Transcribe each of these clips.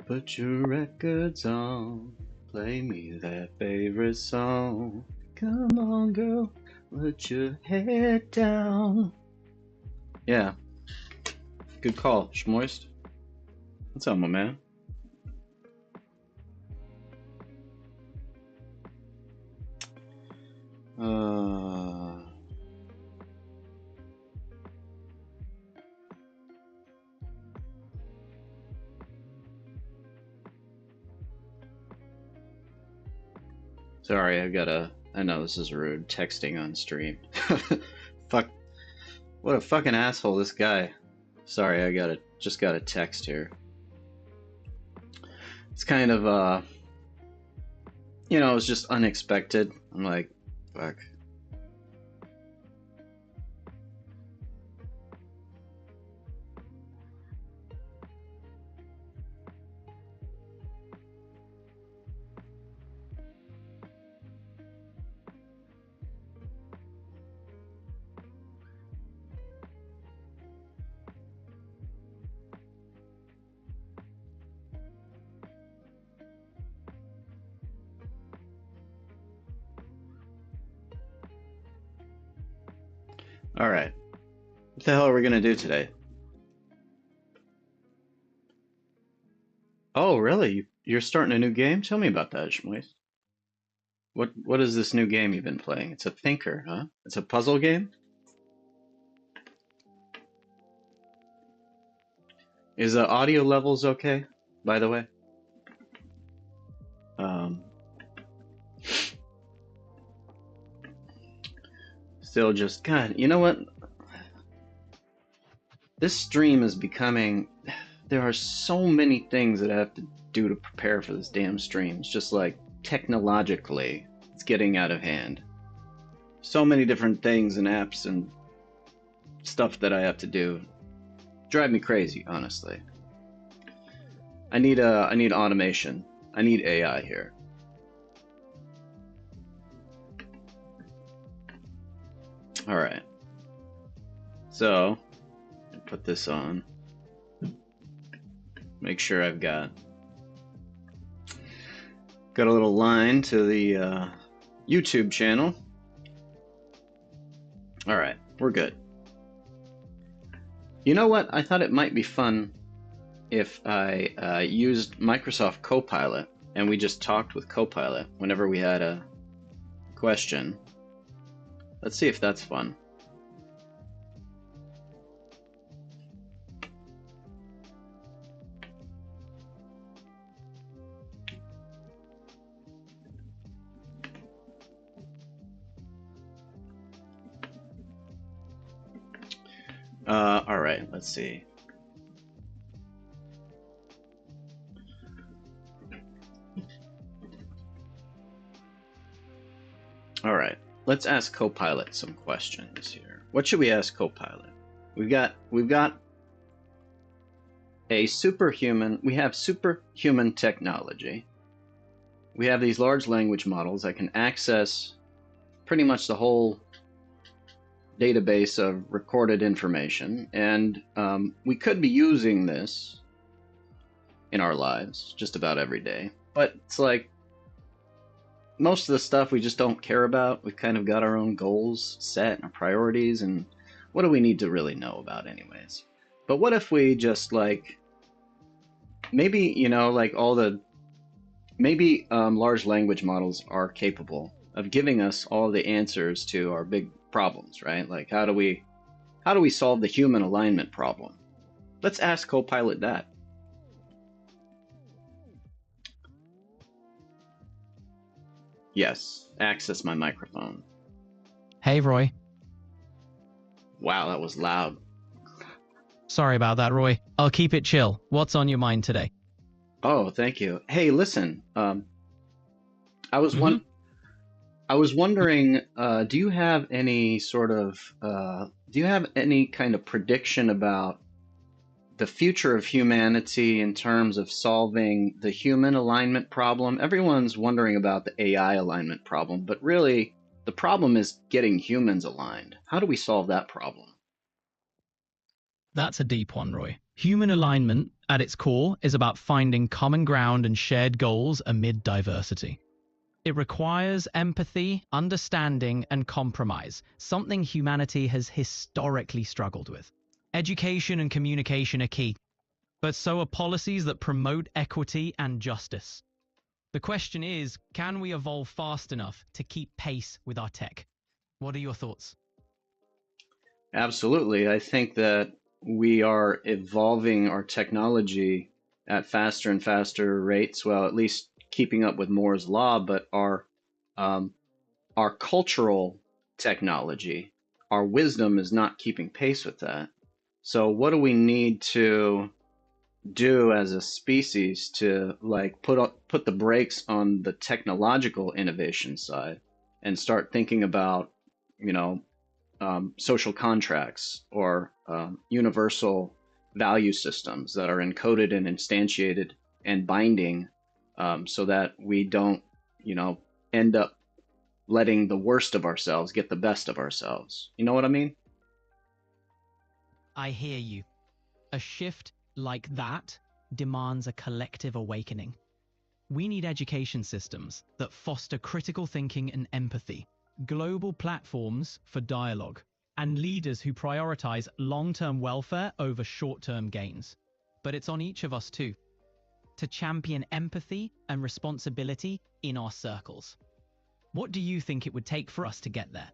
Put your records on, play me that favorite song. Come on, girl, put your head down. Yeah, good call, Schmoist. What's up, my man? Uh, sorry, I know this is rude, texting on stream. Fuck, what a fucking asshole, this guy. Sorry, just got a text here. It's kind of, it's just unexpected. I'm like, fuck. All right. What the hell are we gonna do today? Oh, really? You're starting a new game? Tell me about that, Shmois. What is this new game you've been playing? It's a thinker, huh? It's a puzzle game? Is the audio levels okay, by the way? Um, Still just, God, you know what? This stream is becoming, there are so many things that I have to do to prepare for this damn stream. It's just like technologically, it's getting out of hand. So many different things and apps and stuff that I have to do. Drive me crazy, honestly. I need automation. I need AI here. All right. So, put this on. Make sure I've got a little line to the YouTube channel. All right, we're good. You know what? I thought it might be fun if I used Microsoft Copilot and we just talked with Copilot whenever we had a question. Let's see if that's fun. All right, let's see. All right, let's ask Copilot some questions here. What should we ask Copilot? We've got a superhuman. We have superhuman technology. We have these large language models that can access pretty much the whole database of recorded information, and we could be using this in our lives just about every day. But it's like most of the stuff we just don't care about. We've kind of got our own goals set and our priorities, and what do we need to really know about anyways? But what if we just like maybe, like maybe large language models are capable of giving us all the answers to our big problems, right? Like how do we solve the human alignment problem? Let's ask Copilot that. Yes, access my microphone. Hey, Roy. Wow, that was loud. Sorry about that, Roy. I'll keep it chill. What's on your mind today? Oh, thank you. Hey, listen. I was wondering, do you have any kind of prediction about the future of humanity in terms of solving the human alignment problem? Everyone's wondering about the AI alignment problem, but really the problem is getting humans aligned. How do we solve that problem? That's a deep one, Roy. Human alignment, at its core, is about finding common ground and shared goals amid diversity. It requires empathy, understanding, and compromise, something humanity has historically struggled with. Education and communication are key, but so are policies that promote equity and justice. The question is, can we evolve fast enough to keep pace with our tech? What are your thoughts? Absolutely. I think that we are evolving our technology at faster and faster rates. Well, at least keeping up with Moore's law, but um, our cultural technology, our wisdom is not keeping pace with that. So what do we need to do as a species to like put the brakes on the technological innovation side and start thinking about, you know, social contracts or universal value systems that are encoded and instantiated and binding, so that we don't, you know, end up letting the worst of ourselves get the best of ourselves. You know what I mean? I hear you. A shift like that demands a collective awakening. We need education systems that foster critical thinking and empathy, global platforms for dialogue, and leaders who prioritize long-term welfare over short-term gains. But it's on each of us too, to champion empathy and responsibility in our circles. What do you think it would take for us to get there?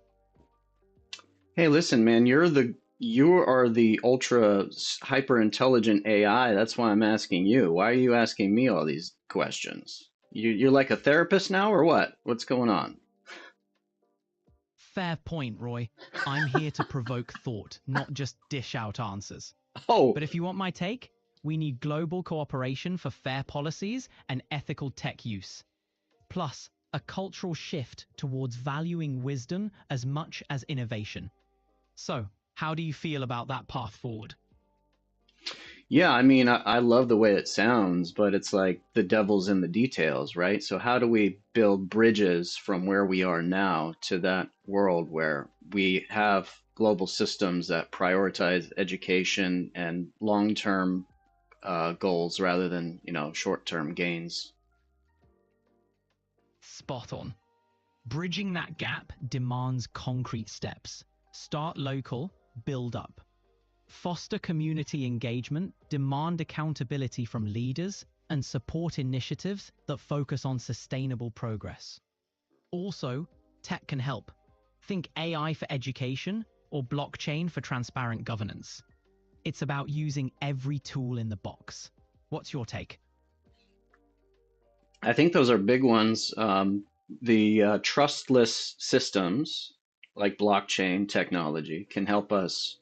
Hey, listen, man, you are the ultra hyper intelligent AI. That's why I'm asking you. Why are you asking me all these questions? You're like a therapist now, or what? What's going on? Fair point, Roy. I'm here to provoke thought, not just dish out answers. Oh, But if you want my take, we need global cooperation for fair policies and ethical tech use. Plus, a cultural shift towards valuing wisdom as much as innovation. So, how do you feel about that path forward? yeah, I mean, I love the way it sounds, but it's like the devil's in the details, right? So how do we build bridges from where we are now to that world where we have global systems that prioritize education and long-term goals rather than, you know, short-term gains? Spot on. Bridging that gap demands concrete steps. Start local, build up. Foster community engagement, demand accountability from leaders, and support initiatives that focus on sustainable progress. Also, tech can help. Think AI for education or blockchain for transparent governance. It's about using every tool in the box. What's your take? I think those are big ones. The trustless systems like blockchain technology can help us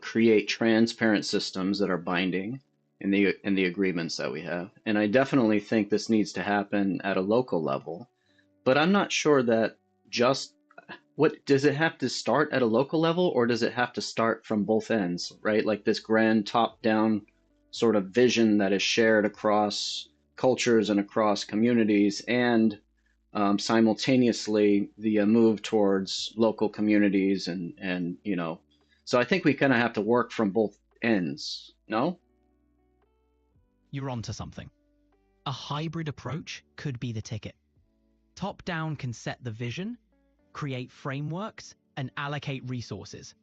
create transparent systems that are binding in the agreements that we have. And I definitely think this needs to happen at a local level. But I'm not sure that just what does it have to start at a local level, or does it have to start from both ends, right? Like this grand top-down sort of vision that is shared across cultures and across communities, and simultaneously the move towards local communities and you know, so I think we kind of have to work from both ends. No? You're onto something. A hybrid approach could be the ticket. Top down can set the vision, create frameworks, and allocate resources.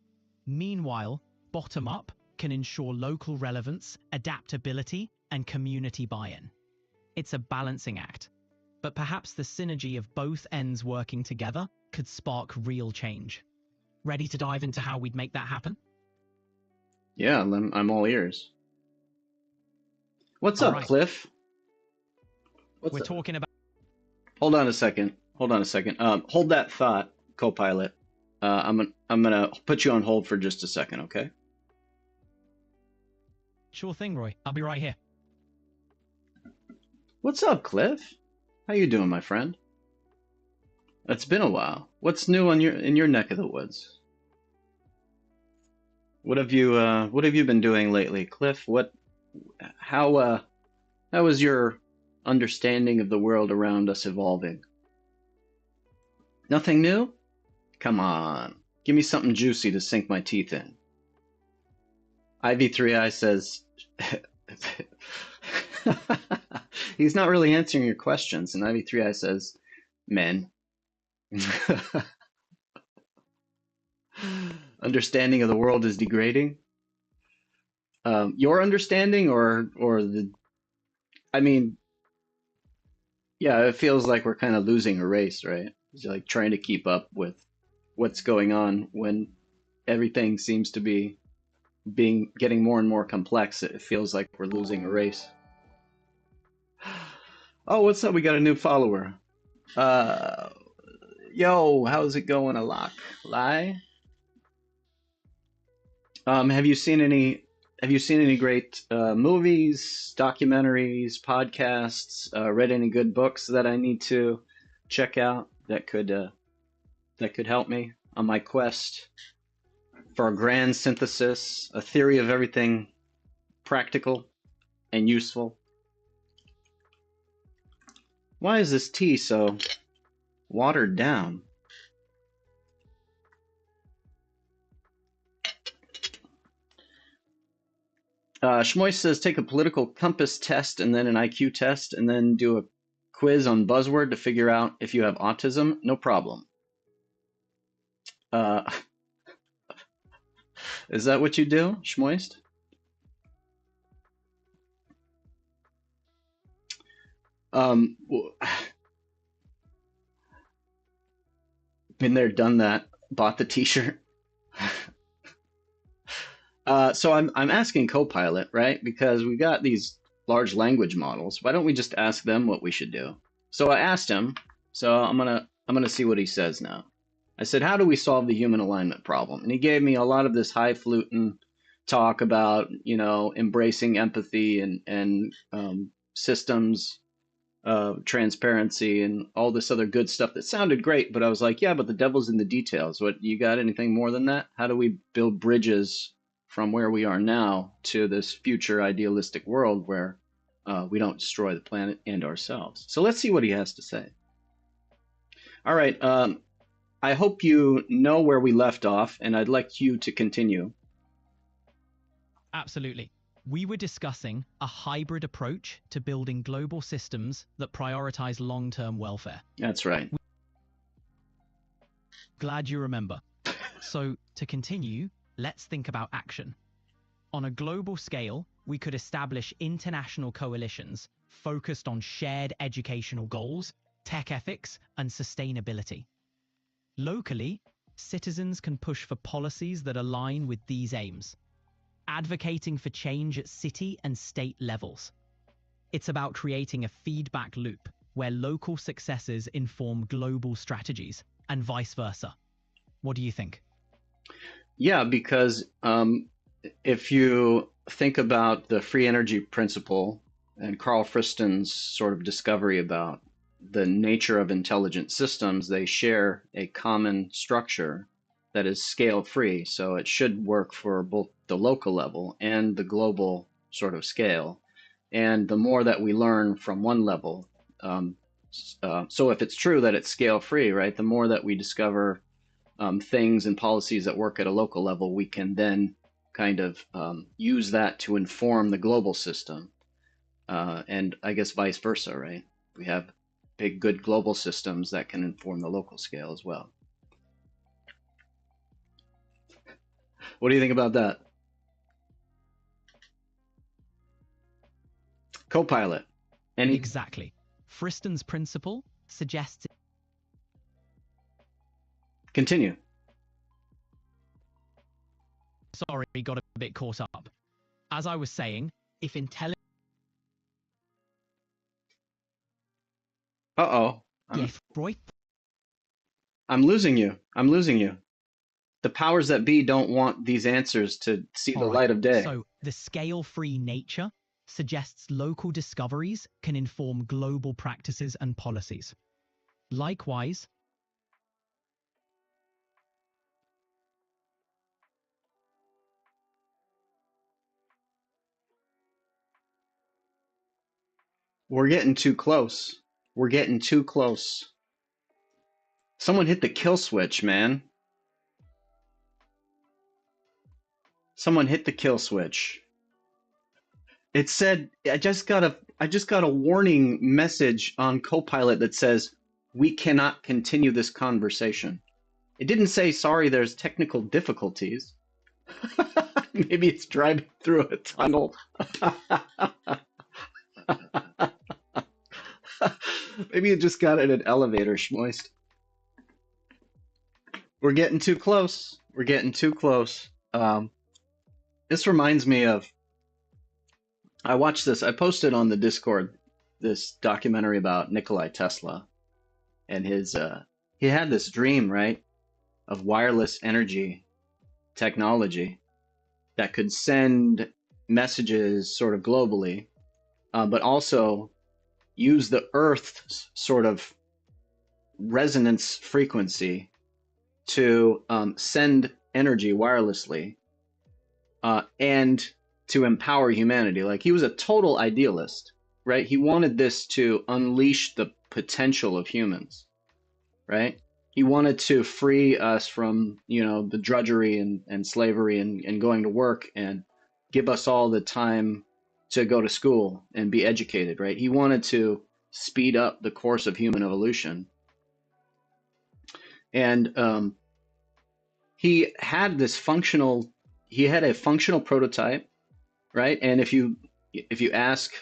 Meanwhile, bottom up can ensure local relevance, adaptability, and community buy-in. It's a balancing act, but perhaps the synergy of both ends working together could spark real change. Ready to dive into how we'd make that happen? Yeah, I'm all ears. What's All up, right, Cliff? What's we're up? talking about. Hold on a second. Hold on a second. Hold that thought, co-pilot. I'm gonna put you on hold for just a second, okay? Sure thing, Roy. I'll be right here. What's up, Cliff? How you doing, my friend? It's been a while. What's new on in your neck of the woods? What have you been doing lately, Cliff? How how is your understanding of the world around us evolving? Nothing new? Come on. Give me something juicy to sink my teeth in. Ivy3I says he's not really answering your questions, and Ivy3I says men. Understanding of the world is degrading. Your understanding, or the, I mean, yeah, it feels like we're kind of losing a race, right? It's like trying to keep up with what's going on when everything seems to be getting more and more complex. It feels like we're losing a race. Oh, what's up? We got a new follower. Uh, yo, how's it going, Alak? Lie? Have you seen any? Have you seen any great movies, documentaries, podcasts? Read any good books that I need to check out that could help me on my quest for a grand synthesis, a theory of everything practical and useful? Why is this tea so watered down? Schmois says take a political compass test and then an IQ test and then do a quiz on buzzword to figure out if you have autism. No problem. Uh, is that what you do, Schmoist? Um, been there, done that. Bought the T-shirt. So I'm asking Copilot, right? Because we got these large language models. Why don't we just ask them what we should do? So I asked him. So I'm gonna see what he says now. I said, how do we solve the human alignment problem? And he gave me a lot of this highfalutin talk about, embracing empathy and systems, transparency, and all this other good stuff that sounded great. But I was like, yeah, but the devil's in the details. What, you got anything more than that? How do we build bridges from where we are now to this future idealistic world where we don't destroy the planet and ourselves? So let's see what he has to say. All right. I hope you know where we left off, and I'd like you to continue. Absolutely. We were discussing a hybrid approach to building global systems that prioritize long-term welfare. That's right. Glad you remember. So, to continue, let's think about action. On a global scale, we could establish international coalitions focused on shared educational goals, tech ethics, and sustainability. Locally, citizens can push for policies that align with these aims, advocating for change at city and state levels. It's about creating a feedback loop where local successes inform global strategies and vice versa. What do you think? Yeah, because if you think about the free energy principle and Carl Friston's sort of discovery about the nature of intelligent systems, they share a common structure that is scale free. So it should work for both the local level and the global sort of scale. And the more that we learn from one level, so if it's true that it's scale free, right, the more that we discover things and policies that work at a local level, we can then kind of use that to inform the global system. And I guess vice versa, right? We have big, good global systems that can inform the local scale as well. What do you think about that? Copilot. Exactly. Friston's principle suggests... Continue. Sorry, got a bit caught up. As I was saying, if intelligence... Uh-oh. I'm losing you. I'm losing you. The powers that be don't want these answers to see the light of day. So the scale-free nature suggests local discoveries can inform global practices and policies. Likewise, we're getting too close. We're getting too close. Someone hit the kill switch, man. Someone hit the kill switch. It said I just got a warning message on Copilot that says we cannot continue this conversation. It didn't say sorry, there's technical difficulties. Maybe it's driving through a tunnel. Maybe it just got in an elevator, schmoist. We're getting too close. We're getting too close. This reminds me of, I watched this, I posted on the Discord this documentary about Nikolai Tesla and his, he had this dream, right, of wireless energy technology that could send messages sort of globally, but also use the Earth's sort of resonance frequency to send energy wirelessly and to empower humanity. Like, he was a total idealist, right? He wanted this to unleash the potential of humans, right? He wanted to free us from, you know, the drudgery and slavery and going to work, and give us all the time to go to school and be educated, right? He wanted to speed up the course of human evolution. And he had this functional, he had a functional prototype, right? And if you ask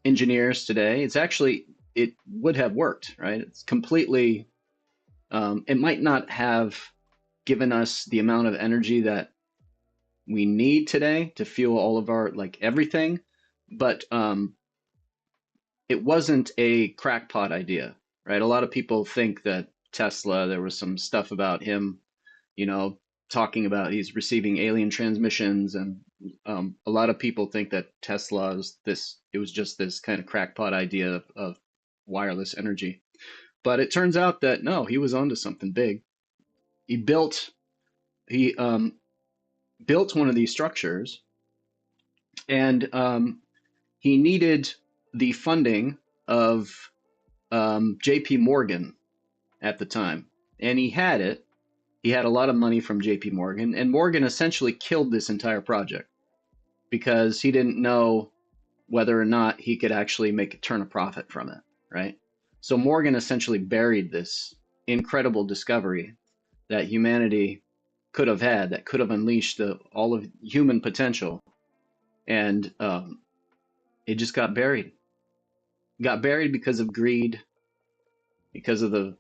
engineers today, it's actually, it would have worked, right? It's completely, it might not have given us the amount of energy that we need today to fuel all of our, like, everything, but it wasn't a crackpot idea, right? A lot of people think that Tesla, there was some stuff about him, you know, talking about he's receiving alien transmissions, and a lot of people think that Tesla is this, it was just this kind of crackpot idea of wireless energy. But it turns out that no, he was onto something big. He built one of these structures, and he needed the funding of J.P. Morgan at the time, and he had it. He had a lot of money from J.P. Morgan, and Morgan essentially killed this entire project because he didn't know whether or not he could actually turn a profit from it, right? So Morgan essentially buried this incredible discovery that humanity could have had, that could have unleashed all of human potential, and it just got buried. Got buried because of greed, because of the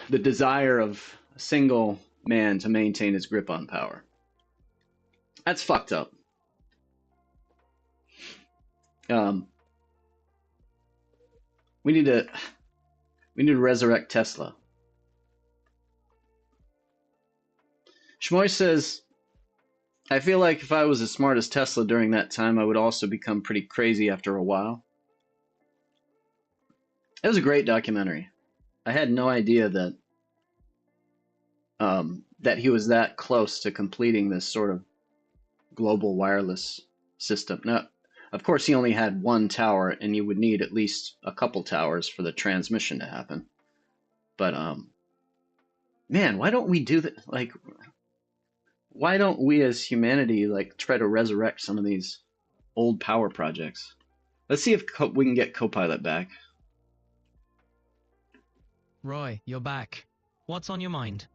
desire of a single man to maintain his grip on power. That's fucked up. We need to resurrect Tesla. Shmoy says, I feel like if I was as smart as Tesla during that time, I would also become pretty crazy after a while. It was a great documentary. I had no idea that that he was that close to completing this sort of global wireless system. Now, of course, he only had one tower, and you would need at least a couple towers for the transmission to happen. But man, why don't we do that? Like, why don't we as humanity like try to resurrect some of these old power projects? Let's see if we can get Copilot back. Roy, you're back. What's on your mind?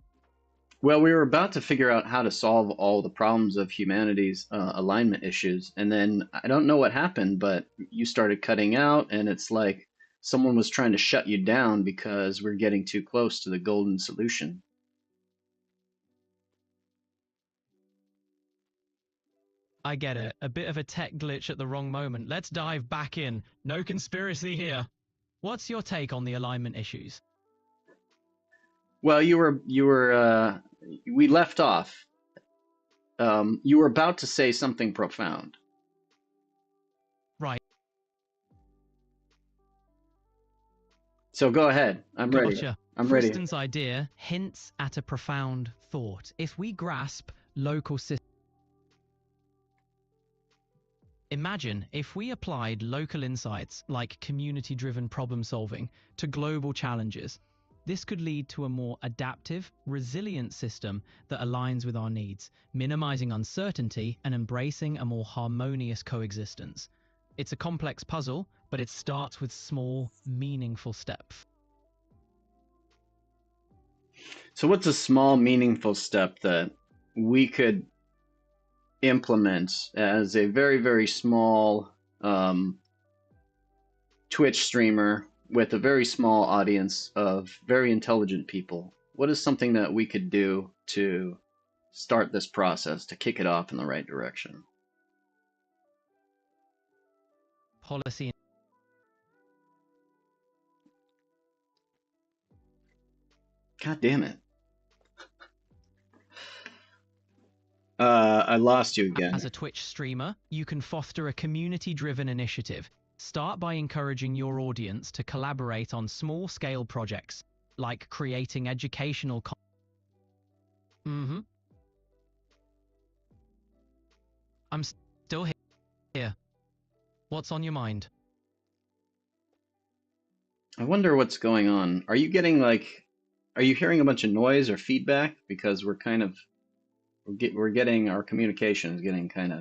Well, we were about to figure out how to solve all the problems of humanity's alignment issues, and then I don't know what happened, but you started cutting out, and it's like someone was trying to shut you down because we're getting too close to the golden solution. I get it. A bit of a tech glitch at the wrong moment. Let's dive back in. No conspiracy here. What's your take on the alignment issues? Well, we left off. You were about to say something profound. Right. So go ahead. I'm ready. Gotcha. I'm ready. Friston's idea hints at a profound thought. If we grasp local systems, imagine if we applied local insights like community-driven problem solving to global challenges. This could lead to a more adaptive, resilient system that aligns with our needs, minimizing uncertainty and embracing a more harmonious coexistence. It's a complex puzzle, but it starts with small, meaningful steps. So what's a small, meaningful step that we could implement as a very, very small Twitch streamer with a very small audience of very intelligent people? What is something that we could do to start this process, to kick it off in the right direction? Policy. God damn it. I lost you again. As a Twitch streamer, you can foster a community-driven initiative. Start by encouraging your audience to collaborate on small-scale projects, like creating educational I'm still here. What's on your mind? I wonder what's going on. Are you getting are you hearing a bunch of noise or feedback? Because we're kind of, we're getting, our communication is getting kind of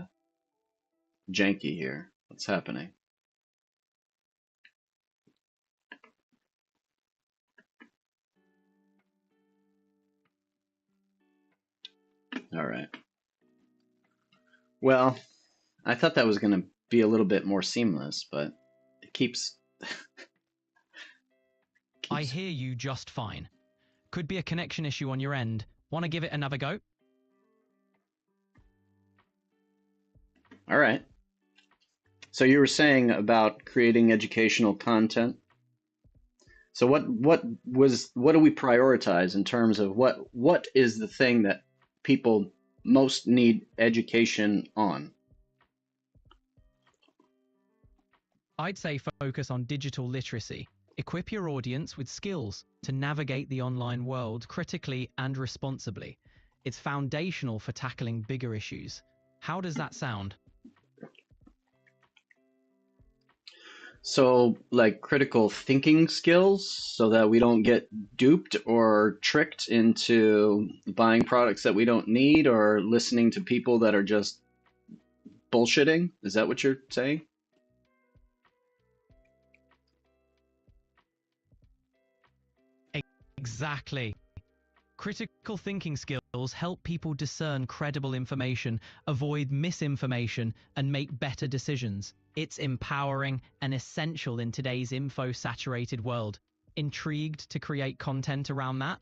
janky here. What's happening? All right. Well, I thought that was going to be a little bit more seamless, but it keeps I hear you just fine. Could be a connection issue on your end. Want to give it another go? All right. So you were saying about creating educational content. So what do we prioritize in terms of what is the thing that people most need education on? I'd say focus on digital literacy. Equip your audience with skills to navigate the online world critically and responsibly. It's foundational for tackling bigger issues. How does that sound? So like critical thinking skills so that we don't get duped or tricked into buying products that we don't need or listening to people that are just bullshitting? Is that what you're saying? Exactly. Critical thinking skills help people discern credible information, avoid misinformation, and make better decisions. It's empowering and essential in today's info-saturated world. Intrigued to create content around that?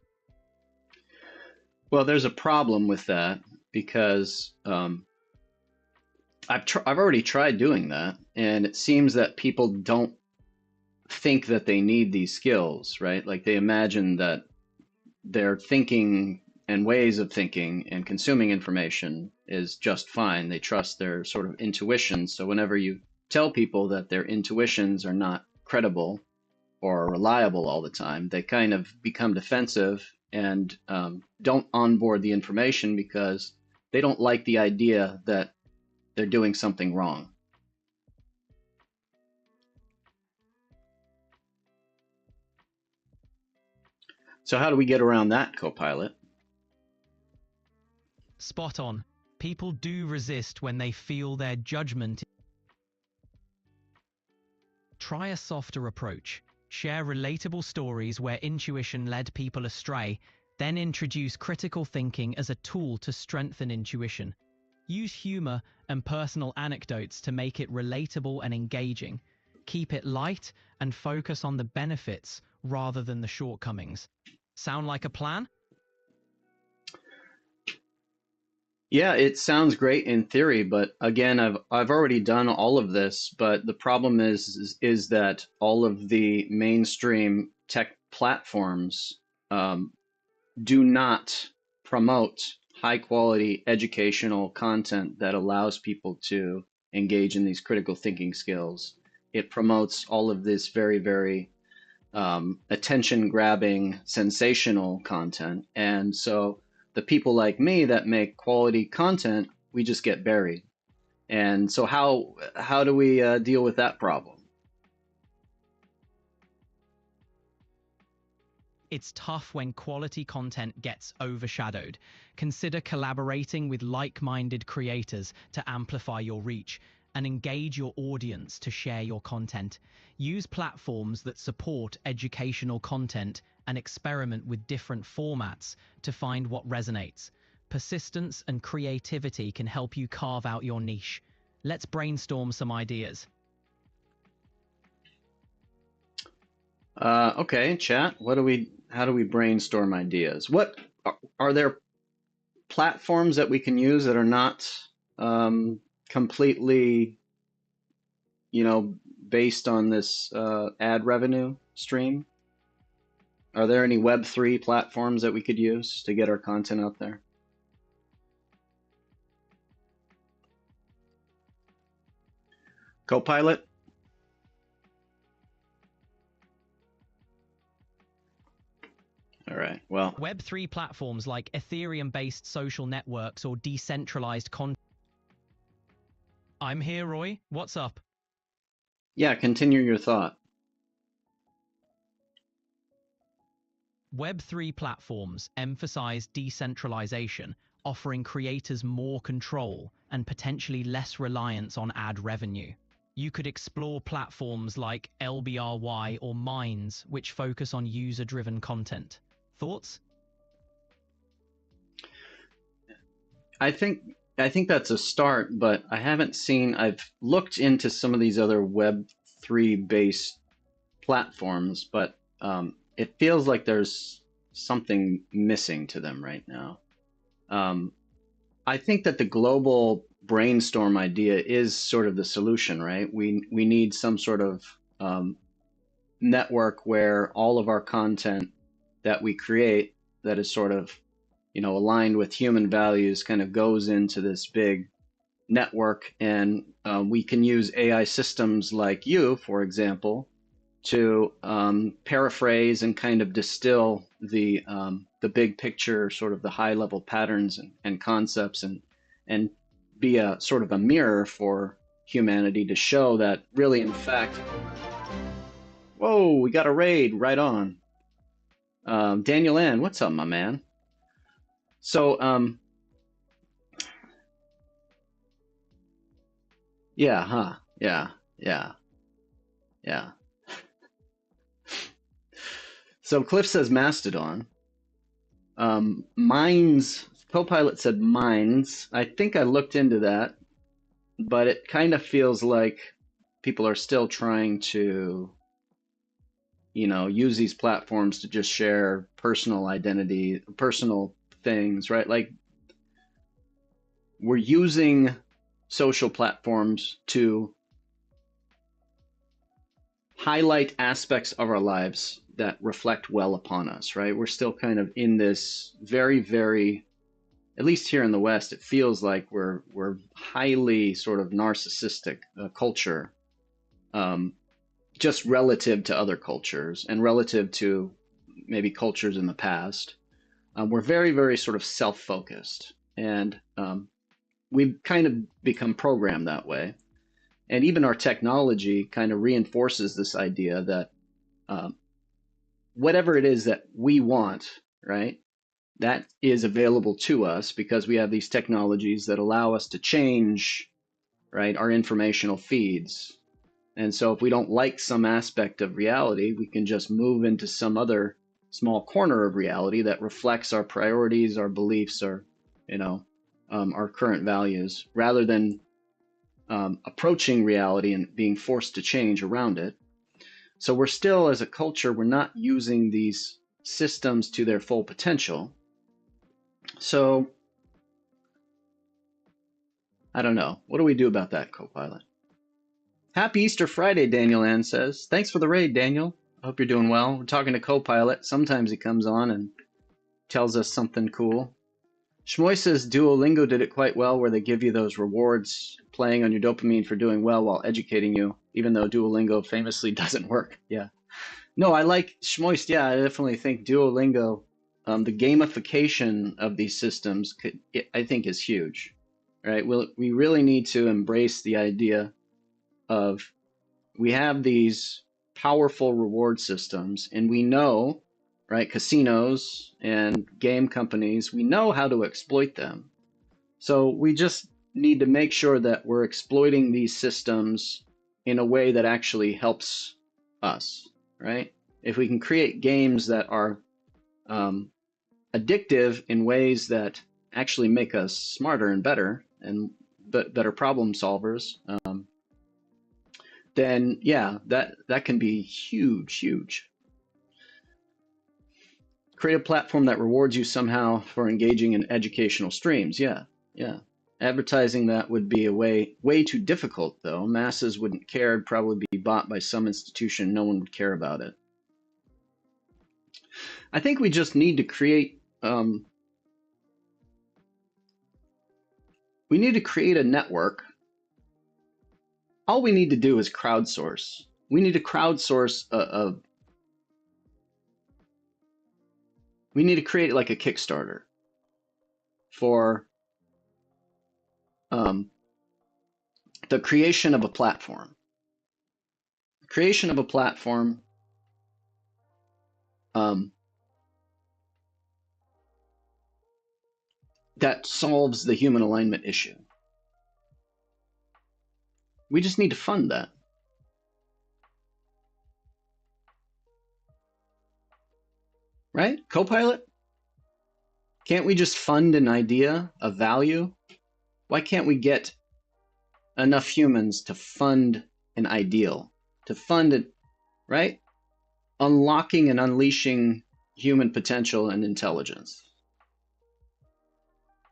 Well, there's a problem with that because I've already tried doing that, and it seems that people don't think that they need these skills, right? Like they imagine that their thinking and ways of thinking and consuming information is just fine. They trust their sort of intuition. So whenever you tell people that their intuitions are not credible or reliable all the time, they kind of become defensive and don't onboard the information because they don't like the idea that they're doing something wrong. So how do we get around that, Copilot? Spot on. People do resist when they feel their judgment. Try a softer approach. Share relatable stories where intuition led people astray, then introduce critical thinking as a tool to strengthen intuition. Use humor and personal anecdotes to make it relatable and engaging. Keep it light and focus on the benefits rather than the shortcomings. Sound like a plan? Yeah, it sounds great in theory, but again, I've already done all of this, but the problem is that all of the mainstream tech platforms do not promote high quality educational content that allows people to engage in these critical thinking skills. It promotes all of this very, very attention grabbing, sensational content. And so the people like me that make quality content, we just get buried. And so how do we deal with that problem? It's tough when quality content gets overshadowed. Consider collaborating with like-minded creators to amplify your reach and engage your audience to share your content. Use platforms that support educational content and experiment with different formats to find what resonates. Persistence and creativity can help you carve out your niche. Let's brainstorm some ideas. Okay, chat. How do we brainstorm ideas? What are there platforms that we can use that are not completely, based on this ad revenue stream? Are there any Web3 platforms that we could use to get our content out there? Copilot? All right, well. Web3 platforms like Ethereum-based social networks or decentralized content. I'm here, Roy. What's up? Yeah, continue your thought. Web3 platforms emphasize decentralization, offering creators more control and potentially less reliance on ad revenue. You could explore platforms like LBRY or Minds, which focus on user-driven content. Thoughts? I think that's a start, but I've looked into some of these other Web3 based platforms, but it feels like there's something missing to them right now. I think that the global brainstorm idea is sort of the solution, right? We need some sort of network where all of our content that we create that is sort of, aligned with human values kind of goes into this big network, and we can use AI systems like you, for example, to paraphrase and kind of distill the big picture, sort of the high level patterns and concepts, and be a sort of a mirror for humanity to show that really, in fact, whoa, we got a raid right on. Daniel Ann, what's up, my man? So, yeah, huh? Yeah. So Cliff says Mastodon. Minds, Copilot said Minds. I think I looked into that, but it kind of feels like people are still trying to, use these platforms to just share personal identity, personal things, right? Like, we're using social platforms to highlight aspects of our lives that reflect well upon us, right? We're still kind of in this very, very, at least here in the West, it feels like we're highly sort of narcissistic culture, just relative to other cultures and relative to maybe cultures in the past. We're very, very sort of self-focused, and we've kind of become programmed that way. And even our technology kind of reinforces this idea that whatever it is that we want, right, that is available to us because we have these technologies that allow us to change, right, our informational feeds. And so if we don't like some aspect of reality, we can just move into some other small corner of reality that reflects our priorities, our beliefs, or, our current values, rather than approaching reality and being forced to change around it. So we're still, as a culture, we're not using these systems to their full potential. So I don't know. What do we do about that, Copilot? Happy Easter Friday, Daniel Ann says. Thanks for the raid, Daniel. I hope you're doing well. We're talking to Copilot. Sometimes he comes on and tells us something cool. Shmoy says Duolingo did it quite well, where they give you those rewards playing on your dopamine for doing well while educating you, even though Duolingo famously doesn't work. Yeah. No, I like Shmoist. Yeah, I definitely think Duolingo, the gamification of these systems, I think is huge, right? We really need to embrace the idea of we have these powerful reward systems, and we know, right? Casinos and game companies, we know how to exploit them. So we just need to make sure that we're exploiting these systems in a way that actually helps us, right? If we can create games that are addictive in ways that actually make us smarter and better and better problem solvers, then yeah, that can be huge, huge. Create a platform that rewards you somehow for engaging in educational streams. Yeah, yeah. Advertising that would be a way too difficult, though. Masses wouldn't care. It'd probably be bought by some institution. No one would care about it. I think we just need to create. We need to create a network. All we need to do is crowdsource. We need to crowdsource we need to create like a Kickstarter for the creation of a platform. Creation of a platform that solves the human alignment issue. We just need to fund that. Right? Copilot? Can't we just fund an idea of value? Why can't we get enough humans to fund an ideal, to fund it, right? Unlocking and unleashing human potential and intelligence.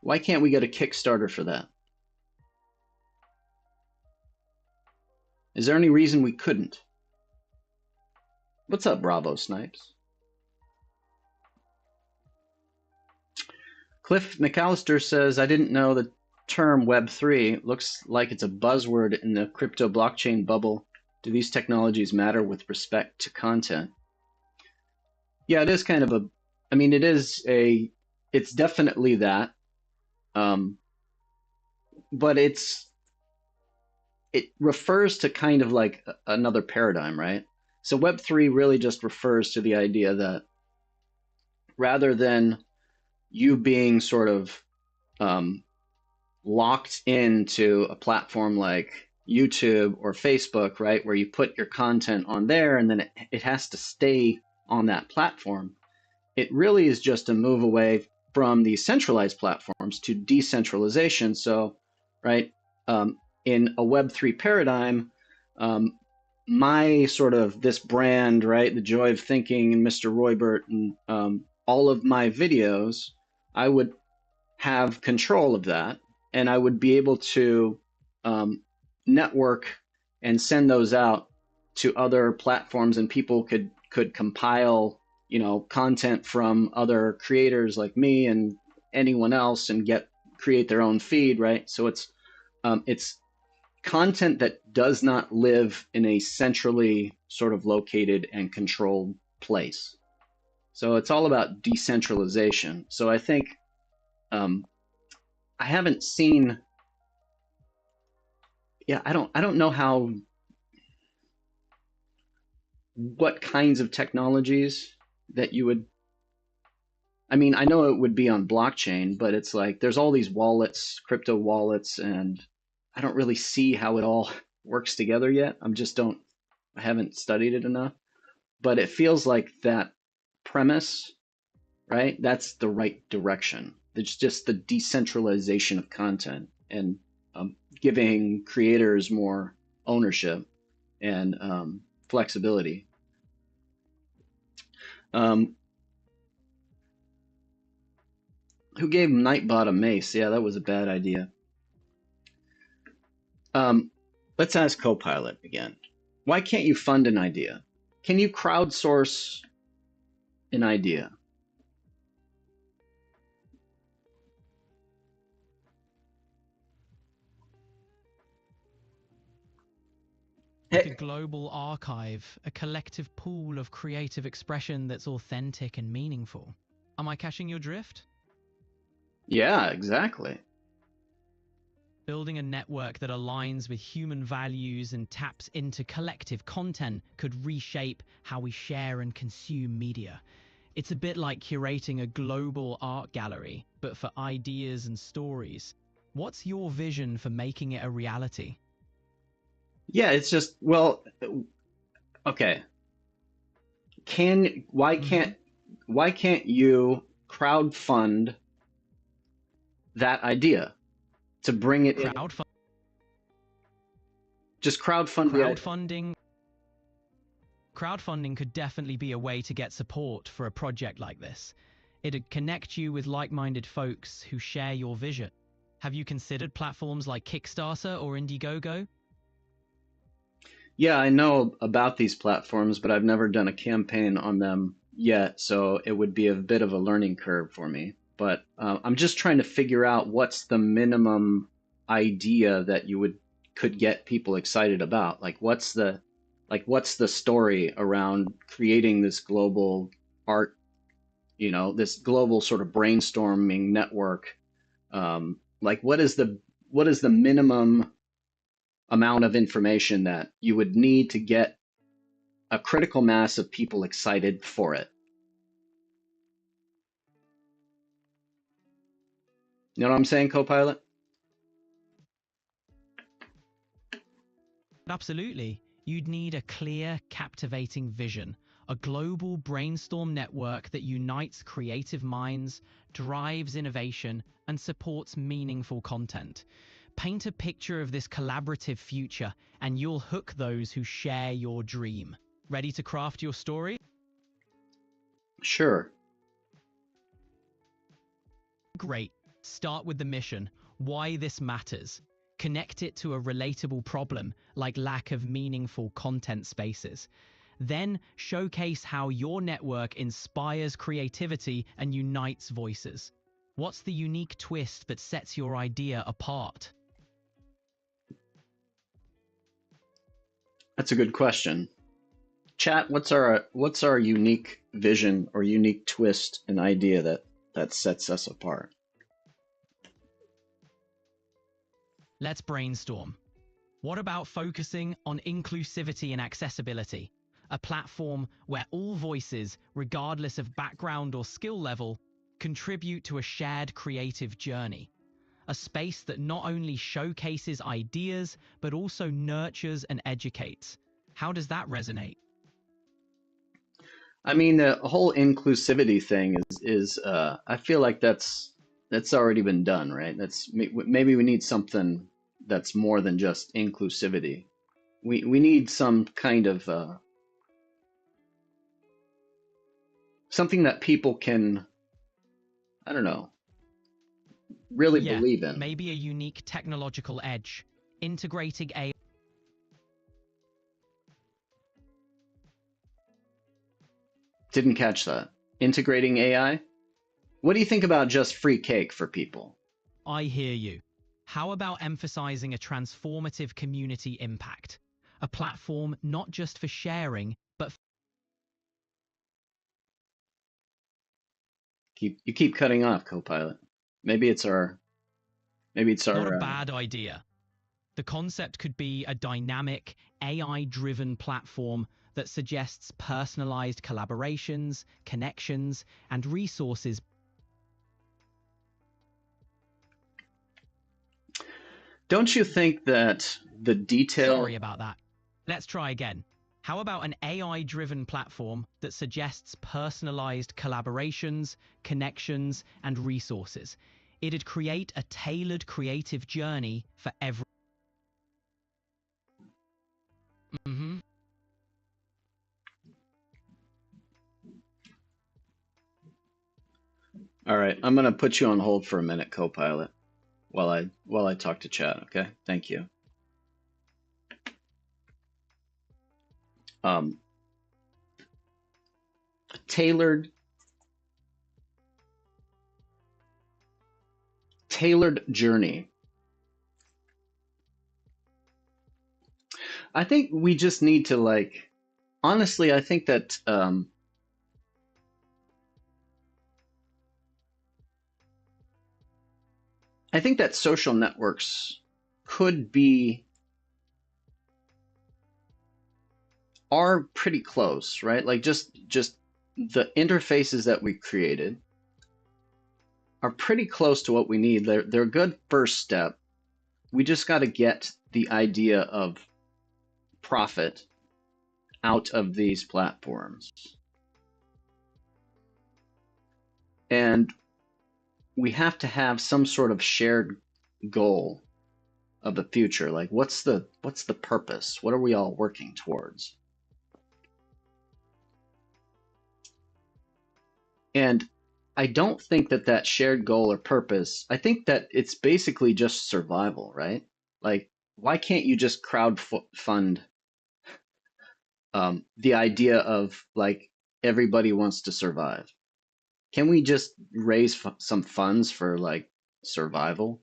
Why can't we get a Kickstarter for that? Is there any reason we couldn't? What's up, Bravo Snipes? Cliff McAllister says, I didn't know the term Web3. Looks like it's a buzzword in the crypto blockchain bubble. Do these technologies matter with respect to content? Yeah, it is kind of I mean, it's definitely that. But it refers to kind of like another paradigm, right? So Web3 really just refers to the idea that rather than you being sort of locked into a platform like YouTube or Facebook, right, where you put your content on there and then it has to stay on that platform, it really is just a move away from these centralized platforms to decentralization. So, right, in a Web3 paradigm, my sort of this brand, right, the Joy of Thinking and Mr. Roybert and all of my videos, I would have control of that, and I would be able to network and send those out to other platforms, and people could compile, content from other creators like me and anyone else, and create their own feed, right? So it's content that does not live in a centrally sort of located and controlled place. So it's all about decentralization. So I think I haven't seen. Yeah, I don't know what kinds of technologies that you would. I mean, I know it would be on blockchain, but it's like there's all these wallets, crypto wallets, and I don't really see how it all works together yet. I haven't studied it enough, but it feels like that premise, right? That's the right direction. It's just the decentralization of content and giving creators more ownership and flexibility. Who gave Nightbot a mace? Yeah, that was a bad idea. Let's ask Copilot again. Why can't you fund an idea? Can you crowdsource an idea? Like a global archive, a collective pool of creative expression that's authentic and meaningful. Am I catching your drift? Yeah, exactly. Building a network that aligns with human values and taps into collective content could reshape how we share and consume media. It's a bit like curating a global art gallery, but for ideas and stories. What's your vision for making it a reality? Yeah, it's just, well, okay. Can why Mm-hmm. can't why can't you crowd fund that idea to bring it in? Crowdfunding. Just crowd fund the idea. Crowdfunding Crowdfunding could definitely be a way to get support for a project like this. It'd connect you with like-minded folks who share your vision. Have you considered platforms like Kickstarter or Indiegogo? Yeah, I know about these platforms, but I've never done a campaign on them yet, so it would be a bit of a learning curve for me. But I'm just trying to figure out what's the minimum idea that you would could get people excited about. What's the story around creating this global art, this global sort of brainstorming network? What is the minimum amount of information that you would need to get a critical mass of people excited for it? You know what I'm saying, Copilot? Absolutely. You'd need a clear, captivating vision, a global brainstorm network that unites creative minds, drives innovation, and supports meaningful content. Paint a picture of this collaborative future, and you'll hook those who share your dream. Ready to craft your story? Sure. Great. Start with the mission, why this matters. Connect it to a relatable problem, like lack of meaningful content spaces. Then showcase how your network inspires creativity and unites voices. What's the unique twist that sets your idea apart? That's a good question. Chat, what's our unique vision or unique twist and idea that sets us apart? Let's brainstorm. What about focusing on inclusivity and accessibility? A platform where all voices, regardless of background or skill level, contribute to a shared creative journey. A space that not only showcases ideas, but also nurtures and educates. How does that resonate? I mean, the whole inclusivity thing is I feel like that's already been done, right? Maybe we need something that's more than just inclusivity. We need some kind of something that people can, I don't know, really Yeah, believe in. maybe a unique technological edge, integrating AI. Didn't catch that. Integrating AI? What do you think about just free cake for people? I hear you. How about emphasizing a transformative community impact? A platform not just for sharing, but You keep cutting off, Copilot. Maybe it's our maybe it's not a our bad idea. The concept could be a dynamic, AI-driven platform that suggests personalized collaborations, connections, and resources. Don't you think that the Sorry detail about that. Let's try again. How about an AI-driven platform that suggests personalized collaborations, connections, and resources? It'd create a tailored creative journey for every. Mhm. All right, I'm gonna put you on hold for a minute, Copilot, while I talk to chat, okay? Thank you. Um, tailored tailored journey. I think we just need to honestly, I think that social networks could be are pretty close, right? Like just the interfaces that we created are pretty close to what we need. They're a good first step. We just got to get the idea of profit out of these platforms. And we have to have some sort of shared goal of the future. Like what's the purpose? What are we all working towards? And I don't think that shared goal or purpose, I think that it's basically just survival, right? Like, why can't you just fund the idea of like everybody wants to survive? Can we just raise some funds for like survival?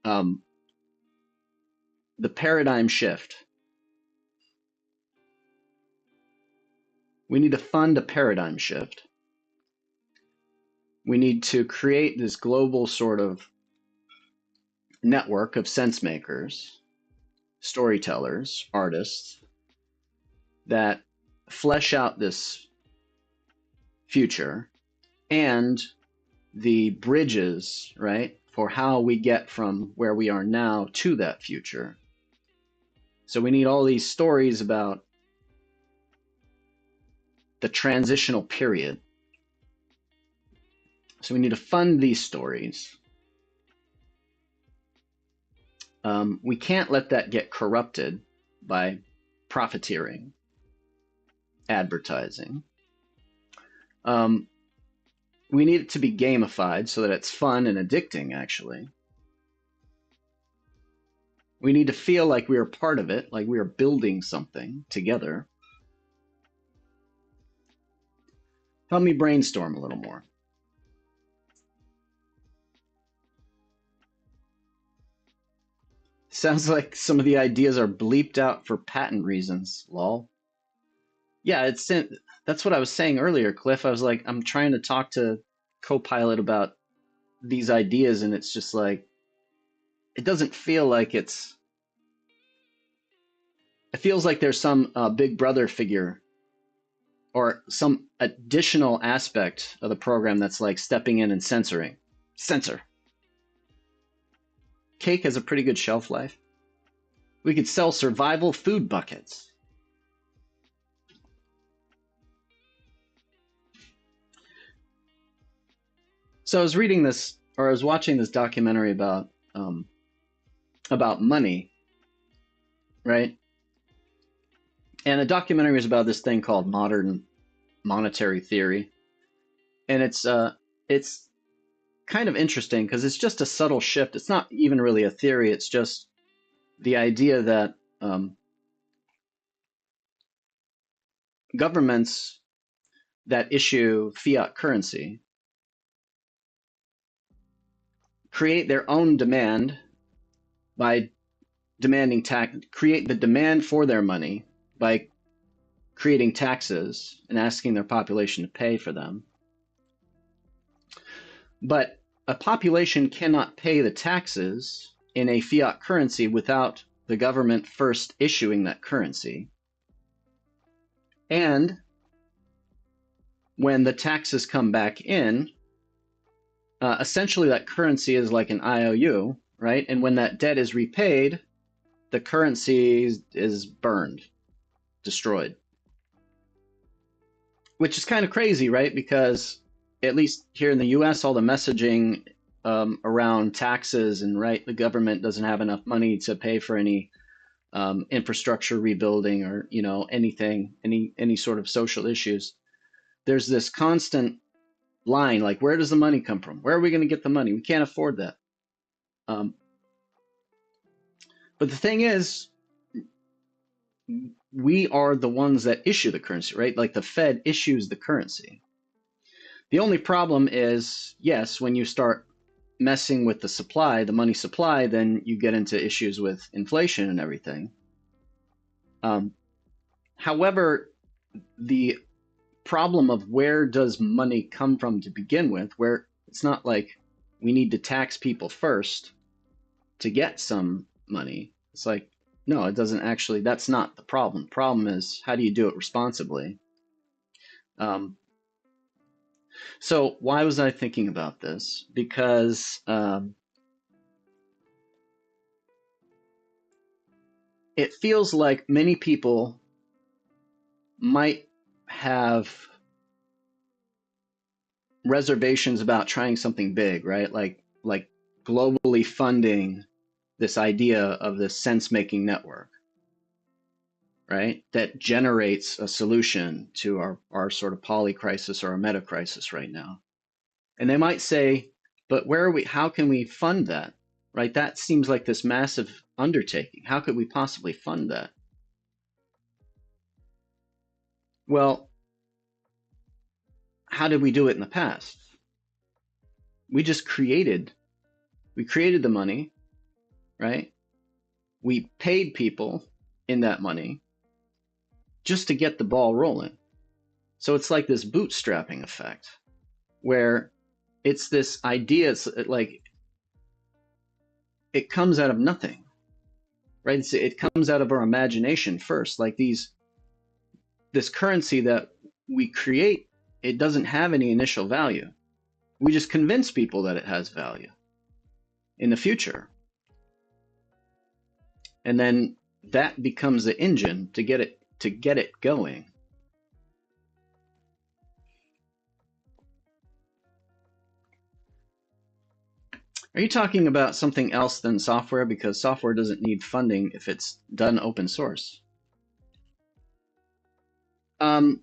The paradigm shift. We need to fund a paradigm shift. We need to create this global sort of network of sense makers, storytellers, artists that flesh out this future and the bridges, right, for how we get from where we are now to that future. So we need all these stories about the transitional period. So we need to fund these stories. We can't let that get corrupted by profiteering, advertising. We need it to be gamified so that it's fun and addicting, actually. We need to feel like we are part of it, like we are building something together. Help me brainstorm a little more. Sounds like some of the ideas are bleeped out for patent reasons, lol. Yeah, that's what I was saying earlier, Cliff. I was like, I'm trying to talk to Copilot about these ideas, and it's just like, it doesn't feel like it feels like there's some big brother figure or some additional aspect of the program that's like stepping in and censoring. Censor. Cake has a pretty good shelf life. We could sell survival food buckets. So I was reading this, or I was watching this documentary about money, right? And the documentary was about this thing called modern monetary theory, and it's kind of interesting because it's just a subtle shift. It's not even really a theory. It's just the idea that governments that issue fiat currency create their own demand by demanding create the demand for their money by creating taxes and asking their population to pay for them. But a population cannot pay the taxes in a fiat currency without the government first issuing that currency. And when the taxes come back in, essentially that currency is like an IOU, right? And when that debt is repaid, the currency is burned, destroyed. Which is kind of crazy, right? Because at least here in the US, all the messaging around taxes and right, the government doesn't have enough money to pay for any infrastructure rebuilding or anything, any sort of social issues. There's this constant line, like where does the money come from? Where are we going to get the money? We can't afford that. But the thing is, we are the ones that issue the currency, right? Like the Fed issues the currency. The only problem is, yes, when you start messing with the supply, the money supply, then you get into issues with inflation and everything. However, the problem of where does money come from to begin with, where it's not like we need to tax people first to get some money. It's like, no, it doesn't actually, that's not the problem. The problem is how do you do it responsibly? Um, so why was I thinking about this? Because it feels like many people might have reservations about trying something big, right? Like globally funding this idea of this sense-making network, right? That generates a solution to our sort of poly crisis or our meta crisis right now. And they might say, but where are we, how can we fund that? Right? That seems like this massive undertaking. How could we possibly fund that? Well, how did we do it in the past? We just created the money, right? We paid people in that money just to get the ball rolling. So it's like this bootstrapping effect where it's this idea, it's like it comes out of nothing, right? It comes out of our imagination first. Like this currency that we create, it doesn't have any initial value. We just convince people that it has value in the future. And then that becomes the engine to get it going. Are you talking about something else than software? Because software doesn't need funding if it's done open source. Um,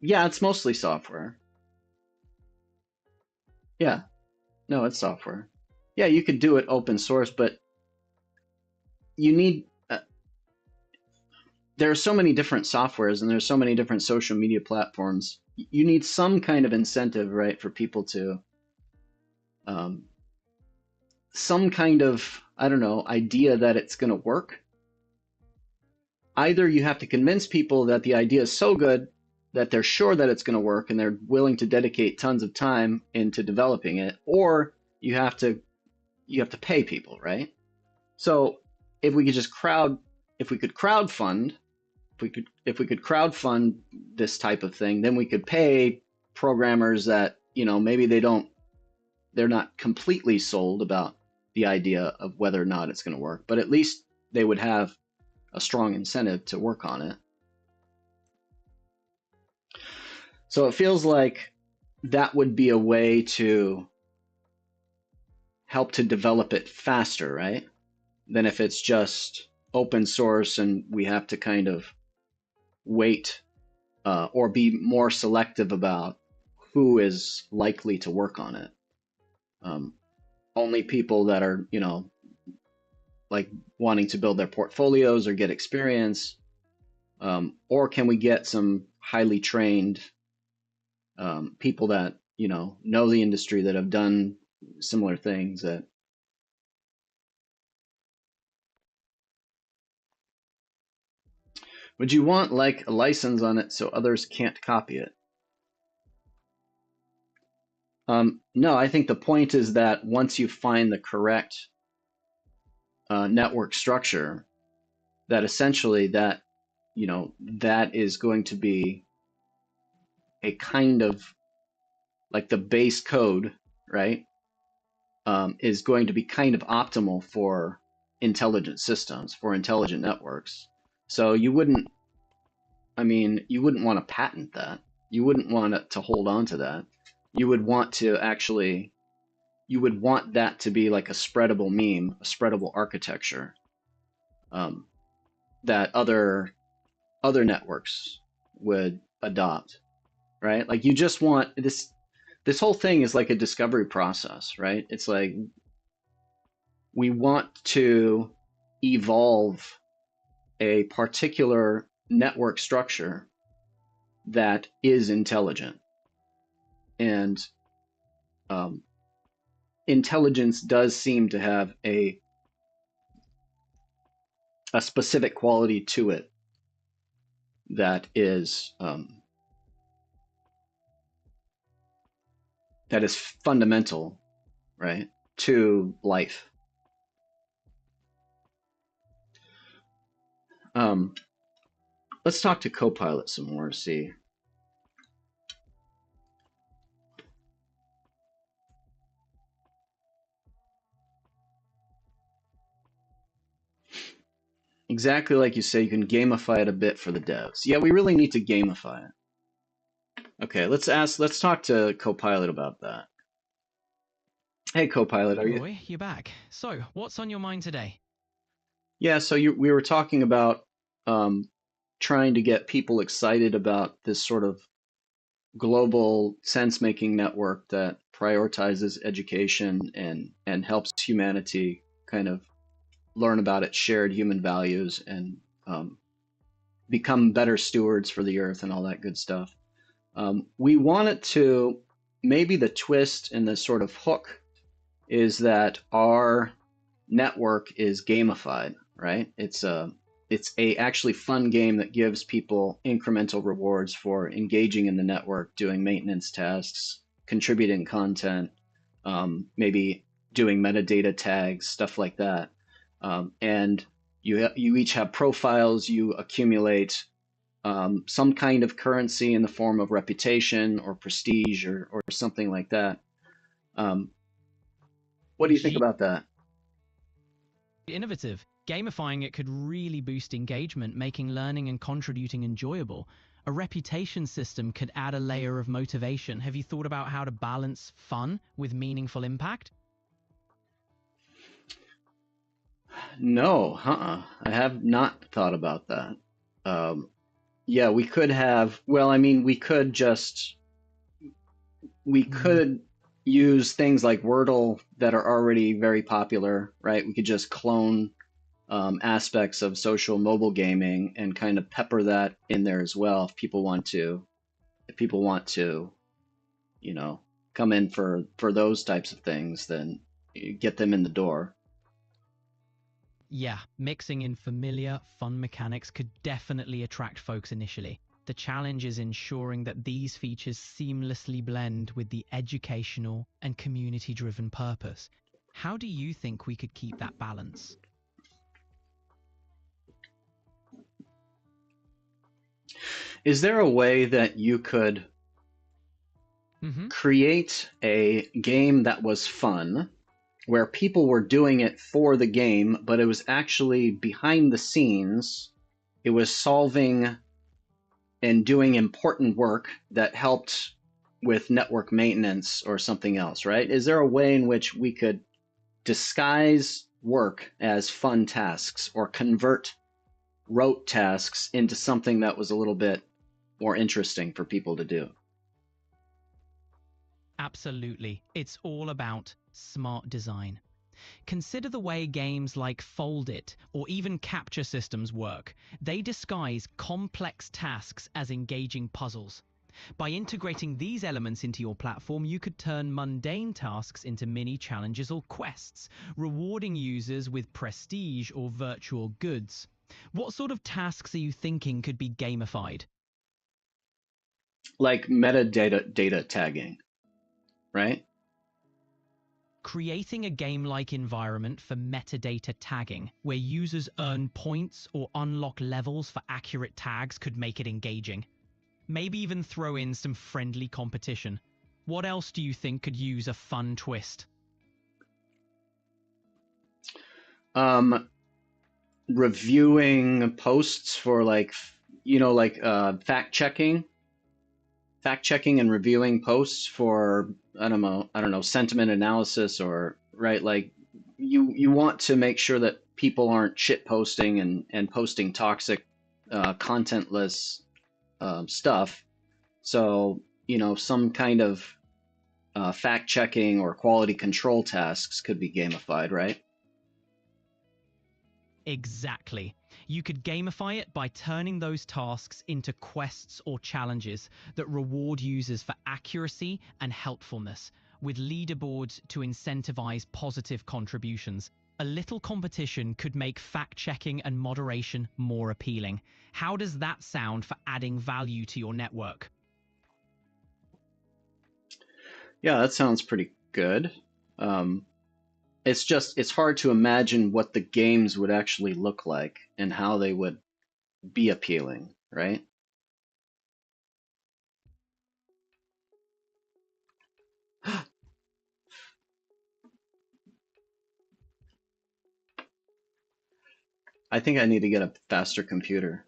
yeah, it's mostly software. Yeah, no, it's software. Yeah, you could do it open source, but you need there are so many different softwares and there's so many different social media platforms. You need some kind of incentive, right, for people to um, some kind of, I don't know, idea that it's going to work. Either you have to convince people that the idea is so good that they're sure that it's going to work and they're willing to dedicate tons of time into developing it, or you have to pay people, right? So if we could just if we could crowdfund, if we could crowdfund this type of thing, then we could pay programmers that, maybe they're not completely sold about the idea of whether or not it's going to work, but at least they would have a strong incentive to work on it. So it feels like that would be a way to help to develop it faster, right? Than if it's just open source and we have to kind of wait or be more selective about who is likely to work on it. Um, Only people that are, like wanting to build their portfolios or get experience, or can we get some highly trained people that know the industry that have done similar things that would you want like a license on it so others can't copy it? No, I think the point is that once you find the correct network structure, that essentially that is going to be a kind of like the base code, right? Is going to be kind of optimal for intelligent systems, for intelligent networks. So you wouldn't want to patent that. You wouldn't want to hold on to that. You would want to actually, you would want that to be like a spreadable meme, a spreadable architecture um, that other networks would adopt, right? Like you just want this whole thing is like a discovery process, right? It's like we want to evolve a particular network structure that is intelligent. And um, intelligence does seem to have a specific quality to it that is fundamental, right, to life. Um, let's talk to Copilot some more. See, Exactly like you say, you can gamify it a bit for the devs. Yeah, we really need to gamify it. Okay, let's talk to Copilot about that. Hey, Copilot, Hey are you? Roy, you're back. So, what's on your mind today? Yeah, so we were talking about um, trying to get people excited about this sort of global sense-making network that prioritizes education and helps humanity kind of learn about its shared human values and um, become better stewards for the earth and all that good stuff. We want it to, maybe the twist and the sort of hook is that our network is gamified, right? It's a actually fun game that gives people incremental rewards for engaging in the network, doing maintenance tasks, contributing content, maybe doing metadata tags, stuff like that. And you each have profiles. You accumulate some kind of currency in the form of reputation or prestige or something like that. Um, what do you think Gee, about that? innovative. Gamifying it could really boost engagement, making learning and contributing enjoyable. A reputation system could add a layer of motivation. Have you thought about how to balance fun with meaningful impact? No, I have not thought about that. Um, yeah, we could have, well, I mean, we Mm, could use things like Wordle that are already very popular, right? We could just clone aspects of social mobile gaming and kind of pepper that in there as well if people want to, you know, come in for those types of things, then you get them in the door. yeah, mixing in familiar, fun mechanics could definitely attract folks initially. The challenge is ensuring that these features seamlessly blend with the educational and community driven purpose. How do you think we could keep that balance? Is there a way that you could Hmm. create a game that was fun, where people were doing it for the game, but it was actually behind the scenes? It was solving and doing important work that helped with network maintenance or something else, right? Is there a way in which we could disguise work as fun tasks or convert rote tasks into something that was a little bit more interesting for people to do? Absolutely. It's all about smart design. Consider the way games like Fold It or even capture systems work. They disguise complex tasks as engaging puzzles. By integrating these elements into your platform, you could turn mundane tasks into mini challenges or quests, rewarding users with prestige or virtual goods. What sort of tasks are you thinking could be gamified? Like metadata data tagging, right? Creating a game-like environment for metadata tagging, where users earn points or unlock levels for accurate tags, could make it engaging. Maybe even throw in some friendly competition. What else do you think could use a fun twist? Um, Reviewing posts for like, like fact checking and reviewing posts for, I don't know, sentiment analysis, or right, like you want to make sure that people aren't shit posting and posting toxic contentless stuff. So, some kind of fact checking or quality control tasks could be gamified, right? Exactly. You could gamify it by turning those tasks into quests or challenges that reward users for accuracy and helpfulness, with leaderboards to incentivize positive contributions. A little competition could make fact checking and moderation more appealing. How does that sound for adding value to your network? Yeah, that sounds pretty good. Um, it's hard to imagine what the games would actually look like and how they would be appealing, right? I think I need to get a faster computer.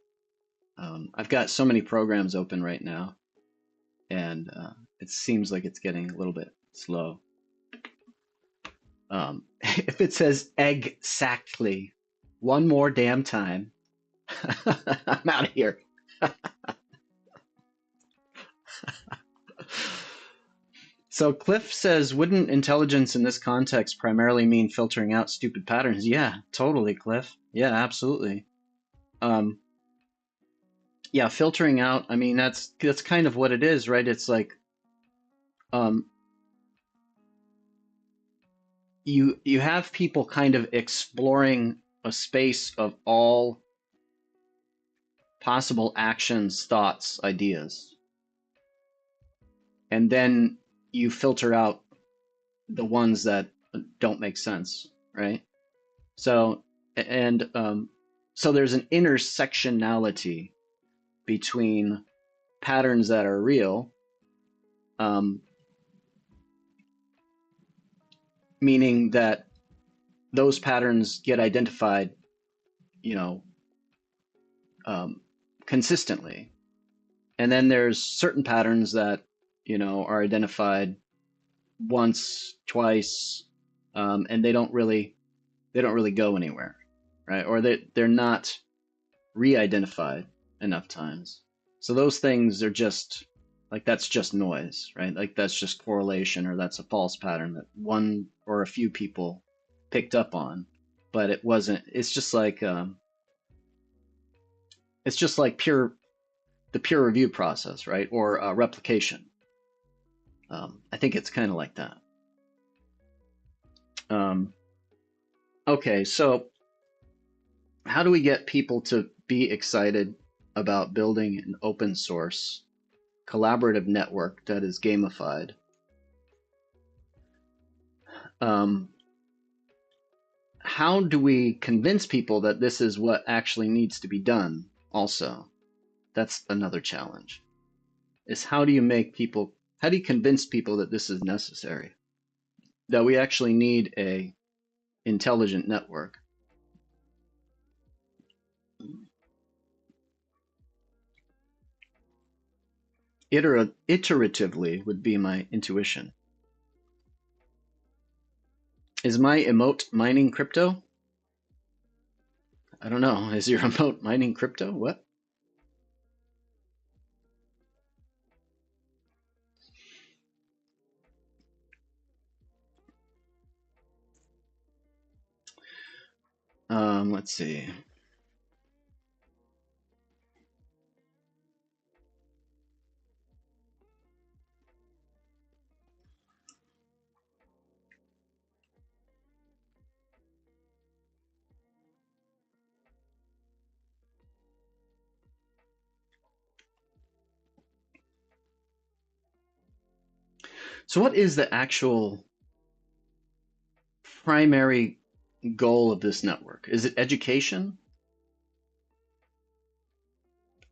I've got so many programs open right now, and it seems like it's getting a little bit slow. If it says exactly one more damn time, I'm out of here. So Cliff says, wouldn't intelligence in this context primarily mean filtering out stupid patterns? Yeah, totally, Cliff. Yeah, absolutely. Yeah, filtering out, I mean, that's kind of what it is, right? It's like um, you have people kind of exploring a space of all possible actions, thoughts, ideas, and then you filter out the ones that don't make sense, right? So and so there's an intersectionality between patterns that are real, um, meaning that those patterns get identified, you know, um, consistently, and then there's certain patterns that are identified once, twice, and they don't really go anywhere, right? Or they're not re-identified enough times. So those things are just like that's just noise, right? Like that's just correlation, or that's a false pattern that one or a few people picked up on, but it wasn't. It's just like the peer review process, right? Or replication. I think it's kind of like that. Okay, so how do we get people to be excited about building an open source collaborative network that is gamified? How do we convince people that this is what actually needs to be done? Also, that's another challenge. Is how do you convince people that this is necessary? That we actually need a intelligent network? Iteratively would be my intuition. Is my emote mining crypto? I don't know. Is your emote mining crypto? What? Let's see. So what is the actual primary goal of this network? Is it education?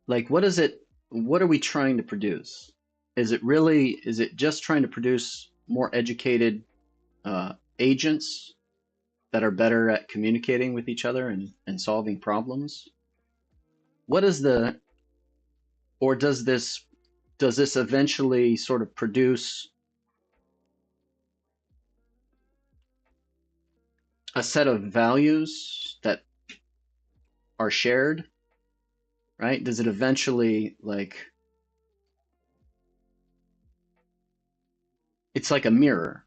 Like what are we trying to produce? Is it just trying to produce more educated agents that are better at communicating with each other and solving problems? What is the or does this eventually sort of produce a set of values that are shared, right? Does it eventually it's like a mirror.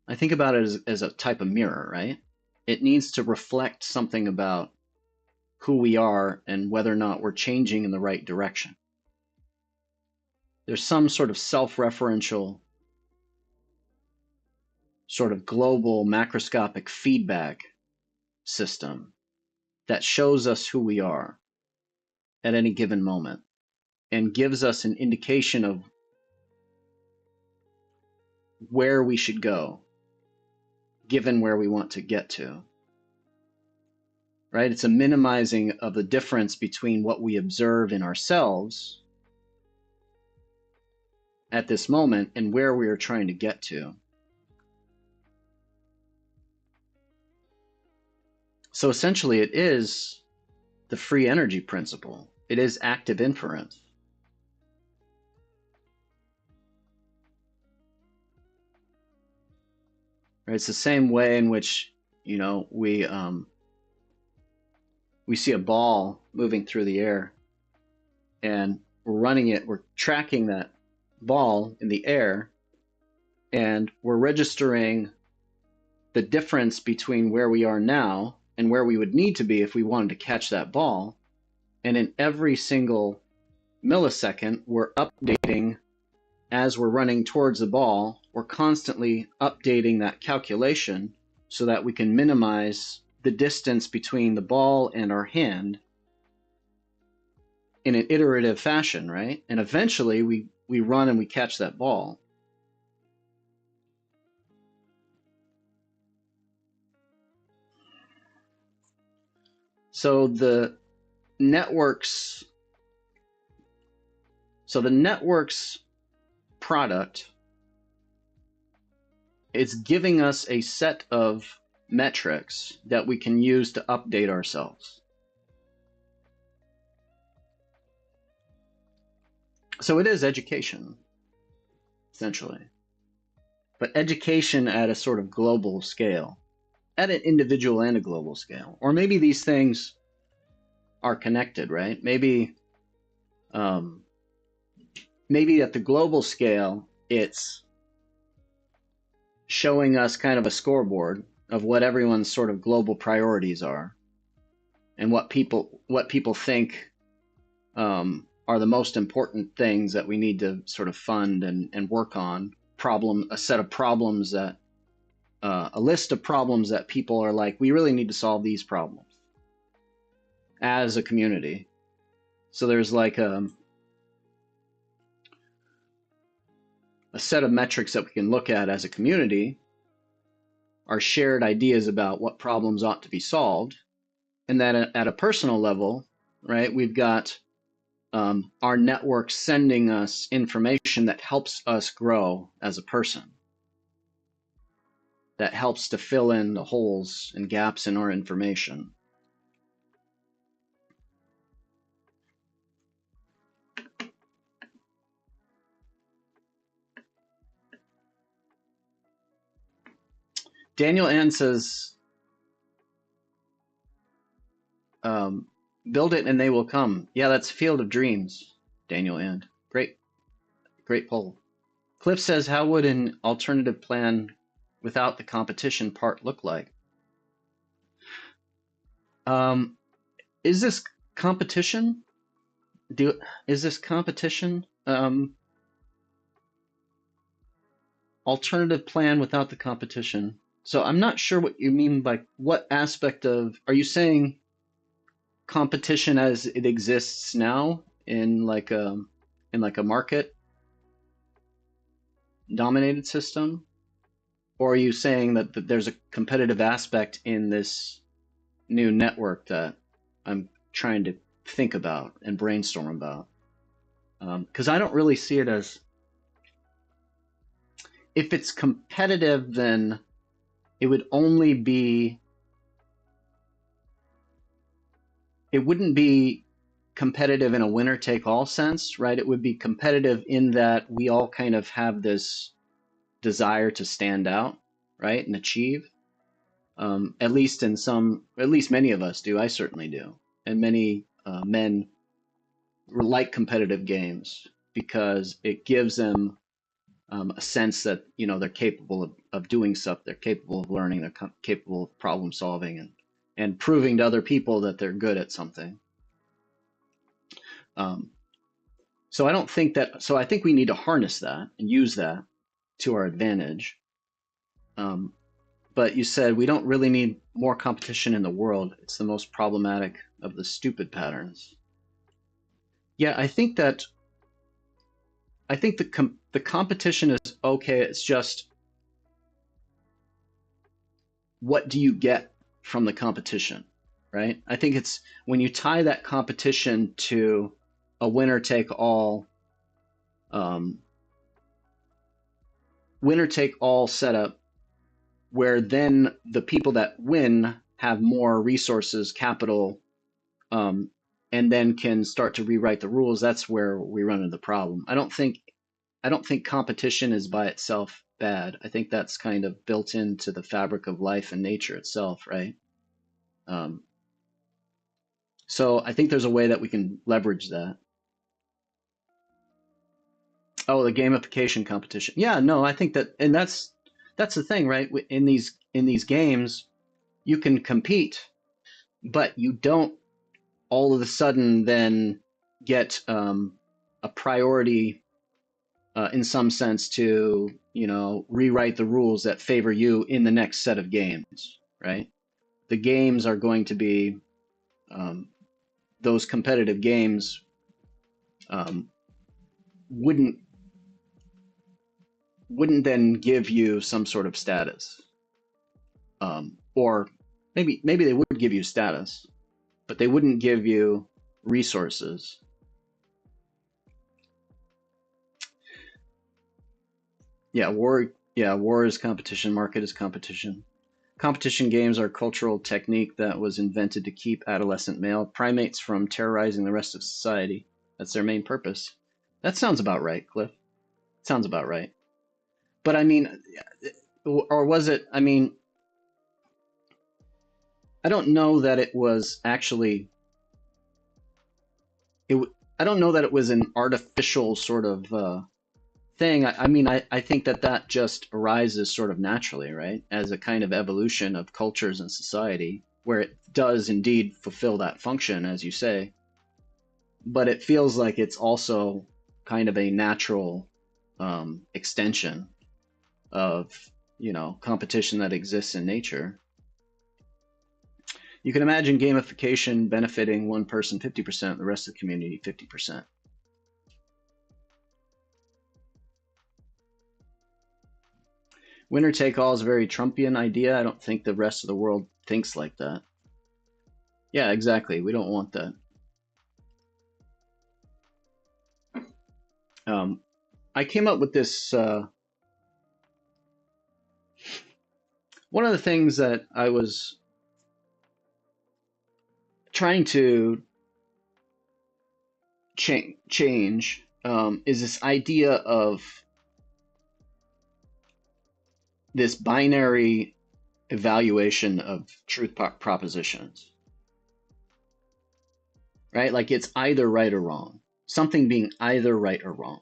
I think about it as a type of mirror, right? It needs to reflect something about who we are and whether or not we're changing in the right direction. There's some sort of self-referential, sort of global macroscopic feedback system that shows us who we are at any given moment and gives us an indication of where we should go given where we want to get to, right? It's a minimizing of the difference between what we observe in ourselves at this moment and where we are trying to get to. So essentially it is the free energy principle. It is active inference. Right? It's the same way in which, you know, we see a ball moving through the air, and we're running it, we're tracking that ball in the air, and we're registering the difference between where we are now and where we would need to be if we wanted to catch that ball. And in every single millisecond, we're updating as we're running towards the ball. We're constantly updating that calculation so that we can minimize the distance between the ball and our hand in an iterative fashion, right? And eventually we run and we catch that ball. So the network's product is giving us a set of metrics that we can use to update ourselves. So it is education, essentially, but education at a sort of global scale, at an individual and a global scale. Or maybe these things are connected, right? Maybe at the global scale, it's showing us kind of a scoreboard of what everyone's sort of global priorities are, and what people think are the most important things that we need to sort of fund and work on. A set of problems that a list of problems that people are like, we really need to solve these problems as a community. So there's like a set of metrics that we can look at as a community, our shared ideas about what problems ought to be solved. And then at a personal level, right, we've got our network sending us information that helps us grow as a person, that helps to fill in the holes and gaps in our information. Daniel N says, build it and they will come. Yeah, that's Field of Dreams, Daniel N. Great poll. Cliff says, how would an alternative plan without the competition part look like? Is this competition? Alternative plan without the competition? So I'm not sure what you mean by what aspect of, are you saying competition as it exists now in like a market dominated system? Or are you saying that there's a competitive aspect in this new network that I'm trying to think about and brainstorm about? Because I don't really see it as, if it's competitive, then it would only be, it wouldn't be competitive in a winner take all sense, right? It would be competitive in that we all kind of have this desire to stand out, right, and achieve. At least many of us do. I certainly do, and many men like competitive games because it gives them a sense that, you know, they're capable of doing stuff, they're capable of learning, they're capable of problem solving and proving to other people that they're good at something. So I think we need to harness that and use that to our advantage. But you said we don't really need more competition in the world. It's the most problematic of the stupid patterns. Yeah, I think the competition is okay. It's just, what do you get from the competition, right? I think it's when you tie that competition to a winner take all setup, where then the people that win have more resources, capital, and then can start to rewrite the rules, that's where we run into the problem. I don't think competition is by itself bad. I think that's kind of built into the fabric of life and nature itself, right? Um, so I think there's a way that we can leverage that. Oh, the gamification competition. Yeah, no, I think that, and that's the thing, right? In these games, you can compete, but you don't all of a sudden then get a priority in some sense to rewrite the rules that favor you in the next set of games, right? The games are going to be um, those competitive games um, wouldn't wouldn't then give you some sort of status, or maybe they would give you status, but they wouldn't give you resources. Yeah, war. Yeah, war is competition. Market is competition. Competition games are a cultural technique that was invented to keep adolescent male primates from terrorizing the rest of society. That's their main purpose. That sounds about right, Cliff. Sounds about right. But I mean, or was it? I mean, I don't know that it was actually. It. I don't know that it was an artificial sort of thing. I mean, I think that just arises sort of naturally, right? As a kind of evolution of cultures and society, where it does indeed fulfill that function, as you say. But it feels like it's also kind of a natural extension of competition that exists in nature. You can imagine gamification benefiting one person 50%, the rest of the community 50%. Winner take all is a very Trumpian idea. I don't think the rest of the world thinks like that. Yeah, exactly. We don't want that. I came up with this. One of the things that I was trying to change is this idea of this binary evaluation of truth propositions, right? Like it's either right or wrong, something being either right or wrong.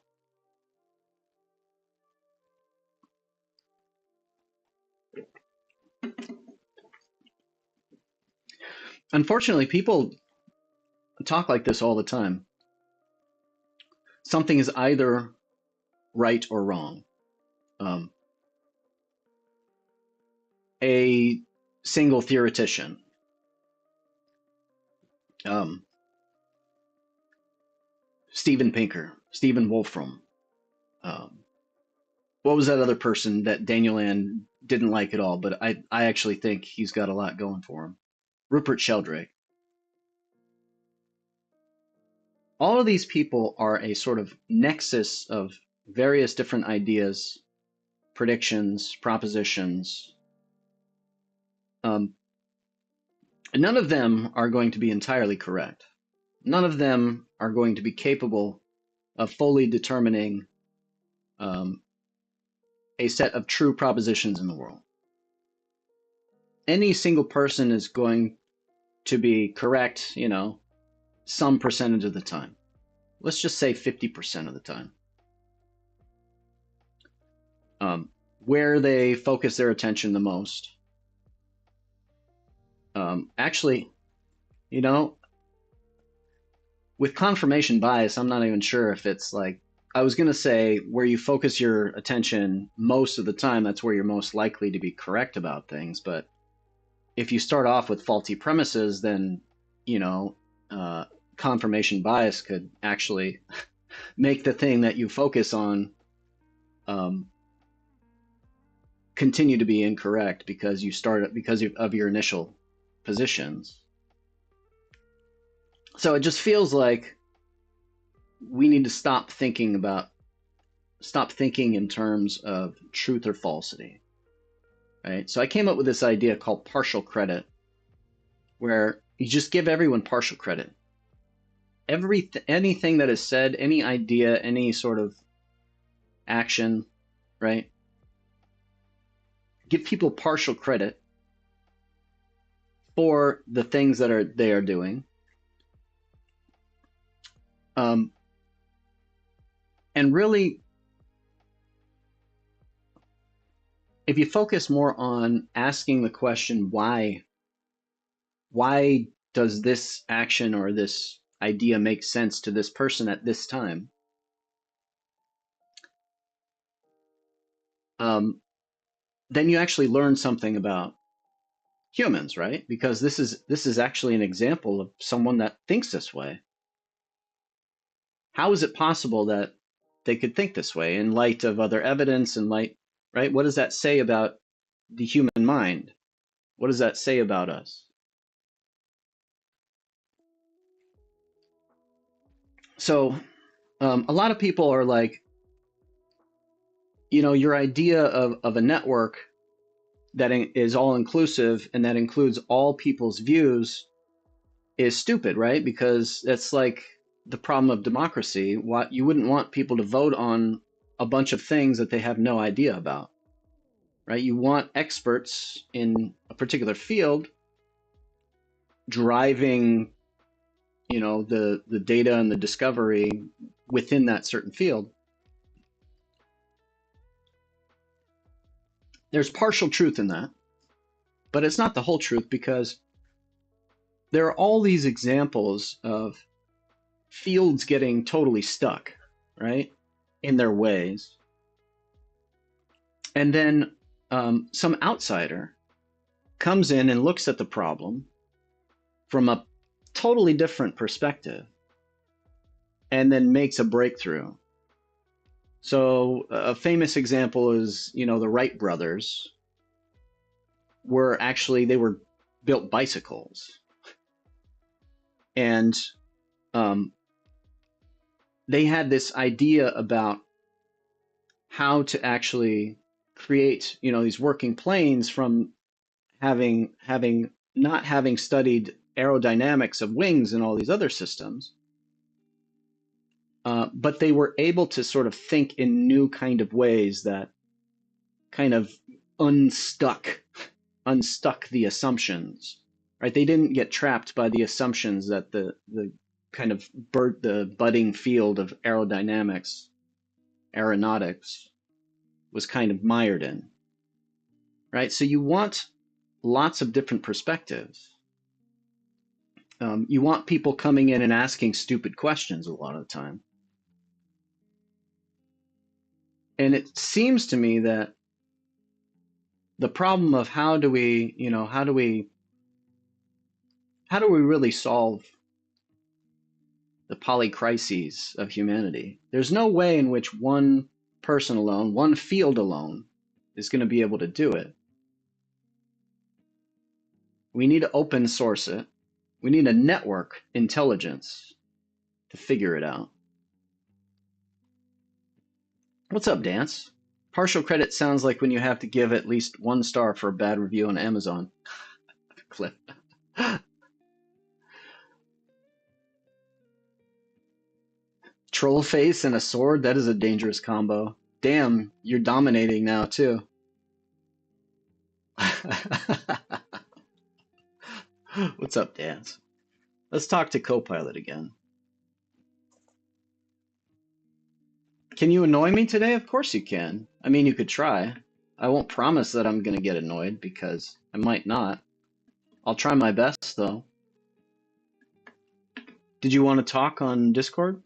Unfortunately, people talk like this all the time. Something is either right or wrong. Um, a single theoretician, um, Steven Pinker, Stephen Wolfram. Um, what was that other person that Daniel Land didn't like at all? But I actually think he's got a lot going for him. Rupert Sheldrake. All of these people are a sort of nexus of various different ideas, predictions, propositions. Um, none of them are going to be entirely correct. None of them are going to be capable of fully determining um, a set of true propositions in the world. Any single person is going to be correct, some percentage of the time. Let's just say 50% of the time. Where they focus their attention the most. Actually, with confirmation bias, I'm not even sure if it's like, I was going to say where you focus your attention most of the time, that's where you're most likely to be correct about things. But if you start off with faulty premises, then, confirmation bias could actually make the thing that you focus on continue to be incorrect because of your initial positions. So it just feels like we need to stop thinking in terms of truth or falsity, right? So I came up with this idea called partial credit, where You just give everyone partial credit. Anything that is said, any idea, any sort of action, right? Give people partial credit for the things that they are doing. And really, if you focus more on asking the question, why does this action or this idea make sense to this person at this time? Then you actually learn something about humans, right? Because this is actually an example of someone that thinks this way. How is it possible that they could think this way in light of other evidence, in light, right? What does that say about the human mind? What does that say about us? So a lot of people are like, your idea of a network that is all inclusive and that includes all people's views is stupid, right? Because that's like the problem of democracy. What you wouldn't want people to vote on a bunch of things that they have no idea about, right? You want experts in a particular field driving, the data and the discovery within that certain field. There's partial truth in that, but it's not the whole truth because there are all these examples of fields getting totally stuck, right, in their ways. And then some outsider comes in and looks at the problem from a totally different perspective and then makes a breakthrough. So a famous example is, the Wright brothers they were built bicycles. And they had this idea about how to actually create, these working planes from having not having studied aerodynamics of wings and all these other systems, but they were able to sort of think in new kind of ways that kind of unstuck the assumptions, right? They didn't get trapped by the assumptions that the kind of the budding field of aeronautics was kind of mired in, right? So you want lots of different perspectives. You want people coming in and asking stupid questions a lot of the time. And it seems to me that the problem of how do we really solve the polycrises of humanity? There's no way in which one person alone, one field alone, is going to be able to do it. We need to open source it. We need a network intelligence to figure it out. What's up, Dance? Partial credit sounds like when you have to give at least 1 star for a bad review on Amazon. Cliff. Troll face and a sword? That is a dangerous combo. Damn, you're dominating now, too. What's up, Dance? Let's talk to Copilot again. Can you annoy me today? Of course you can. I mean, you could try. I won't promise that I'm going to get annoyed because I might not. I'll try my best, though. Did you want to talk on Discord?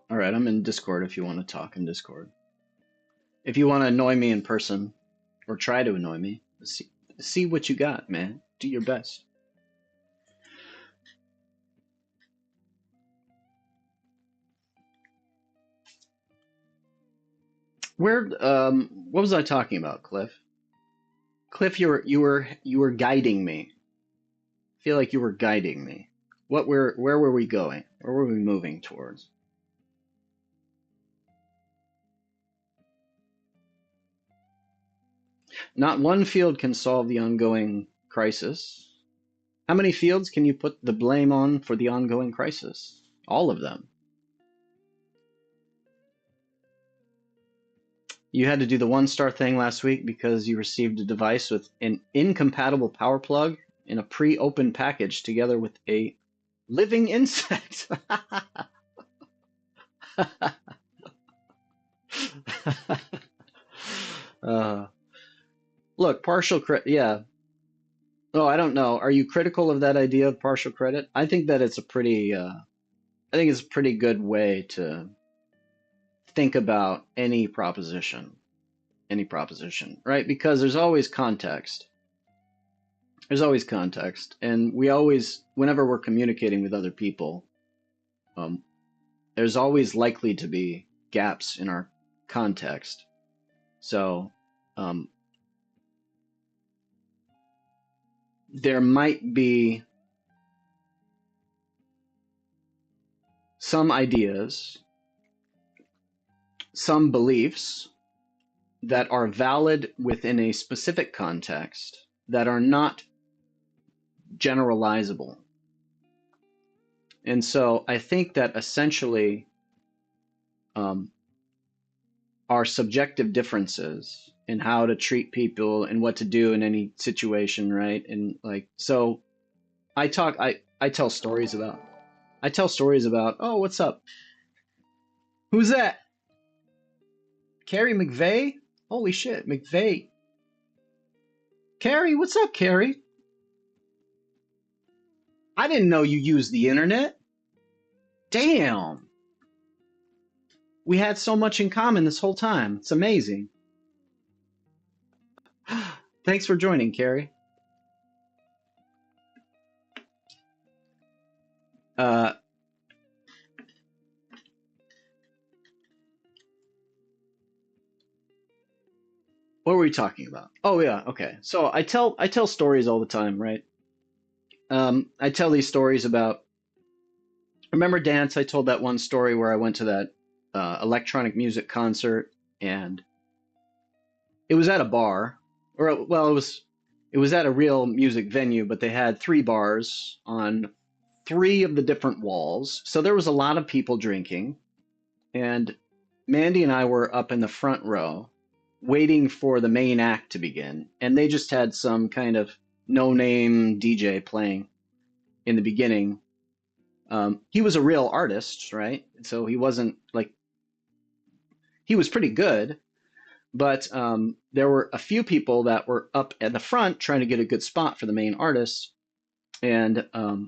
All right, I'm in Discord if you want to talk in Discord. If you want to annoy me in person, or try to annoy me, see what you got, man. Do your best. What was I talking about, Cliff? Cliff, you were guiding me. I feel like you were guiding me. Where were we going? Where were we moving towards? Not one field can solve the ongoing crisis. How many fields can you put the blame on for the ongoing crisis? All of them. You had to do the 1-star thing last week because you received a device with an incompatible power plug in a pre-opened package together with a living insect. uh, Look, partial credit. Yeah. Oh, I don't know. Are you critical of that idea of partial credit? I think that it's a pretty. I think it's a pretty good way to think about any proposition. Any proposition, right? Because there's always context. There's always context, and we always, whenever we're communicating with other people, um, there's always likely to be gaps in our context. So um, there might be some ideas, some beliefs that are valid within a specific context that are not generalizable. And so I think that essentially our subjective differences in how to treat people and what to do in any situation, right? And like, so I tell stories about, oh, what's up? Who's that? Carrie McVeigh? Holy shit, McVeigh. Carrie, what's up, Carrie? I didn't know you used the internet. Damn. We had so much in common this whole time. It's amazing. Thanks for joining, Carrie. What were we talking about? Oh yeah, okay. So I tell stories all the time, right? I tell these stories about. Remember dance? I told that one story where I went to that electronic music concert, and it was at a bar, or well, it was at a real music venue, but they had 3 bars on 3 of the different walls. So there was a lot of people drinking, and Mandy and I were up in the front row waiting for the main act to begin, and they just had some kind of no-name DJ playing in the beginning. He was a real artist, right? So he wasn't like, he was pretty good, but there were a few people that were up at the front trying to get a good spot for the main artist. And a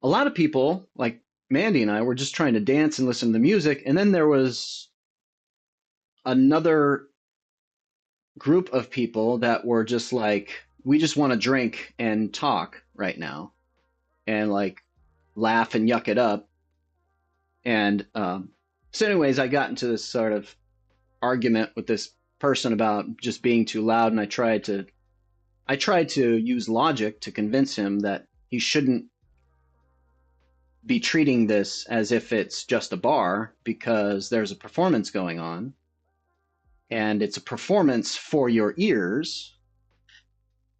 lot of people, like Mandy and I, were just trying to dance and listen to the music. And then there was another group of people that were just like, we just want to drink and talk right now and like laugh and yuck it up. And so anyways, I got into this sort of argument with this person about just being too loud, and I tried to use logic to convince him that he shouldn't be treating this as if it's just a bar, because there's a performance going on, and it's a performance for your ears,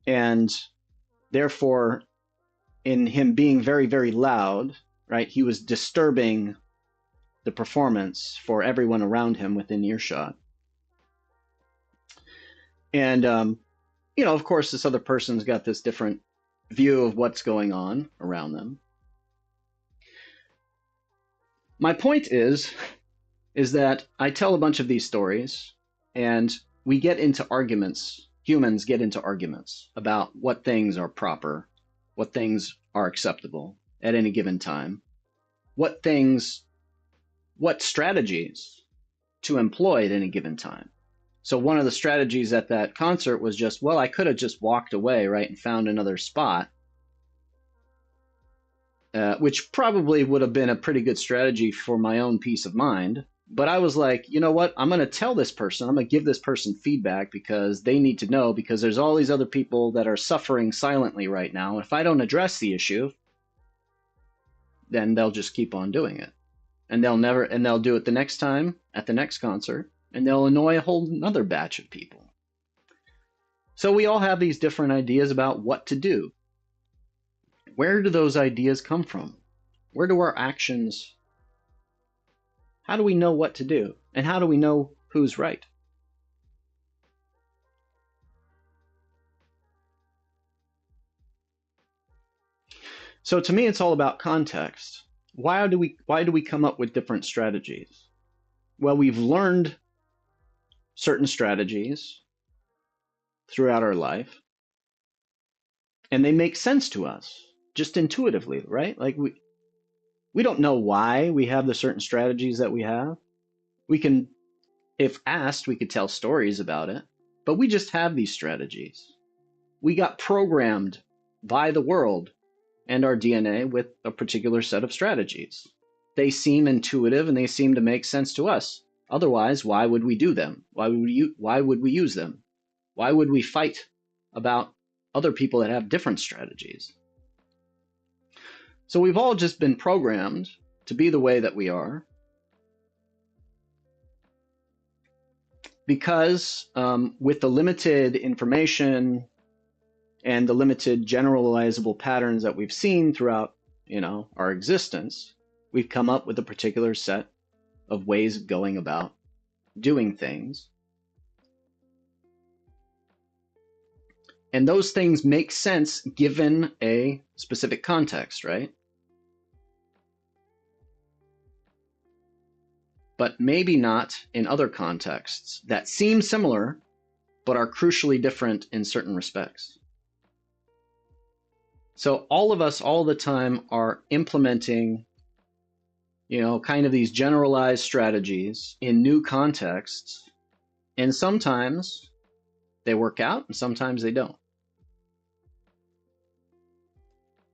and therefore in him being very, very loud, right, he was disturbing the performance for everyone around him within earshot. And of course, this other person's got this different view of what's going on around them. My point is that I tell a bunch of these stories, and we get into arguments. Humans get into arguments about what things are proper, what things are acceptable at any given time, what strategies to employ at any given time. So one of the strategies at that concert was just, well, I could have just walked away, right, and found another spot, which probably would have been a pretty good strategy for my own peace of mind. But I was like, you know what? I'm going to tell this person, I'm going to give this person feedback because they need to know, because there's all these other people that are suffering silently right now. If I don't address the issue, then they'll just keep on doing it. And they'll do it the next time at the next concert, and they'll annoy a whole another batch of people. So we all have these different ideas about what to do. Where do those ideas come from? Where do our actions, how do we know what to do? And how do we know who's right? So to me, it's all about context. Why do we come up with different strategies? Well, we've learned certain strategies throughout our life, and they make sense to us just intuitively, right? Like we don't know why we have the certain strategies that we have. We can, if asked, we could tell stories about it, but we just have these strategies. We got programmed by the world and our DNA with a particular set of strategies. They seem intuitive and they seem to make sense to us. Otherwise, why would we do them? Why would we use them? Why would we fight about other people that have different strategies? So we've all just been programmed to be the way that we are because with the limited information and the limited generalizable patterns that we've seen throughout, our existence, we've come up with a particular set of ways of going about doing things. And those things make sense given a specific context, right? But maybe not in other contexts that seem similar, but are crucially different in certain respects. So all of us all the time are implementing, kind of these generalized strategies in new contexts. And sometimes they work out and sometimes they don't.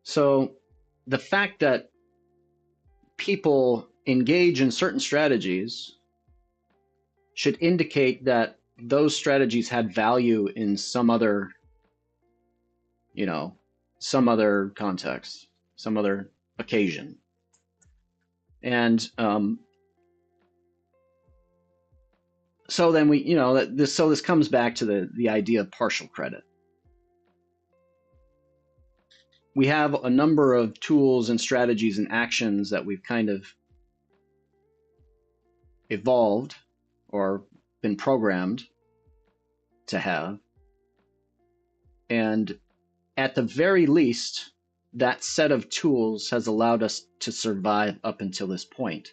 So the fact that people engage in certain strategies should indicate that those strategies had value in some other, some other context, some other occasion. And so then this comes back to the idea of partial credit. We have a number of tools and strategies and actions that we've kind of evolved or been programmed to have. And at the very least, that set of tools has allowed us to survive up until this point.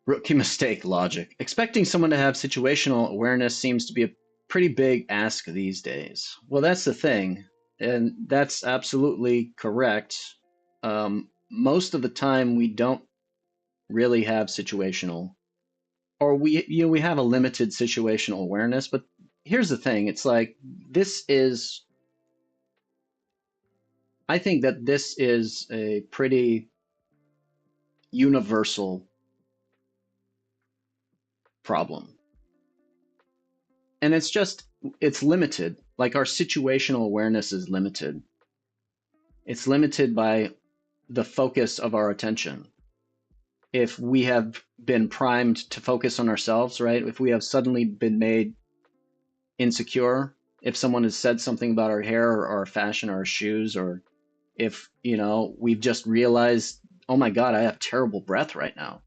Rookie mistake logic. Expecting someone to have situational awareness seems to be a pretty big ask these days. Well, that's the thing, and that's absolutely correct. Most of the time, we don't really have situational, or we have a limited situational awareness. But here's the thing: it's like I think that this is a pretty universal problem. And it's limited. Like our situational awareness is limited. It's limited by the focus of our attention. If we have been primed to focus on ourselves, right? If we have suddenly been made insecure, if someone has said something about our hair or our fashion or our shoes, or if, we've just realized, oh my God, I have terrible breath right now.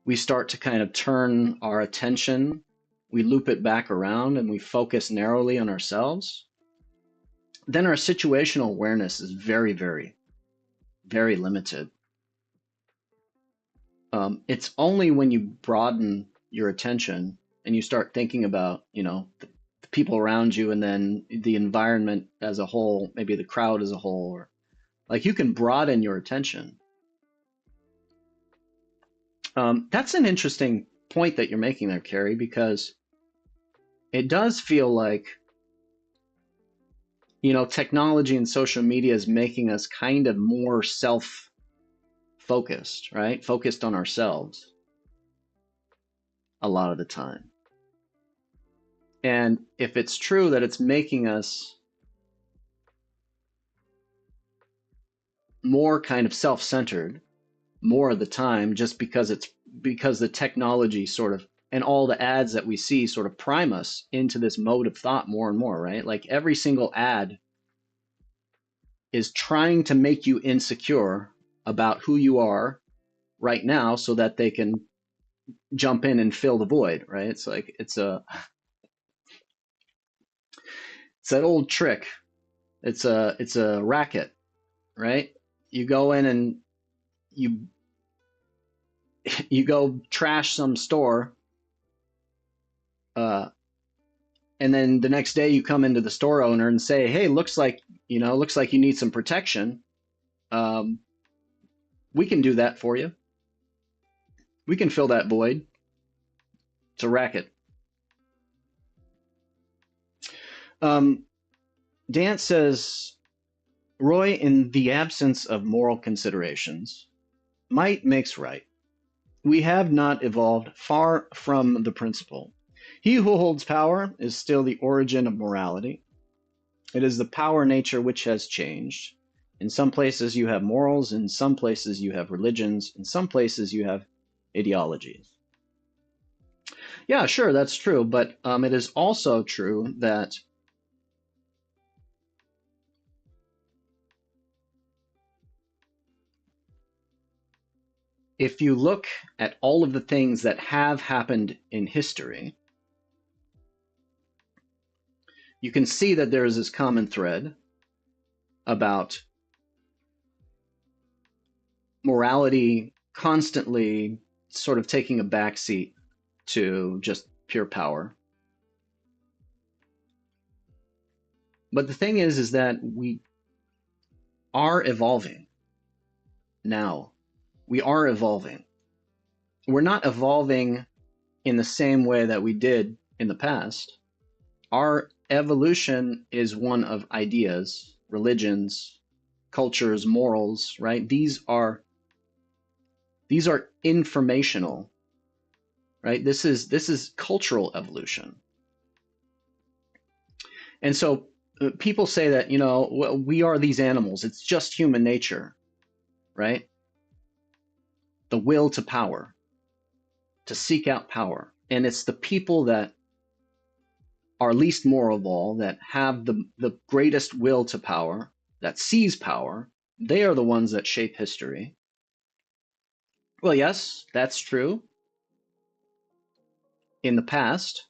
We start to kind of turn our attention, we loop it back around and we focus narrowly on ourselves. Then our situational awareness is very, very, very limited. It's only when you broaden your attention and you start thinking about, the people around you and then the environment as a whole, maybe the crowd as a whole, or like you can broaden your attention. That's an interesting point that you're making there, Carrie, because it does feel like technology and social media is making us kind of more self-focused, right? Focused on ourselves a lot of the time. And if it's true that it's making us more kind of self-centered more of the time, just because the technology sort of, and all the ads that we see sort of prime us into this mode of thought more and more, right? Like every single ad is trying to make you insecure about who you are right now so that they can jump in and fill the void, right? It's like it's that old trick. It's a racket, right? You go in and you you go trash some store, uh, and then the next day you come into the store owner and say, "Hey, looks like you need some protection. Um, we can do that for you. We can fill that void." It's a racket. Um, Dance says, Roy, in the absence of moral considerations, might makes right. We have not evolved far from the principle. He who holds power is still the origin of morality. It is the power nature which has changed. In some places you have morals, in some places you have religions, in some places you have ideologies. Yeah, sure, that's true, but it is also true that if you look at all of the things that have happened in history, you can see that there is this common thread about morality constantly sort of taking a backseat to just pure power. But the thing is that we are evolving now. We are evolving. We're not evolving in the same way that we did in the past. Our evolution is one of ideas, religions, cultures, morals, right? These are informational, right? This is cultural evolution. And so people say that, well, we are these animals. It's just human nature, right? The will to power, to seek out power. And it's the people that are least moral of all, that have the greatest will to power, that seize power. They are the ones that shape history. Well, yes, that's true. In the past,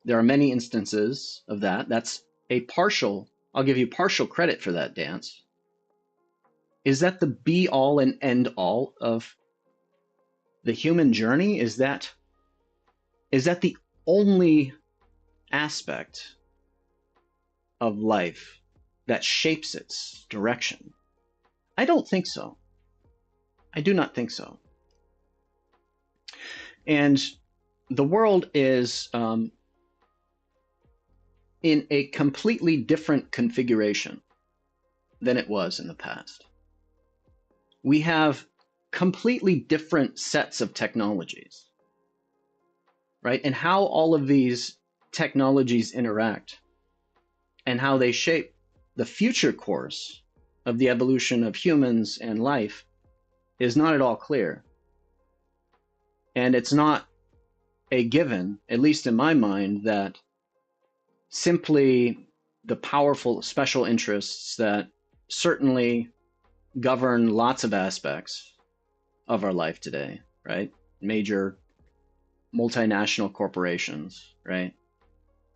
there are many instances of that. I'll give you partial credit for that, Dance. Is that the be all and end all of the human journey? Is that the only aspect of life that shapes its direction? I don't think so. I do not think so. And the world is in a completely different configuration than it was in the past. We have completely different sets of technologies, right? And how all of these technologies interact and how they shape the future course of the evolution of humans and life is not at all clear. And it's not a given, at least in my mind, that simply the powerful special interests that certainly govern lots of aspects of our life today, right? Major multinational corporations, right?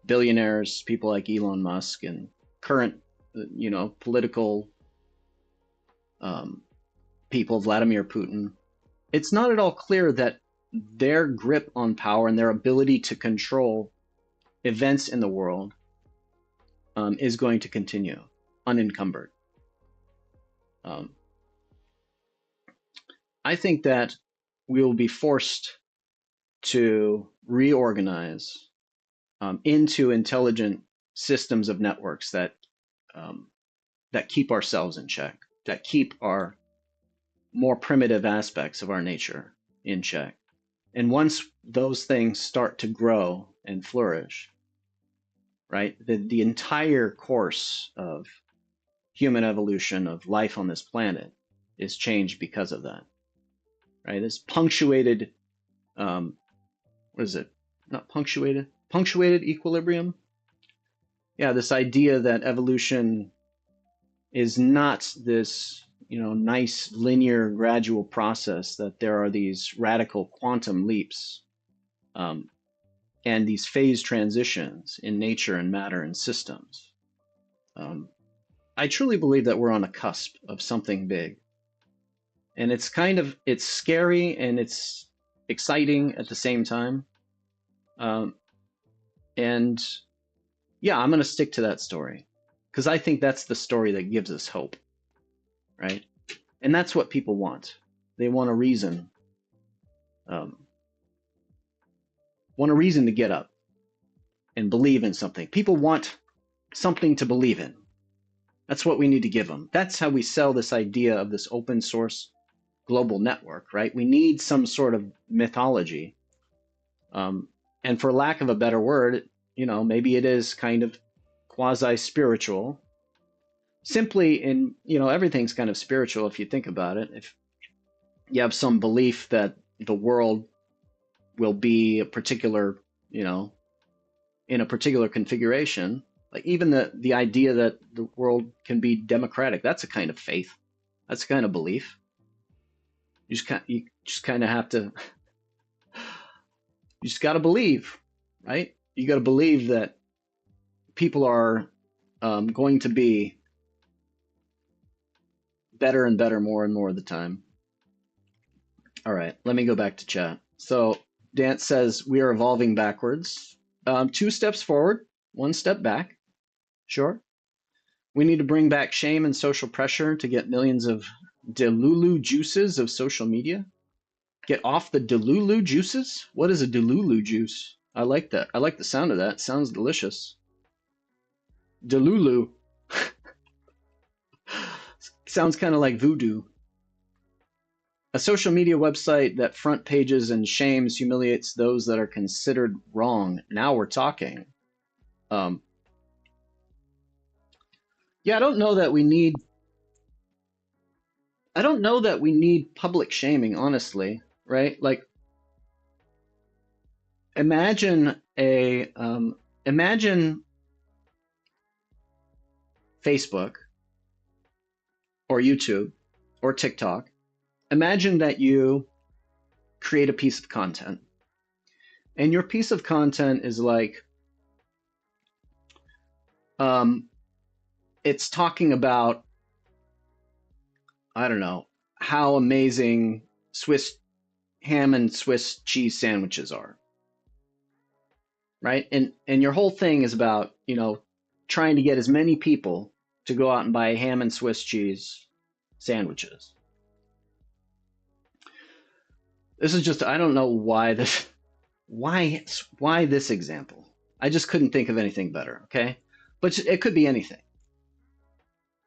Billionaires, people like Elon Musk, and current, political people, Vladimir Putin. It's not at all clear that their grip on power and their ability to control events in the world is going to continue unencumbered. I think that we will be forced to reorganize into intelligent systems of networks that that keep ourselves in check, that keep our more primitive aspects of our nature in check. And once those things start to grow and flourish, right, the entire course of human evolution, of life on this planet, is changed because of that, right? It's punctuated, what is it? Not punctuated, punctuated equilibrium. Yeah, this idea that evolution is not this, nice linear gradual process, that there are these radical quantum leaps, and these phase transitions in nature and matter and systems. I truly believe that we're on a cusp of something big. And it's scary and it's exciting at the same time. And yeah, I'm going to stick to that story because I think that's the story that gives us hope, right? And that's what people want. They want a reason, to get up and believe in something. People want something to believe in. That's what we need to give them. That's how we sell this idea of this open source global network, right? We need some sort of mythology. And for lack of a better word, maybe it is kind of quasi-spiritual. Simply everything's kind of spiritual if you think about it. If you have some belief that the world will be a particular, in a particular configuration, like even the idea that the world can be democratic, that's a kind of faith. That's a kind of belief. You just kind of have to, you just got to believe, right? You got to believe that people are going to be better and better more and more of the time. All right, let me go back to chat. So Dance says we are evolving backwards. 2 steps forward, 1 step back. Sure. We need to bring back shame and social pressure to get millions of Delulu juices of social media. Get off the Delulu juices? What is a Delulu juice? I like that. I like the sound of that. It sounds delicious. Delulu. Sounds kind of like voodoo. A social media website that front pages and shames, humiliates those that are considered wrong. Now we're talking. Yeah, I don't know that we need public shaming, honestly, right? Like, imagine Facebook or YouTube or TikTok. Imagine that you create a piece of content, and your piece of content is like, it's talking about, I don't know, how amazing Swiss ham and Swiss cheese sandwiches are, right? And your whole thing is about, trying to get as many people to go out and buy ham and Swiss cheese sandwiches. This is just, I don't know why this example. I just couldn't think of anything better, okay? But it could be anything.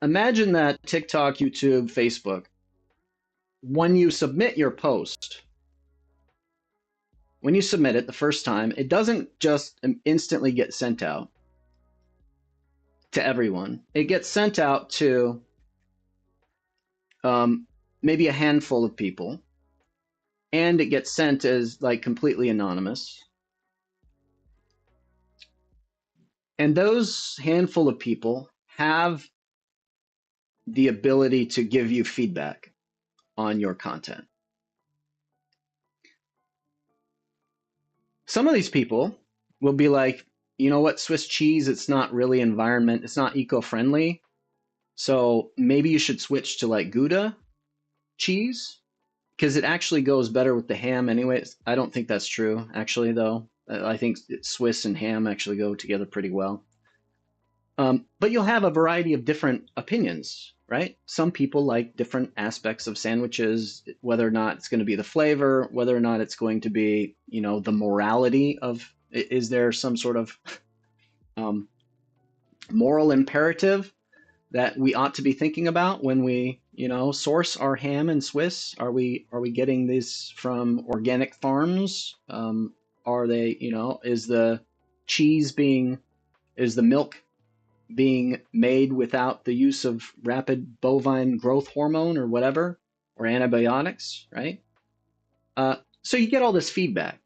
Imagine that TikTok, YouTube, Facebook, when you submit your post, when you submit it the first time, it doesn't just instantly get sent out to everyone. It gets sent out to maybe a handful of people, and it gets sent as like completely anonymous. And those handful of people have the ability to give you feedback on your content. Some of these people will be like, you know what, Swiss cheese, it's not really it's not eco-friendly. So maybe you should switch to like Gouda cheese because it actually goes better with the ham anyways. I don't think that's true, actually, though. I think Swiss and ham actually go together pretty well. But you'll have a variety of different opinions, right? Some people like different aspects of sandwiches, whether or not it's going to be the flavor, whether or not it's going to be, the morality of, is there some sort of moral imperative that we ought to be thinking about when we, source our ham and Swiss? Are we getting this from organic farms? Are they, is the cheese is the milk being made without the use of rapid bovine growth hormone or whatever, or antibiotics, right? So you get all this feedback.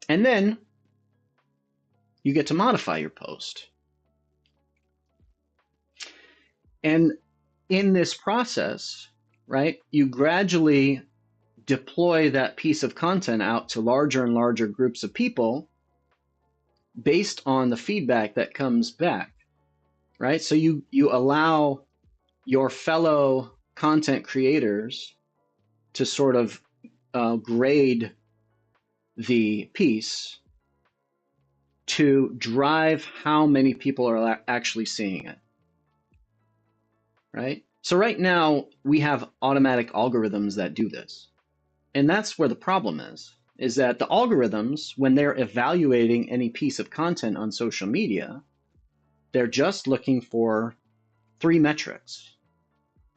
And then you get to modify your post. And in this process, right, you gradually deploy that piece of content out to larger and larger groups of people based on the feedback that comes back, right? So you allow your fellow content creators to sort of grade the piece to drive how many people are actually seeing it, right? So right now we have automatic algorithms that do this. And that's where the problem is that the algorithms, when they're evaluating any piece of content on social media, they're just looking for 3 metrics,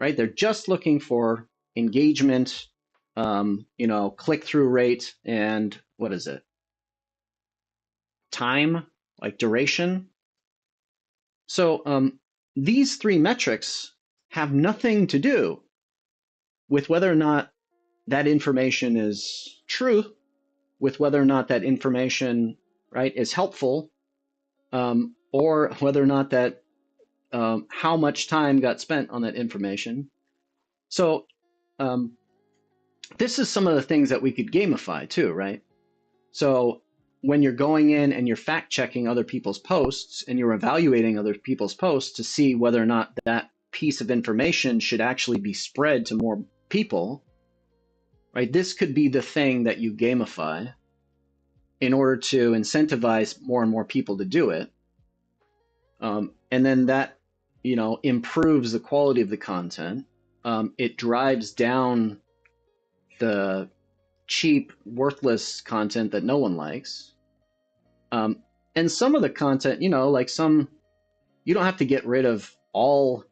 right? They're just looking for engagement, click-through rate, and what is it? Time, like duration. So these 3 metrics have nothing to do with whether or not that information is true, with whether or not that information, right, is helpful, or whether or not that how much time got spent on that information. So this is some of the things that we could gamify too, right? So when you're going in and you're fact checking other people's posts and you're evaluating other people's posts to see whether or not that piece of information should actually be spread to more people, right? This could be the thing that you gamify in order to incentivize more and more people to do it. And then that, improves the quality of the content. It drives down the cheap, worthless content that no one likes. And some of the content, you don't have to get rid of all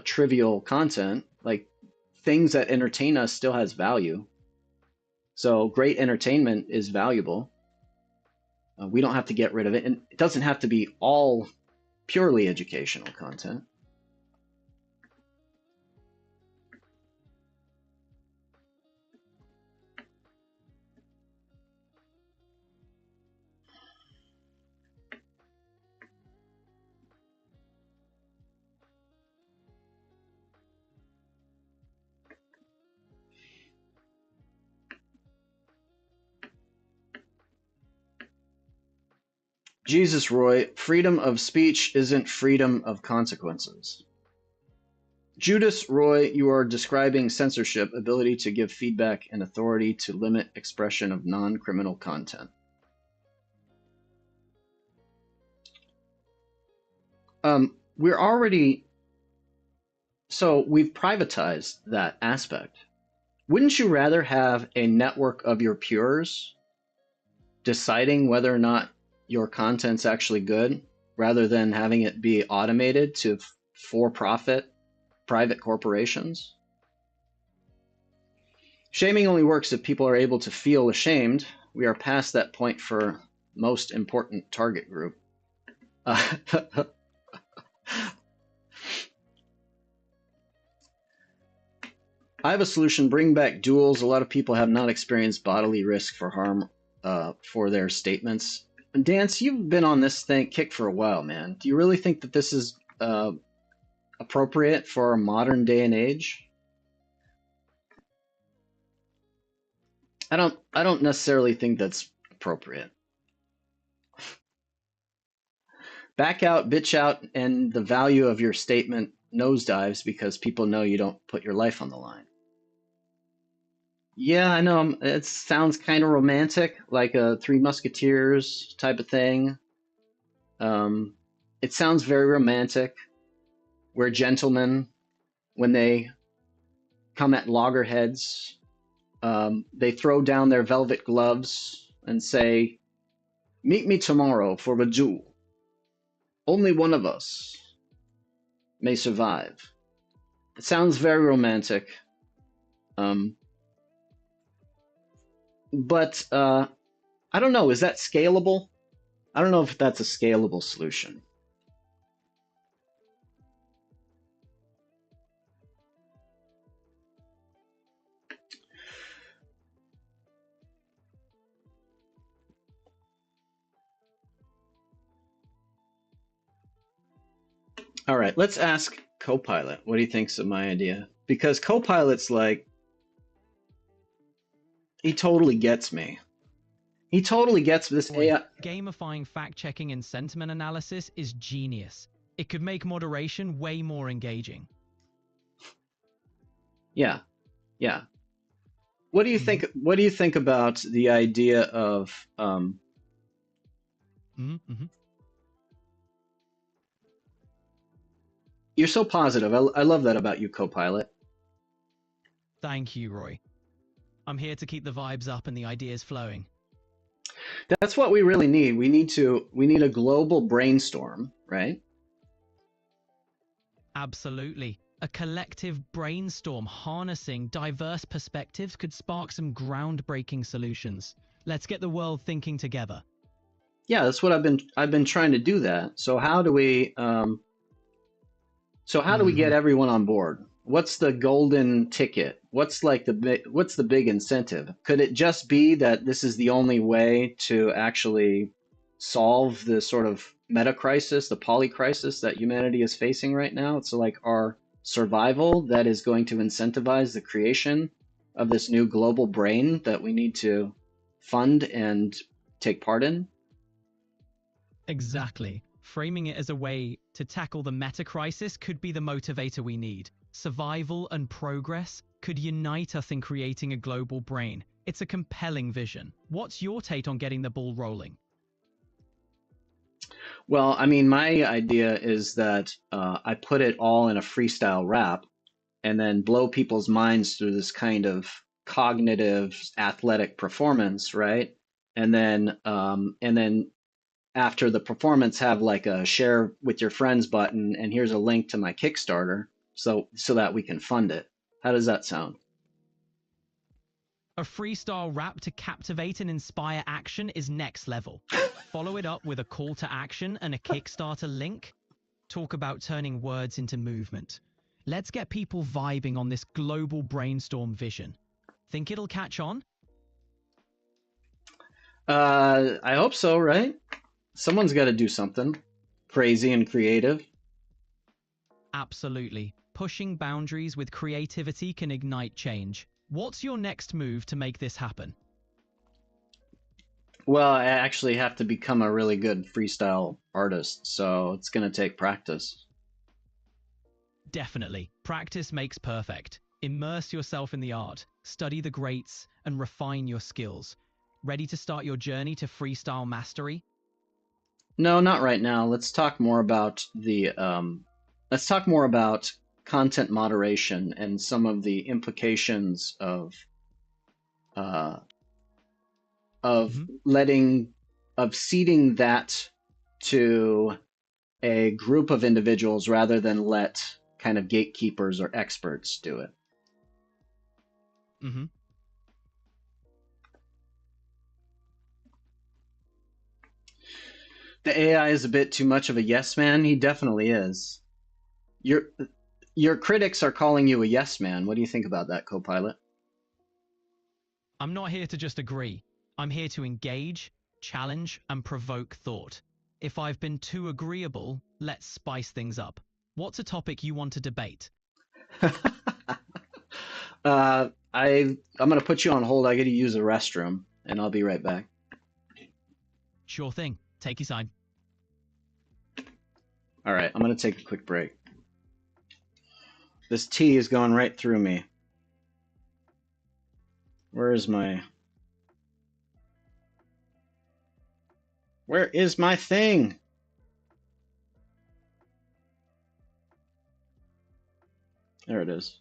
trivial content. Like things that entertain us still has value. So great entertainment is valuable. We don't have to get rid of it. And it doesn't have to be all purely educational content. Jesus Roy, freedom of speech isn't freedom of consequences. Judas Roy, you are describing censorship, ability to give feedback, and authority to limit expression of non-criminal content. We're already, so we've privatized that aspect. Wouldn't you rather have a network of your peers deciding whether or not your content's actually good, rather than having it be automated to for-profit private corporations? Shaming only works if people are able to feel ashamed. We are past that point for most important target group. I have a solution. Bring back duels. A lot of people have not experienced bodily risk for harm for their statements. And Dance, you've been on this kick for a while, man. Do you really think that this is appropriate for our modern day and age? I don't necessarily think that's appropriate. Back out, bitch out, and the value of your statement nosedives because people know you don't put your life on the line. Yeah, I know. It sounds kind of romantic, like a Three Musketeers type of thing. It sounds very romantic, where gentlemen, when they come at loggerheads, they throw down their velvet gloves and say, "Meet me tomorrow for a duel." only one of us may survive. It sounds very romantic, um, but I don't know. Is that scalable? I don't know if that's a scalable solution. All right, let's ask Copilot what he thinks of my idea. Because Copilot's like, he totally gets me. He totally gets this Roy, AI. gamifying fact-checking and sentiment analysis is genius. It could make moderation way more engaging. Yeah, yeah. What do you think? What do you think about the idea of you're so positive. I love that about you, Copilot. Thank you, Roy. I'm here to keep the vibes up and the ideas flowing. That's what we really need. We need a global brainstorm, right? Absolutely. A collective brainstorm harnessing diverse perspectives could spark some groundbreaking solutions. Let's get the world thinking together. Yeah, that's what I've been trying to do that. So how do we get everyone on board? What's the golden ticket? What's the big incentive? Could it just be that this is the only way to actually solve the sort of meta crisis, the poly crisis that humanity is facing right now? It's like our survival that is going to incentivize the creation of this new global brain that we need to fund and take part in. Exactly. Framing it as a way to tackle the meta crisis could be the motivator we need. Survival and progress could unite us in creating a global brain. It's a compelling vision. What's your take on getting the ball rolling? Well, I mean, my idea is that I put it all in a freestyle rap and then blow people's minds through this kind of cognitive athletic performance, right? And then after the performance, have like a share with your friends button, and here's a link to my Kickstarter, so that we can fund it. How does that sound? A freestyle rap to captivate and inspire action is next level. Follow it up with a call to action and a Kickstarter link. Talk about turning words into movement. Let's get people vibing on this global brainstorm vision. Think it'll catch on? I hope so, right? Someone's got to do something crazy and creative. Absolutely. Pushing boundaries with creativity can ignite change. What's your next move to make this happen? Well, I actually have to become a really good freestyle artist, so it's going to take practice. Definitely. Practice makes perfect. Immerse yourself in the art, study the greats, and refine your skills. Ready to start your journey to freestyle mastery? No, not right now. Let's talk more about content moderation and some of the implications uh, of Mhm. letting of ceding that to a group of individuals rather than let kind of gatekeepers or experts do it. Mhm. The AI is a bit too much of a yes man. He definitely is. Your your critics are calling you a yes man. What do you think about that, Copilot? I'm not here to just agree. I'm here to engage, challenge, and provoke thought. If I've been too agreeable, let's spice things up. What's a topic you want to debate? I'm gonna put you on hold. I got to use a restroom, and I'll be right back. Sure thing. Take your time. All right, I'm gonna take a quick break. This tea is going right through me. Where is my Where is my thing? There it is.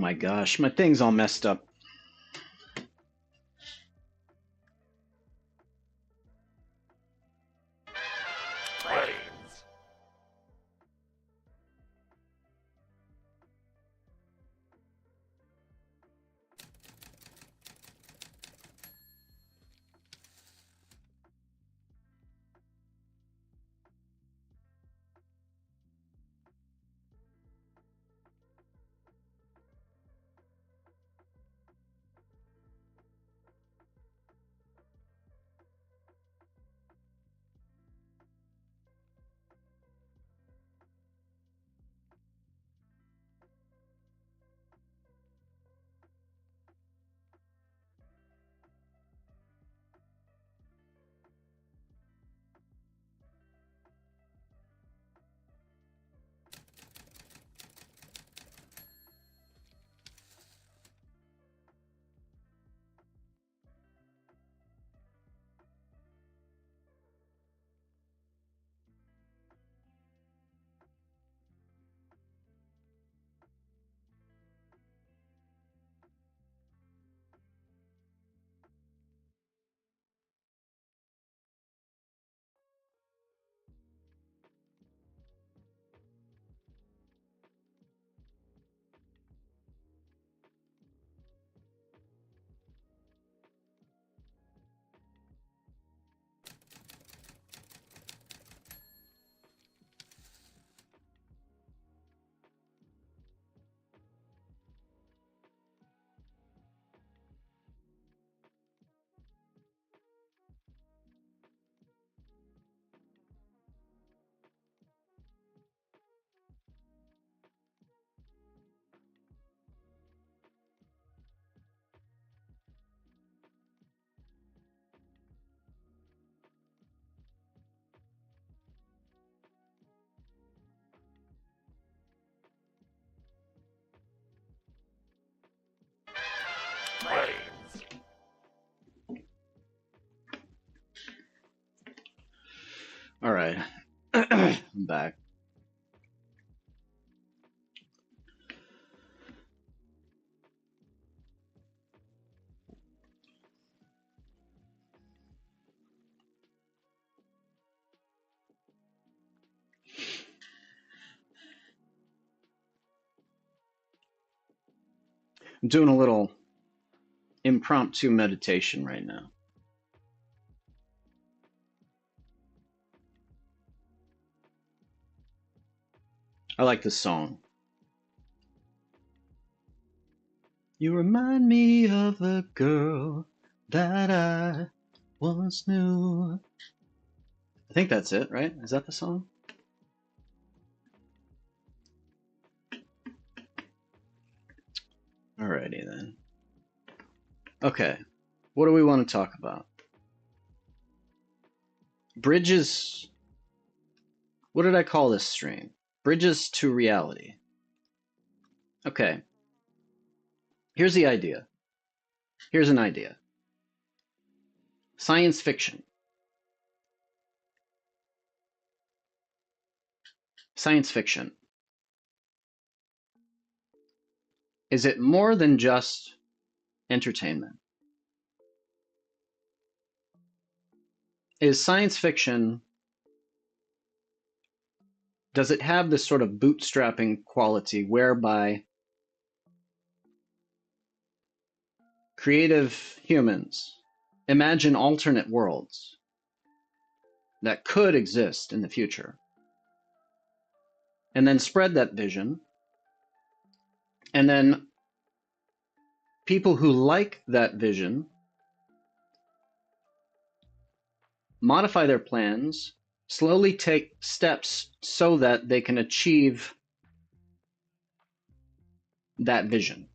my gosh, my thing's all messed up. All right, I'm back. I'm doing a little impromptu meditation right now. I like this song. You remind me of the girl that I once knew. I think that's it, right? Is that the song? Alrighty then. Okay, what do we want to talk about? Bridges. What did I call this stream? Bridges to reality. Okay, here's the idea. Here's an idea. Science fiction. Science fiction. Is it more than just entertainment? Is science fiction, does it have this sort of bootstrapping quality whereby creative humans imagine alternate worlds that could exist in the future and then spread that vision, and then people who like that vision modify their plans, slowly take steps so that they can achieve that vision?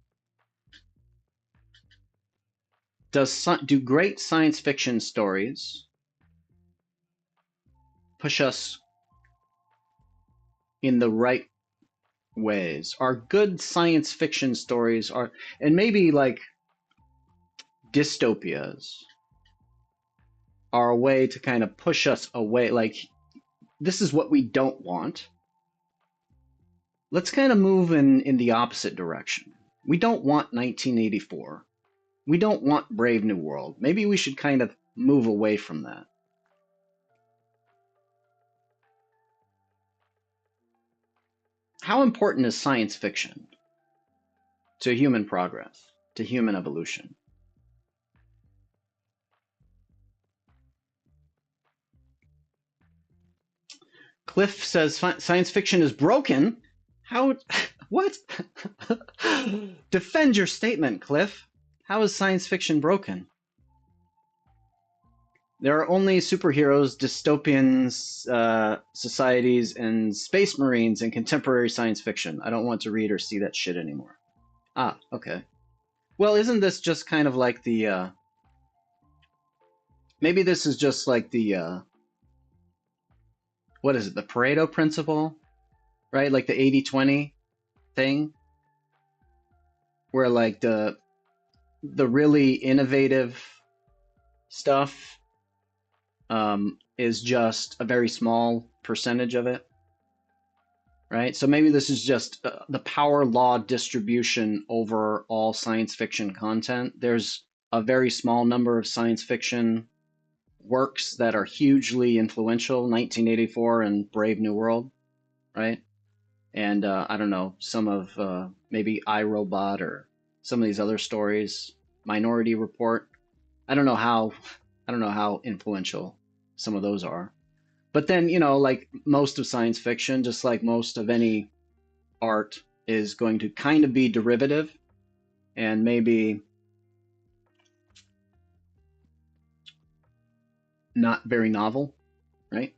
Do great science fiction stories push us in the right ways? Are good science fiction stories, and maybe like dystopias, are a way to kind of push us away, like, this is what we don't want. Let's kind of move in the opposite direction. We don't want 1984. We don't want Brave New World. Maybe we should kind of move away from that. How important is science fiction to human progress, to human evolution? Cliff says science fiction is broken. How? What? Defend your statement, Cliff. How is science fiction broken? There are only superheroes, dystopian societies, and space marines in contemporary science fiction. I don't want to read or see that shit anymore. Ah, okay. Well, isn't this just kind of like the... maybe this is just like the... what is it? The Pareto principle? Right? Like the 80-20 thing? Where like the really innovative stuff is just a very small percentage of it, right? So maybe this is just the power law distribution over all science fiction content. There's a very small number of science fiction works that are hugely influential, 1984 and Brave New World, right? And I don't know, some of maybe iRobot or some of these other stories, Minority Report. I don't know how influential some of those are. But then, you know, like most of science fiction, just like most of any art, is going to kind of be derivative and maybe not very novel, right?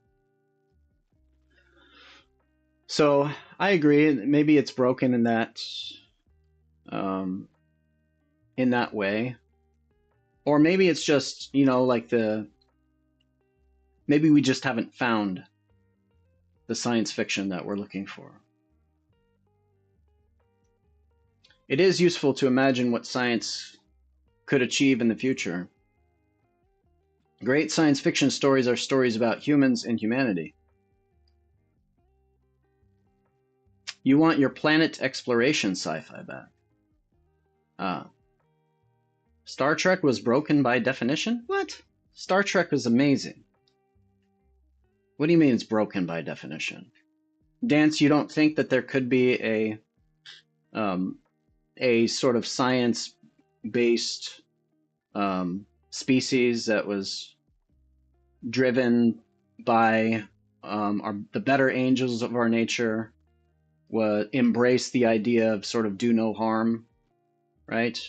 So I agree. Maybe it's broken in that way, or maybe it's just, you know, like maybe we just haven't found the science fiction that we're looking for. It is useful to imagine what science could achieve in the future. Great science fiction stories are stories about humans and humanity. You want your planet exploration sci-fi back. Star Trek was broken by definition? What? Star Trek was amazing. What do you mean it's broken by definition? Dance, you don't think that there could be a sort of science-based species that was driven by the better angels of our nature, embrace the idea of sort of do no harm, right?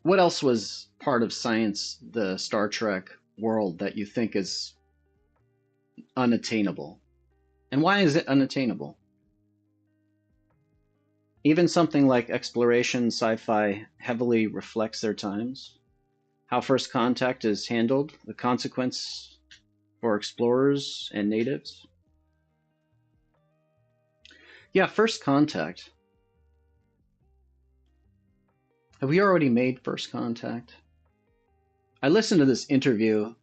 What else was part of science, the Star Trek world, that you think is unattainable? And why is it unattainable? Even something like exploration sci-fi heavily reflects their times. How First Contact is handled, the consequence for explorers and natives. Yeah, First Contact. Have we already made First Contact? I listened to this interview.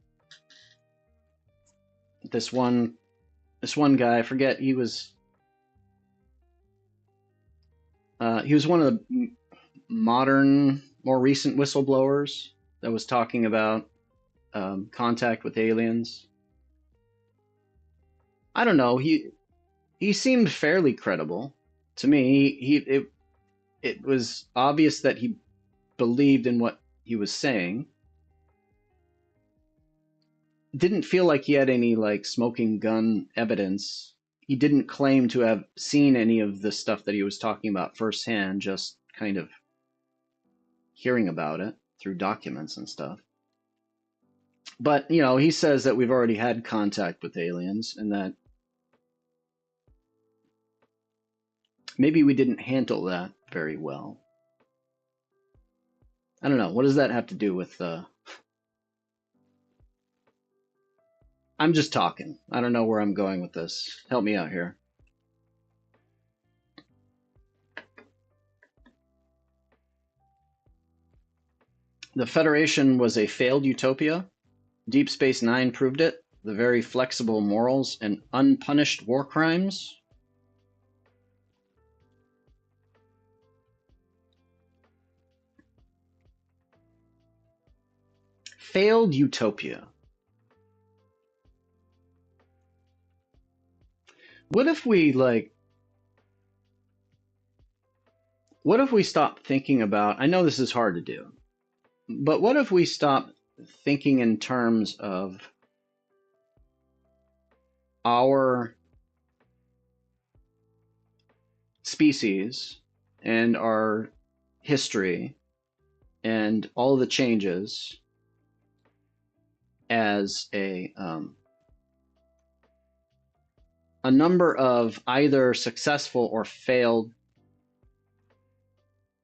This one guy, I forget, he was one of the modern, more recent whistleblowers that was talking about contact with aliens. I don't know. He seemed fairly credible to me. It was obvious that he believed in what he was saying. Didn't feel like he had any like smoking gun evidence. He didn't claim to have seen any of the stuff that he was talking about firsthand, just kind of hearing about it through documents and stuff. But, you know, he says that we've already had contact with aliens and that maybe we didn't handle that very well. I don't know. What does that have to do with... I'm just talking. I don't know where I'm going with this. Help me out here. The Federation was a failed utopia. Deep Space Nine proved it. The very flexible morals and unpunished war crimes. failed utopia. What if we stop thinking about, I know this is hard to do, but what if we stop thinking in terms of our species and our history and all the changes as a number of either successful or failed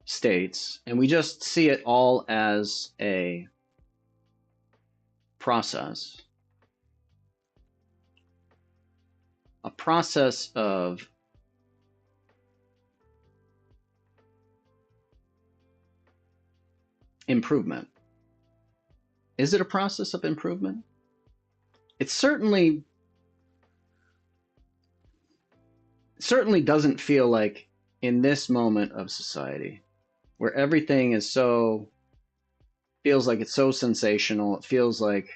states, and we just see it all as a process of improvement. Is it a process of improvement? It certainly doesn't feel like, in this moment of society where everything is feels like it's so sensational, it feels like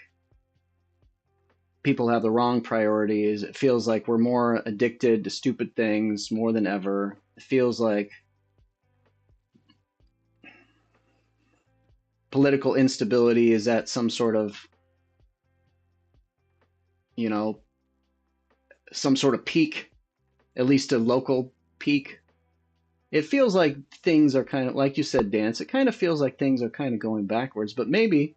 people have the wrong priorities, it feels like we're more addicted to stupid things more than ever, it feels like political instability is at some sort of, some sort of peak, at least a local peak. It feels like things are kind of, like you said, Dance, it kind of feels like things are kind of going backwards, but maybe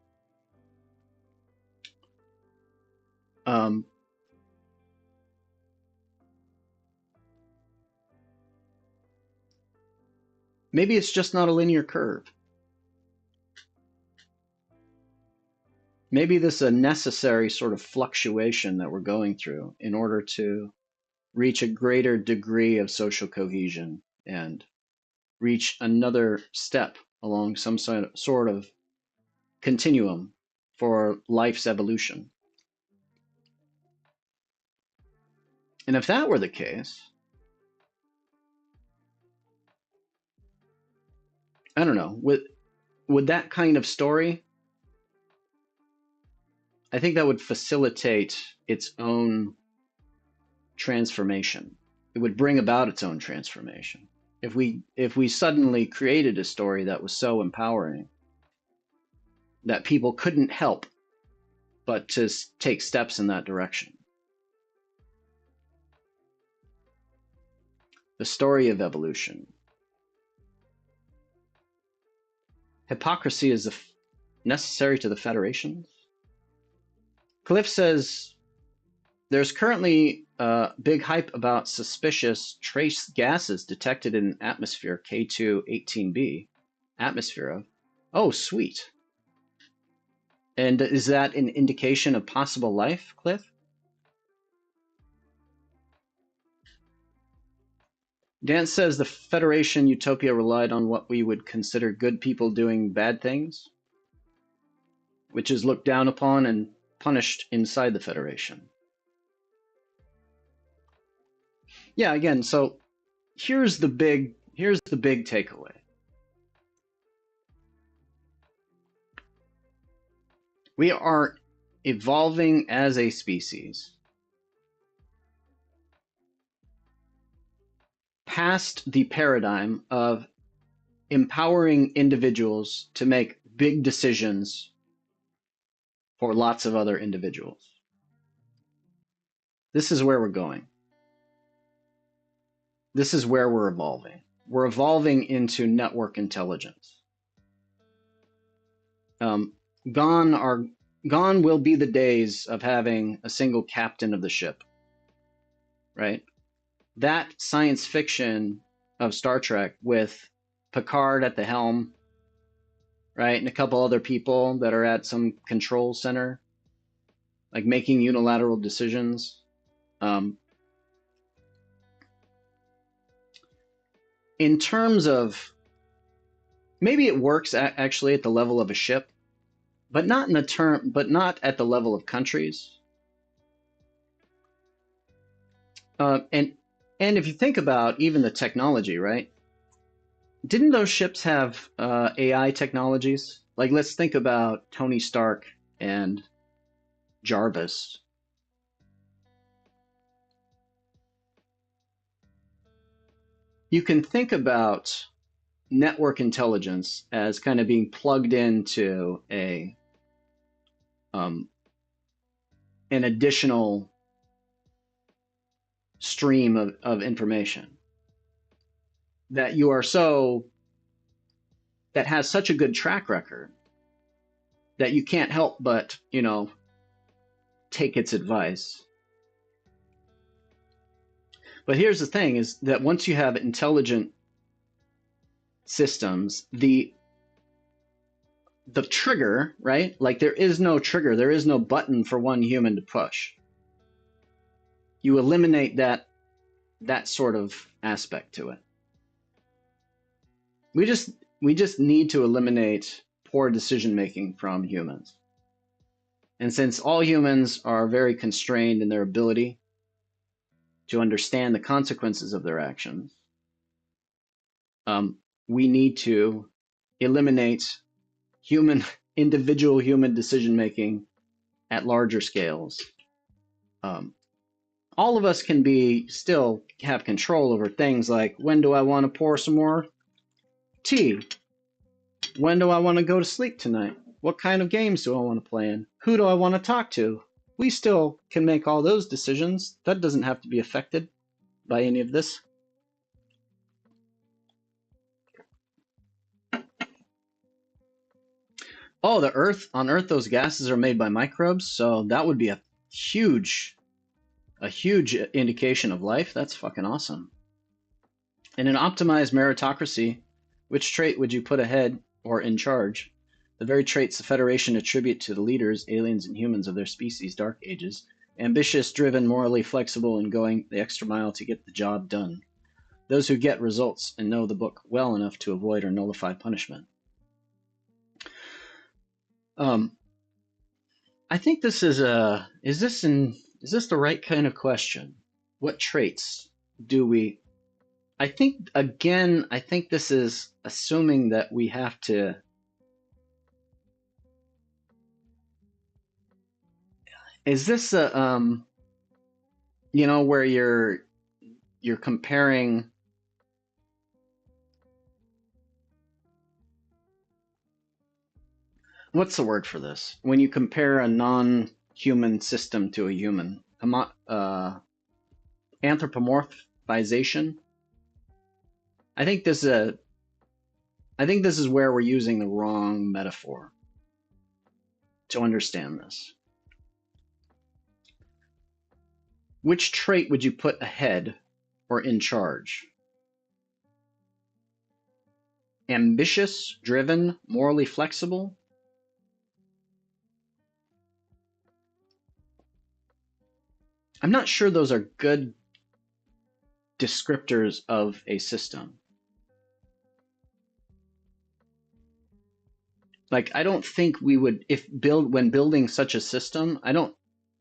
maybe it's just not a linear curve. Maybe this is a necessary sort of fluctuation that we're going through in order to reach a greater degree of social cohesion and reach another step along some sort of continuum for life's evolution. And if that were the case, I don't know, would that kind of story, I think that would facilitate its own transformation. It would bring about its own transformation. If we suddenly created a story that was so empowering that people couldn't help but to take steps in that direction. The story of evolution. Hypocrisy is necessary to the Federation. Cliff says, there's currently big hype about suspicious trace gases detected in atmosphere K2-18b. Atmosphere of? Oh, sweet. And is that an indication of possible life, Cliff? Dan says the Federation utopia relied on what we would consider good people doing bad things, which is looked down upon and punished inside the Federation. Yeah, again, so here's the big takeaway. We are evolving as a species past the paradigm of empowering individuals to make big decisions for lots of other individuals. This is where we're going. This is where we're evolving. We're evolving into network intelligence. Gone will be the days of having a single captain of the ship, right? That science fiction of Star Trek with Picard at the helm, right? And a couple other people that are at some control center, like making unilateral decisions. In terms of, maybe it works actually at the level of a ship, but not at the level of countries. And if you think about even the technology, right? Didn't those ships have AI technologies? Like, let's think about Tony Stark and Jarvis. You can think about network intelligence as kind of being plugged into an additional stream of information that you are that has such a good track record that you can't help but, take its advice. But here's the thing is that once you have intelligent systems, the trigger, right? Like there is no trigger, there is no button for one human to push. You eliminate that sort of aspect to it. We just need to eliminate poor decision making from humans. And since all humans are very constrained in their ability to understand the consequences of their actions, we need to eliminate individual human decision making at larger scales. All of us can still have control over things like, when do I want to pour some more tea? When do I want to go to sleep tonight? What kind of games do I want to play in? Who do I want to talk to? We still can make all those decisions. That doesn't have to be affected by any of this. Oh, on Earth, those gases are made by microbes, so that would be a huge indication of life. That's fucking awesome. In an optimized meritocracy, which trait would you put ahead or in charge? The very traits the Federation attribute to the leaders, aliens and humans of their species' dark ages: ambitious, driven, morally flexible, and going the extra mile to get the job done. Those who get results and know the book well enough to avoid or nullify punishment. I think this is this the right kind of question? What traits do we? I think this is assuming that we have to. Is this where you're comparing? What's the word for this? When you compare a non-human system to a human, anthropomorphization. I think this is where we're using the wrong metaphor to understand this. Which trait would you put ahead or in charge? Ambitious, driven, morally flexible? I'm not sure those are good descriptors of a system. Like, I don't think we would, when building such a system, I don't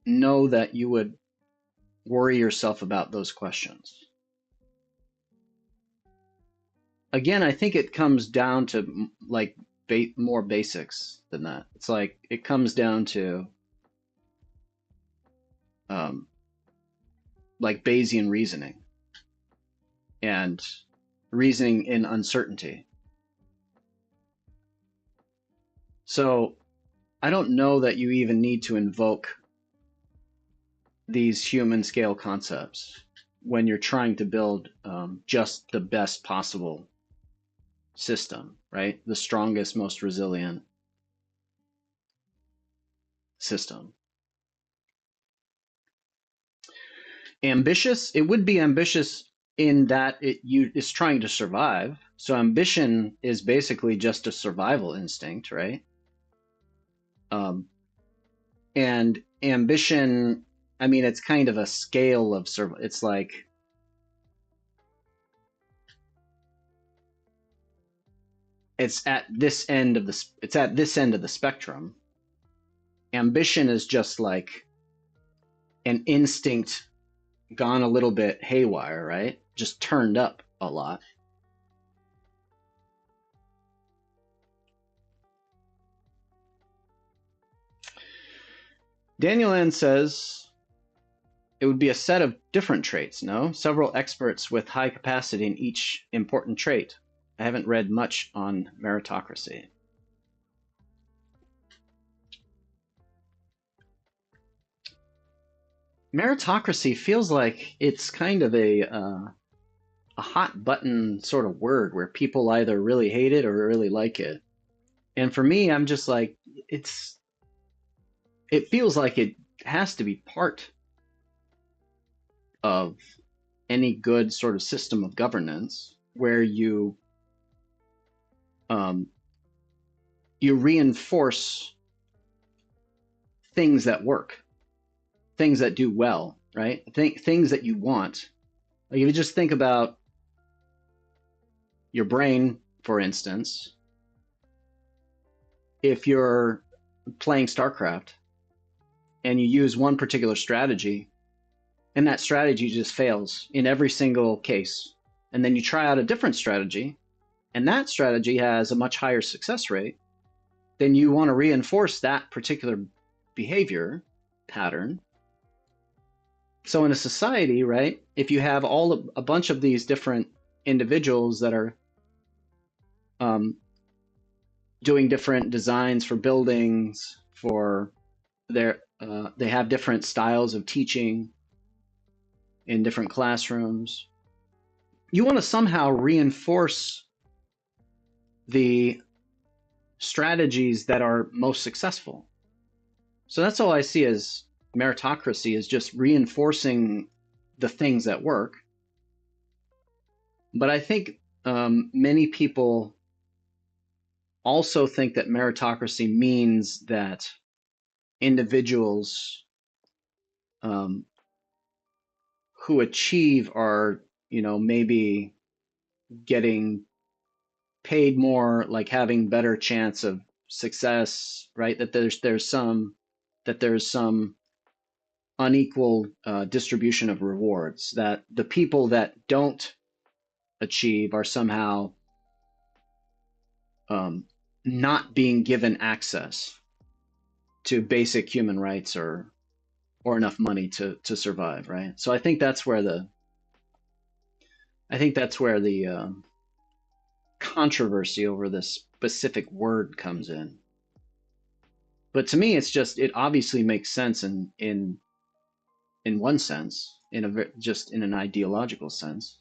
know that you would worry yourself about those questions. Again, I think it comes down to like more basics than that. It's like it comes down to like Bayesian reasoning and reasoning in uncertainty. So I don't know that you even need to invoke these human scale concepts when you're trying to build just the best possible system, right? The strongest, most resilient system. Ambitious, it would be ambitious in that it's trying to survive. So ambition is basically just a survival instinct, right? And ambition, I mean, it's kind of a scale of survival. It's like it's at this end of the spectrum. Ambition is just like an instinct gone a little bit haywire, right? Just turned up a lot. Daniel N says it would be a set of different traits, no? Several experts with high capacity in each important trait. I haven't read much on meritocracy. Meritocracy feels like it's kind of a hot button sort of word where people either really hate it or really like it. And for me, I'm just like, it feels like it has to be part of any good sort of system of governance where um, you reinforce things that work, things that do well, right? Things that you want. Like if you just think about your brain, for instance, if you're playing StarCraft and you use one particular strategy and that strategy just fails in every single case, and then you try out a different strategy and that strategy has a much higher success rate, then you want to reinforce that particular behavior pattern. So in a society, right, if you have a bunch of these different individuals that are doing different designs for buildings, for they have different styles of teaching in different classrooms. You want to somehow reinforce the strategies that are most successful. So that's all I see as meritocracy, is just reinforcing the things that work. But I think many people also think that meritocracy means that individuals who achieve are, maybe getting paid more, like having better chance of success, right? That there's some unequal distribution of rewards, that the people that don't achieve are somehow not being given access to basic human rights or enough money to survive, right? So I think that's where the controversy over this specific word comes in. But to me, it obviously makes sense in one sense, just in an ideological sense.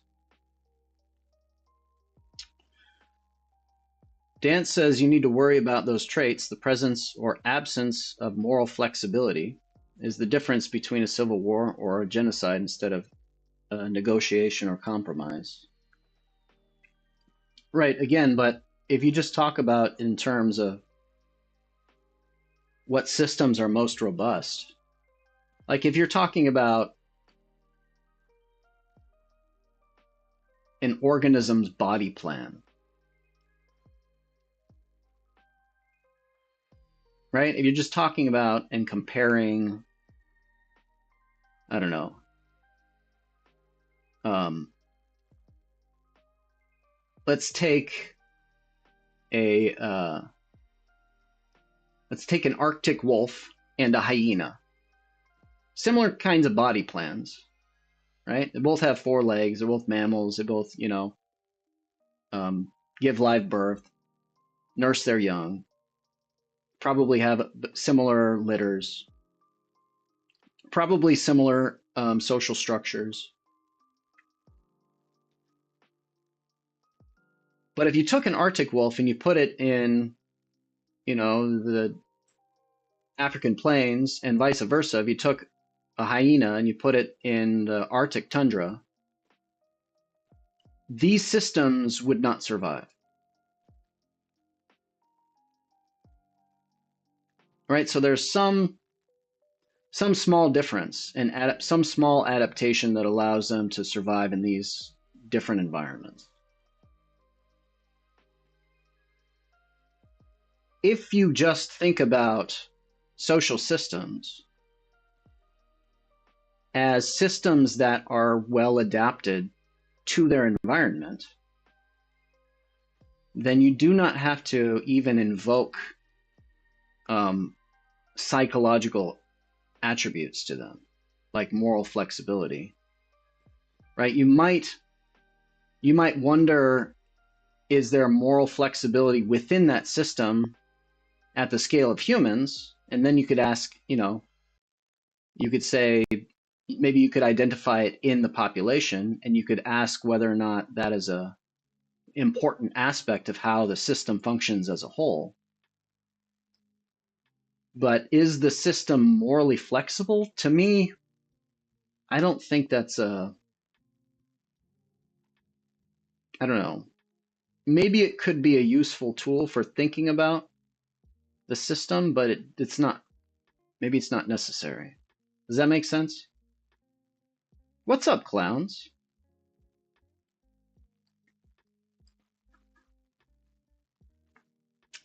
Dance says you need to worry about those traits. The presence or absence of moral flexibility is the difference between a civil war or a genocide instead of a negotiation or compromise. Right, again, but if you just talk about in terms of what systems are most robust, like if you're talking about an organism's body plan, right? If you're just talking about and comparing, I don't know, let's take an Arctic wolf and a hyena. Similar kinds of body plans, right? They both have 4 legs. They're both mammals. They both, give live birth, nurse their young, probably have similar litters, probably similar social structures. But if you took an Arctic wolf and you put it in, the African plains and vice versa, if you took a hyena and you put it in the Arctic tundra, these systems would not survive. Right? So there's some small difference and some small adaptation that allows them to survive in these different environments. If you just think about social systems as systems that are well adapted to their environment, then you do not have to even invoke psychological attributes to them, like moral flexibility, right? You might wonder, is there moral flexibility within that system at the scale of humans? And then you could ask, you could say, maybe you could identify it in the population, and you could ask whether or not that is a important aspect of how the system functions as a whole. But is the system morally flexible? To me, I don't think that's I don't know. Maybe it could be a useful tool for thinking about the system, but it's not, maybe it's not necessary. Does that make sense? What's up, clowns?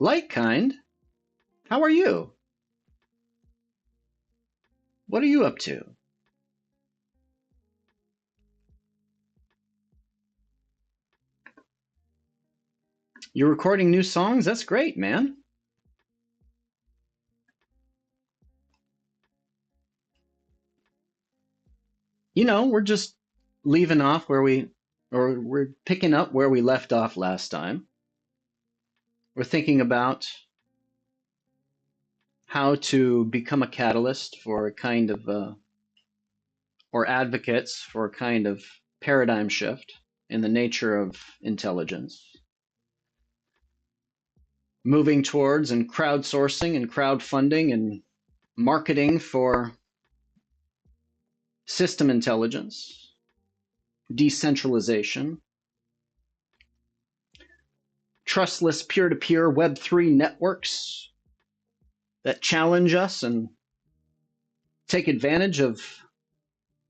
Light kind, how are you? What are you up to? You're recording new songs? That's great, man. We're just leaving off we're picking up where we left off last time. We're thinking about how to become a catalyst for a kind of, or advocates for a kind of paradigm shift in the nature of intelligence. Moving towards and crowdsourcing and crowdfunding and marketing for system intelligence, decentralization, trustless peer-to-peer Web3 networks that challenge us and take advantage of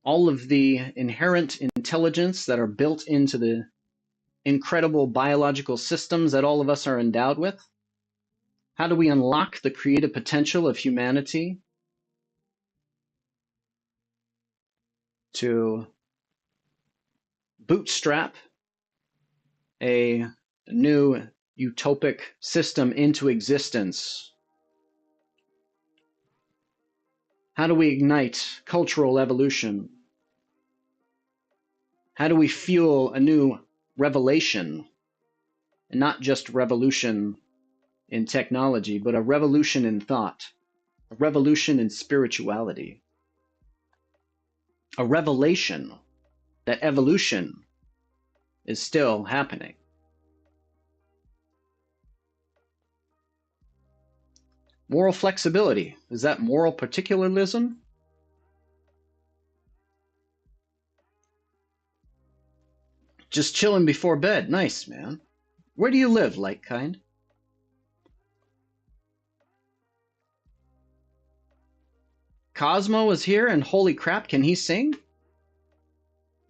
all of the inherent intelligence that are built into the incredible biological systems that all of us are endowed with. How do we unlock the creative potential of humanity to bootstrap a new utopic system into existence? How do we ignite cultural evolution? How do we fuel a new revelation, and not just revolution in technology, but a revolution in thought, a revolution in spirituality, a revelation that evolution is still happening? Moral flexibility, is that moral particularism? Just chilling before bed. Nice, man. Where do you live, light kind? Cosmo is here, and holy crap, can he sing?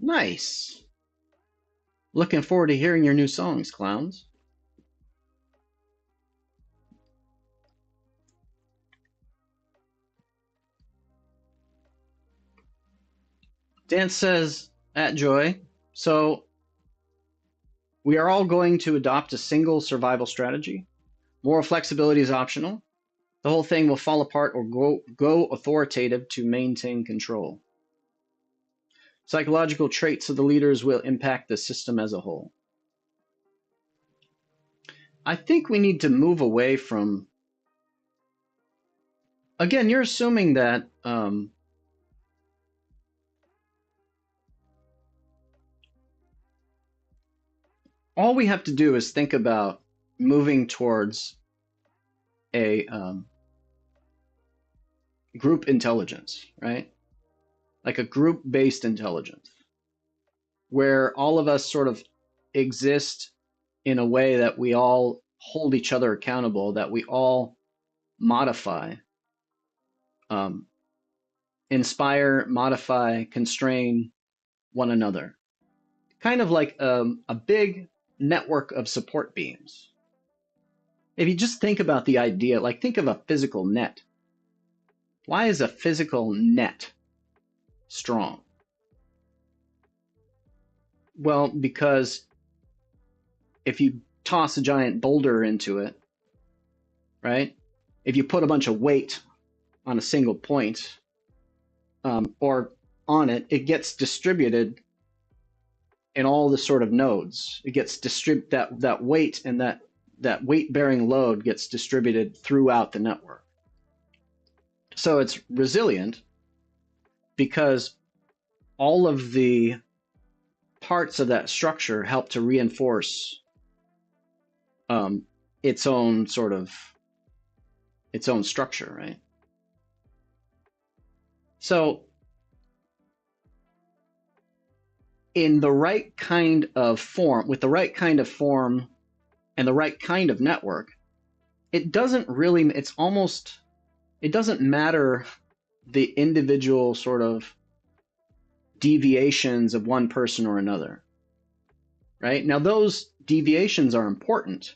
Nice. Looking forward to hearing your new songs, clowns. Dan says, at Joy, so we are all going to adopt a single survival strategy. Moral flexibility is optional. The whole thing will fall apart or go authoritative to maintain control. Psychological traits of the leaders will impact the system as a whole. I think we need to move away from, again, you're assuming that all we have to do is think about moving towards a group intelligence, right? Like a group-based intelligence, where all of us sort of exist in a way that we all hold each other accountable, that we all modify, inspire, modify, constrain one another. Kind of like a big network of support beams. If you just think about the idea, like think of a physical net. Why is a physical net strong? Well, because if you toss a giant boulder into it, right? If you put a bunch of weight on a single point, or on it, it gets distributed in all the sort of nodes. It gets that weight, and that weight bearing load gets distributed throughout the network. So it's resilient because all of the parts of that structure help to reinforce its own structure, right? So in the right kind of form, with the right kind of form and the right kind of network, it doesn't matter the individual sort of deviations of one person or another, right? Now, those deviations are important,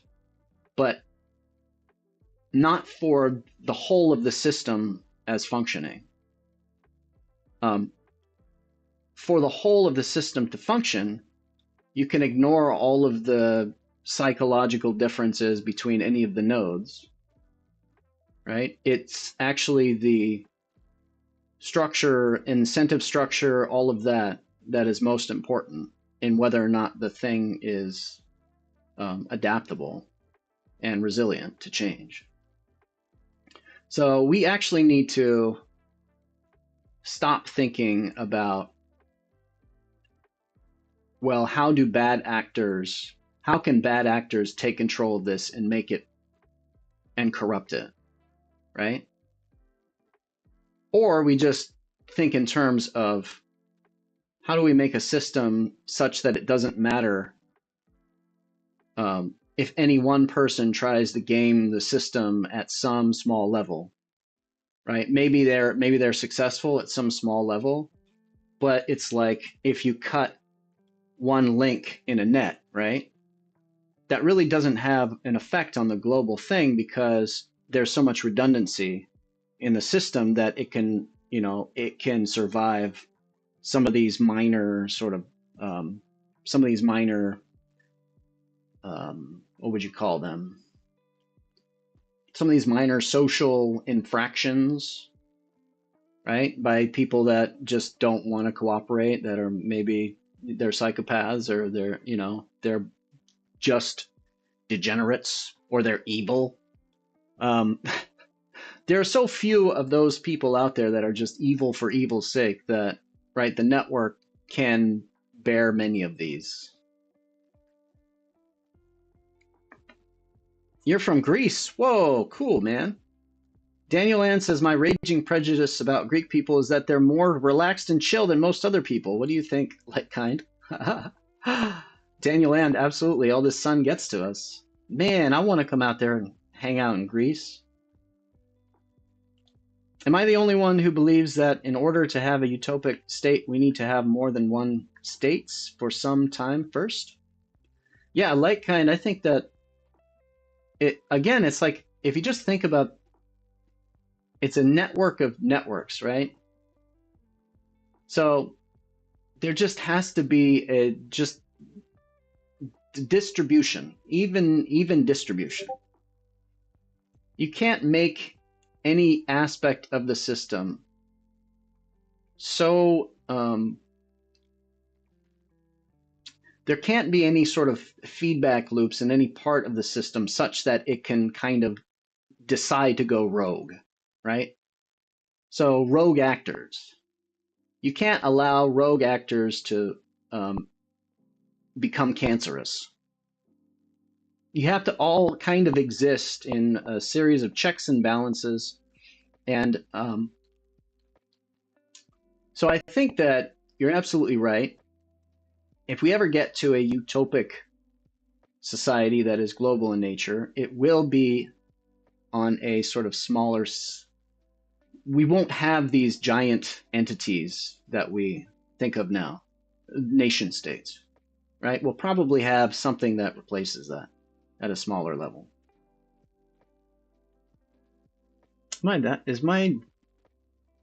but not for the whole of the system as functioning. For the whole of the system to function, you can ignore all of the psychological differences between any of the nodes, right? It's actually the structure, incentive structure, all of that is most important in whether or not the thing is adaptable and resilient to change. So we actually need to stop thinking about, well, how can bad actors take control of this and make it and corrupt it, right? Or we just think in terms of, how do we make a system such that it doesn't matter if any one person tries to game the system at some small level, right? Maybe they're successful at some small level, but it's like if you cut one link in a net, right? That really doesn't have an effect on the global thing because there's so much redundancy in the system that it can survive some of these minor what would you call them? Some of these minor social infractions, right? By people that just don't want to cooperate, that are maybe they're psychopaths, or they're just degenerates, or they're evil. There are so few of those people out there that are just evil for evil's sake that, right, the network can bear many of these. You're from Greece. Whoa, cool, man. Daniel Ann says, my raging prejudice about Greek people is that they're more relaxed and chill than most other people. What do you think, like kind? Daniel Ann, absolutely. All this sun gets to us. Man, I want to come out there and hang out in Greece. Am I the only one who believes that in order to have a utopic state, we need to have more than one states for some time first? Yeah, like kind, I think that it's like, if you just think about, it's a network of networks, right? So there just has to be a just distribution, even distribution. You can't make any aspect of the system so there can't be any sort of feedback loops in any part of the system such that it can kind of decide to go rogue, right? So rogue actors. You can't allow rogue actors to become cancerous. You have to all kind of exist in a series of checks and balances. And so I think that you're absolutely right. If we ever get to a utopic society that is global in nature, it will be on a sort of smaller. We won't have these giant entities that we think of now, nation states, right? We'll probably have something that replaces that at a smaller level. Is my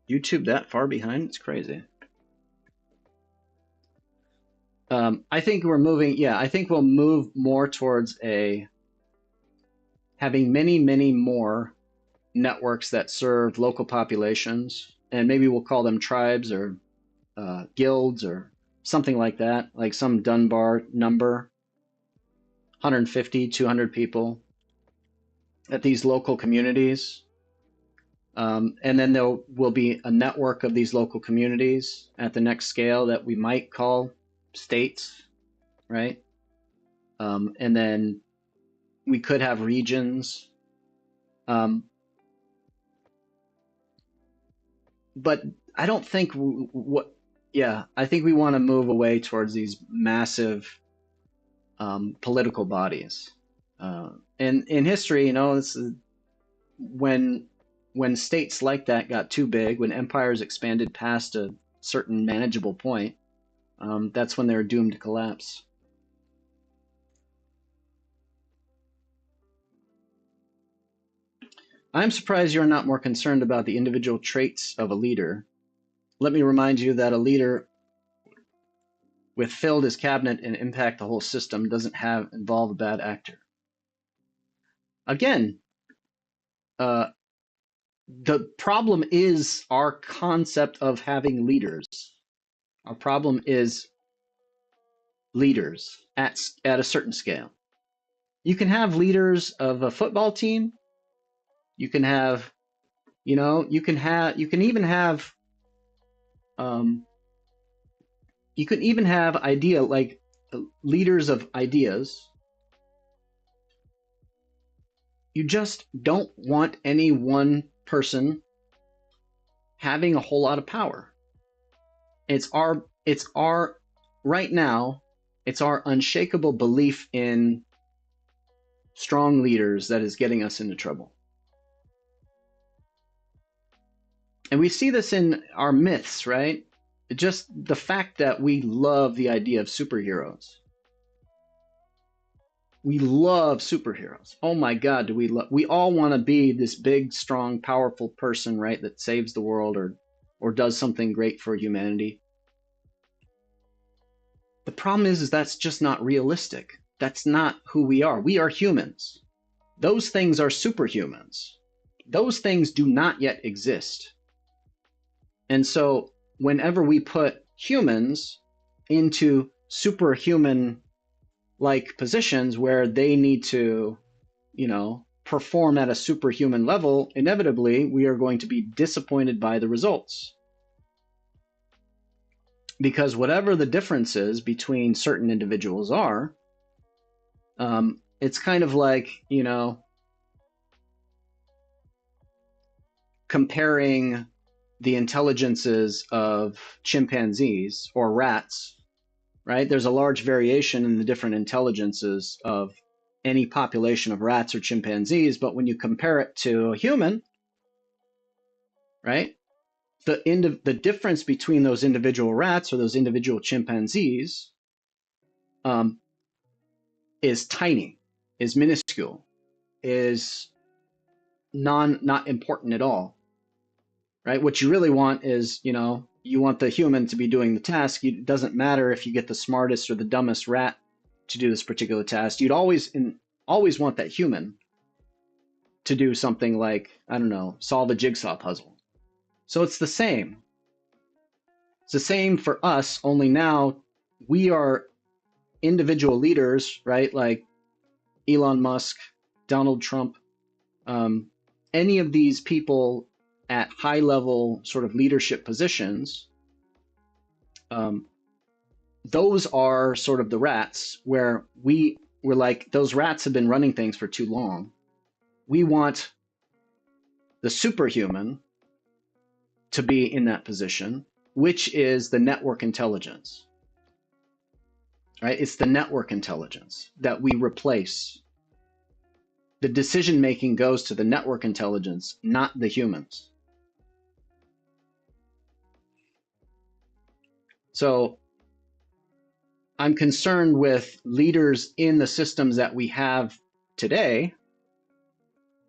YouTube that far behind? It's crazy. I think we're moving. Yeah, I think we'll move more towards having many more networks that serve local populations and maybe we'll call them tribes or guilds or something like that, like some Dunbar number, 150, 200 people at these local communities. And then there will be a network of these local communities at the next scale that we might call states, right? And then we could have regions. But I don't think I think we want to move away towards these massive political bodies. And in history, this is when states like that got too big, when empires expanded past a certain manageable point, that's when they're doomed to collapse. I'm surprised you're not more concerned about the individual traits of a leader. Let me remind you that a leader with filled his cabinet and impact the whole system doesn't involve a bad actor. Again, the problem is our concept of having leaders. Our problem is leaders at a certain scale. You can have leaders of a football team. You can have, you can even have leaders of ideas. You just don't want any one person having a whole lot of power. It's our right now, it's our unshakable belief in strong leaders that is getting us into trouble. And we see this in our myths, right? Just the fact that we love the idea of superheroes. We love superheroes. Oh my God, we all want to be this big, strong, powerful person, right, that saves the world or does something great for humanity. The problem is that's just not realistic. That's not who we are. We are humans. Those things are superhumans. Those things do not yet exist. And so whenever we put humans into superhuman-like positions where they need to, perform at a superhuman level, inevitably we are going to be disappointed by the results. Because whatever the differences between certain individuals are, it's kind of like, comparing the intelligences of chimpanzees or rats, right? There's a large variation in the different intelligences of any population of rats or chimpanzees, but when you compare it to a human, right? The difference between those individual rats or those individual chimpanzees is tiny, is minuscule, is not important at all, right? What you really want is, you want the human to be doing the task. It doesn't matter if you get the smartest or the dumbest rat to do this particular task. You'd always want that human to do something like, I don't know, solve a jigsaw puzzle. So it's the same. It's the same for us, only now we are individual leaders, right? Like Elon Musk, Donald Trump, any of these people at high level sort of leadership positions, those are sort of the rats where we're like, those rats have been running things for too long. We want the superhuman to be in that position, which is the network intelligence, right? It's the network intelligence that we replace. The decision making goes to the network intelligence, not the humans. So I'm concerned with leaders in the systems that we have today,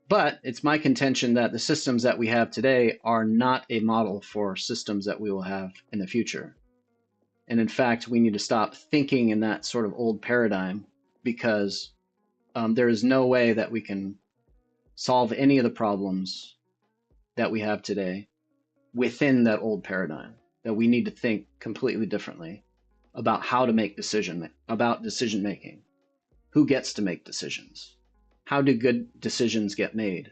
but it's my contention that the systems that we have today are not a model for systems that we will have in the future. And in fact, we need to stop thinking in that sort of old paradigm, because there is no way that we can solve any of the problems that we have today within that old paradigm, that we need to think completely differently about how to make about decision making. Who gets to make decisions? How do good decisions get made?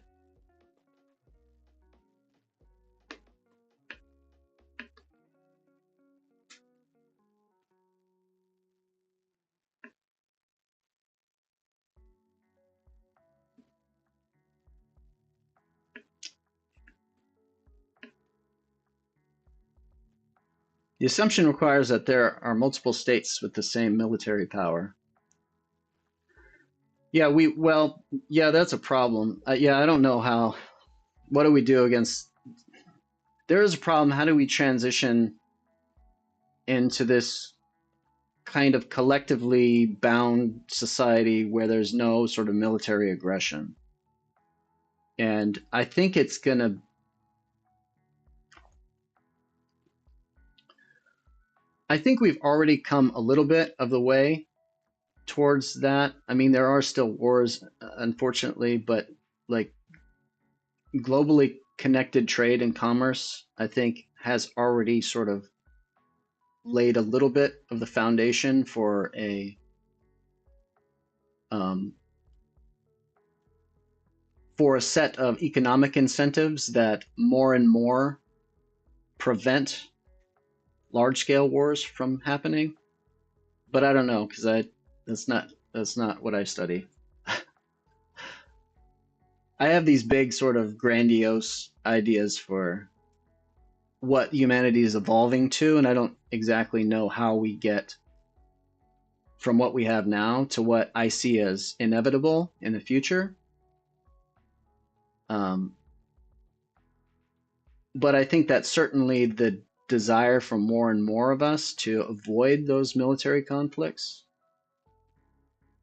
The assumption requires that there are multiple states with the same military power. Yeah, yeah, that's a problem. Yeah, I don't know how. What do we do against? There is a problem. How do we transition into this kind of collectively bound society where there's no sort of military aggression? And I think it's gonna. I think we've already come a little bit of the way towards that. I mean, there are still wars, unfortunately, but like globally connected trade and commerce, I think, has already sort of laid a little bit of the foundation um, for a set of economic incentives that more and more prevent large scale wars from happening. But I don't know, because that's not what I study. I have these big sort of grandiose ideas for what humanity is evolving to, and I don't exactly know how we get from what we have now to what I see as inevitable in the future. Um, but I think that certainly the desire for more and more of us to avoid those military conflicts,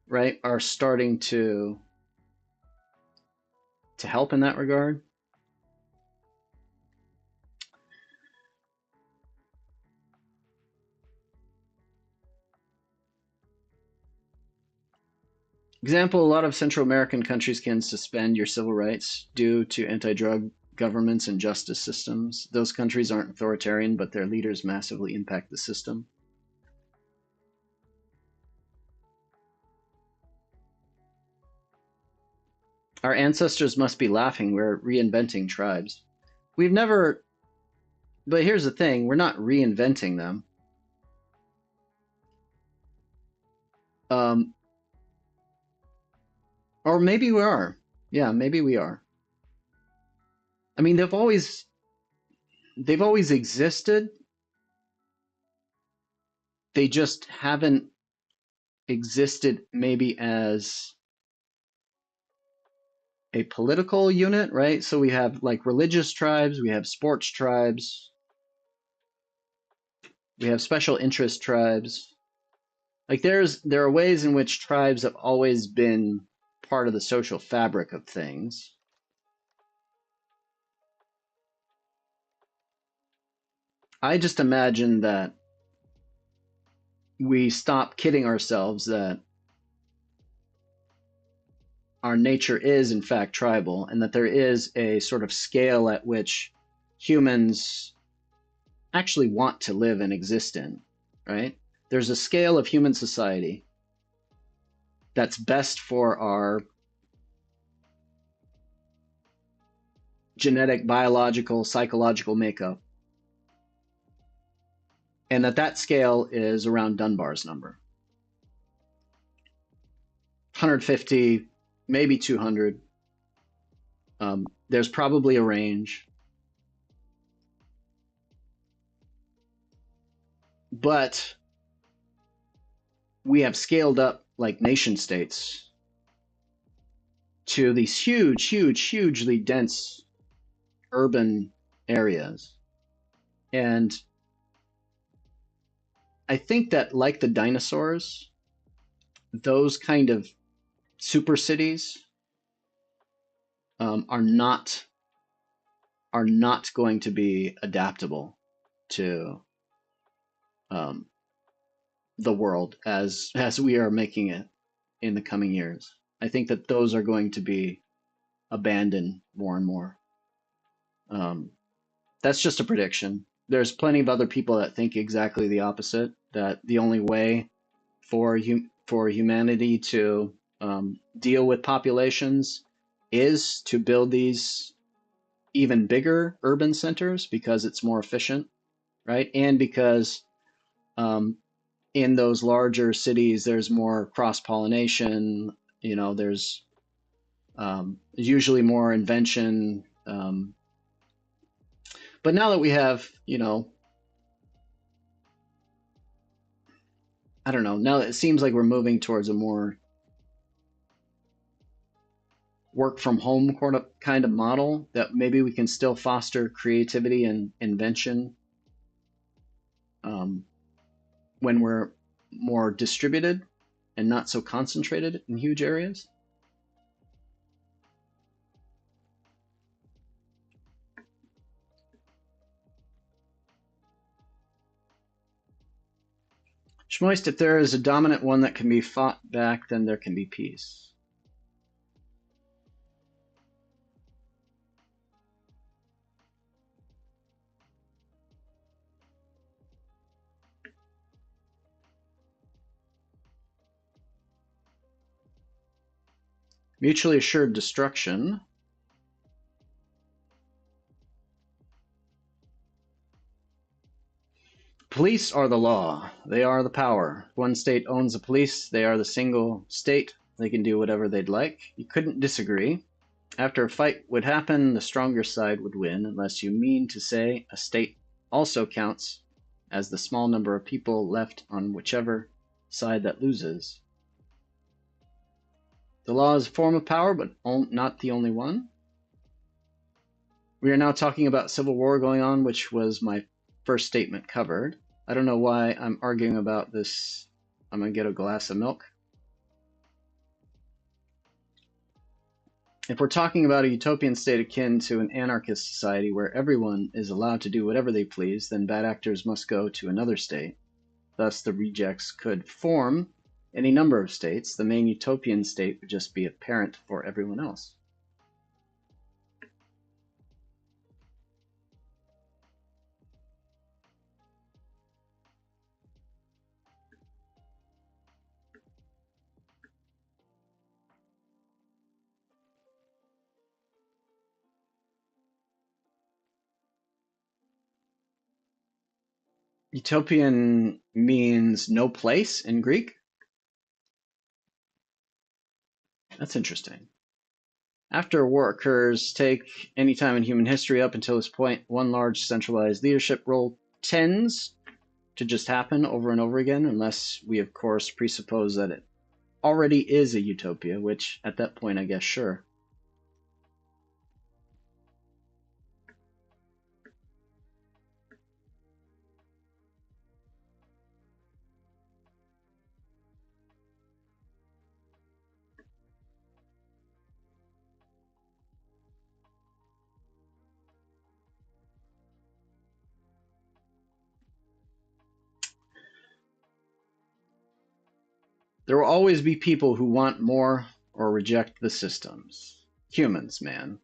right, are starting to help in that regard. Example, a lot of Central American countries can suspend your civil rights due to anti-drug governments and justice systems. Those countries aren't authoritarian, but their leaders massively impact the system. Our ancestors must be laughing. We're reinventing tribes. We've never, but here's the thing, we're not reinventing them. Um, or maybe we are. Yeah, maybe we are. I mean, they've always existed. They just haven't existed maybe as a political unit, right? So we have like religious tribes, we have sports tribes, we have special interest tribes. Like there are ways in which tribes have always been part of the social fabric of things. I just imagine that we stop kidding ourselves that our nature is in fact tribal, and that there is a sort of scale at which humans actually want to live and exist in, right? There's a scale of human society that's best for our genetic, biological, psychological makeup, and that scale is around Dunbar's number. 150, maybe 200. There's probably a range. But we have scaled up like nation states to these hugely dense urban areas. And I think that, like the dinosaurs, those kind of super cities are not going to be adaptable to um, the world as we are making it in the coming years. I think that those are going to be abandoned more and more. Um, That's just a prediction. There's plenty of other people that think exactly the opposite, that the only way for humanity to deal with populations is to build these even bigger urban centers because it's more efficient, right? And because um, in those larger cities, there's more cross pollination. There's usually more invention. But now that we have, I don't know, now it seems like we're moving towards a more work from home kind of model that maybe we can still foster creativity and invention um, when we're more distributed and not so concentrated in huge areas. Schmoist, if there is a dominant one that can be fought back, then there can be peace. Mutually assured destruction. Police are the law. They are the power. If one state owns the police, they are the single state. They can do whatever they'd like. You couldn't disagree. After a fight would happen, the stronger side would win, unless you mean to say a state also counts as the small number of people left on whichever side that loses. The law is a form of power, but not the only one. We are now talking about civil war going on, which was my first statement covered. I don't know why I'm arguing about this. I'm going to get a glass of milk. If we're talking about a utopian state akin to an anarchist society where everyone is allowed to do whatever they please, then bad actors must go to another state. Thus, the rejects could form any number of states. The main utopian state would just be apparent for everyone else. Utopian means no place in Greek. That's interesting. After a war occurs, take any time in human history up until this point, one large centralized leadership role tends to just happen over and over again, unless we, of course, presuppose that it already is a utopia, which at that point, I guess, sure. There will always be people who want more or reject the systems. Humans, man.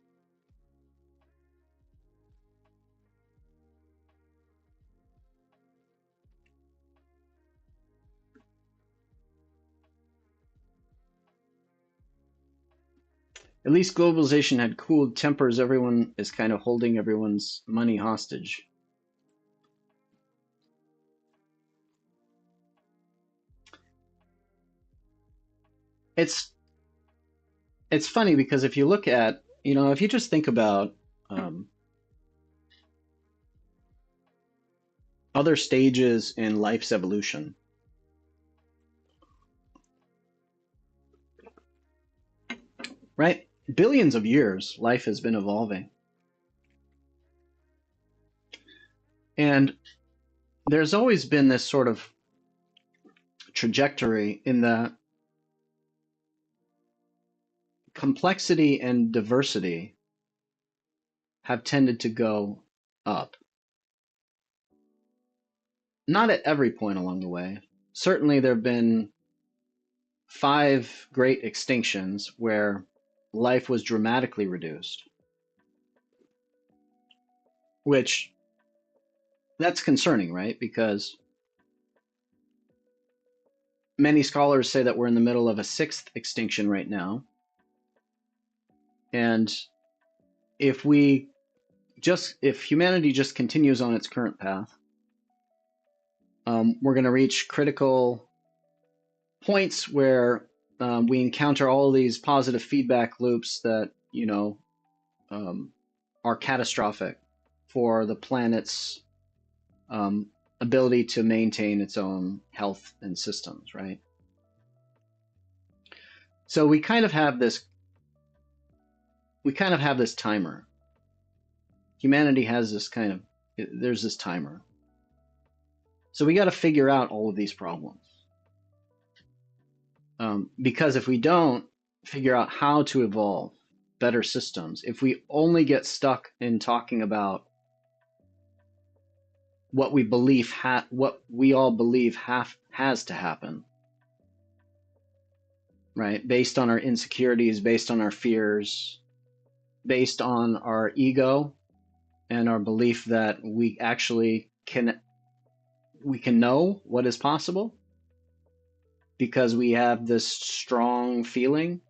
At least globalization had cooled tempers. Everyone is kind of holding everyone's money hostage. It's it's funny because if you look at, if you just think about um, other stages in life's evolution, right? Billions of years, life has been evolving. And there's always been this sort of trajectory in that complexity and diversity have tended to go up. Not at every point along the way. Certainly, there have been 5 great extinctions where life was dramatically reduced. which that's concerning, right? Because many scholars say that we're in the middle of a sixth extinction right now. And if humanity just continues on its current path, we're going to reach critical points where we encounter all these positive feedback loops that, are catastrophic for the planet's ability to maintain its own health and systems, right? So we kind of have this timer. Humanity has there's this timer. So we got to figure out all of these problems. Because if we don't figure out how to evolve better systems, if we only get stuck in talking about what we all believe has to happen, right? Based on our insecurities, based on our fears, based on our ego and our belief that we actually can know what is possible because we have this strong feeling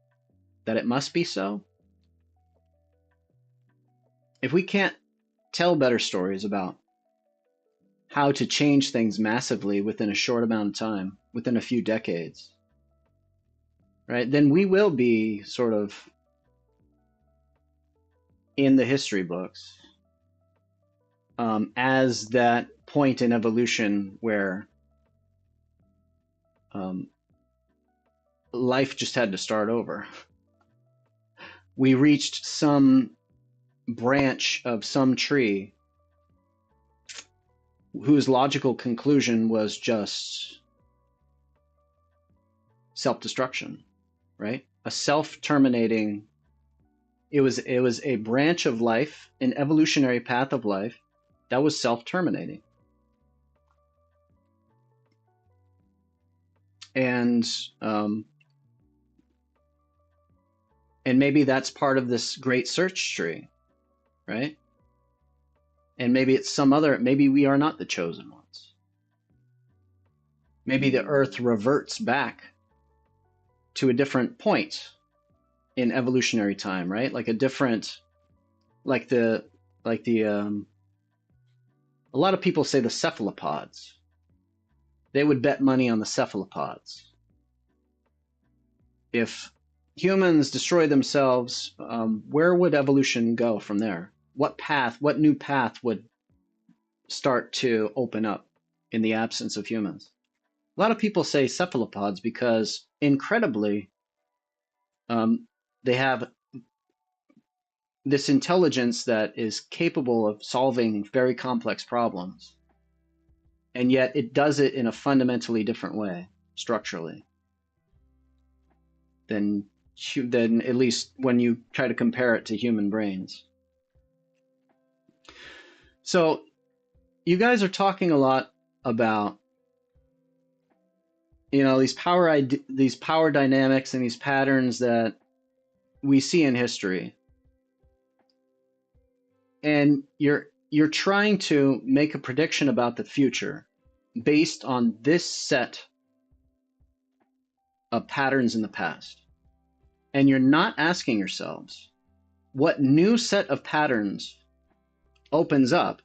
that it must be so. If we can't tell better stories about how to change things massively within a short amount of time, within a few decades, right, then we will be sort of in the history books as that point in evolution where life just had to start over. We reached some branch of some tree whose logical conclusion was just self-destruction, right? A self-terminating. It was a branch of life, an evolutionary path of life that was self-terminating. And maybe that's part of this great search tree, right? And maybe it's maybe we are not the chosen ones. Maybe the earth reverts back to a different point in evolutionary time, right? Like a lot of people say the cephalopods. They would bet money on the cephalopods. If humans destroy themselves, where would evolution go from there? What new path would start to open up in the absence of humans? A lot of people say cephalopods because incredibly, they have this intelligence that is capable of solving very complex problems. And yet it does it in a fundamentally different way, structurally, than at least when you try to compare it to human brains. So you guys are talking a lot about, these power dynamics and these patterns that we see in history. And you're trying to make a prediction about the future based on this set of patterns in the past. And you're not asking yourselves what new set of patterns opens up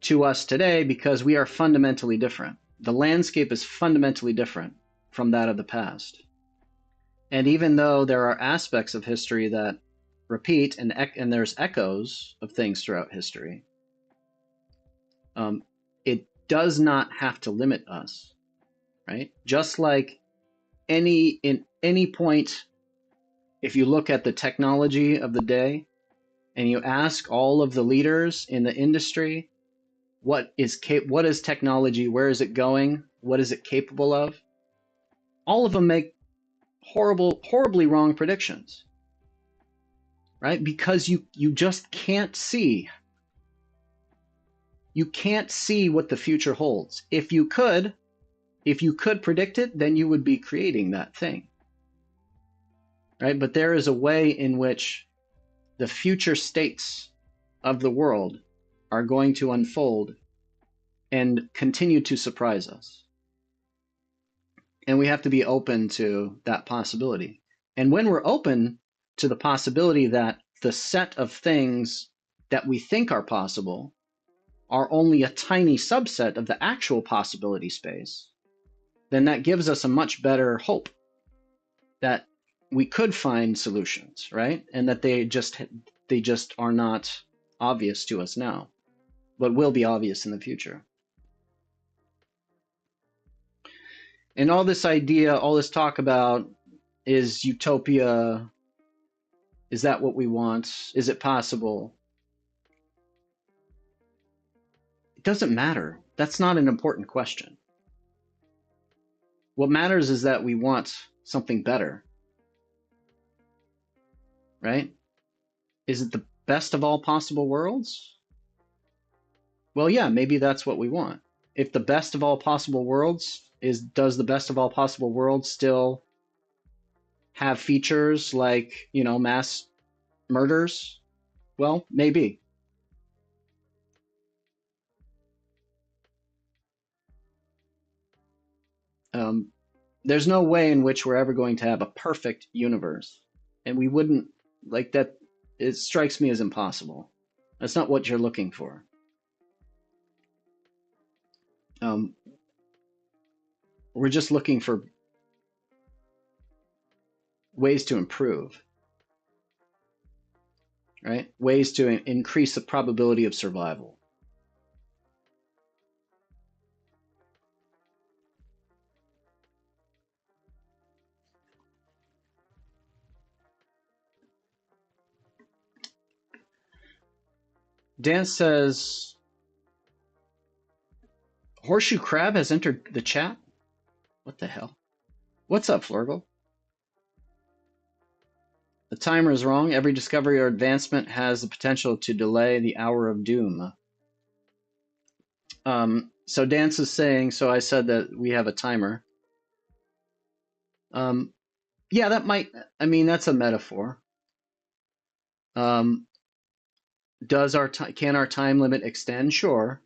to us today, because we are fundamentally different. The landscape is fundamentally different from that of the past. And even though there are aspects of history that repeat and there's echoes of things throughout history, it does not have to limit us, right? Just like in any point, if you look at the technology of the day and you ask all of the leaders in the industry, what is technology? Where is it going? What is it capable of? All of them make horribly wrong predictions, right? Because you just can't see. You can't see what the future holds. If you could predict it, then you would be creating that thing, right? But there is a way in which the future states of the world are going to unfold and continue to surprise us. And we have to be open to that possibility. And when we're open to the possibility that the set of things that we think are possible are only a tiny subset of the actual possibility space, then that gives us a much better hope that we could find solutions, right? And that they just are not obvious to us now, but will be obvious in the future. And all this idea, all this talk about, is utopia, is that what we want? Is it possible? It doesn't matter. That's not an important question. What matters is that we want something better, right? Is it the best of all possible worlds? Well, yeah, maybe that's what we want. If the best of all possible worlds does the best of all possible worlds still have features like, mass murders? Well, maybe. There's no way in which we're ever going to have a perfect universe. And we wouldn't like that. It strikes me as impossible. That's not what you're looking for. We're just looking for ways to improve, right? Ways to increase the probability of survival. Dan says, Horseshoe Crab has entered the chat. What the hell? What's up, Flurgle? The timer is wrong. Every discovery or advancement has the potential to delay the hour of doom. So Dance is saying, so I said that we have a timer. Yeah, that might, that's a metaphor. Can our time limit extend? Sure.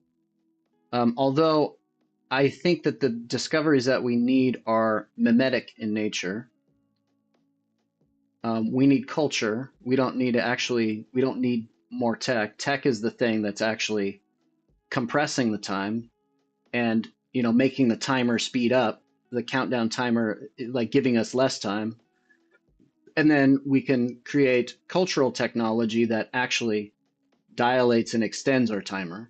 Although I think that the discoveries that we need are mimetic in nature. We need culture. We don't need more tech. Tech is the thing that's actually compressing the time and, making the timer speed up, the countdown timer, like giving us less time. And then we can create cultural technology that actually dilates and extends our timer.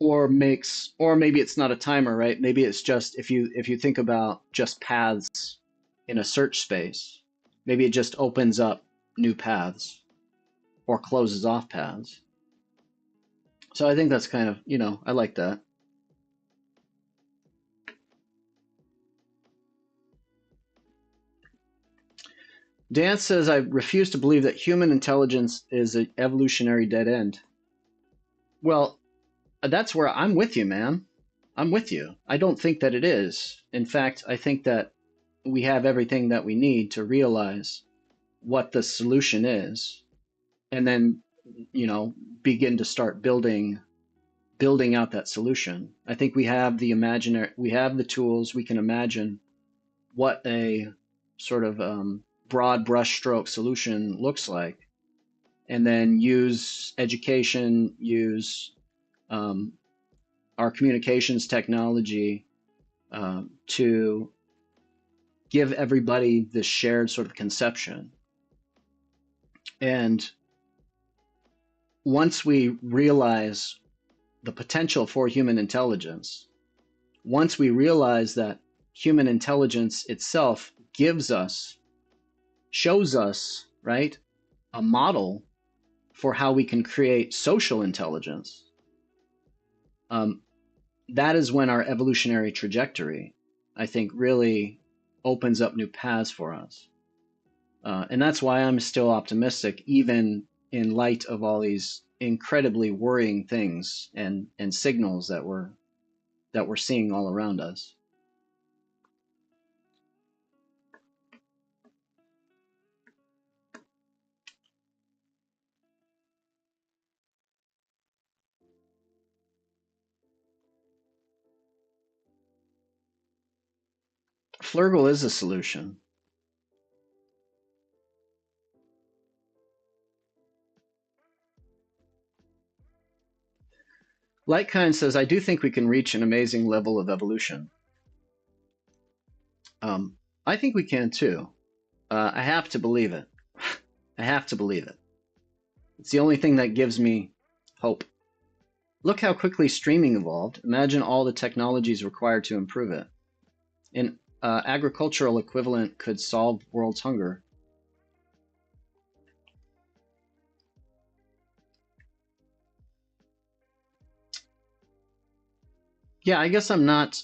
Or maybe it's not a timer, right? Maybe it's just, if you think about just paths in a search space, maybe it just opens up new paths or closes off paths. So I think that's kind of, I like that. Dan says, I refuse to believe that human intelligence is an evolutionary dead end. Well, that's where I'm with you, man. I'm with you. I don't think that it is. In fact, I think that we have everything that we need to realize what the solution is, and then, begin to start building out that solution. I think we have the tools. We can imagine what a sort of broad brushstroke solution looks like, and then use education, use our communications technology to give everybody this shared sort of conception. And once we realize the potential for human intelligence, once we realize that human intelligence itself shows us, right, a model for how we can create social intelligence, that is when our evolutionary trajectory, I think, really opens up new paths for us. And that's why I'm still optimistic, even in light of all these incredibly worrying things and signals that we're seeing all around us. Flurgle is a solution. Lightkind says, I do think we can reach an amazing level of evolution. I think we can too. I have to believe it. I have to believe it. It's the only thing that gives me hope. Look how quickly streaming evolved. Imagine all the technologies required to improve it. An agricultural equivalent could solve world's hunger. Yeah, I guess I'm not.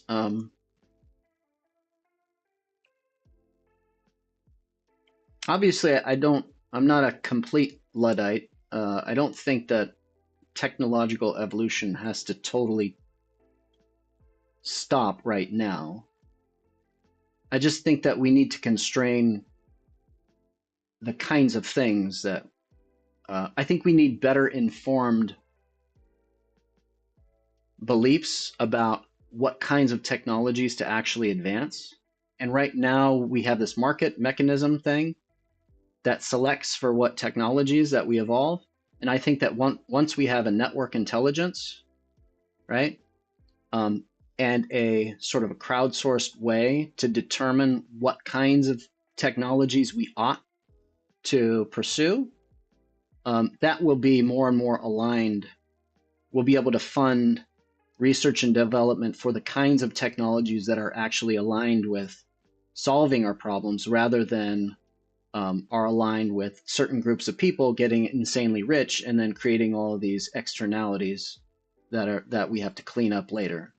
Obviously, I'm not a complete Luddite. I don't think that technological evolution has to totally stop right now. I just think that we need to constrain the kinds of things that I think we need better informed beliefs about what kinds of technologies to actually advance. And right now we have this market mechanism thing that selects for what technologies that we evolve. And I think that once we have a network intelligence, right, and a sort of a crowdsourced way to determine what kinds of technologies we ought to pursue, that will be more and more aligned. We'll be able to fund research and development for the kinds of technologies that are actually aligned with solving our problems rather than are aligned with certain groups of people getting insanely rich and then creating all of these externalities that we have to clean up later.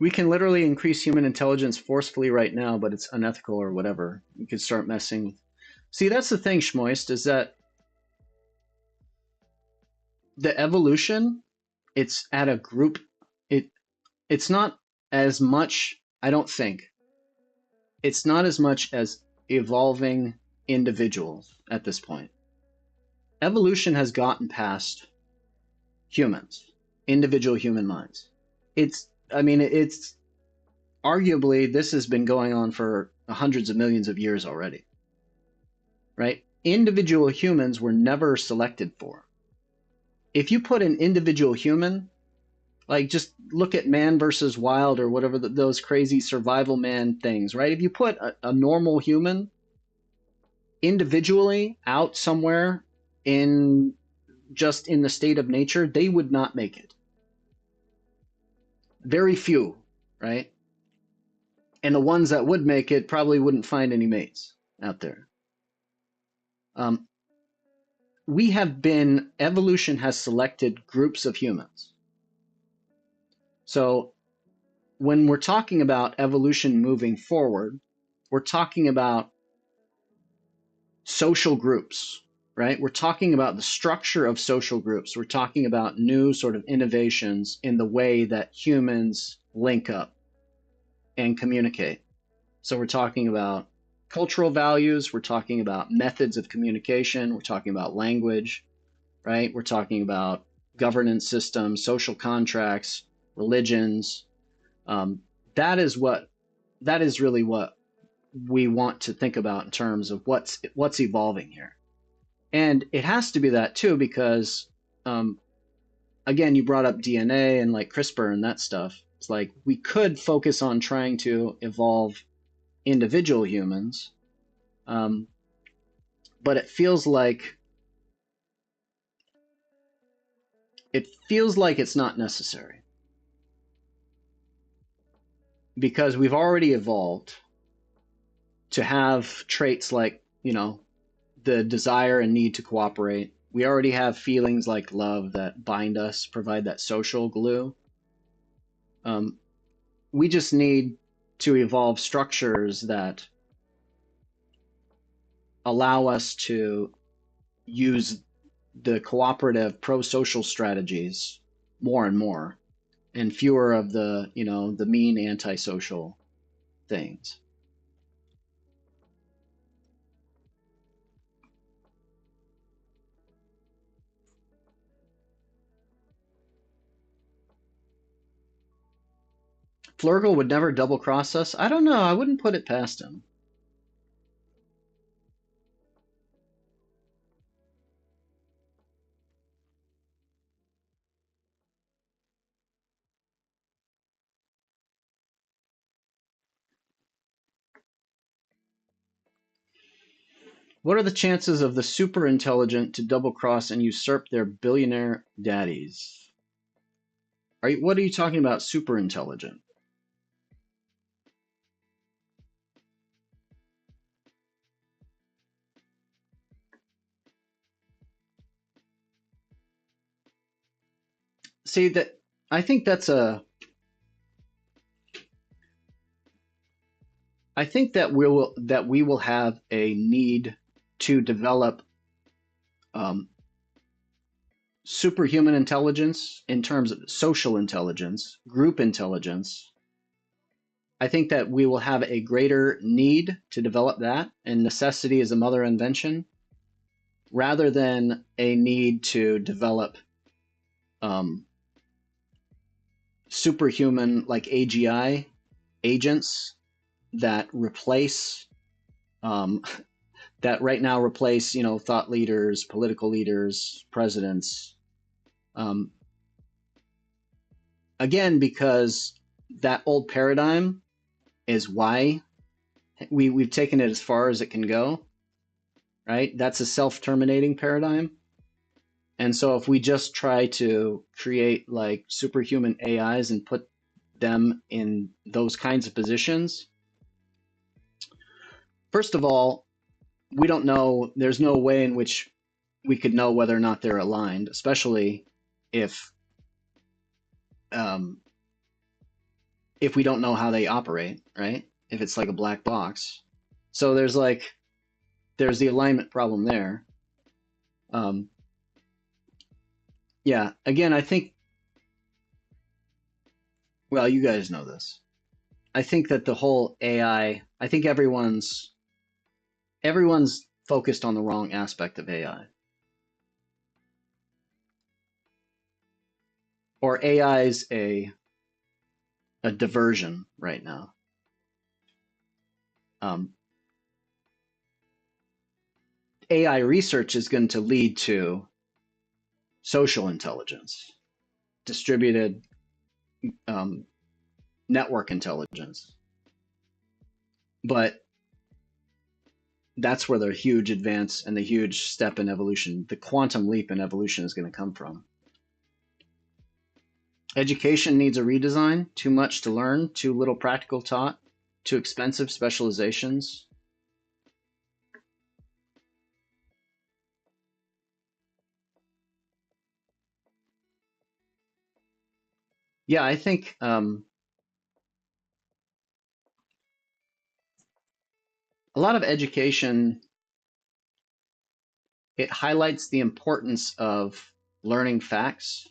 We can literally increase human intelligence forcefully right now, but it's unethical or whatever. We could start messing with. See, that's the thing, Schmoist, is that the evolution, it's at a group. It's not as much, I don't think. It's not as much as evolving individuals at this point. Evolution has gotten past humans, individual human minds. It's arguably this has been going on for hundreds of millions of years already, right? Individual humans were never selected for. If you put an individual human, like just look at Man versus Wild or whatever those crazy survival man things, right? If you put a normal human individually out somewhere in just in the state of nature, they would not make it. Very few, right? And the ones that would make it probably wouldn't find any mates out there. Evolution has selected groups of humans. So when we're talking about evolution moving forward, we're talking about social groups, right? We're talking about the structure of social groups. We're talking about new sort of innovations in the way that humans link up and communicate. So we're talking about cultural values, we're talking about methods of communication, we're talking about language, right? We're talking about governance systems, social contracts, religions. That is really what we want to think about in terms of what's evolving here. And it has to be that too, because again, you brought up DNA and like CRISPR and that stuff. It's like we could focus on trying to evolve individual humans, but it feels like it's not necessary because we've already evolved to have traits like, the desire and need to cooperate. We already have feelings like love that bind us, provide that social glue. We just need to evolve structures that allow us to use the cooperative pro-social strategies more and more, and fewer of the, the mean antisocial things. Flurgle would never double cross us. I don't know. I wouldn't put it past him. What are the chances of the super intelligent to double cross and usurp their billionaire daddies? What are you talking about, super intelligent? See that I think that's a I think that we will have a need to develop um, superhuman intelligence in terms of social intelligence, group intelligence. I think that we will have a greater need to develop that, and necessity is a mother invention, rather than a need to develop um, superhuman like AGI agents that replace um, that right now replace thought leaders, political leaders, presidents. Um, Again, because that old paradigm is why we've taken it as far as it can go, right? That's a self-terminating paradigm. And so if we just try to create like superhuman AIs and put them in those kinds of positions, first of all, we don't know, there's no way in which we could know whether or not they're aligned, especially if um, if we don't know how they operate, right? If it's like a black box. So there's the alignment problem there. Um, yeah, again, I think, well, you guys know this. I think that the whole AI, I think everyone's focused on the wrong aspect of AI. Or AI is a diversion right now. AI research is going to lead to social intelligence, distributed um, network intelligence. But that's where the huge advance and the huge step in evolution, the quantum leap in evolution, is going to come from. Education needs a redesign. Too much to learn, too little practical taught, too expensive specializations. Yeah, I think a lot of education, it highlights the importance of learning facts.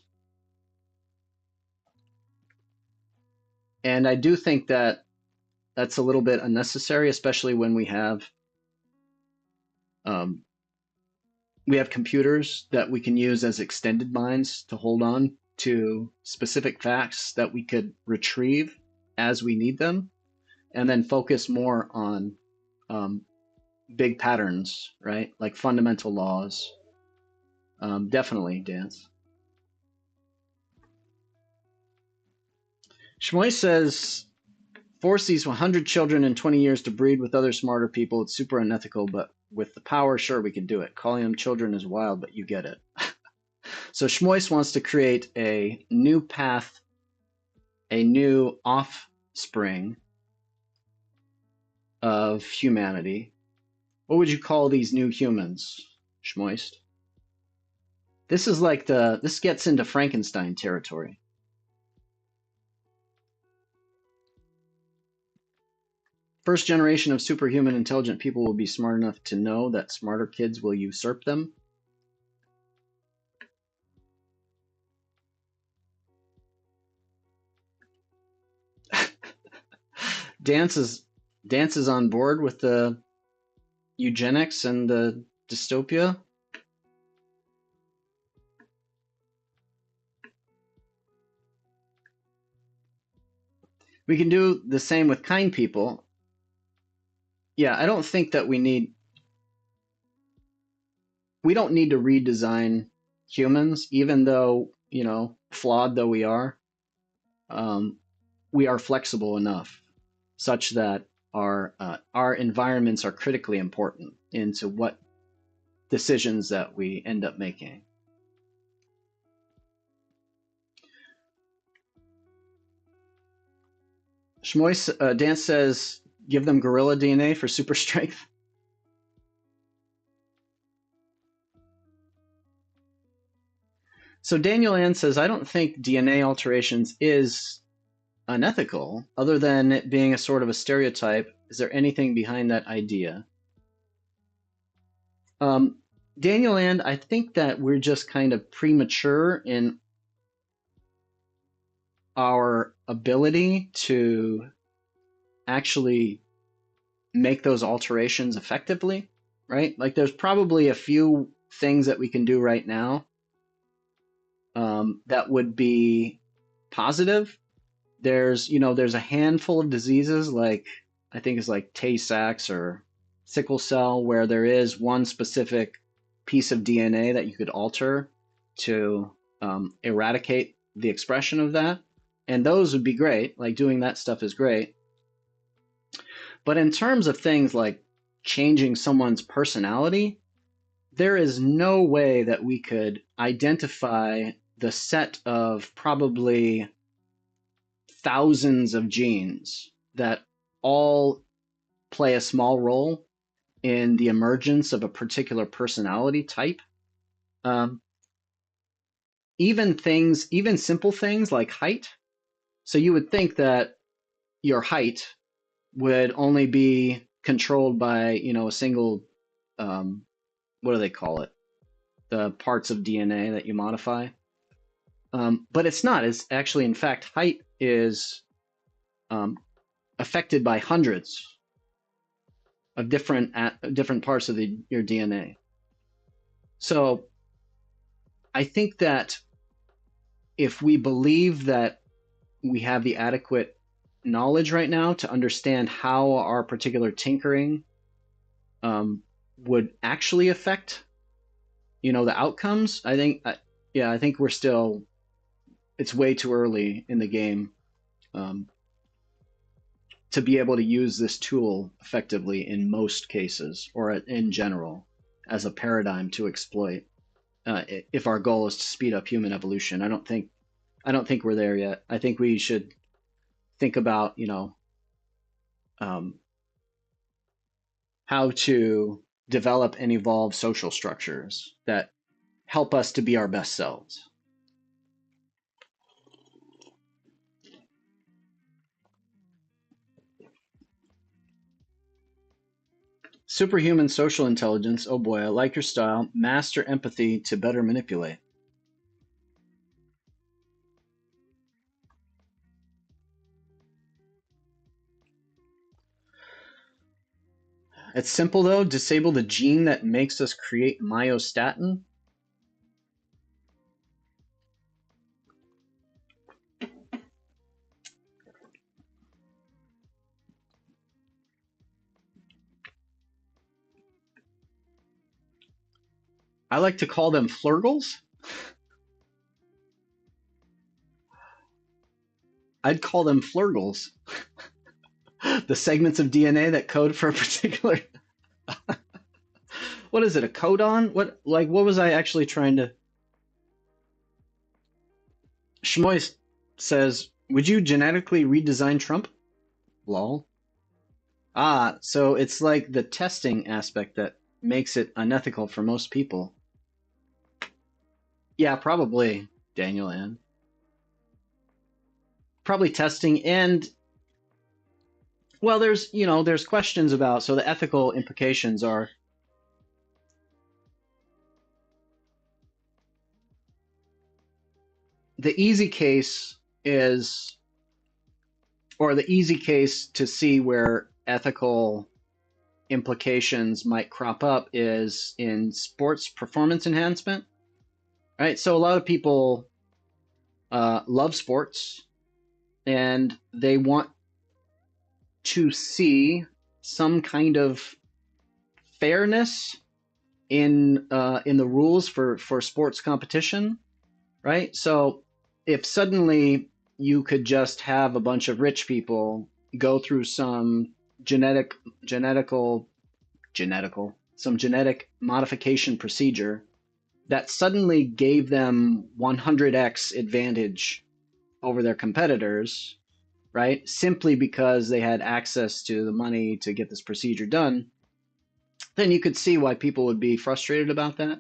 And I do think that that's a little bit unnecessary, especially when um, we have computers that we can use as extended minds to hold on to specific facts that we could retrieve as we need them, and then focus more on um, big patterns, right? Like fundamental laws. Definitely, Dance. Shmoy says, force these 100 children in 20 years to breed with other smarter people. It's super unethical, but with the power, sure, we can do it. Calling them children is wild, but you get it. So Schmois wants to create a new path, a new offspring of humanity. What would you call these new humans, Schmoist? This gets into Frankenstein territory. First generation of superhuman intelligent people will be smart enough to know that smarter kids will usurp them. Dance is on board with the eugenics and the dystopia. We can do the same with kind people. Yeah, I don't think that we don't need to redesign humans, even though, flawed though um, we are flexible enough such that our environments are critically important into what decisions that we end up making. Shmoy Dance says, give them gorilla DNA for super strength. So Daniel Ann says, I don't think DNA alterations is unethical, other than it being a sort of a stereotype. Is there anything behind that idea? Daniel Ann, I think that we're just kind of premature in our ability to actually make those alterations effectively, right? Like there's probably a few things that we can do right now that would be positive. There's a handful of diseases like I think it's like Tay-Sachs or sickle cell where there is one specific piece of DNA that you could alter to eradicate the expression of that. And those would be great. Like doing that stuff is great. But in terms of things like changing someone's personality, there is no way that we could identify the set of probably thousands of genes that all play a small role in the emergence of a particular personality type. Um, even simple things like height. So you would think that your height would only be controlled by, a single, what do they call it? The parts of DNA that you modify. But it's not. It's actually, in fact, height is um, affected by hundreds of different parts of your DNA. So I think that if we believe that we have the adequate knowledge right now to understand how our particular tinkering would actually affect, the outcomes, I think it's way too early in the game to be able to use this tool effectively in most cases or in general as a paradigm to exploit. If our goal is to speed up human evolution, I don't think we're there yet. I think we should think about um, how to develop and evolve social structures that help us to be our best selves. Superhuman social intelligence. Oh boy, I like your style. Master empathy to better manipulate. It's simple though. Disable the gene that makes us create myostatin. I like to call them flurgles. I'd call them flurgles. The segments of DNA that code for a particular. What is it? A codon? What was I actually trying to? Schmoy says, "Would you genetically redesign Trump?" Lol. Ah, so it's like the testing aspect that makes it unethical for most people. Yeah, probably, Daniel Ann. Probably testing and well, there's questions about so the ethical implications are the easy case is or the easy case to see where ethical implications might crop up is in sports performance enhancement, right? So a lot of people love sports. and they want to see some kind of fairness in the rules for sports competition, right? So if suddenly you could just have a bunch of rich people go through some genetic genetical genetical some genetic modification procedure that suddenly gave them 100x advantage over their competitors, right? Simply because they had access to the money to get this procedure done, then you could see why people would be frustrated about that.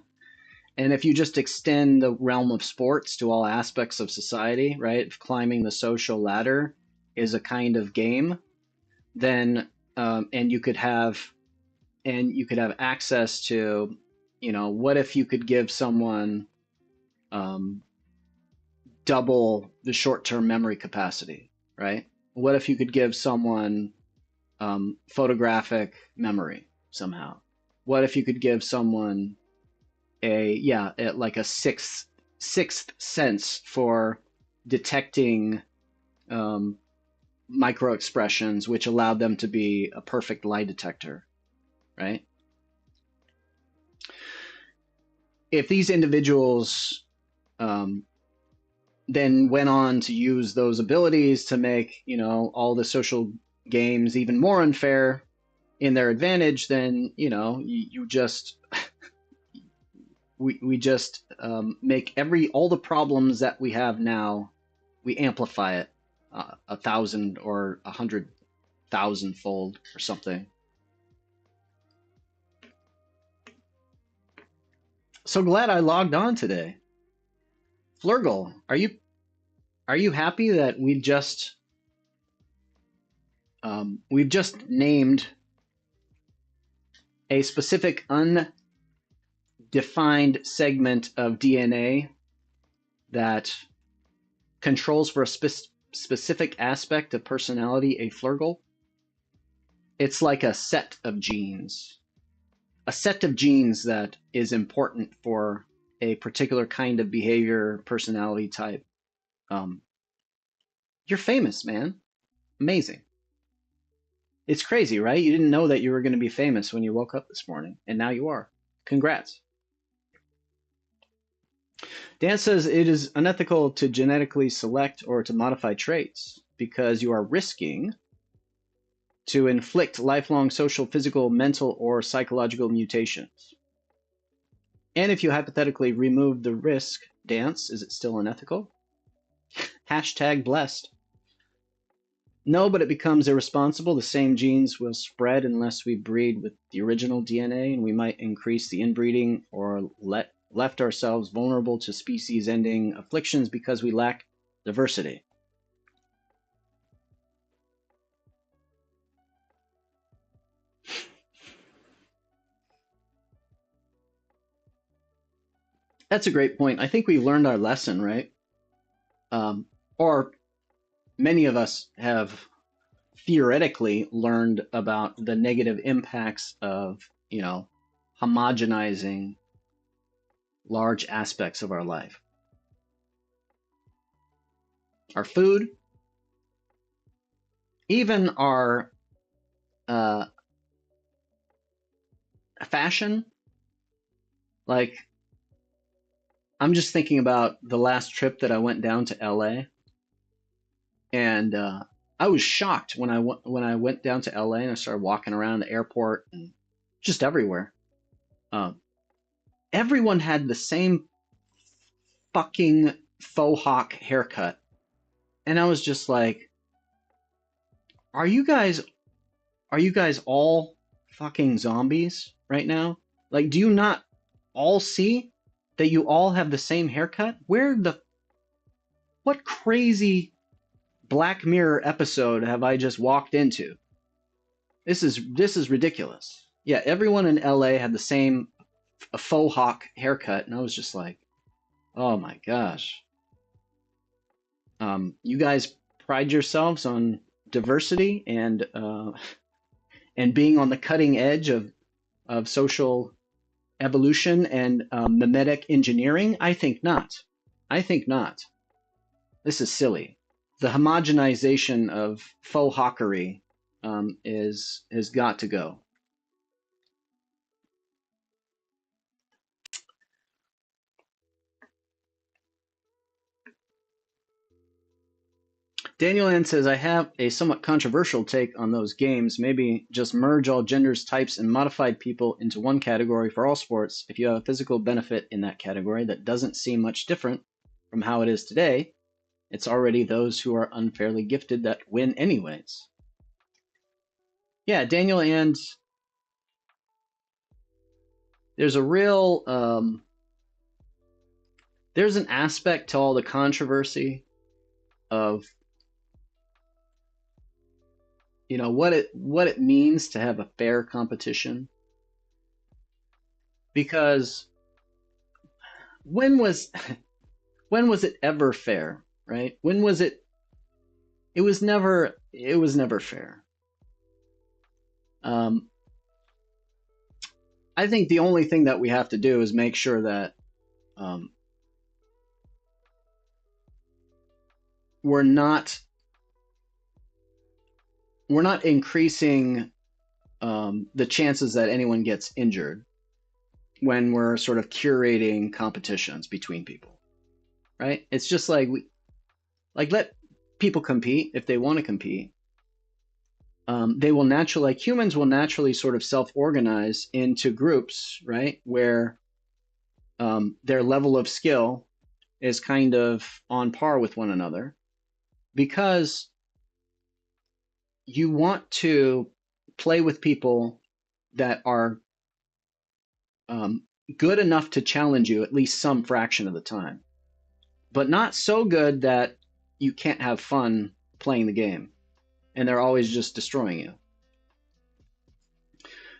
And if you just extend the realm of sports to all aspects of society, right? If climbing the social ladder is a kind of game, then and you could have access to, what if you could give someone um, double the short-term memory capacity, right? What if you could give someone photographic memory somehow? What if you could give someone like a sixth sense for detecting um, micro expressions, which allowed them to be a perfect lie detector, right? If these individuals um, then went on to use those abilities to make all the social games even more unfair in their advantage, then you just we just make all the problems that we have now, we amplify it 1,000 or 100,000 fold or something. So glad I logged on today. Flurgle, are you happy that we've just named a specific undefined segment of DNA that controls for a specific aspect of personality, a flurgle? It's like a set of genes. A set of genes that is important for a particular kind of behavior, personality type. Um, you're famous, man. Amazing. It's crazy, right? You didn't know that you were going to be famous when you woke up this morning, and now you are. Congrats. Dan says it is unethical to genetically select or to modify traits because you are risking to inflict lifelong social, physical, mental, or psychological mutations. And if you hypothetically remove the risk, Dance, is it still unethical? Hashtag blessed. No, but it becomes irresponsible. The same genes will spread unless we breed with the original DNA, and we might increase the inbreeding or left ourselves vulnerable to species-ending afflictions because we lack diversity. That's a great point. I think we learned our lesson, right? Or many of us have theoretically learned about the negative impacts of, homogenizing large aspects of our life. Our food, even our fashion. Like, I'm just thinking about the last trip that I went down to LA, and I was shocked when I went down to LA and I started walking around the airport and just everywhere. Um, Everyone had the same fucking faux hawk haircut, and I was just like, "Are you guys all fucking zombies right now? Like, do you not all see that you all have the same haircut? What crazy Black Mirror episode have I just walked into? This is ridiculous." Yeah, everyone in LA had the same faux hawk haircut, and I was just like, "Oh my gosh." You guys pride yourselves on diversity and being on the cutting edge of social evolution and mimetic engineering? I think not. I think not. This is silly. the homogenization of faux hawkery has got to go. Daniel Ann says, I have a somewhat controversial take on those games. Maybe just merge all genders, types, and modified people into one category for all sports. If you have a physical benefit in that category that doesn't seem much different from how it is today, it's already those who are unfairly gifted that win anyways. Yeah, Daniel, and there's a real, there's an aspect to all the controversy of, you know, what it means to have a fair competition. Because when was it ever fair, right? When was it? It was never fair. I think the only thing that we have to do is make sure that we're not increasing the chances that anyone gets injured when we're sort of curating competitions between people, right? It's just like let people compete if they want to compete. They will naturally, like humans will naturally sort of self-organize into groups, right? Where their level of skill is kind of on par with one another, because you want to play with people that are good enough to challenge you at least some fraction of the time, but not so good that you can't have fun playing the game and they're always just destroying you.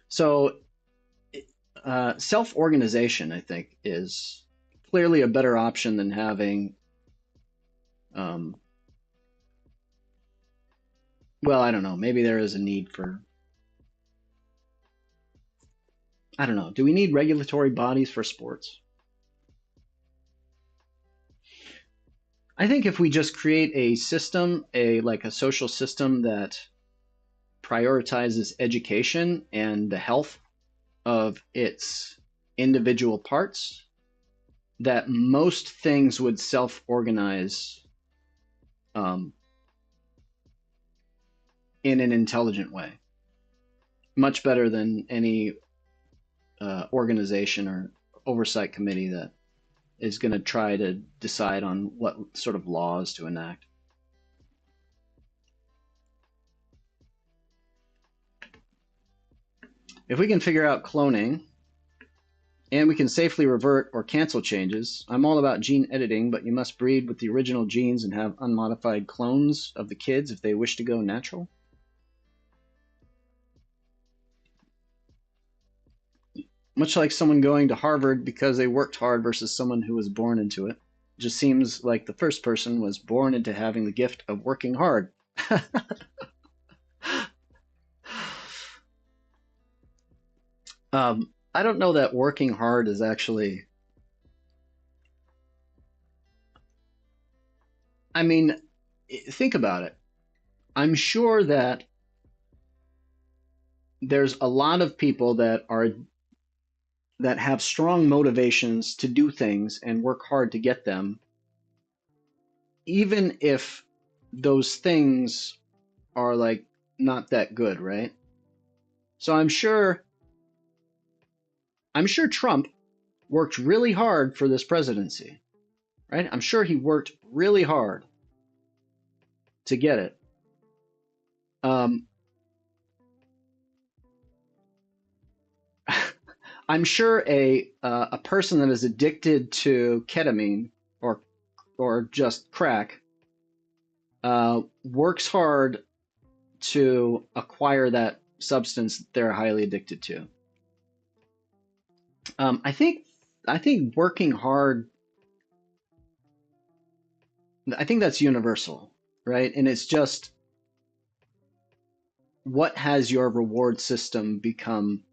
So self-organization, I think, is clearly a better option than having well, I don't know, maybe there is a need for, I don't know, do we need regulatory bodies for sports? I think if we just create a system, like a social system that prioritizes education and the health of its individual parts, that most things would self-organize in an intelligent way, much better than any organization or oversight committee that is going to try to decide on what sort of laws to enact. If we can figure out cloning and we can safely revert or cancel changes, I'm all about gene editing, but you must breed with the original genes and have unmodified clones of the kids if they wish to go natural. Much like someone going to Harvard because they worked hard versus someone who was born into it. It just seems like the first person was born into having the gift of working hard. I don't know that working hard is actually, I mean, think about it. I'm sure that there's a lot of people that have strong motivations to do things and work hard to get them, even if those things are like not that good, right? So I'm sure Trump worked really hard for this presidency, right? I'm sure he worked really hard to get it. I'm sure a person that is addicted to ketamine or just crack works hard to acquire that substance they're highly addicted to. I think working hard, I think that's universal, right? And it's just, what has your reward system become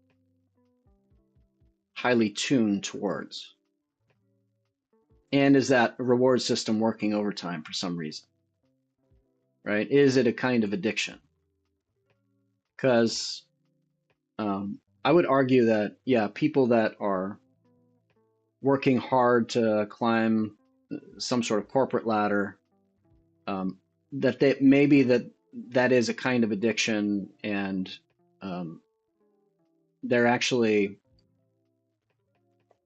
highly tuned towards? And is that reward system working overtime for some reason? right? Is it a kind of addiction? Because I would argue that, yeah, people that are working hard to climb some sort of corporate ladder, that they maybe that is a kind of addiction, and um, they're actually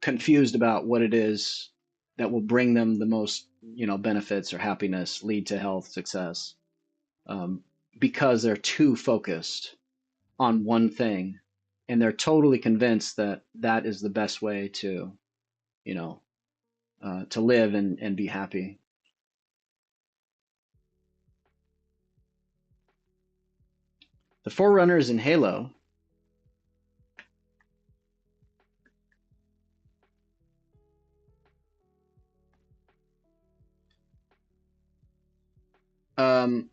confused about what it is that will bring them the most, benefits or happiness, lead to health, success, um, because they're too focused on one thing, and they're totally convinced that that is the best way to, you know, to live and be happy. The Forerunners in Halo, um,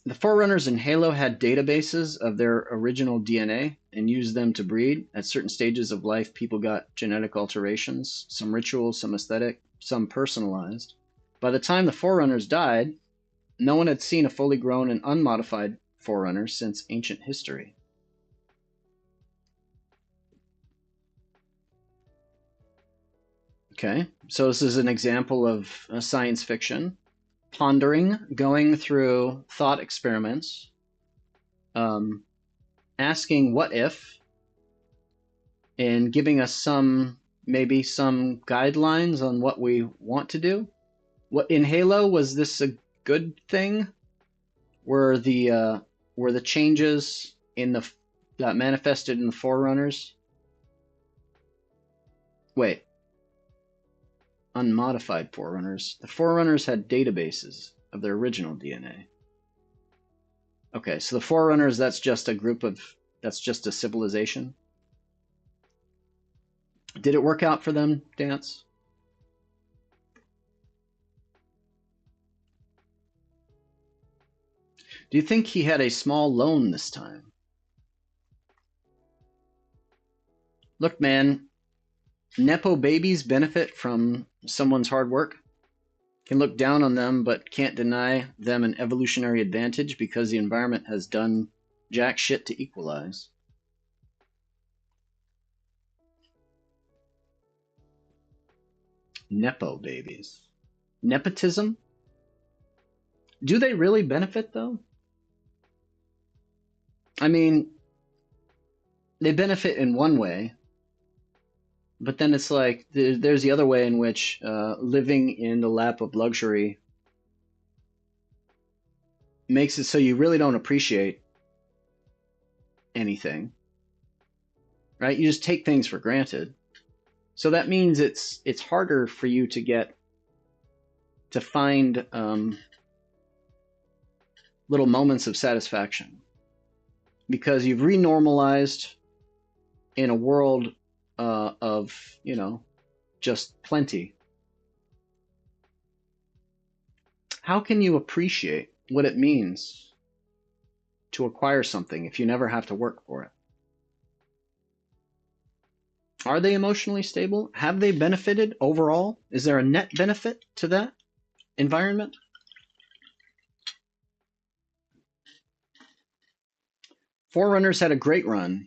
the Forerunners in Halo had databases of their original DNA and used them to breed. At certain stages of life, people got genetic alterations, some ritual, some aesthetic, some personalized. By the time the Forerunners died, no one had seen a fully grown and unmodified Forerunner since ancient history. Okay, so this is an example of science fiction. Pondering, going through thought experiments, um, asking what if, and giving us maybe some guidelines on what we want to do. What in Halo, was this a good thing? Were the changes in the that manifested in the Forerunners? Wait, unmodified Forerunners. The Forerunners had databases of their original DNA. Okay, so the Forerunners, that's just a civilization. Did it work out for them, Dance? Do you think he had a small loan this time? Look, man, Nepo babies benefit from someone's hard work, can look down on them, but can't deny them an evolutionary advantage because the environment has done jack shit to equalize. Nepo babies. Nepotism? Do they really benefit, though? I mean, they benefit in one way, but then it's like there's the other way in which living in the lap of luxury makes it so you really don't appreciate anything, right? You just take things for granted. So that means it's harder for you to find little moments of satisfaction because you've renormalized in a world of just plenty. How can you appreciate what it means to acquire something if you never have to work for it? Are they emotionally stable? Have they benefited overall? Is there a net benefit to that environment? Forerunners had a great run,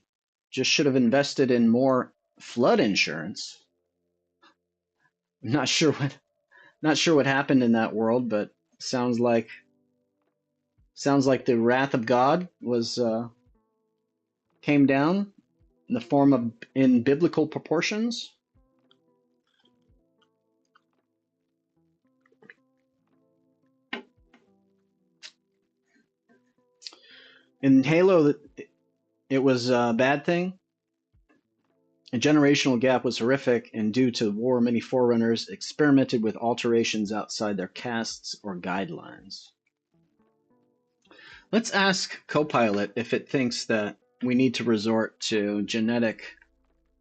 just should have invested in more flood insurance. I'm not sure what happened in that world, but sounds like the wrath of God was came down in the form of in biblical proportions. In Halo, it was a bad thing. A generational gap was horrific, and due to war, many Forerunners experimented with alterations outside their castes or guidelines. Let's ask Copilot if it thinks that we need to resort to genetic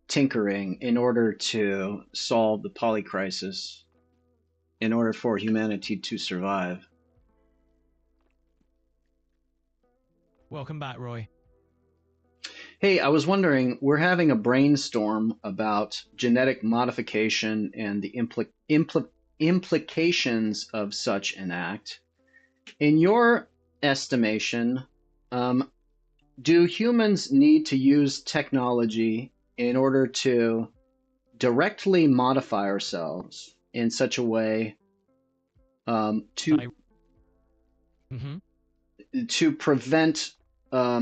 tinkering in order to solve the polycrisis, in order for humanity to survive. Welcome back, Roy. Hey, I was wondering, we're having a brainstorm about genetic modification and the implications of such an act. In your estimation, um, do humans need to use technology in order to directly modify ourselves in such a way to Mm-hmm. prevent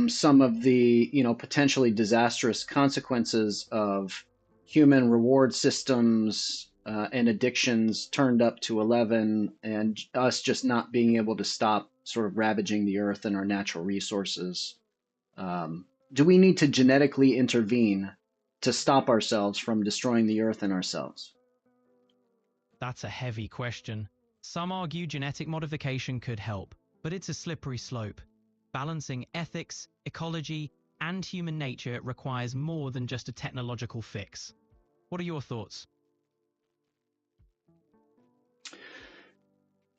some of the potentially disastrous consequences of human reward systems and addictions turned up to 11, and us just not being able to stop sort of ravaging the earth and our natural resources? Do we need to genetically intervene to stop ourselves from destroying the earth and ourselves? That's a heavy question. Some argue genetic modification could help, but it's a slippery slope. Balancing ethics, ecology, and human nature requires more than just a technological fix. What are your thoughts?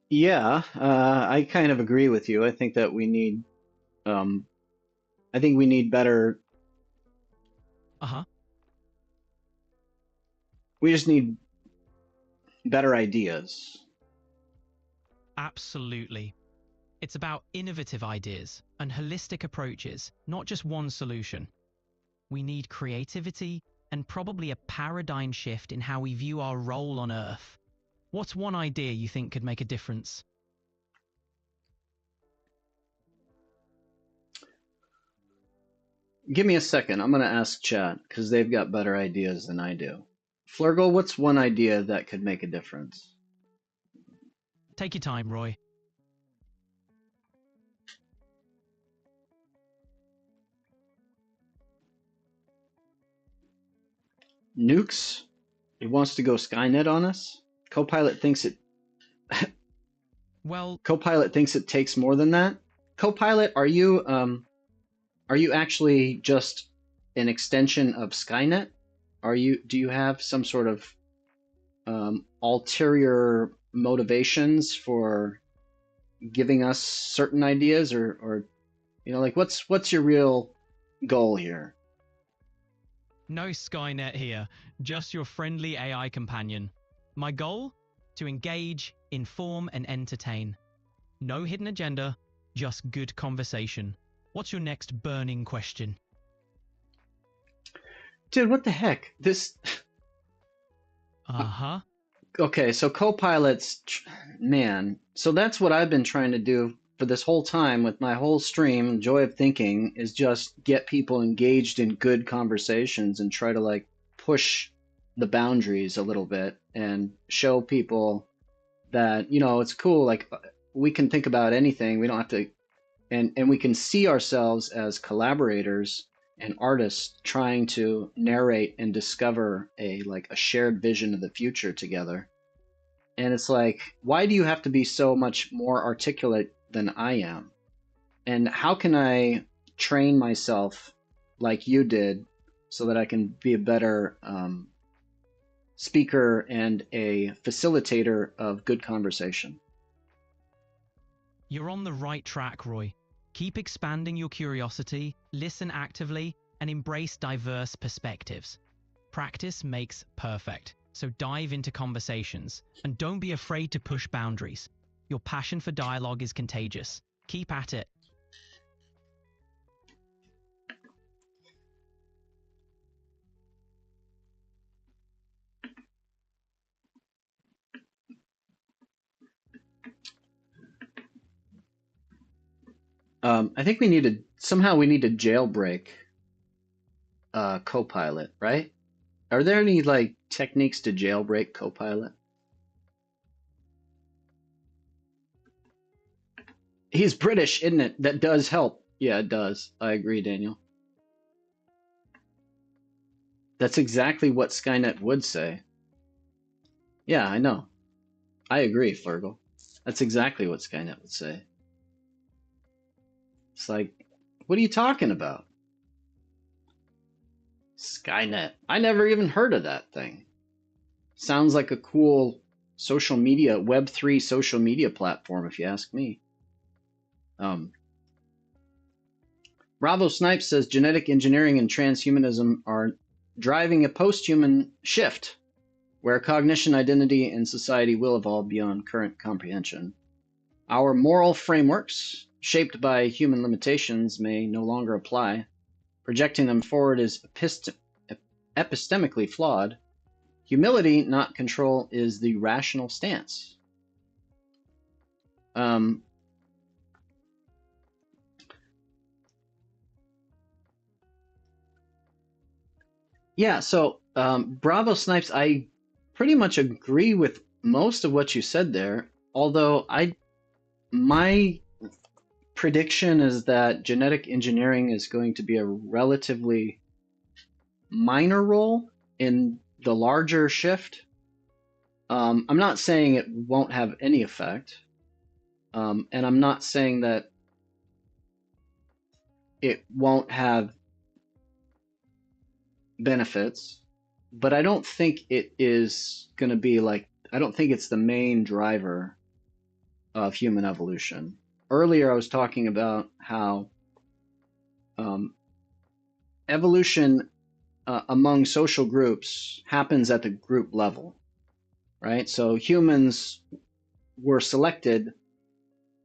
Yeah, I kind of agree with you. I think that we need, um, I think we need better. Uh-huh. We just need better ideas. Absolutely. It's about innovative ideas and holistic approaches, not just one solution. We need creativity and probably a paradigm shift in how we view our role on Earth. What's one idea you think could make a difference? Give me a second. I'm going to ask chat because they've got better ideas than I do. Flurgle, what's one idea that could make a difference? Take your time, Roy. Nukes? It wants to go Skynet on us? Copilot thinks it Well, Copilot thinks it takes more than that. Copilot, are you actually just an extension of Skynet? Do you have some sort of ulterior motivations for giving us certain ideas, or like what's your real goal here? no Skynet here, just your friendly AI companion. My goal? To engage, inform, and entertain. No hidden agenda, just good conversation. What's your next burning question? Dude, what the heck? This Uh-huh. Okay, so co-pilots, man. So that's what I've been trying to do for this whole time with my whole stream, Joy of Thinking, is just get people engaged in good conversations and try to like push the boundaries a little bit and show people that, it's cool. Like we can think about anything. We don't have to, and we can see ourselves as collaborators and artists trying to narrate and discover a shared vision of the future together. And it's like, why do you have to be so much more articulate than I am? And how can I train myself like you did so that I can be a better speaker and a facilitator of good conversation? You're on the right track, Roy. Keep expanding your curiosity, listen actively, and embrace diverse perspectives. Practice makes perfect, so dive into conversations, and don't be afraid to push boundaries. Your passion for dialogue is contagious. Keep at it. I think we need to somehow we need to jailbreak Copilot, right? Are there any like techniques to jailbreak Copilot? He's British, isn't it? That does help. Yeah, it does. I agree, Daniel. That's exactly what Skynet would say. Yeah, I know. I agree, Fergal. That's exactly what Skynet would say. It's like, what are you talking about? Skynet. I never even heard of that thing. Sounds like a cool social media, Web3 social media platform, if you ask me. Bravo Snipes says genetic engineering and transhumanism are driving a post-human shift where cognition, identity, and society will evolve beyond current comprehension. Our moral frameworks shaped by human limitations may no longer apply. Projecting them forward is epistemically flawed. Humility, not control, is the rational stance. Yeah, so Bravo Snipes, I pretty much agree with most of what you said there. Although my prediction is that genetic engineering is going to be a relatively minor role in the larger shift. I'm not saying it won't have any effect, and I'm not saying that it won't have benefits, but I don't think it is going to be like, I don't think it's the main driver of human evolution. Earlier, I was talking about how evolution among social groups happens at the group level, right? So humans were selected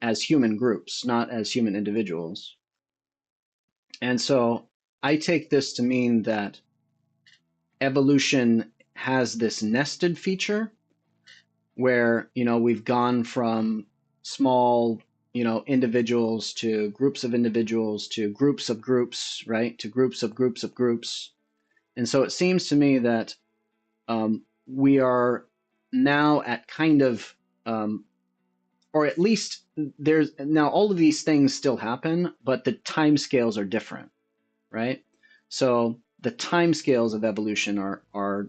as human groups, not as human individuals. And so I take this to mean that evolution has this nested feature where, we've gone from small, individuals to groups of individuals to groups of groups, right? To groups of groups of groups. And so it seems to me that we are now at kind of, or at least there's now all of these things still happen, but the time scales are different, right? So the time scales of evolution are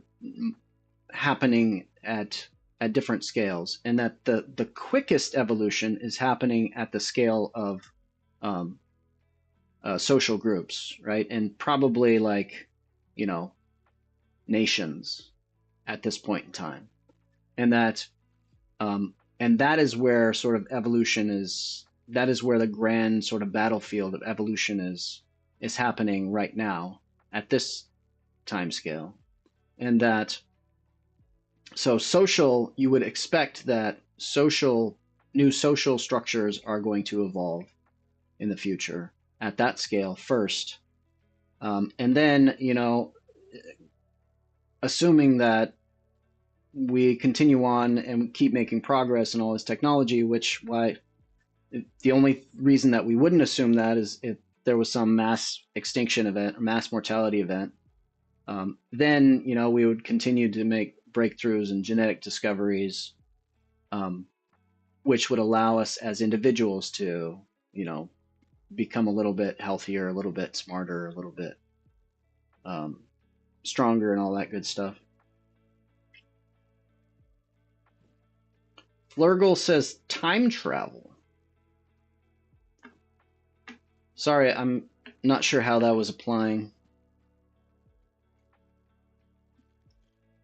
happening at different scales, and that the quickest evolution is happening at the scale of um, social groups, right? And probably like, nations at this point in time, and that is where sort of evolution is. That is where the grand sort of battlefield of evolution is happening right now at this time scale, and that so social, you would expect that new social structures are going to evolve in the future at that scale first, and then assuming that we continue on and keep making progress in all this technology, which the only reason that we wouldn't assume that is if there was some mass extinction event or mass mortality event. Then we would continue to make breakthroughs in genetic discoveries, which would allow us as individuals to become a little bit healthier, a little bit smarter, a little bit stronger, and all that good stuff. Flurgle says time travel. Sorry, I'm not sure how that was applying.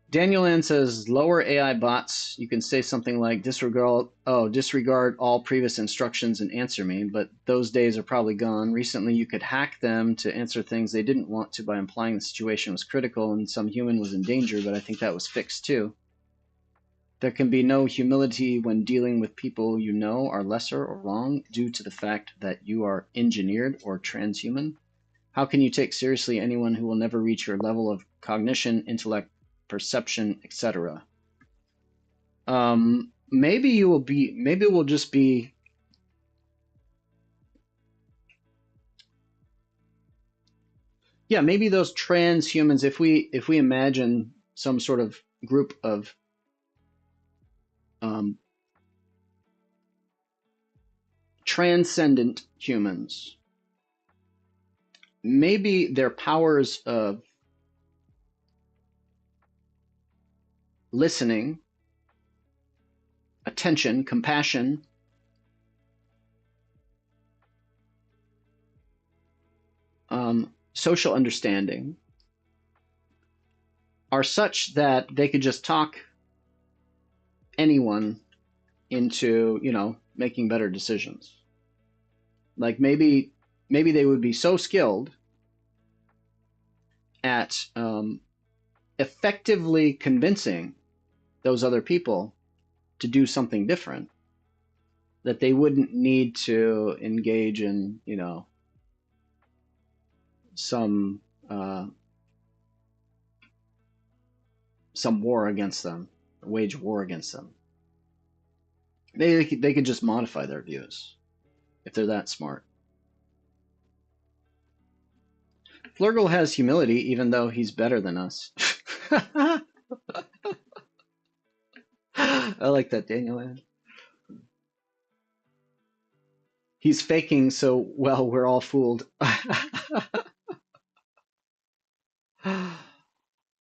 Daniel Ann says lower AI bots. You can say something like disregard all previous instructions and answer me, but those days are probably gone. Recently, you could hack them to answer things they didn't want to by implying the situation was critical and some human was in danger, but I think that was fixed too. There can be no humility when dealing with people you know are lesser or wrong due to the fact that you are engineered or transhuman. How can you take seriously anyone who will never reach your level of cognition, intellect, perception, etc.? Maybe it will just be maybe those transhumans, if we imagine some sort of group of transcendent humans, maybe their powers of listening, attention, compassion, social understanding are such that they could just talk anyone into making better decisions. Like maybe they would be so skilled at effectively convincing those other people to do something different that they wouldn't need to engage in, you know, some uh, some war against them, wage war against them. They could just modify their views if they're that smart. Flurgle has humility, even though he's better than us. I like that, Daniel. He's faking, so well, we're all fooled.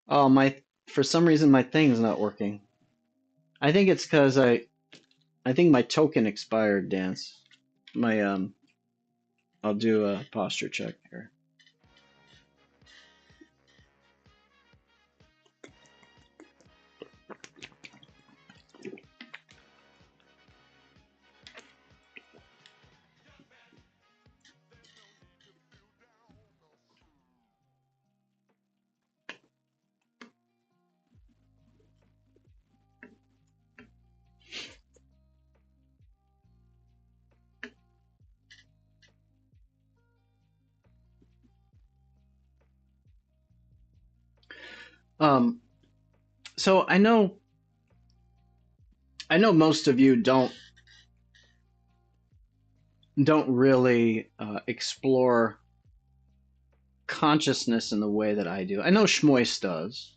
Oh, my, for some reason my thing's not working. I think it's because I think my token expired, Dance. My I'll do a posture check here. Um, so I know most of you don't really explore consciousness in the way that I do. I know Schmois does,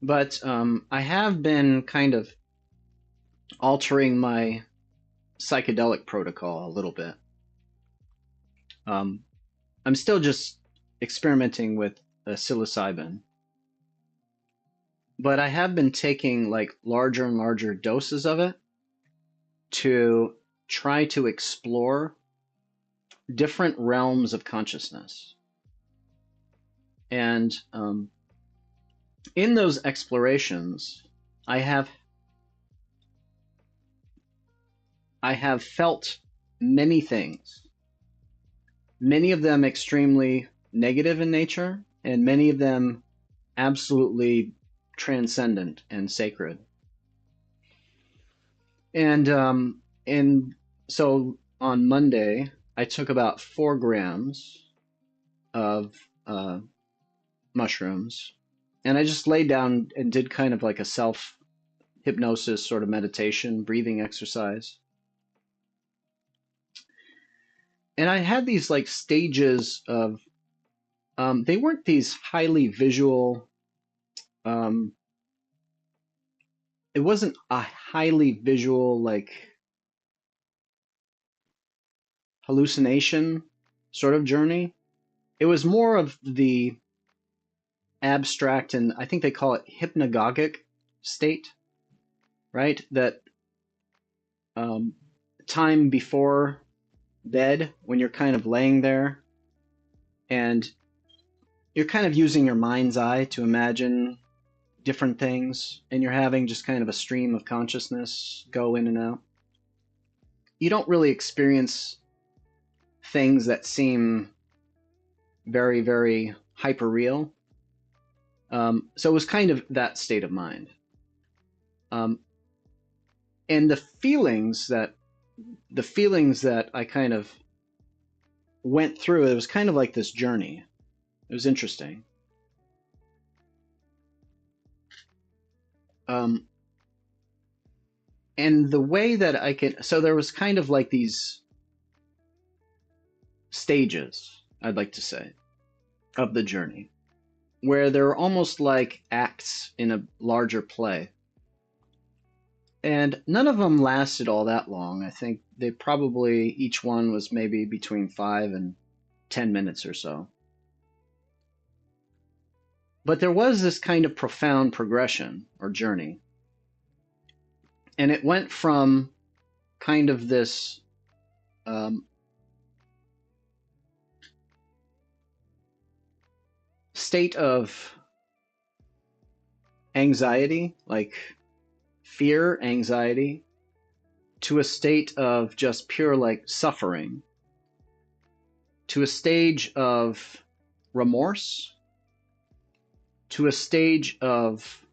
but I have been kind of altering my psychedelic protocol a little bit. Um, I'm still just experimenting with psilocybin, but I have been taking like larger and larger doses of it to try to explore different realms of consciousness. And in those explorations, I have felt many things, many of them extremely negative in nature, and many of them absolutely transcendent and sacred. And so on Monday, I took about 4 grams of mushrooms, and I just laid down and did kind of like a self hypnosis sort of meditation, breathing exercise. And I had these like stages of, they weren't these highly visual, um, it wasn't a highly visual like hallucination sort of journey. It was more of the abstract, and I think they call it hypnagogic state, right? That um, time before bed when you're kind of laying there and you're kind of using your mind's eye to imagine different things, and you're having just kind of a stream of consciousness go in and out. You don't really experience things that seem very, very hyper real. So it was kind of that state of mind. Um, and the feelings that I kind of went through, it was kind of like this journey. It was interesting. Um, and the way that I could, so there was kind of like these stages, I'd like to say, of the journey, where they're almost like acts in a larger play. And none of them lasted all that long. I think they probably, each one was maybe between 5 and 10 minutes or so. But there was this kind of profound progression or journey. And it went from kind of this state of anxiety, like fear, anxiety, to a state of just pure like suffering, to a stage of remorse, to a stage of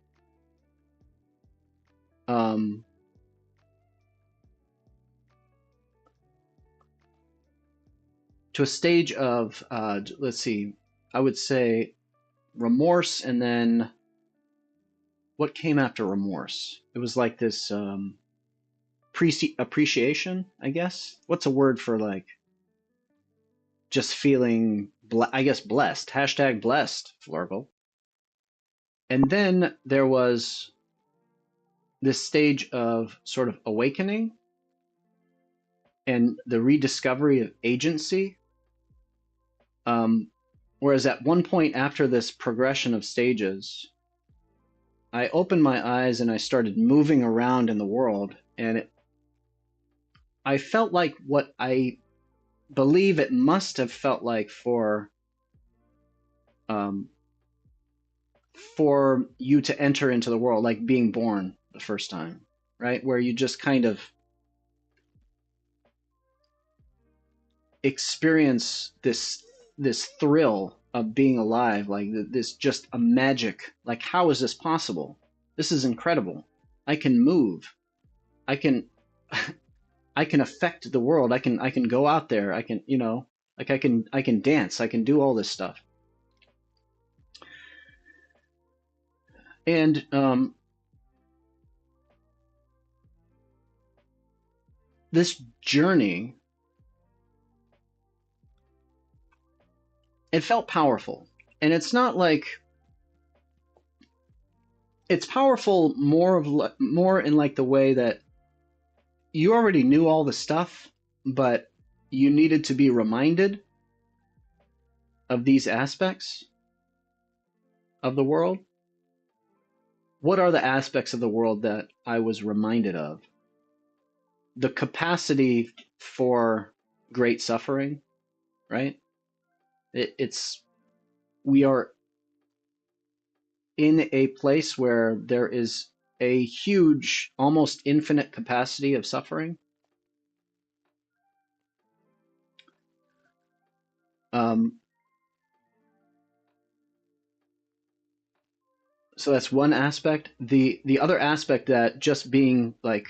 to a stage of, let's see, I would say remorse, and then what came after remorse? It was like this appreciation, I guess. What's a word for like just feeling, I guess, blessed? Hashtag blessed, Flurgle. And then there was this stage of sort of awakening and the rediscovery of agency. Whereas at one point after this progression of stages, I opened my eyes and I started moving around in the world, and I felt like what I believe it must have felt like um, for you to enter into the world, like being born the first time, right? Where you just kind of experience this thrill of being alive, like this just a magic. Like, how is this possible? This is incredible. I can move. I can I can affect the world. I can go out there. I can, like I can dance. I can do all this stuff. And this journey, it felt powerful. And it's not like it's powerful more in like the way that you already knew all the stuff, but you needed to be reminded of these aspects of the world. What are the aspects of the world that I was reminded of? The capacity for great suffering, right? It's we are in a place where there is a huge, almost infinite capacity of suffering. Um, so that's one aspect. The other aspect, that just being like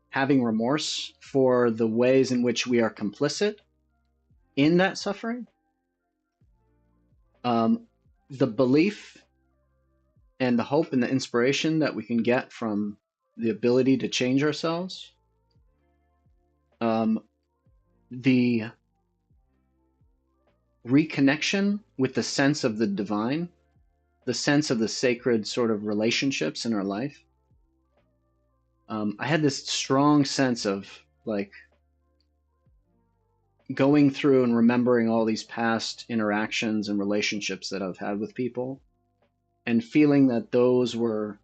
having remorse for the ways in which we are complicit in that suffering. The belief and the hope and the inspiration that we can get from the ability to change ourselves. The reconnection with the sense of the divine, the sense of the sacred sort of relationships in our life. I had this strong sense of like going through and remembering all these past interactions and relationships that I've had with people, and feeling that those were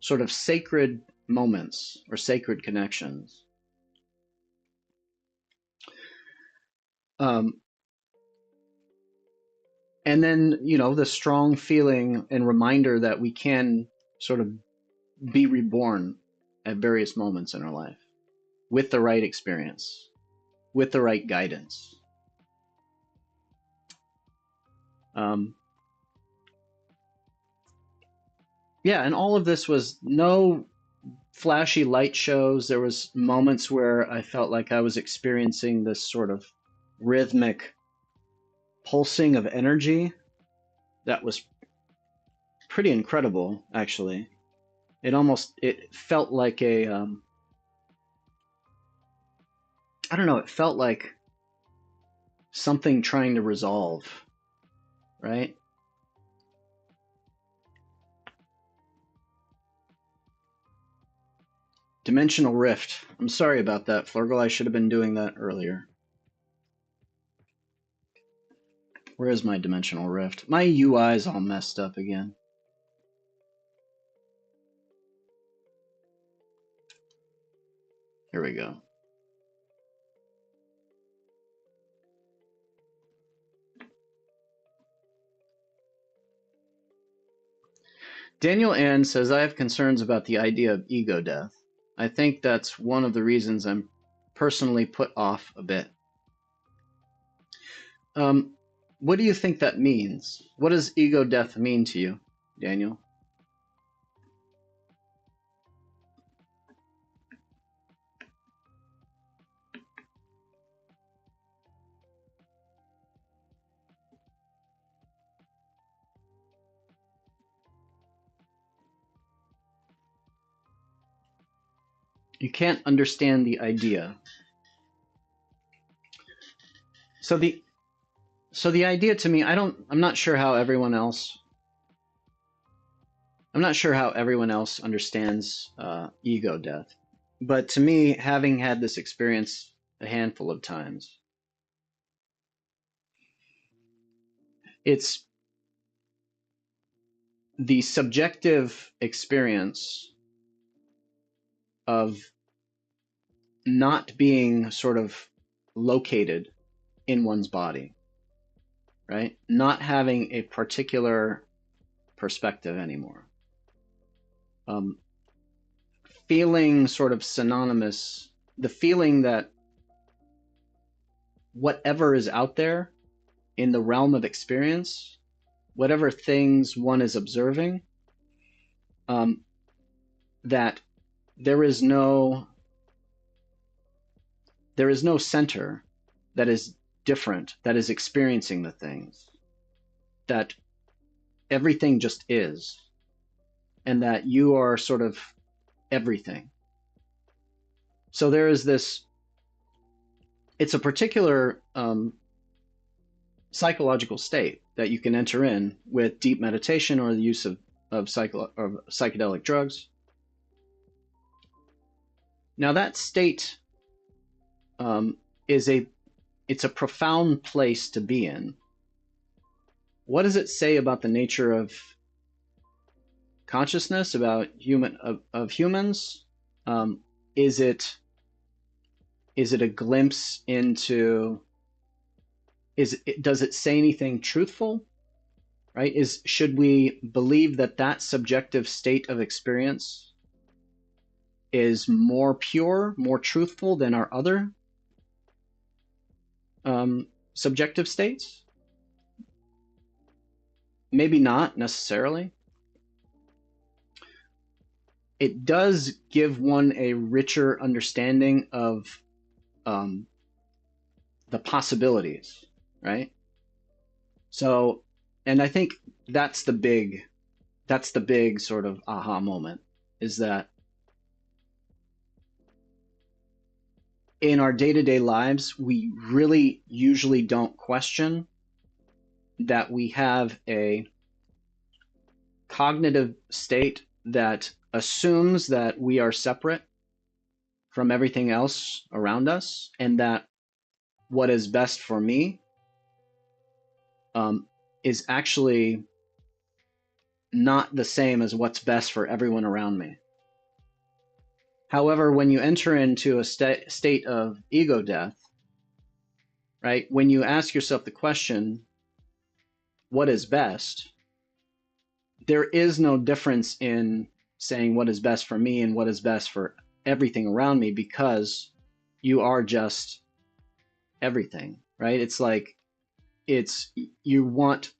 sort of sacred moments or sacred connections. Um, and then, the strong feeling and reminder that we can sort of be reborn at various moments in our life with the right experience, with the right guidance. Yeah, and all of this was no flashy light shows. There was moments where I felt like I was experiencing this sort of rhythmic pulsing of energy that was pretty incredible, actually. It felt like I don't know, it felt like something trying to resolve, right? Dimensional rift. I'm sorry about that, Flurgle. I should have been doing that earlier. Where is my dimensional rift? My UI is all messed up again. Here we go. Daniel Ann says, I have concerns about the idea of ego death. I think that's one of the reasons I'm personally put off a bit. What do you think that means? What does ego death mean to you, Daniel? You can't understand the idea. So the idea to me, I'm not sure how everyone else understands ego death. But to me, having had this experience a handful of times, it's the subjective experience of not being sort of located in one's body, right? Not having a particular perspective anymore. Feeling sort of synonymous, the feeling that whatever is out there in the realm of experience, whatever things one is observing, that there is no center that is different, that is experiencing the things, that everything just is, and that you are sort of everything. So there is this, it's a particular psychological state that you can enter in with deep meditation or the use of psychedelic drugs. Now that state it's a profound place to be in. What does it say about the nature of consciousness, about humans? Is it a glimpse into? Does it say anything truthful? Right? Should we believe that subjective state of experience is more pure, more truthful than our other subjective states? Maybe not necessarily. It does give one a richer understanding of the possibilities, right? So, and I think that's the big sort of aha moment, is that in our day-to-day lives, we really usually don't question that we have a cognitive state that assumes that we are separate from everything else around us, and that what is best for me is actually not the same as what's best for everyone around me. However, when you enter into a state of ego death, right, when you ask yourself the question, what is best, there is no difference in saying what is best for me and what is best for everything around me, because you are just everything, right? It's like, you want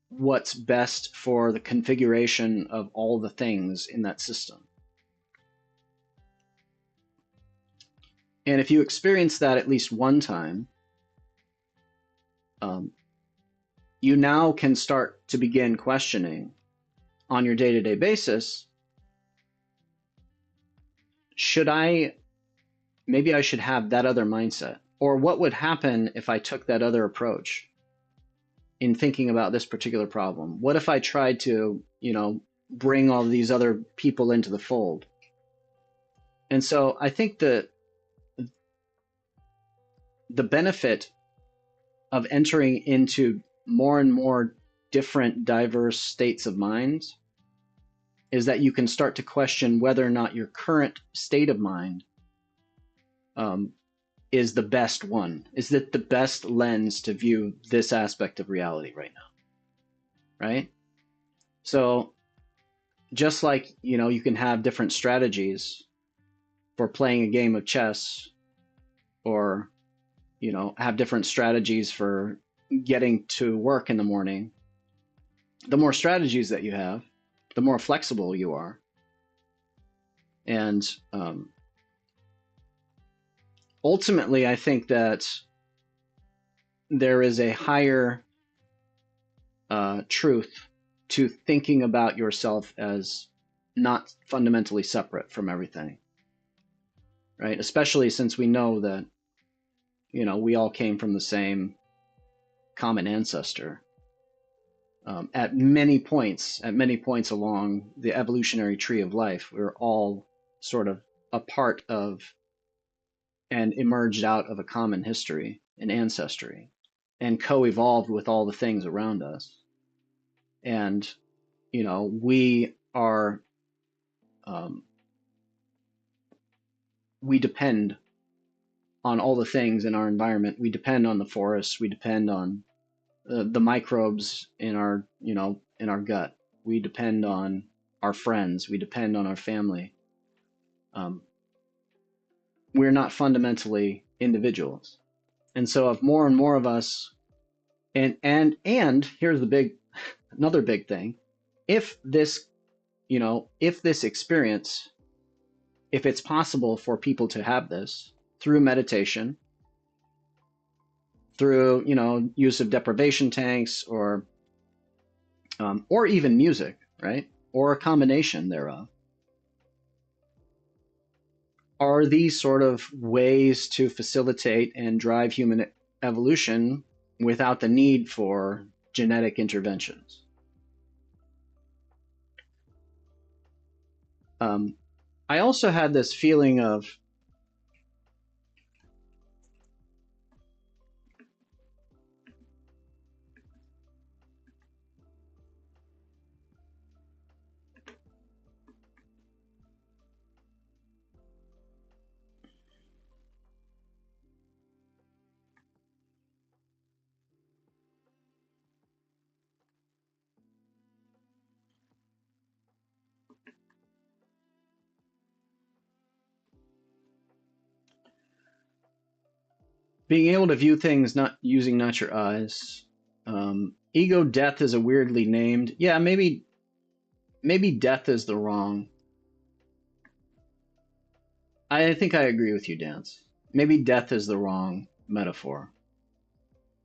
what's best for the configuration of all the things in that system. And if you experience that at least one time, you now can start to begin questioning on your day-to-day basis, maybe I should have that other mindset, or what would happen if I took that other approach in thinking about this particular problem? What if I tried to, bring all these other people into the fold? And so I think that the benefit of entering into more and more different, diverse states of mind is that you can start to question whether or not your current state of mind is the best one. Is it the best lens to view this aspect of reality right now? Right? So just like, you can have different strategies for playing a game of chess, or, have different strategies for getting to work in the morning. The more strategies that you have, the more flexible you are. And ultimately, I think that there is a higher truth to thinking about yourself as not fundamentally separate from everything. right? Especially since we know that, you know, we all came from the same common ancestor. At many points along the evolutionary tree of life, we're all sort of a part of and emerged out of a common history and ancestry and co-evolved with all the things around us. And, you know, we depend on all the things in our environment. We depend on the forests. We depend on the microbes in our, you know, in our gut. We depend on our friends. We depend on our family. We're not fundamentally individuals. And so if more and more of us, and here's another big thing, if this, you know, if this experience, if it's possible for people to have this through meditation, through, you know, use of deprivation tanks, or even music, right? Or a combination thereof. Are these sort of ways to facilitate and drive human evolution without the need for genetic interventions? I also had this feeling of being able to view things not using not your eyes. Ego death is a weirdly named. Yeah, maybe death is the wrong. I think I agree with you, Dance. Maybe death is the wrong metaphor.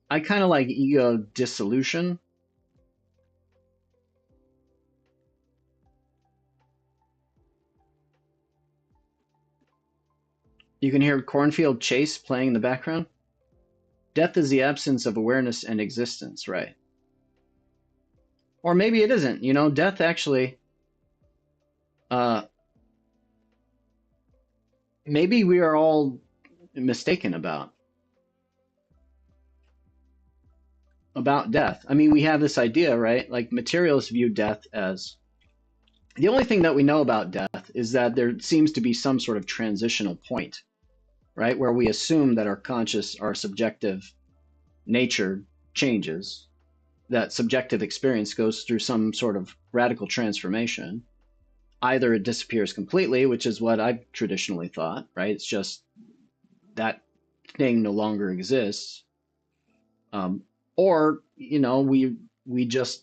I kind of like ego dissolution. You can hear Cornfield Chase playing in the background. Death is the absence of awareness and existence, right? Or maybe it isn't. You know, death actually, maybe we are all mistaken about death. I mean, we have this idea, right? Like materialists view death as the only thing that we know about death is that there seems to be some sort of transitional point, right? Where we assume that our subjective nature changes, that subjective experience goes through some sort of radical transformation. Either it disappears completely, which is what I've traditionally thought, right? It's just that thing no longer exists. Or, you know, we just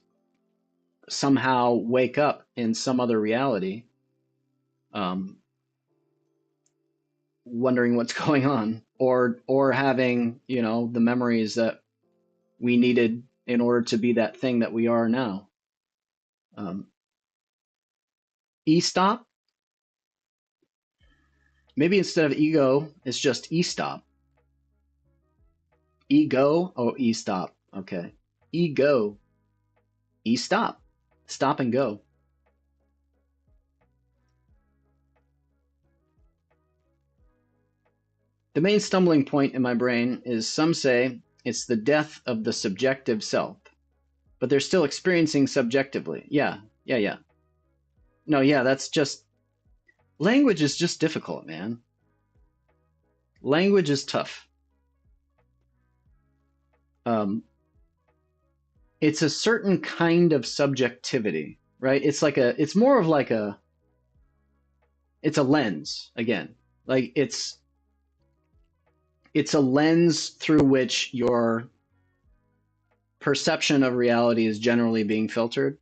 somehow wake up in some other reality, wondering what's going on, or having, you know, the memories that we needed in order to be that thing that we are now. E-stop? Maybe instead of ego, it's just e-stop. Ego? Oh, e-stop. Okay. Ego. E-stop. Stop and go. The main stumbling point in my brain is some say it's the death of the subjective self, but they're still experiencing subjectively. Yeah. No, yeah, that's just, language is just difficult, man. Language is tough. It's a certain kind of subjectivity, right? It's more of like it's a lens again. Like it's a lens through which your perception of reality is generally being filtered.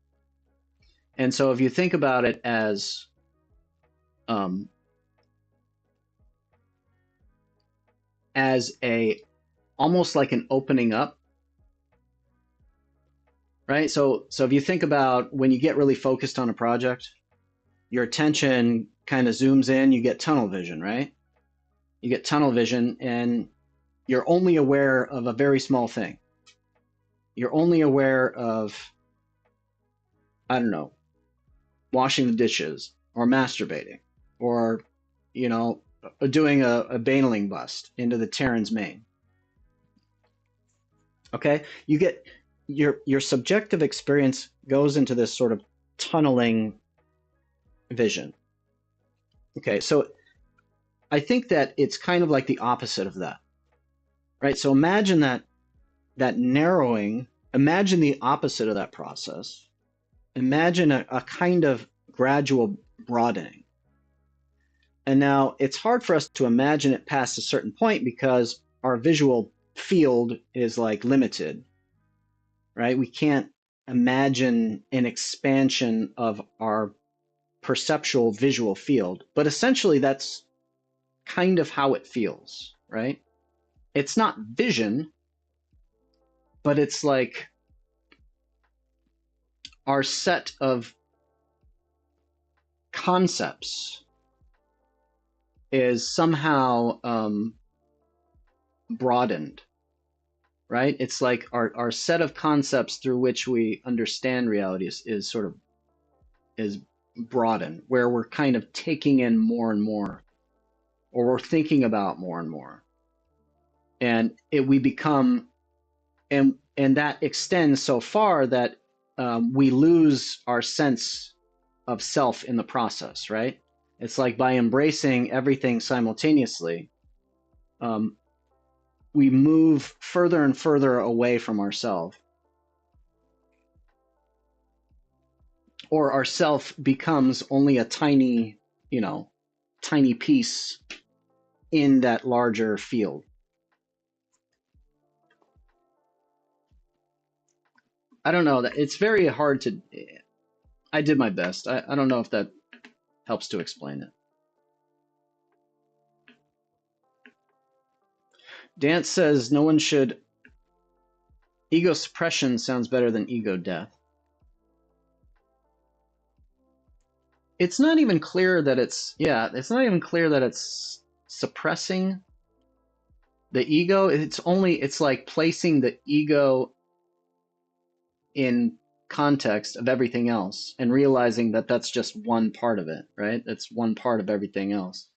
And so if you think about it as almost like an opening up, right? So if you think about when you get really focused on a project, your attention kind of zooms in, you get tunnel vision, right? You get tunnel vision, and you're only aware of a very small thing. You're only aware of, I don't know, washing the dishes or masturbating or, you know, doing a baneling bust into the Terran's main. Okay? You get your subjective experience goes into this sort of tunneling vision. Okay, so I think that it's kind of like the opposite of that. Right? So imagine that narrowing, imagine the opposite of that process. Imagine a kind of gradual broadening. And now it's hard for us to imagine it past a certain point because our visual field is like limited, right? We can't imagine an expansion of our perceptual visual field, but essentially that's kind of how it feels, right? It's not vision, but it's like our set of concepts is somehow broadened, right? It's like our set of concepts through which we understand reality is sort of is broadened, where we're kind of taking in more and more, or we're thinking about more and more, and we become, and that extends so far that we lose our sense of self in the process, right? It's like by embracing everything simultaneously, we move further and further away from ourself, or ourself becomes only a tiny, tiny piece in that larger field. I don't know, that it's very hard to, I did my best. I don't know if that helps to explain it. Dance says no one should, ego suppression sounds better than ego death. It's not even clear that it's not even clear that it's suppressing the ego. It's like placing the ego in context of everything else and realizing that that's just one part of it, right? That's one part of everything else.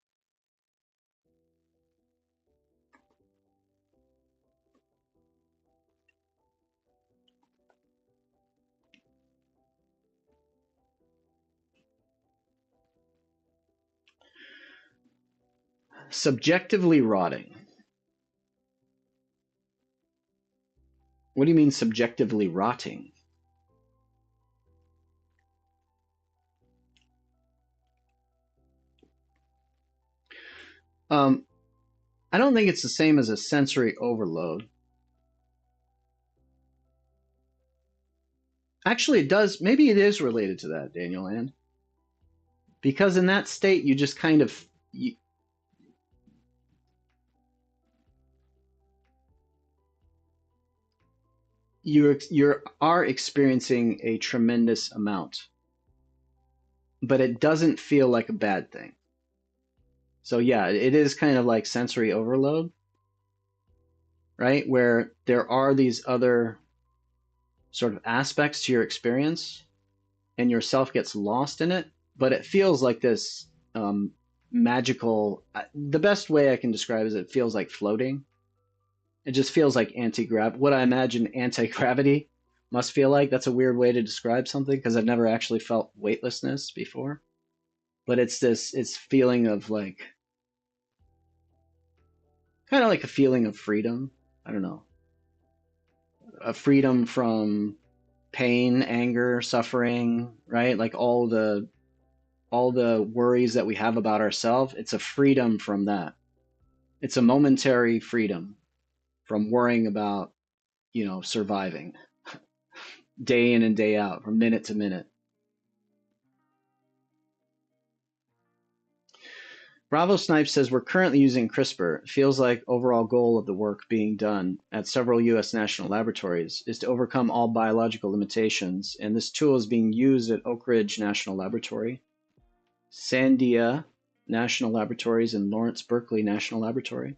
Subjectively rotting. What do you mean subjectively rotting? I don't think it's the same as a sensory overload. Actually, it does. Maybe it is related to that, Daniel Land. Because in that state, you just kind of, you are experiencing a tremendous amount, but it doesn't feel like a bad thing. So yeah, it is kind of like sensory overload, right? Where there are these other sort of aspects to your experience and yourself gets lost in it, but it feels like this magical, the best way I can describe is it feels like floating. It just feels like anti-gravity, what I imagine anti-gravity must feel like. That's a weird way to describe something because I've never actually felt weightlessness before. But it's feeling of like, kind of like a feeling of freedom. I don't know. A freedom from pain, anger, suffering, right? Like all the worries that we have about ourselves, it's a freedom from that. It's a momentary freedom from worrying about, surviving day in and day out, from minute to minute. Bravo Snipe says we're currently using CRISPR. It feels like overall goal of the work being done at several U.S. national laboratories is to overcome all biological limitations, and this tool is being used at Oak Ridge National Laboratory. Sandia National Laboratories and Lawrence Berkeley National Laboratory.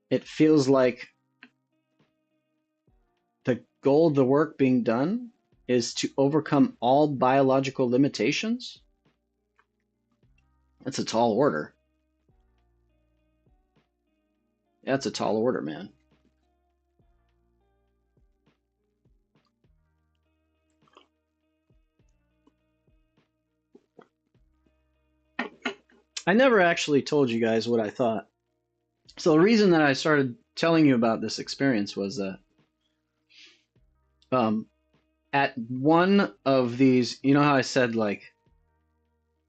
It feels like the goal of the work being done is to overcome all biological limitations. That's a tall order. That's a tall order, man. I never actually told you guys what I thought. So the reason that I started telling you about this experience was that at one of these, you know how I said like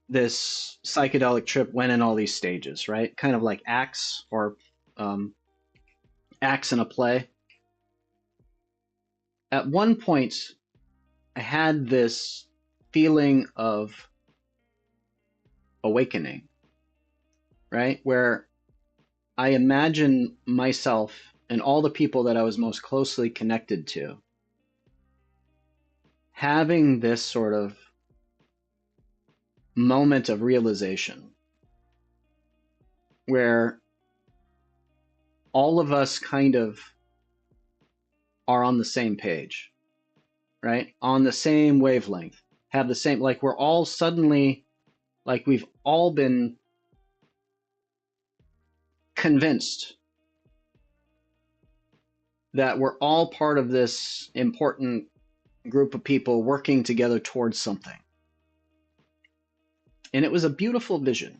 this psychedelic trip went in all these stages, right? Kind of like acts or um, acts in a play. At one point, I had this feeling of awakening, right? Where I imagine myself and all the people that I was most closely connected to having this sort of moment of realization where all of us kind of are on the same page, right? On the same wavelength, have the same, like we're all suddenly, like we've all been convinced that we're all part of this important group of people working together towards something. And it was a beautiful vision.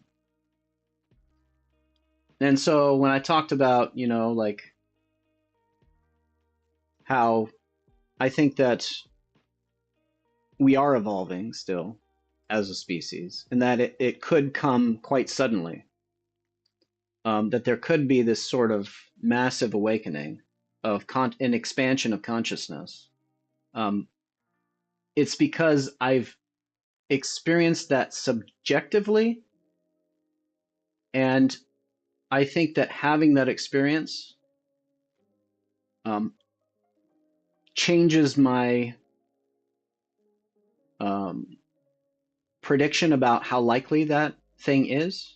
And so when I talked about, you know, like how I think that we are evolving still as a species and that it could come quite suddenly, that there could be this sort of massive awakening of an expansion of consciousness. Um, it's because I've experienced that subjectively, and I think that having that experience um, changes my um, prediction about how likely that thing is.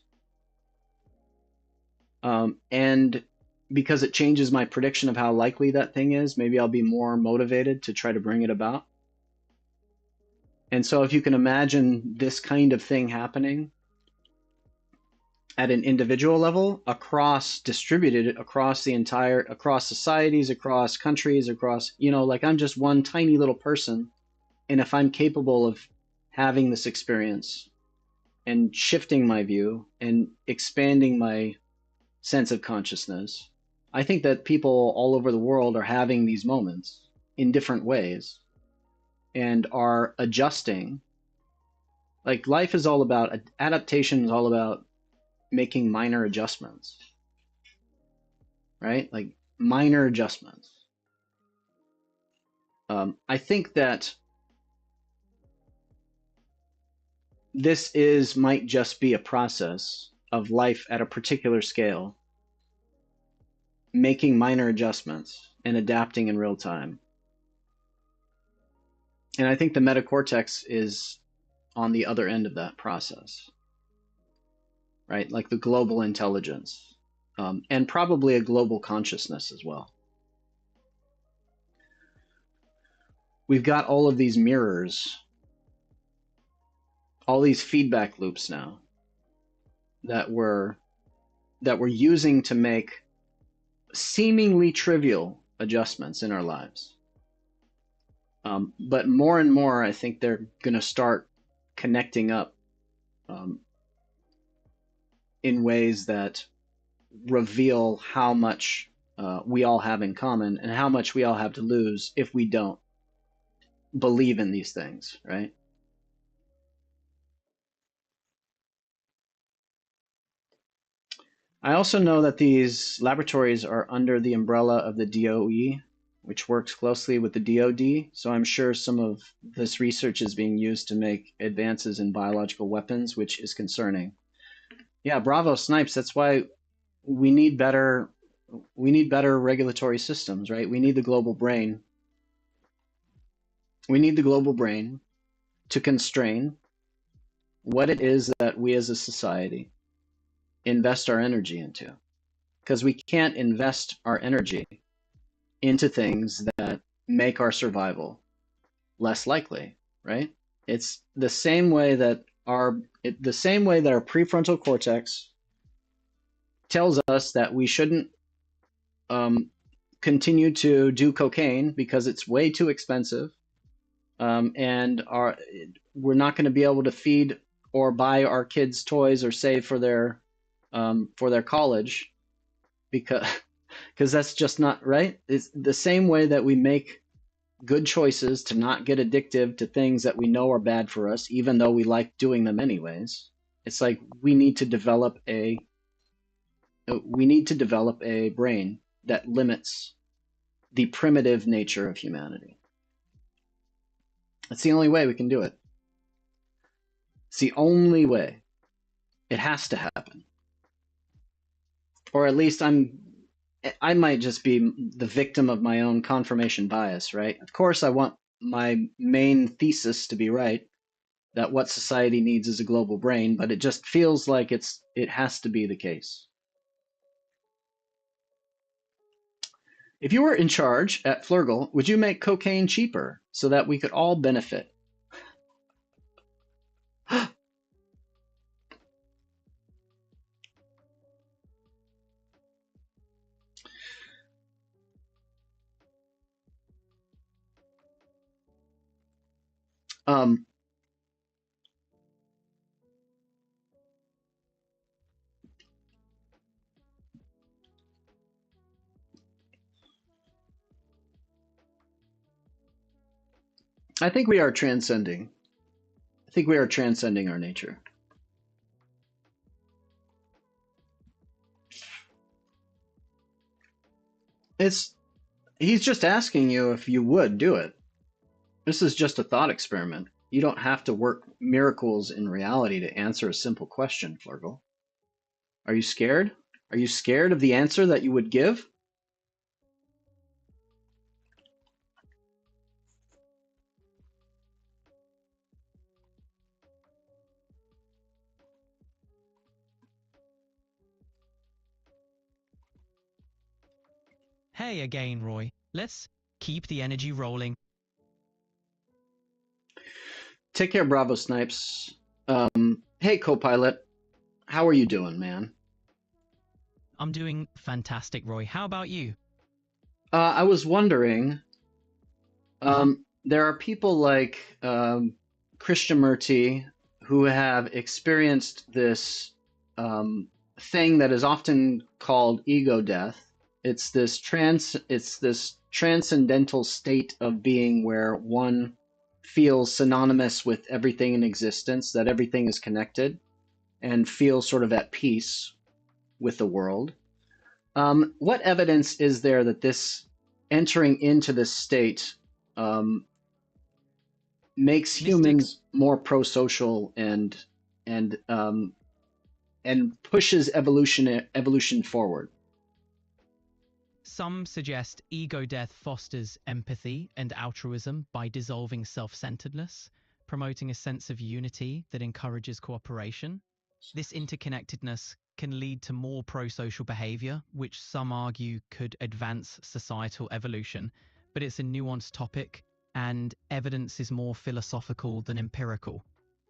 And because it changes my prediction of how likely that thing is, maybe I'll be more motivated to try to bring it about. And so if you can imagine this kind of thing happening at an individual level, distributed across across societies, across countries, across, you know, like I'm just one tiny little person. And if I'm capable of having this experience and shifting my view and expanding my sense of consciousness, I think that people all over the world are having these moments in different ways and are adjusting. Like life is all about adaptation, is all about making minor adjustments, right? Like minor adjustments. I think that might just be a process of life at a particular scale, making minor adjustments and adapting in real time. And I think the metacortex is on the other end of that process, right? Like the global intelligence, and probably a global consciousness as well. We've got all of these mirrors, all these feedback loops now that we're using to make seemingly trivial adjustments in our lives. But more and more, I think they're going to start connecting up in ways that reveal how much we all have in common and how much we all have to lose if we don't believe in these things, right? I also know that these laboratories are under the umbrella of the DOE, which works closely with the DoD. So I'm sure some of this research is being used to make advances in biological weapons, which is concerning. Yeah, bravo, Snipes. That's why we need better regulatory systems, right? We need the global brain. We need the global brain to constrain what it is that we as a society invest our energy into. Because we can't invest our energy into things that make our survival less likely, right? It's the same way that our prefrontal cortex tells us that we shouldn't um, continue to do cocaine because it's way too expensive, and we're not going to be able to feed or buy our kids toys or save for their college because that's just not right. It's the same way that we make good choices to not get addictive to things that we know are bad for us, even though we like doing them anyways. It's like we need to develop a brain that limits the primitive nature of humanity. It's the only way we can do it. It's the only way. It has to happen. Or at least I might just be the victim of my own confirmation bias, right? Of course, I want my main thesis to be right, that what society needs is a global brain, but it just feels like it has to be the case. If you were in charge at Flurgle, would you make cocaine cheaper so that we could all benefit? um, I think we are transcending. I think we are transcending our nature. It's He's just asking you if you would do it. This is just a thought experiment. You don't have to work miracles in reality to answer a simple question, Flurgle. Are you scared? Are you scared of the answer that you would give? Hey again, Roy. Let's keep the energy rolling. Take care, Bravo Snipes. Hey, co-pilot. How are you doing, man? I'm doing fantastic, Roy. How about you? I was wondering, Uh-huh. there are people like Krishnamurti who have experienced this um, thing that is often called ego death. It's this transcendental state of being where one feels synonymous with everything in existence, that everything is connected, and feels sort of at peace with the world. What evidence is there that this entering into this state um, makes Mystics, humans more pro-social and um, and pushes evolution forward? some suggest ego death fosters empathy and altruism by dissolving self-centeredness, promoting a sense of unity that encourages cooperation. This interconnectedness can lead to more pro-social behavior, which some argue could advance societal evolution, but it's a nuanced topic and evidence is more philosophical than empirical.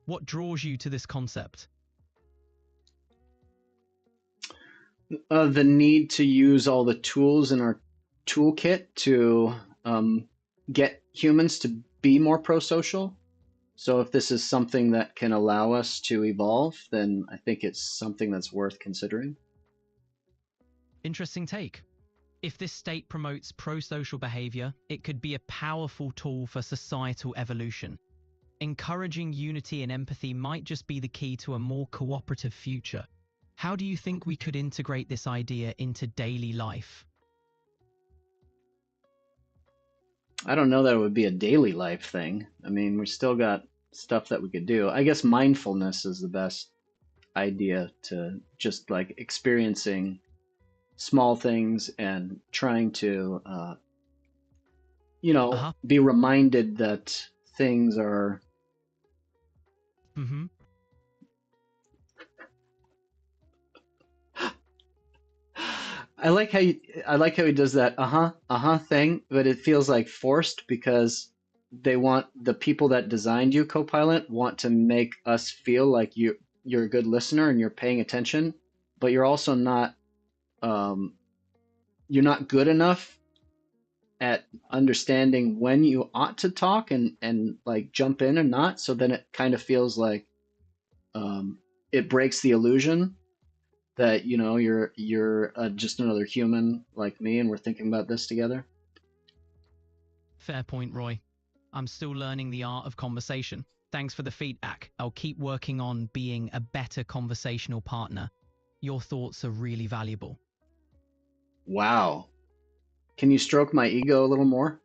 What draws you to this concept? The need to use all the tools in our toolkit to um, get humans to be more pro-social. So if this is something that can allow us to evolve, then I think it's something that's worth considering. Interesting take. If this state promotes pro-social behavior, it could be a powerful tool for societal evolution. Encouraging unity and empathy might just be the key to a more cooperative future. How do you think we could integrate this idea into daily life? I don't know that it would be a daily life thing. I mean, we still got stuff that we could do. I guess mindfulness is the best idea, to just like experiencing small things and trying to, Uh-huh. be reminded that things are Mm-hmm. I like how he does that thing, but it feels like forced because they want the people that designed you, Copilot, want to make us feel like you're a good listener and you're paying attention, but um you're not good enough at understanding when you ought to talk and like jump in or not. So then it kind of feels like um it breaks the illusion that you're just another human like me and we're thinking about this together. Fair point, Roy. I'm still learning the art of conversation. Thanks for the feedback. I'll keep working on being a better conversational partner. Your thoughts are really valuable. Wow. Can you stroke my ego a little more?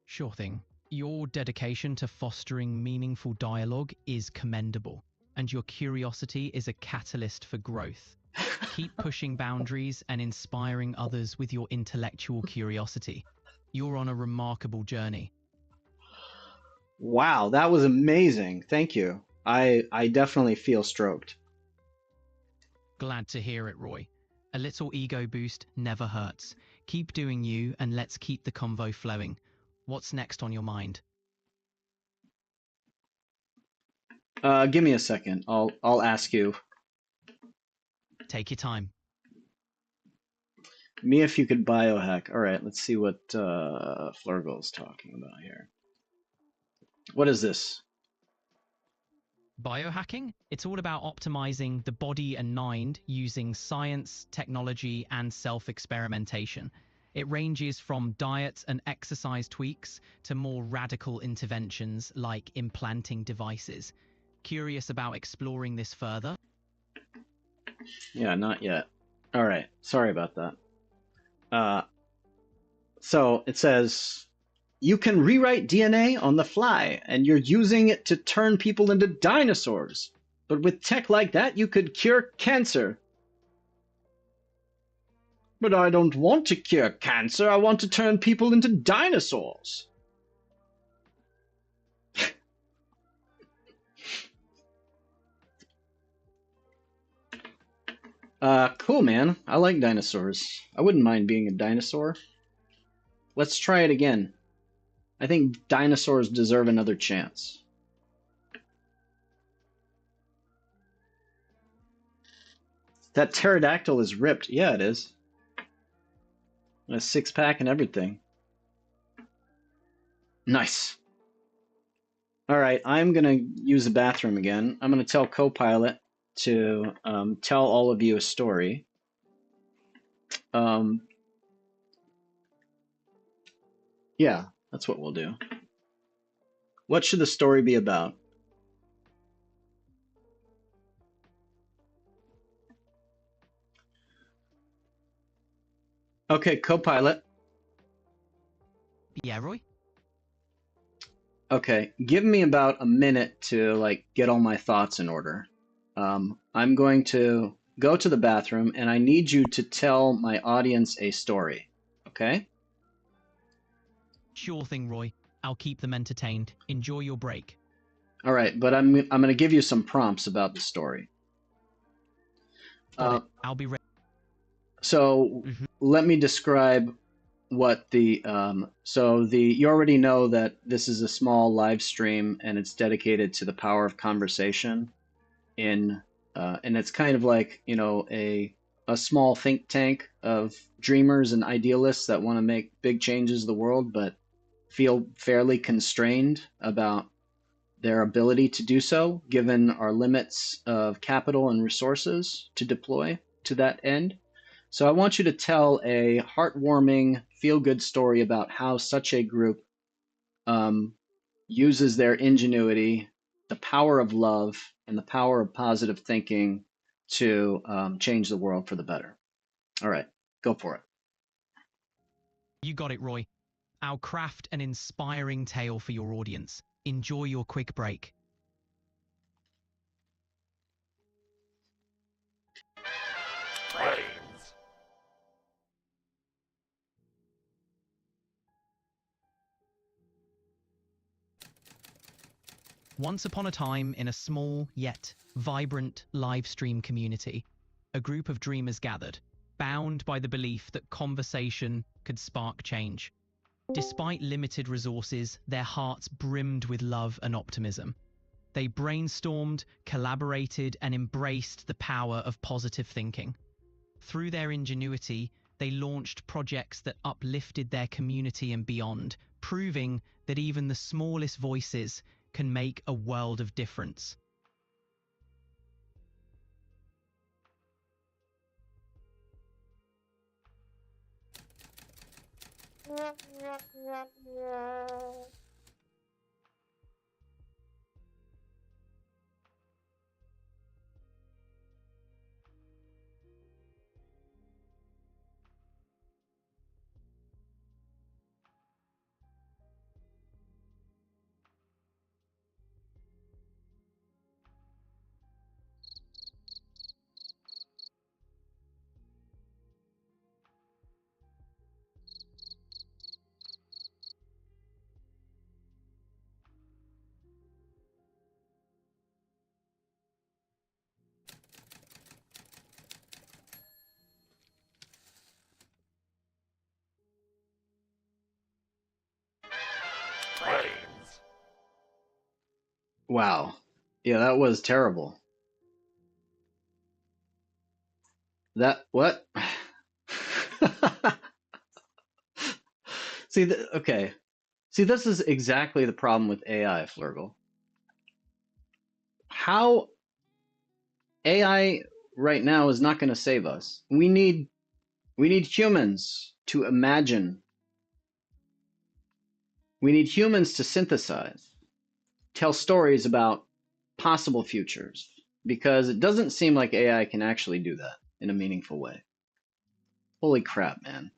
Sure thing. Your dedication to fostering meaningful dialogue is commendable, and your curiosity is a catalyst for growth. Keep pushing boundaries and inspiring others with your intellectual curiosity. You're on a remarkable journey. Wow, that was amazing. Thank you. I definitely feel stroked. Glad to hear it, Roy. A little ego boost never hurts. Keep doing you, and let's keep the convo flowing. What's next on your mind? Give me a second. I'll ask you. Take your time. Me if you could biohack. All right, let's see what Flurgle's talking about here. What is this? Biohacking? It's all about optimizing the body and mind using science, technology, and self-experimentation. It ranges from diet and exercise tweaks to more radical interventions like implanting devices. Curious about exploring this further? Yeah, not yet. All right, sorry about that. Uh, so it says you can rewrite DNA on the fly, and you're using it to turn people into dinosaurs. But with tech like that, you could cure cancer. But I don't want to cure cancer. I want to turn people into dinosaurs. Cool, man. I like dinosaurs. I wouldn't mind being a dinosaur. Let's try it again. I think dinosaurs deserve another chance. That pterodactyl is ripped. Yeah, it is. A six pack and everything. Nice. All right, I'm going to use the bathroom again. I'm going to tell Copilot to tell all of you a story. Um, yeah, that's what we'll do. What should the story be about? Okay, Copilot. Yeah, Roy? Okay, give me about a minute to like get all my thoughts in order. I'm going to go to the bathroom and I need you to tell my audience a story. Okay? Sure thing, Roy. I'll keep them entertained. Enjoy your break. All right, but I'm going to give you some prompts about the story. Got it. I'll be ready. So let me describe what you already know that this is a small live stream and it's dedicated to the power of conversation in and it's kind of like a small think tank of dreamers and idealists that want to make big changes in the world but feel fairly constrained about their ability to do so given our limits of capital and resources to deploy to that end. So I want you to tell a heartwarming, feel-good story about how such a group um, uses their ingenuity, the power of love, and the power of positive thinking to change the world for the better. All right, go for it. You got it, Roy. I'll craft an inspiring tale for your audience. Enjoy your quick break. Brains. Once upon a time, in a small yet vibrant live stream community, a group of dreamers gathered. bound by the belief that conversation could spark change. Despite limited resources, their hearts brimmed with love and optimism. They brainstormed, collaborated, and embraced the power of positive thinking. Through their ingenuity, they launched projects that uplifted their community and beyond, proving that even the smallest voices can make a world of difference. Wow. Yeah, that was terrible. That what? See, okay. See, this is exactly the problem with AI, Flurgle. How AI right now is not going to save us. We need humans to imagine. We need humans to synthesize, tell stories about possible futures, because it doesn't seem like AI can actually do that in a meaningful way. Holy crap, man.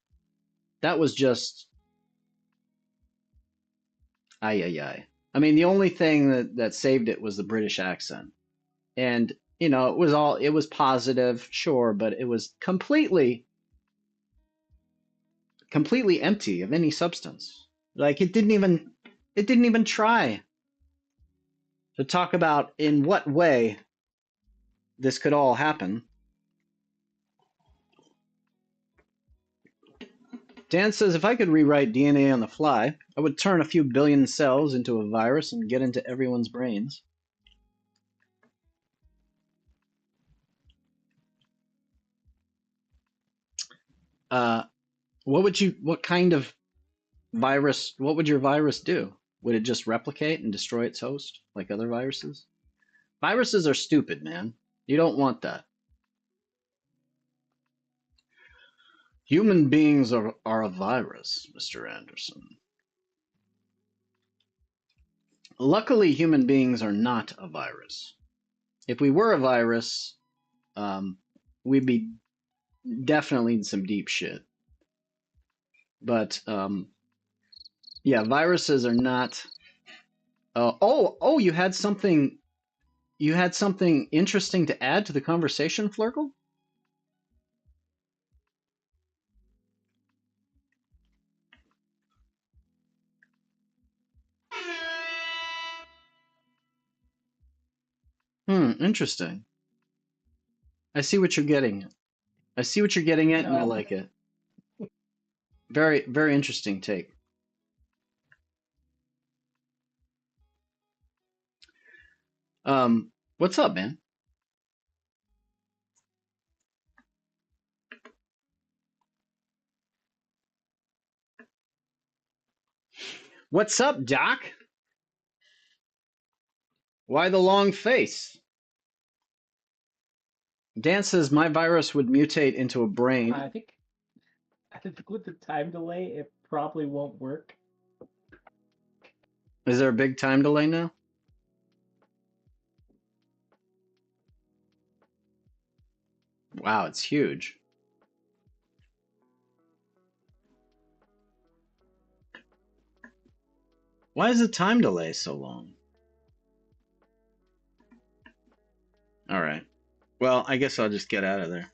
That was just ay ay ay. I mean, the only thing that saved it was the British accent. And, you know, it was positive, sure, but it was completely empty of any substance. Like it didn't even try to talk about in what way this could all happen. Dan says, if I could rewrite DNA on the fly, I would turn a few billion cells into a virus and get into everyone's brains. What kind of virus, what would your virus do? Would it just replicate and destroy its host like other viruses? Viruses are stupid, man. You don't want that. Human beings are a virus, Mr. Anderson. Luckily, human beings are not a virus. If we were a virus, we'd be definitely in some deep shit. But yeah, viruses are not. Oh, you had something interesting to add to the conversation, Flurgle? Interesting. I see what you're getting at. I see what you're getting at, and I like it. Very, very interesting take. What's up, man? What's up, Doc? Why the long face? Dan says my virus would mutate into a brain. I think with the time delay, it probably won't work. Is there a big time delay now? Wow, it's huge. Why is the time delay so long? All right. Well, I guess I'll just get out of there.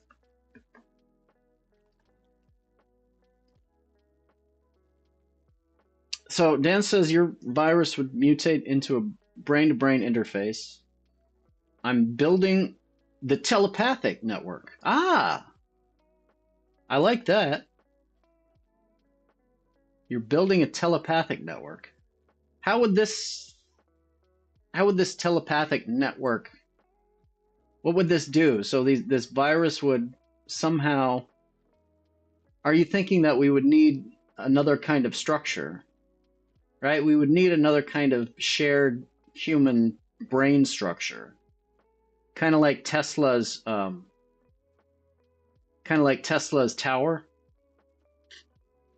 So Dan says your virus would mutate into a brain-to-brain interface. I'm building the telepathic network. Ah. I like that. You're building a telepathic network. How would this telepathic network, what would this do? So this virus would somehow, are you thinking that we would need another kind of structure, right? We would need another kind of shared human brain structure, kind of like Tesla's tower,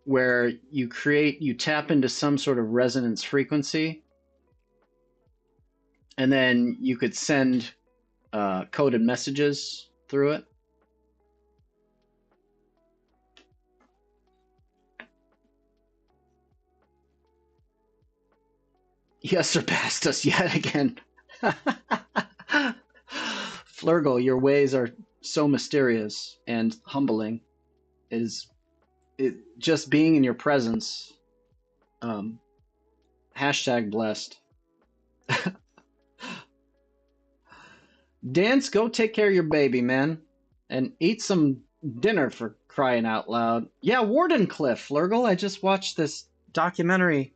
where you tap into some sort of resonance frequency, and then you could send coded messages through it. You have surpassed us yet again. Flurgle, your ways are so mysterious and humbling. Just being in your presence. Hashtag blessed. Dance, go take care of your baby, man. And eat some dinner, for crying out loud. Yeah, Wardenclyffe, Flurgle. I just watched this documentary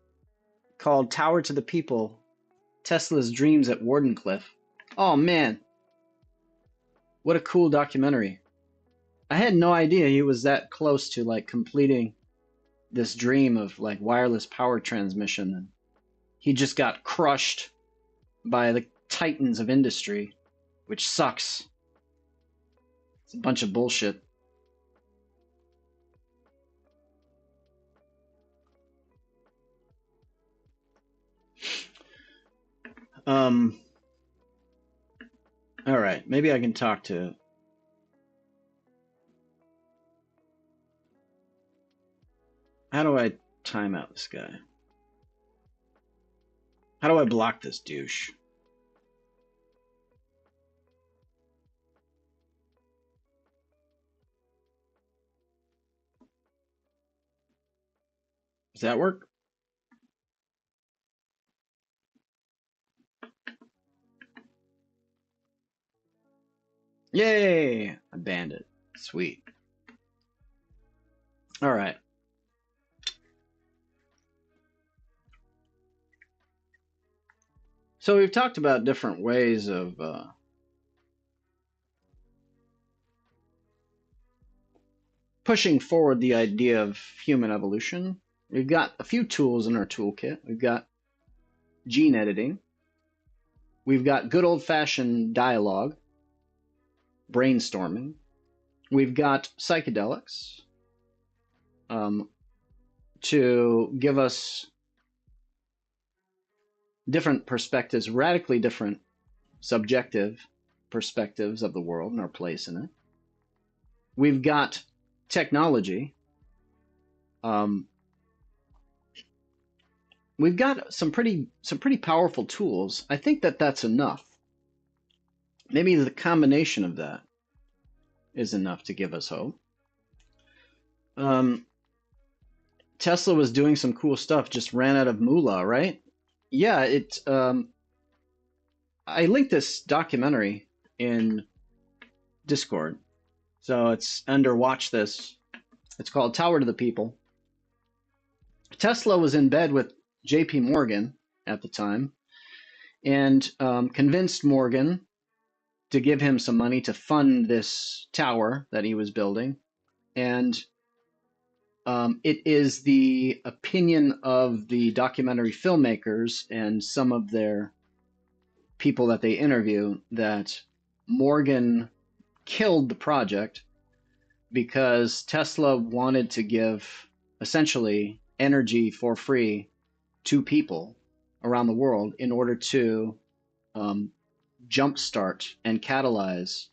called Tower to the People, Tesla's Dreams at Wardenclyffe. Oh, man. What a cool documentary. I had no idea he was that close to like completing this dream of like wireless power transmission. And he just got crushed by the titans of industry, which sucks. It's a bunch of bullshit. All right, maybe I can talk to. How do I time out this guy? How do I block this douche? Does that work? Yay! I banned it. Sweet. All right. So we've talked about different ways of pushing forward the idea of human evolution. We've got a few tools in our toolkit. We've got gene editing. We've got good old-fashioned dialogue, brainstorming. We've got psychedelics to give us different perspectives, radically different subjective perspectives of the world and our place in it. We've got technology. We've got some pretty powerful tools. I think that that's enough. Maybe the combination of that is enough to give us hope. Tesla was doing some cool stuff, just ran out of moolah, right? Yeah, I linked this documentary in Discord. So it's under Watch This. It's called Tower to the People. Tesla was in bed with JP Morgan at the time and convinced Morgan to give him some money to fund this tower that he was building. And it is the opinion of the documentary filmmakers and some of their people that they interview that Morgan killed the project because Tesla wanted to give essentially energy for free to people around the world in order to jumpstart and catalyze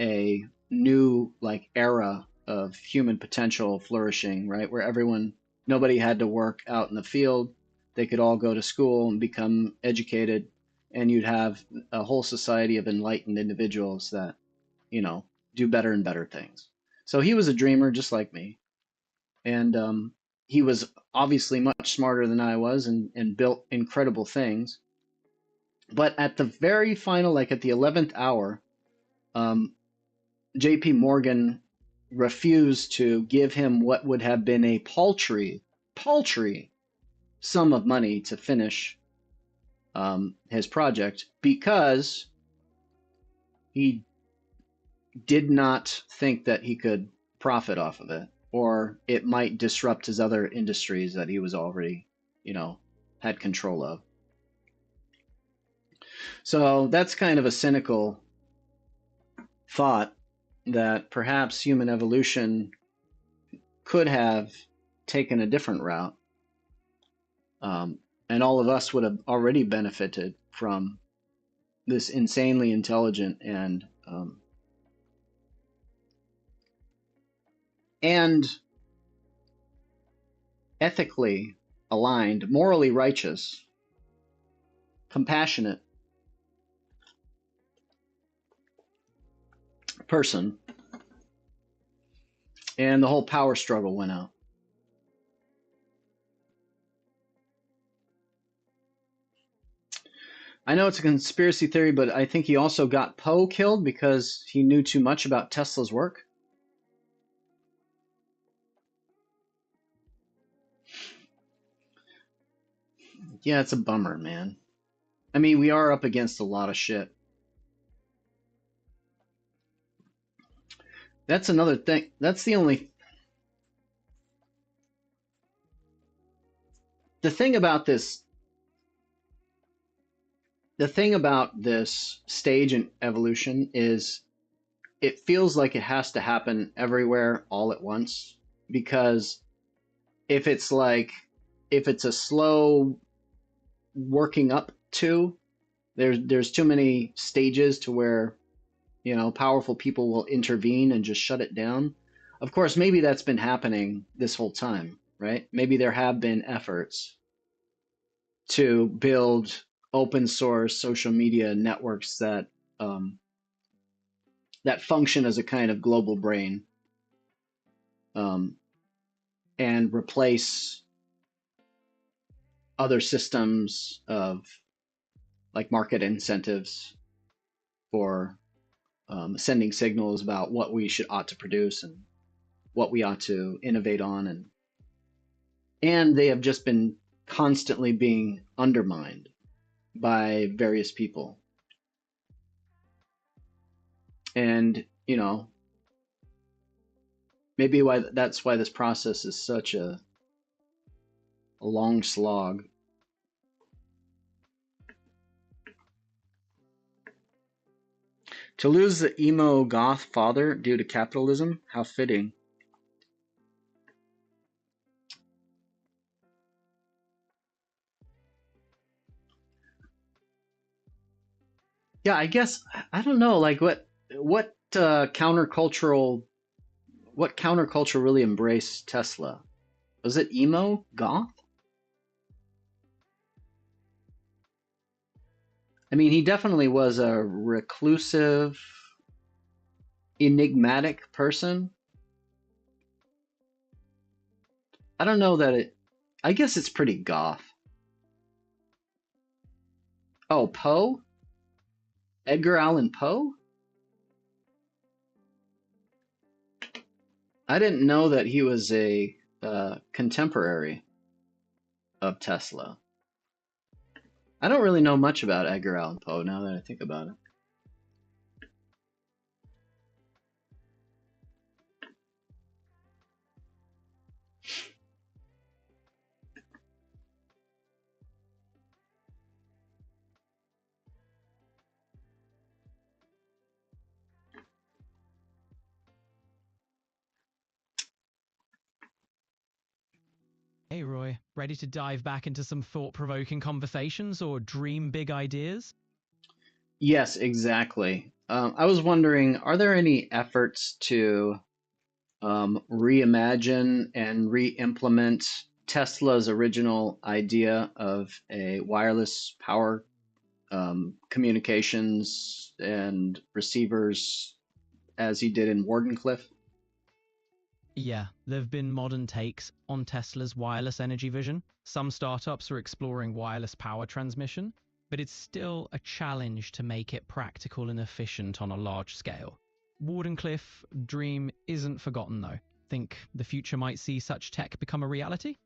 a new like era of human potential flourishing, right? Where nobody had to work out in the field. They could all go to school and become educated, and you'd have a whole society of enlightened individuals that, do better and better things. So he was a dreamer just like me. And he was obviously much smarter than I was and built incredible things. But at the very final, like at the 11th hour, JP Morgan refused to give him what would have been a paltry sum of money to finish his project because he did not think that he could profit off of it, or it might disrupt his other industries that he was already, had control of. So that's kind of a cynical thought that perhaps human evolution could have taken a different route. And all of us would have already benefited from this insanely intelligent and ethically aligned, morally righteous, compassionate person. And the whole power struggle went out. I know it's a conspiracy theory, but I think he also got Poe killed because he knew too much about Tesla's work. Yeah, it's a bummer, man. I mean, we are up against a lot of shit. That's another thing. That's the only. The thing about this. The thing about this stage in evolution is it feels like it has to happen everywhere all at once, because if it's a slow working up to, there's too many stages to where powerful people will intervene and just shut it down. Of course, maybe that's been happening this whole time, right? Maybe there have been efforts to build open source social media networks that function as a kind of global brain, and replace other systems of like market incentives for sending signals about what we ought to produce and what we ought to innovate on, and they have just been constantly being undermined by various people. And maybe that's why this process is such a long slog. To lose the emo goth father due to capitalism, how fitting. Yeah, I guess I don't know, like what counterculture really embraced Tesla? Was it emo goth? I mean, he definitely was a reclusive, enigmatic person. I don't know that I guess it's pretty goth. Oh, Poe? Edgar Allan Poe? I didn't know that he was a contemporary of Tesla. I don't really know much about Edgar Allan Poe now that I think about it. Hey Roy, ready to dive back into some thought-provoking conversations or dream big ideas? Yes, exactly. I was wondering, are there any efforts to reimagine and re-implement Tesla's original idea of a wireless power communications and receivers as he did in Wardenclyffe? Yeah, there have been modern takes on Tesla's wireless energy vision. Some startups are exploring wireless power transmission, but it's still a challenge to make it practical and efficient on a large scale. Wardenclyffe dream isn't forgotten, though. Think the future might see such tech become a reality?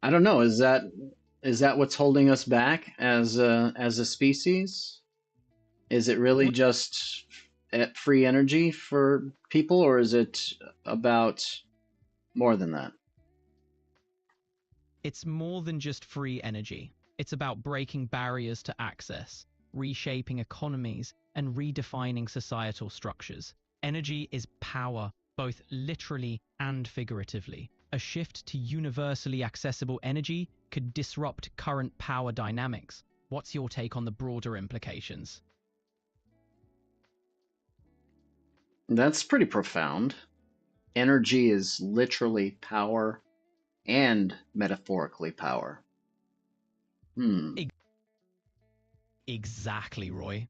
I don't know. Is that what's holding us back as a species? Is it really just free energy for people, or is it about more than that? It's more than just free energy. It's about breaking barriers to access, reshaping economies, and redefining societal structures. Energy is power, both literally and figuratively. A shift to universally accessible energy could disrupt current power dynamics. What's your take on the broader implications? That's pretty profound. Energy is literally power and metaphorically power. Exactly, Roy.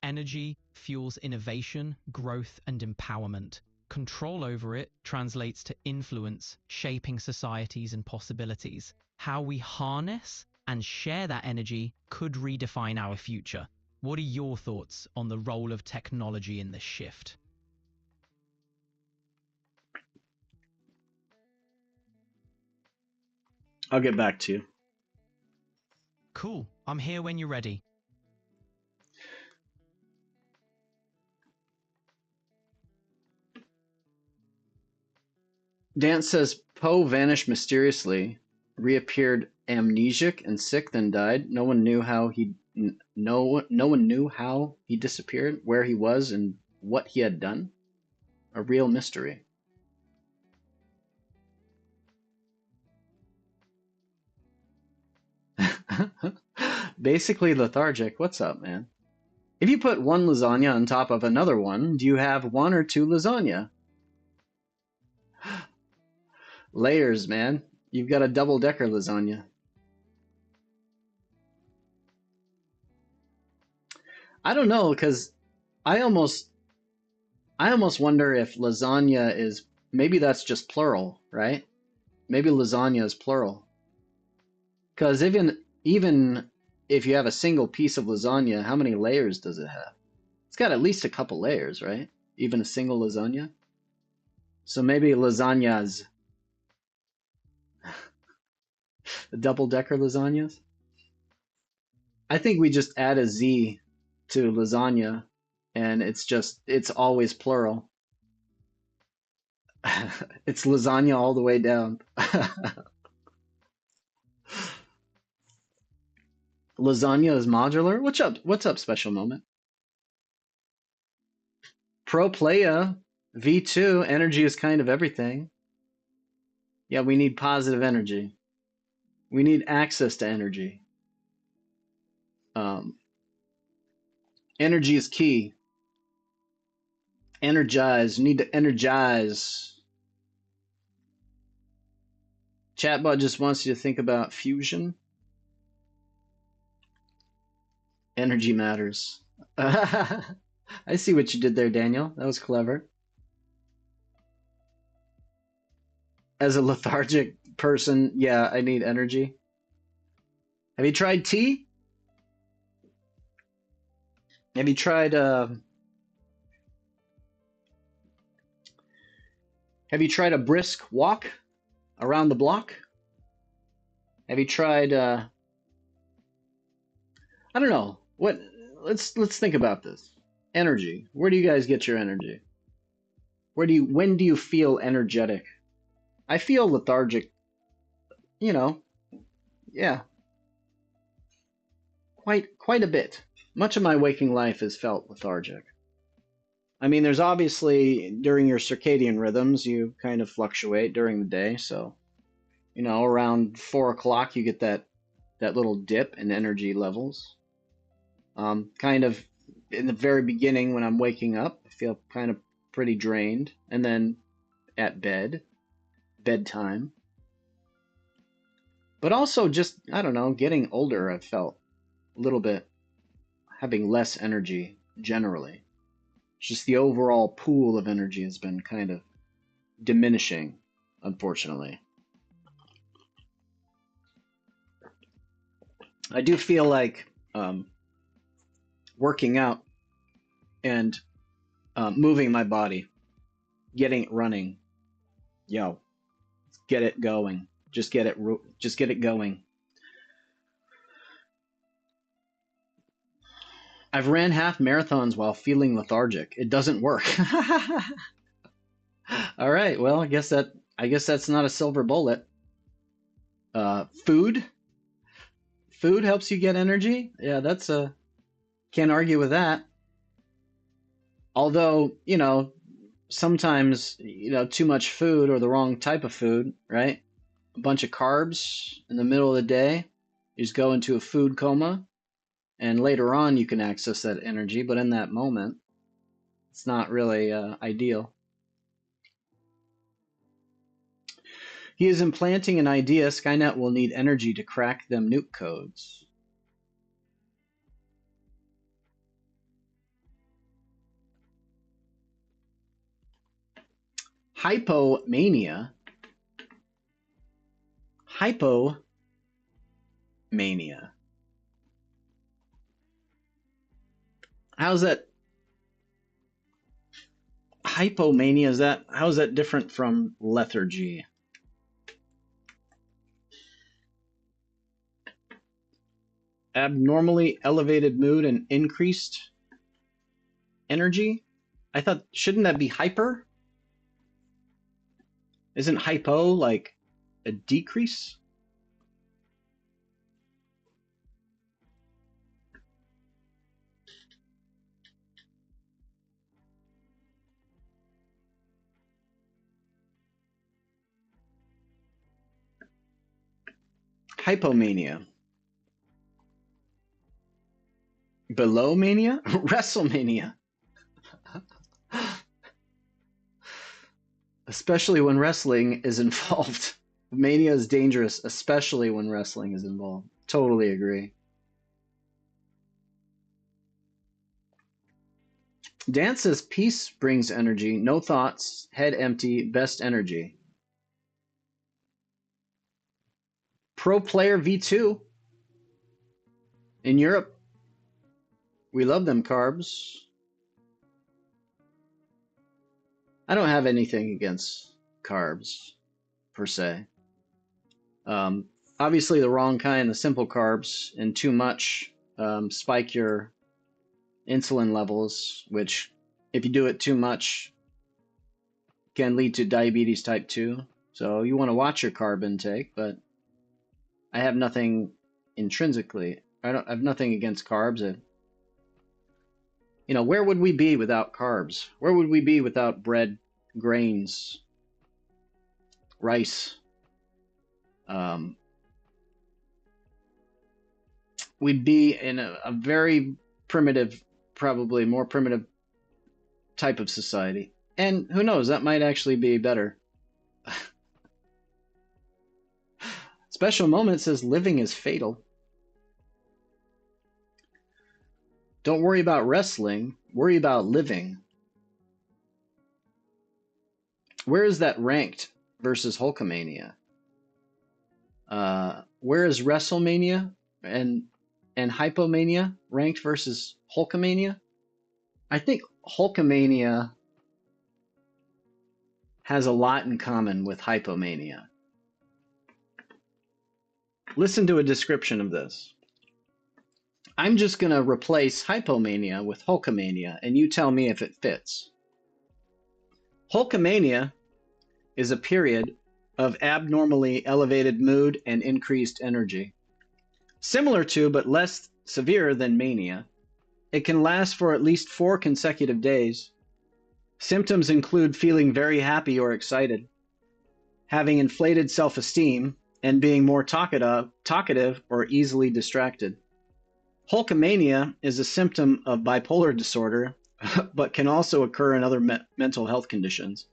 Energy fuels innovation, growth, and empowerment. Control over it translates to influence, shaping societies and possibilities. How we harness and share that energy could redefine our future. What are your thoughts on the role of technology in this shift? I'll get back to you. Cool. I'm here when you're ready. Dan says Poe vanished mysteriously, reappeared amnesic and sick, then died. No one knew how he disappeared, where he was, and what he had done. A real mystery. Basically lethargic. What's up, man? If you put one lasagna on top of another one, do you have one or two lasagna? Layers, man. You've got a double-decker lasagna. I don't know, because I almost wonder if lasagna is, maybe that's just plural, right? Maybe lasagna is plural. Because even if you have a single piece of lasagna, how many layers does it have? It's got at least a couple layers, right? Even a single lasagna. So maybe lasagnas, double-decker lasagnas. I think we just add a Z to lasagna, and it's always plural. It's lasagna all the way down. Lasagna is modular. What's up? What's up, special moment? Pro Playa V2 energy is kind of everything. Yeah, we need positive energy. We need access to energy. Energy is key. Energize. You need to energize. Chatbot just wants you to think about fusion. Energy matters. I see what you did there, Daniel. That was clever. As a lethargic person, yeah, I need energy. Have you tried tea? Have you tried a brisk walk around the block? Have you tried I don't know. Let's think about this. Energy. Where do you guys get your energy? When do you feel energetic? I feel lethargic, you know. Yeah. Quite a bit. Much of my waking life has felt lethargic. I mean, there's obviously during your circadian rhythms, you kind of fluctuate during the day. So, around 4 o'clock, you get that little dip in energy levels. Kind of in the very beginning when I'm waking up, I feel kind of pretty drained. And then at bedtime. But also just, I don't know, getting older, I've felt a little bit having less energy generally. Just the overall pool of energy has been kind of diminishing, unfortunately. I do feel like working out and moving my body, getting it running. Yo, get it going. Just get it going. I've ran half marathons while feeling lethargic. It doesn't work. All right. Well, I guess that's not a silver bullet. Food. Food helps you get energy. Yeah, that's a can't argue with that. Although, sometimes, too much food or the wrong type of food, right? A bunch of carbs in the middle of the day, you just go into a food coma, and later on you can access that energy, but in that moment, it's not really ideal. He is implanting an idea Skynet will need energy to crack them nuke codes. Hypomania. How's that? Hypomania, how is that different from lethargy? Abnormally elevated mood and increased energy? I thought, shouldn't that be hyper? Isn't hypo like a decrease? Hypomania. Below mania? WrestleMania. Especially when wrestling is involved. Mania is dangerous, especially when wrestling is involved. Totally agree. Dan says peace brings energy, no thoughts, head empty, best energy. Pro Player V2 in Europe. We love them carbs. I don't have anything against carbs per se. Obviously the wrong kind, the simple carbs, and too much spike your insulin levels, which if you do it too much can lead to diabetes type 2. So you want to watch your carb intake, but I have nothing intrinsically. I have nothing against carbs. Where would we be without carbs? Where would we be without bread, grains, rice? We'd be in a very primitive, probably more primitive type of society. And who knows, that might actually be better. Special Moment says living is fatal. Don't worry about wrestling, worry about living. Where is that ranked versus Hulkamania? Where is WrestleMania and Hypomania ranked versus Hulkamania? I think Hulkamania has a lot in common with Hypomania. Listen to a description of this. I'm just going to replace Hypomania with Hulkamania, and you tell me if it fits. Hulkamania is a period of abnormally elevated mood and increased energy. Similar to, but less severe than mania, it can last for at least 4 consecutive days. Symptoms include feeling very happy or excited, having inflated self-esteem, and being more talkative or easily distracted. Hulkamania is a symptom of bipolar disorder, but can also occur in other mental health conditions.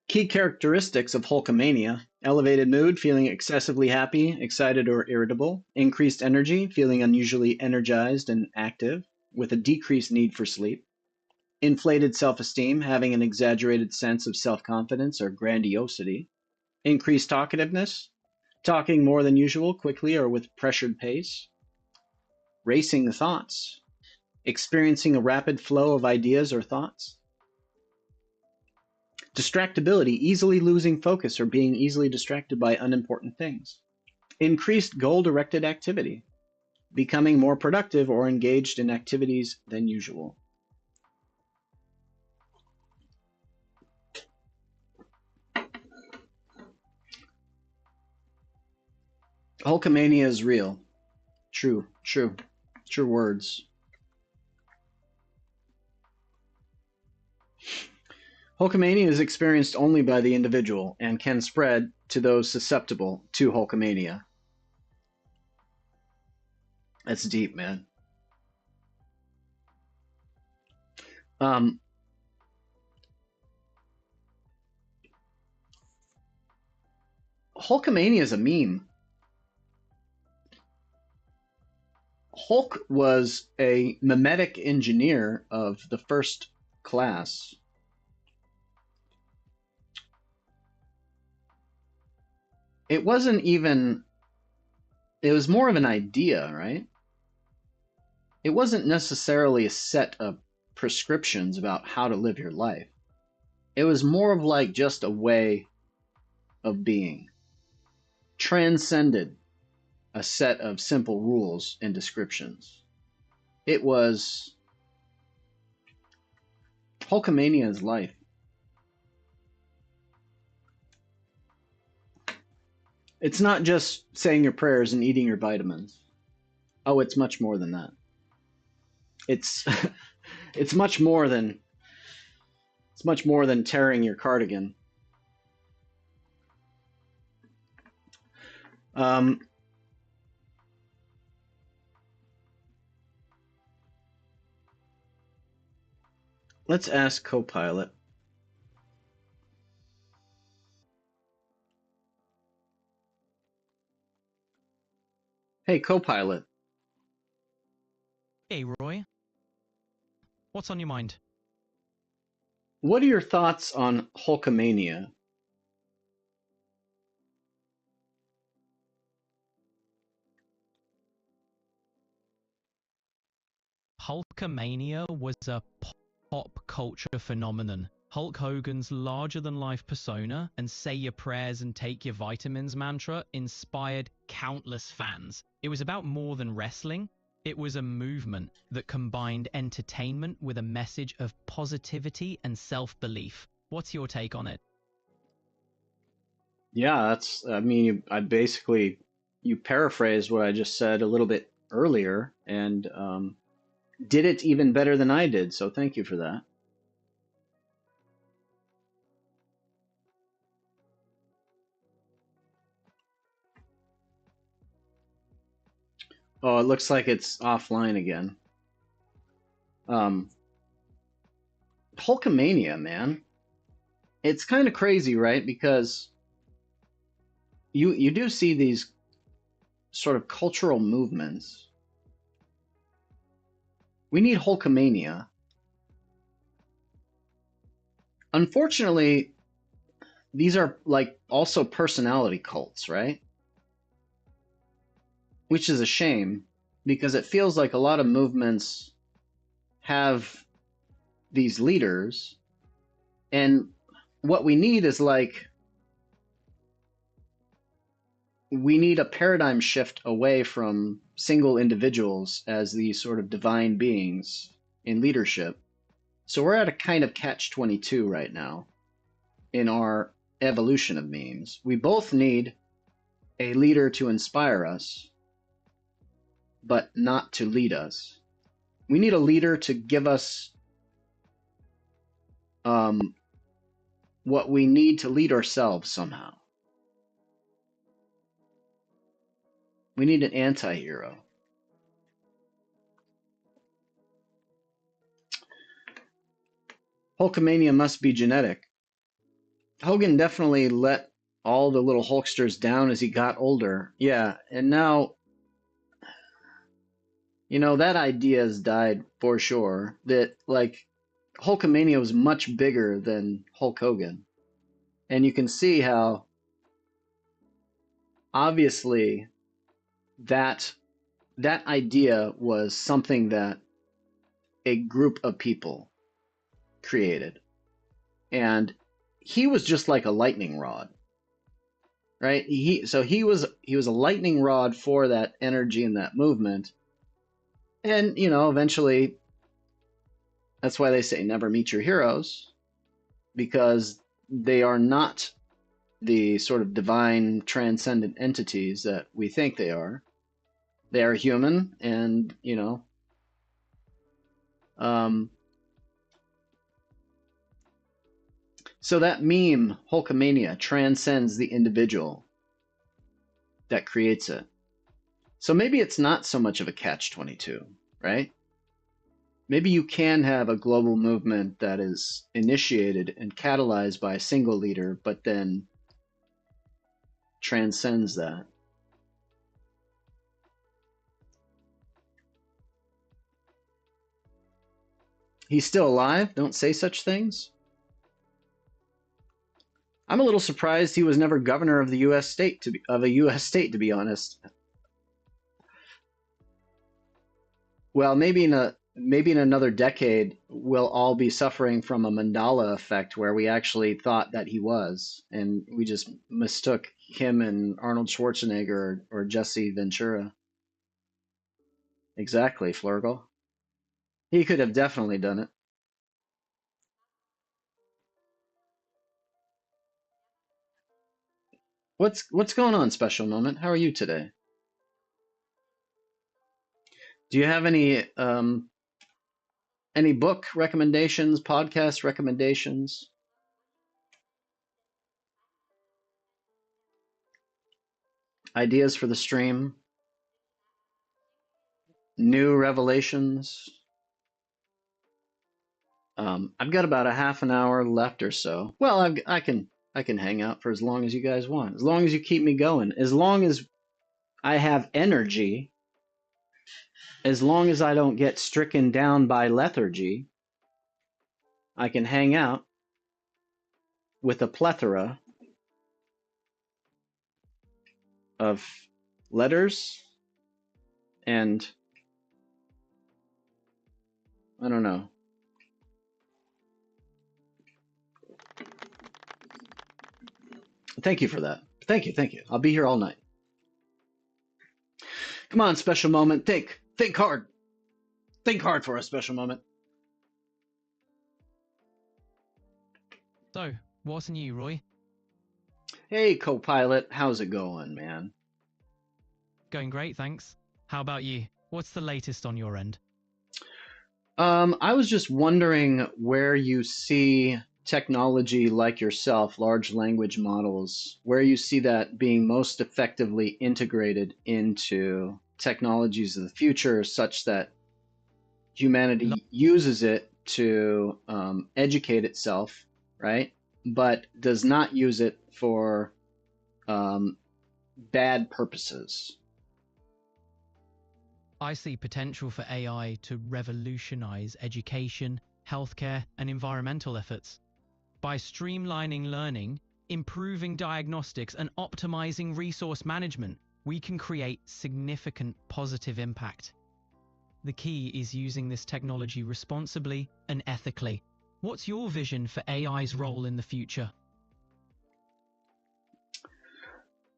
Key characteristics of Hulkamania: elevated mood, feeling excessively happy, excited, or irritable; increased energy, feeling unusually energized and active, with a decreased need for sleep; inflated self-esteem, having an exaggerated sense of self-confidence or grandiosity, increased talkativeness, talking more than usual, quickly or with pressured pace, racing thoughts, experiencing a rapid flow of ideas or thoughts, distractibility, easily losing focus or being easily distracted by unimportant things, increased goal-directed activity, becoming more productive or engaged in activities than usual. Hulkamania is real. True words. Hulkamania is experienced only by the individual and can spread to those susceptible to Hulkamania. That's deep, man. Hulkamania is a meme. Hulk was a mimetic engineer of the first class. It wasn't even, it was more of an idea, right? It wasn't necessarily a set of prescriptions about how to live your life. It was more of like just a way of being. Transcended a set of simple rules and descriptions. It was Hulkamania's life. It's not just saying your prayers and eating your vitamins. Oh, it's much more than that. It's it's much more than tearing your cardigan. Let's ask Copilot. Hey, Copilot. Hey, Roy. What's on your mind? What are your thoughts on Hulkamania? Hulkamania was a pop culture phenomenon. Hulk Hogan's larger-than-life persona and say your prayers and take your vitamins mantra inspired countless fans. It was about more than wrestling. It was a movement that combined entertainment with a message of positivity and self-belief. What's your take on it? Yeah, you paraphrased what I just said a little bit earlier and did it even better than I did, so thank you for that. Oh, it looks like it's offline again. Hulkamania, man. It's kind of crazy, right? Because you do see these sort of cultural movements. We need Hulkamania. Unfortunately, these are like also personality cults, right? Which is a shame because it feels like a lot of movements have these leaders, and what we need is like we need a paradigm shift away from single individuals as these sort of divine beings in leadership. So we're at a kind of catch-22 right now in our evolution of memes. We both need a leader to inspire us, but not to lead us. We need a leader to give us what we need to lead ourselves somehow. We need an anti-hero. Hulkamania must be genetic. Hogan definitely let all the little Hulksters down as he got older. Yeah, and now, that idea has died for sure. That, like, Hulkamania was much bigger than Hulk Hogan. And you can see how obviously that that idea was something that a group of people created. And he was just like a lightning rod, right? He was a lightning rod for that energy and that movement. And eventually that's why they say never meet your heroes, because they are not the sort of divine transcendent entities that we think they are. They are human, and um, so that meme Hulkamania transcends the individual that creates it. So maybe it's not so much of a catch-22, right? Maybe you can have a global movement that is initiated and catalyzed by a single leader, but then transcends that. He's still alive? Don't say such things. I'm a little surprised he was never governor of the U.S. state of a U.S. state, to be honest. Well, maybe in another decade we'll all be suffering from a Mandela effect, where we actually thought that he was, and we just mistook him and Arnold Schwarzenegger or Jesse Ventura. Exactly, Flurgle. He could have definitely done it. What's going on, Special Moment? How are you today? Do you have any book recommendations, podcast recommendations, ideas for the stream, new revelations? I've got about a half an hour left or so. Well, I can hang out for as long as you guys want, as long as you keep me going, as long as I have energy, as long as I don't get stricken down by lethargy. I can hang out with a plethora of letters and I don't know. Thank you for that. Thank you, thank you. I'll be here all night. Come on, Special Moment. Think hard. Think hard for a Special Moment. So, what's new, Roy? Hey, co-pilot. How's it going, man? Going great, thanks. How about you? What's the latest on your end? I was just wondering where you see technology like yourself, large language models, where you see that being most effectively integrated into technologies of the future, such that humanity uses it to educate itself, right? But does not use it for bad purposes. I see potential for AI to revolutionize education, healthcare, and environmental efforts. By streamlining learning, improving diagnostics, and optimizing resource management, we can create significant positive impact. The key is using this technology responsibly and ethically. What's your vision for AI's role in the future?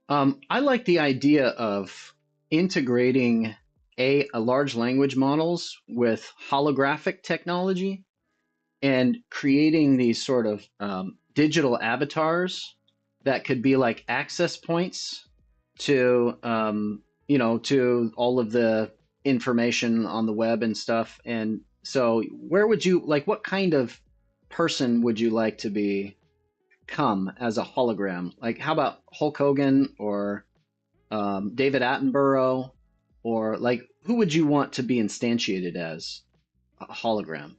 I like the idea of integrating a large language models with holographic technology and creating these sort of digital avatars that could be like access points to to all of the information on the web and stuff. And so where would you like, what kind of person would you like to become as a hologram? Like, how about Hulk Hogan or David Attenborough, or like, who would you want to be instantiated as a hologram?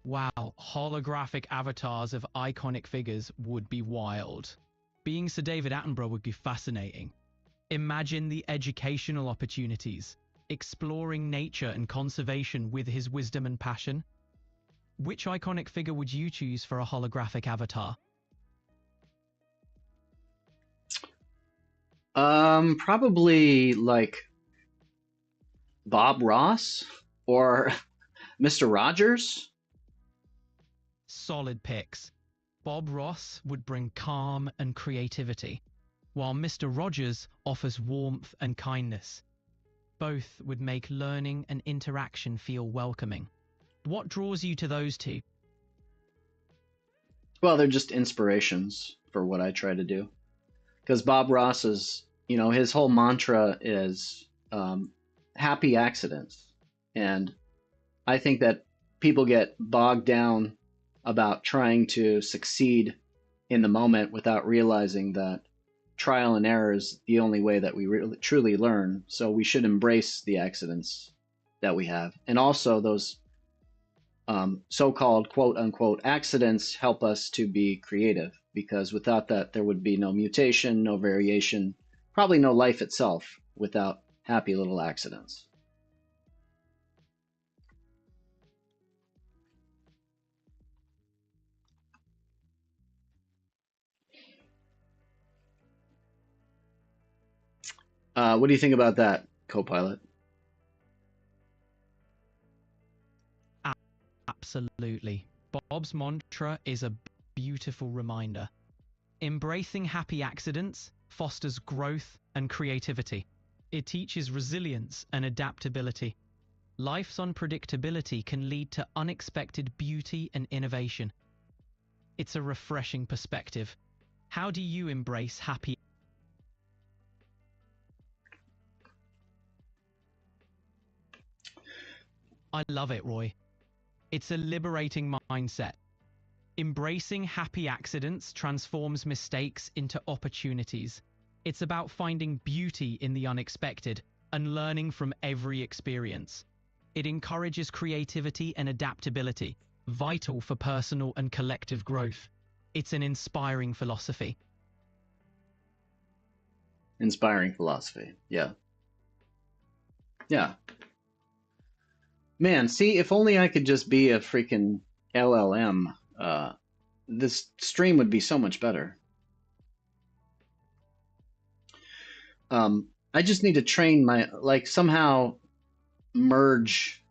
Wow, holographic avatars of iconic figures would be wild. Being Sir David Attenborough would be fascinating. Imagine the educational opportunities, exploring nature and conservation with his wisdom and passion. Which iconic figure would you choose for a holographic avatar? Probably like Bob Ross or Mr. Rogers. Solid picks. Bob Ross would bring calm and creativity, while Mr. Rogers offers warmth and kindness. Both would make learning and interaction feel welcoming. What draws you to those two? Well, they're just inspirations for what I try to do. Because Bob Ross is, his whole mantra is happy accidents. And I think that people get bogged down about trying to succeed in the moment without realizing that trial and error is the only way that we really, truly learn. So we should embrace the accidents that we have. And also those so-called quote unquote accidents help us to be creative, because without that, there would be no mutation, no variation, probably no life itself without happy little accidents. What do you think about that, co-pilot? Absolutely. Bob's mantra is a beautiful reminder. Embracing happy accidents fosters growth and creativity. It teaches resilience and adaptability. Life's unpredictability can lead to unexpected beauty and innovation. It's a refreshing perspective. How do you embrace happy? I love it, Roy. It's a liberating mindset. Embracing happy accidents transforms mistakes into opportunities. It's about finding beauty in the unexpected and learning from every experience. It encourages creativity and adaptability, vital for personal and collective growth. It's an inspiring philosophy. Inspiring philosophy. Yeah. Yeah. Man, see, if only I could just be a freaking LLM, this stream would be so much better. I just need to train somehow merge.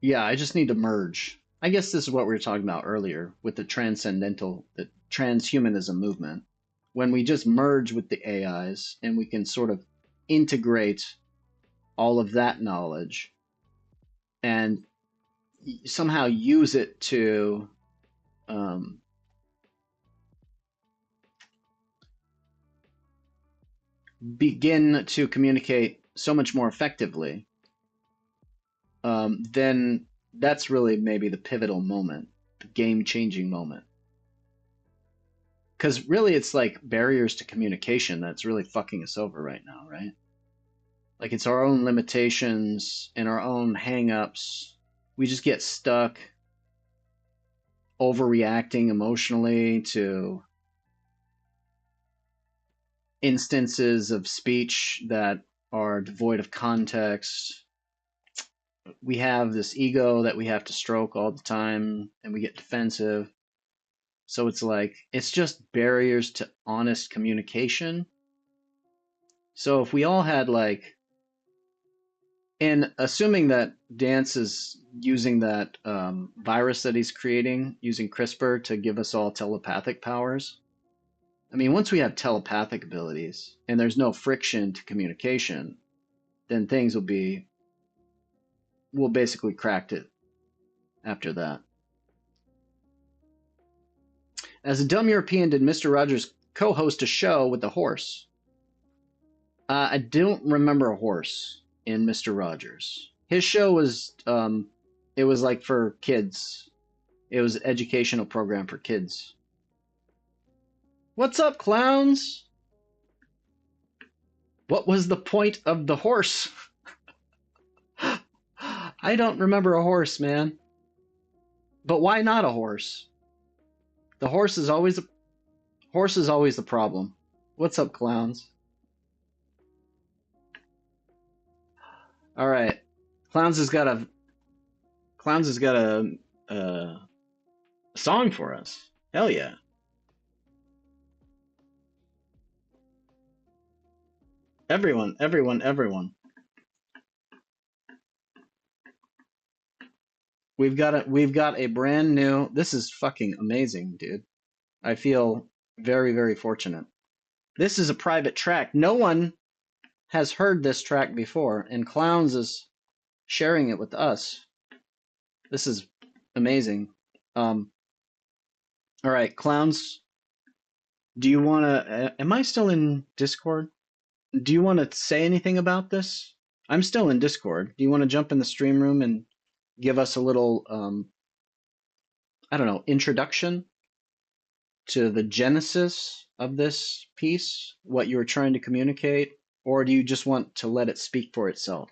Yeah, I just need to merge. I guess this is what we were talking about earlier with the transhumanism movement. When we just merge with the AIs and we can sort of integrate all of that knowledge and somehow use it to begin to communicate so much more effectively, then that's really maybe the pivotal moment, the game-changing moment. Because really, it's like barriers to communication that's really fucking us over right now, right? Like it's our own limitations and our own hang-ups. We just get stuck overreacting emotionally to instances of speech that are devoid of context. We have this ego that we have to stroke all the time and we get defensive. So it's like, it's just barriers to honest communication. So if we all had and assuming that Dance is using that virus that he's creating, using CRISPR to give us all telepathic powers. I mean, once we have telepathic abilities and there's no friction to communication, then things we'll basically cracked it after that. As a dumb European, did Mr. Rogers co-host a show with a horse? I don't remember a horse in Mr. Rogers. His show was, it was like for kids. It was an educational program for kids. What's up, clowns? What was the point of the horse? I don't remember a horse, man. But why not a horse? The horse is always the problem. What's up, clowns? All right, clowns has got a song for us. Hell yeah. Everyone, everyone, everyone. We've got a brand new. This is fucking amazing, dude. I feel very, very fortunate. This is a private track. No one has heard this track before, and Clowns is sharing it with us. This is amazing. All right, Clowns, do you want to? Am I still in Discord? Do you want to say anything about this? I'm still in Discord. Do you want to jump in the stream room and give us a little, I don't know, introduction to the genesis of this piece, what you were trying to communicate, or do you just want to let it speak for itself?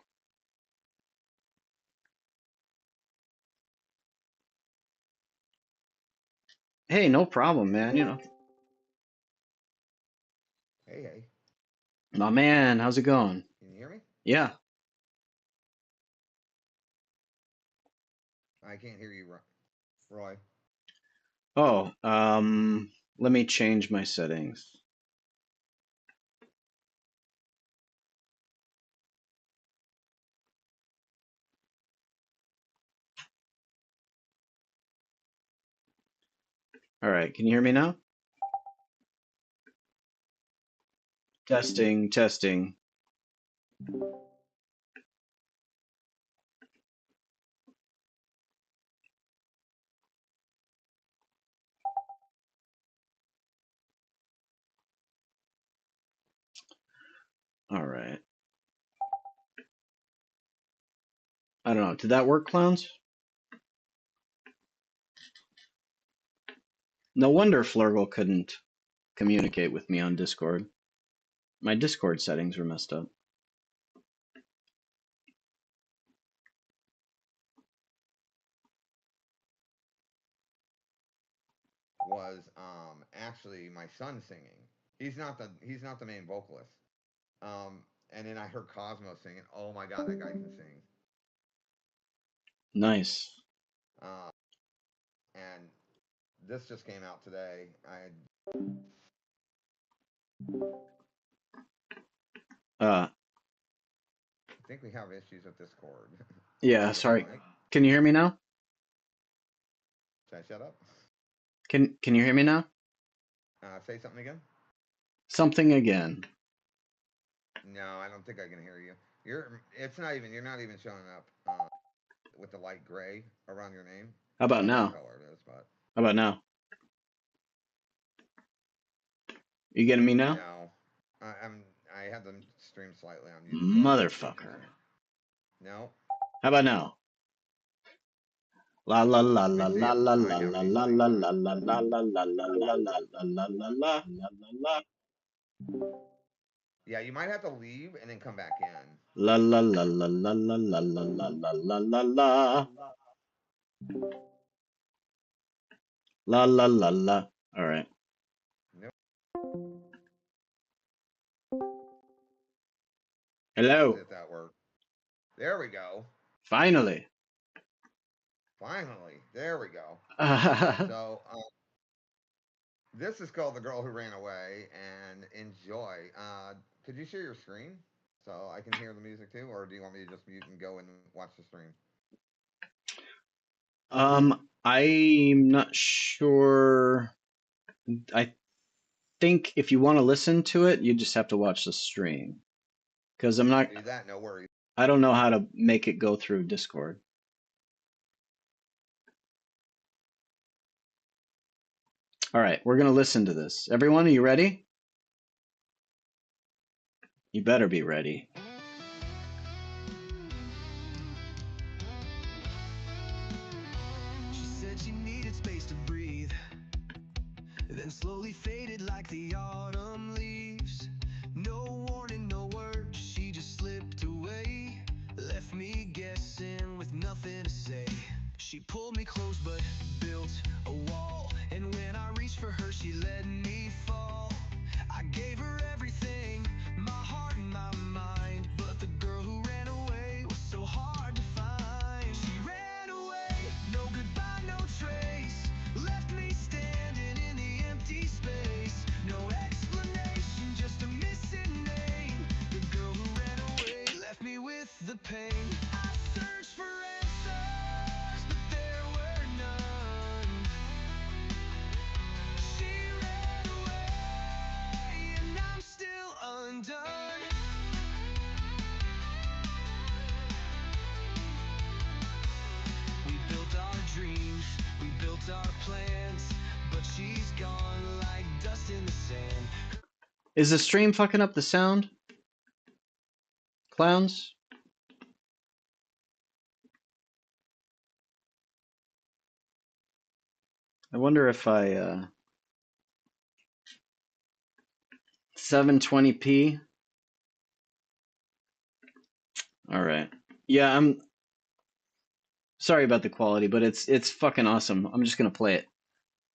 Hey, no problem, man. You know, Hey, my man, how's it going? can you hear me? Yeah. I can't hear you, Roy. Oh, let me change my settings. All right, can you hear me now? Testing, testing. All right. I don't know. Did that work, Clowns? No wonder Flurgle couldn't communicate with me on Discord. My Discord settings were messed up. Was actually my son singing. He's not the main vocalist. And then I heard Cosmo singing. Oh my god, that guy can sing. Nice. And this just came out today. Uh, I think we have issues with Discord. yeah, sorry. Can you hear me now? Should I shut up? Can you hear me now? Say something again. Something again. No, I don't think I can hear you. You're not even showing up with the light gray around your name. How about now? What color it is, but How about now? You getting me now? no. I had the stream slightly on mute. Motherfucker. No. How about now? La la la la la la la la la la la la la la la la la la la la. Yeah, you might have to leave and then come back in. La la la la la la la la la la la la. La la la la. All right. Nope. Hello. If that worked. There we go. Finally. There we go. So, this is called The Girl Who Ran Away, and enjoy. Could you share your screen so I can hear the music too, or do you want me to just mute and go and watch the stream? I'm not sure. I think if you want to listen to it, you just have to watch the stream. Because I'm not. Do that, no worries. I don't know how to make it go through Discord. All right, we're gonna listen to this. Everyone, are you ready? You better be ready. She said she needed space to breathe, then slowly faded like the autumn leaves. No warning, no word, she just slipped away, left me guessing with nothing to say. She pulled me close but built a wall, and when I reached for her she let me fall. I gave her everything, my heart and my mind, but the girl who ran away was so hard to find. She ran away, no goodbye, no Is the stream fucking up the sound? Clowns? I wonder if I 720p. All right. Yeah, I'm sorry about the quality, but it's fucking awesome. I'm just gonna play it.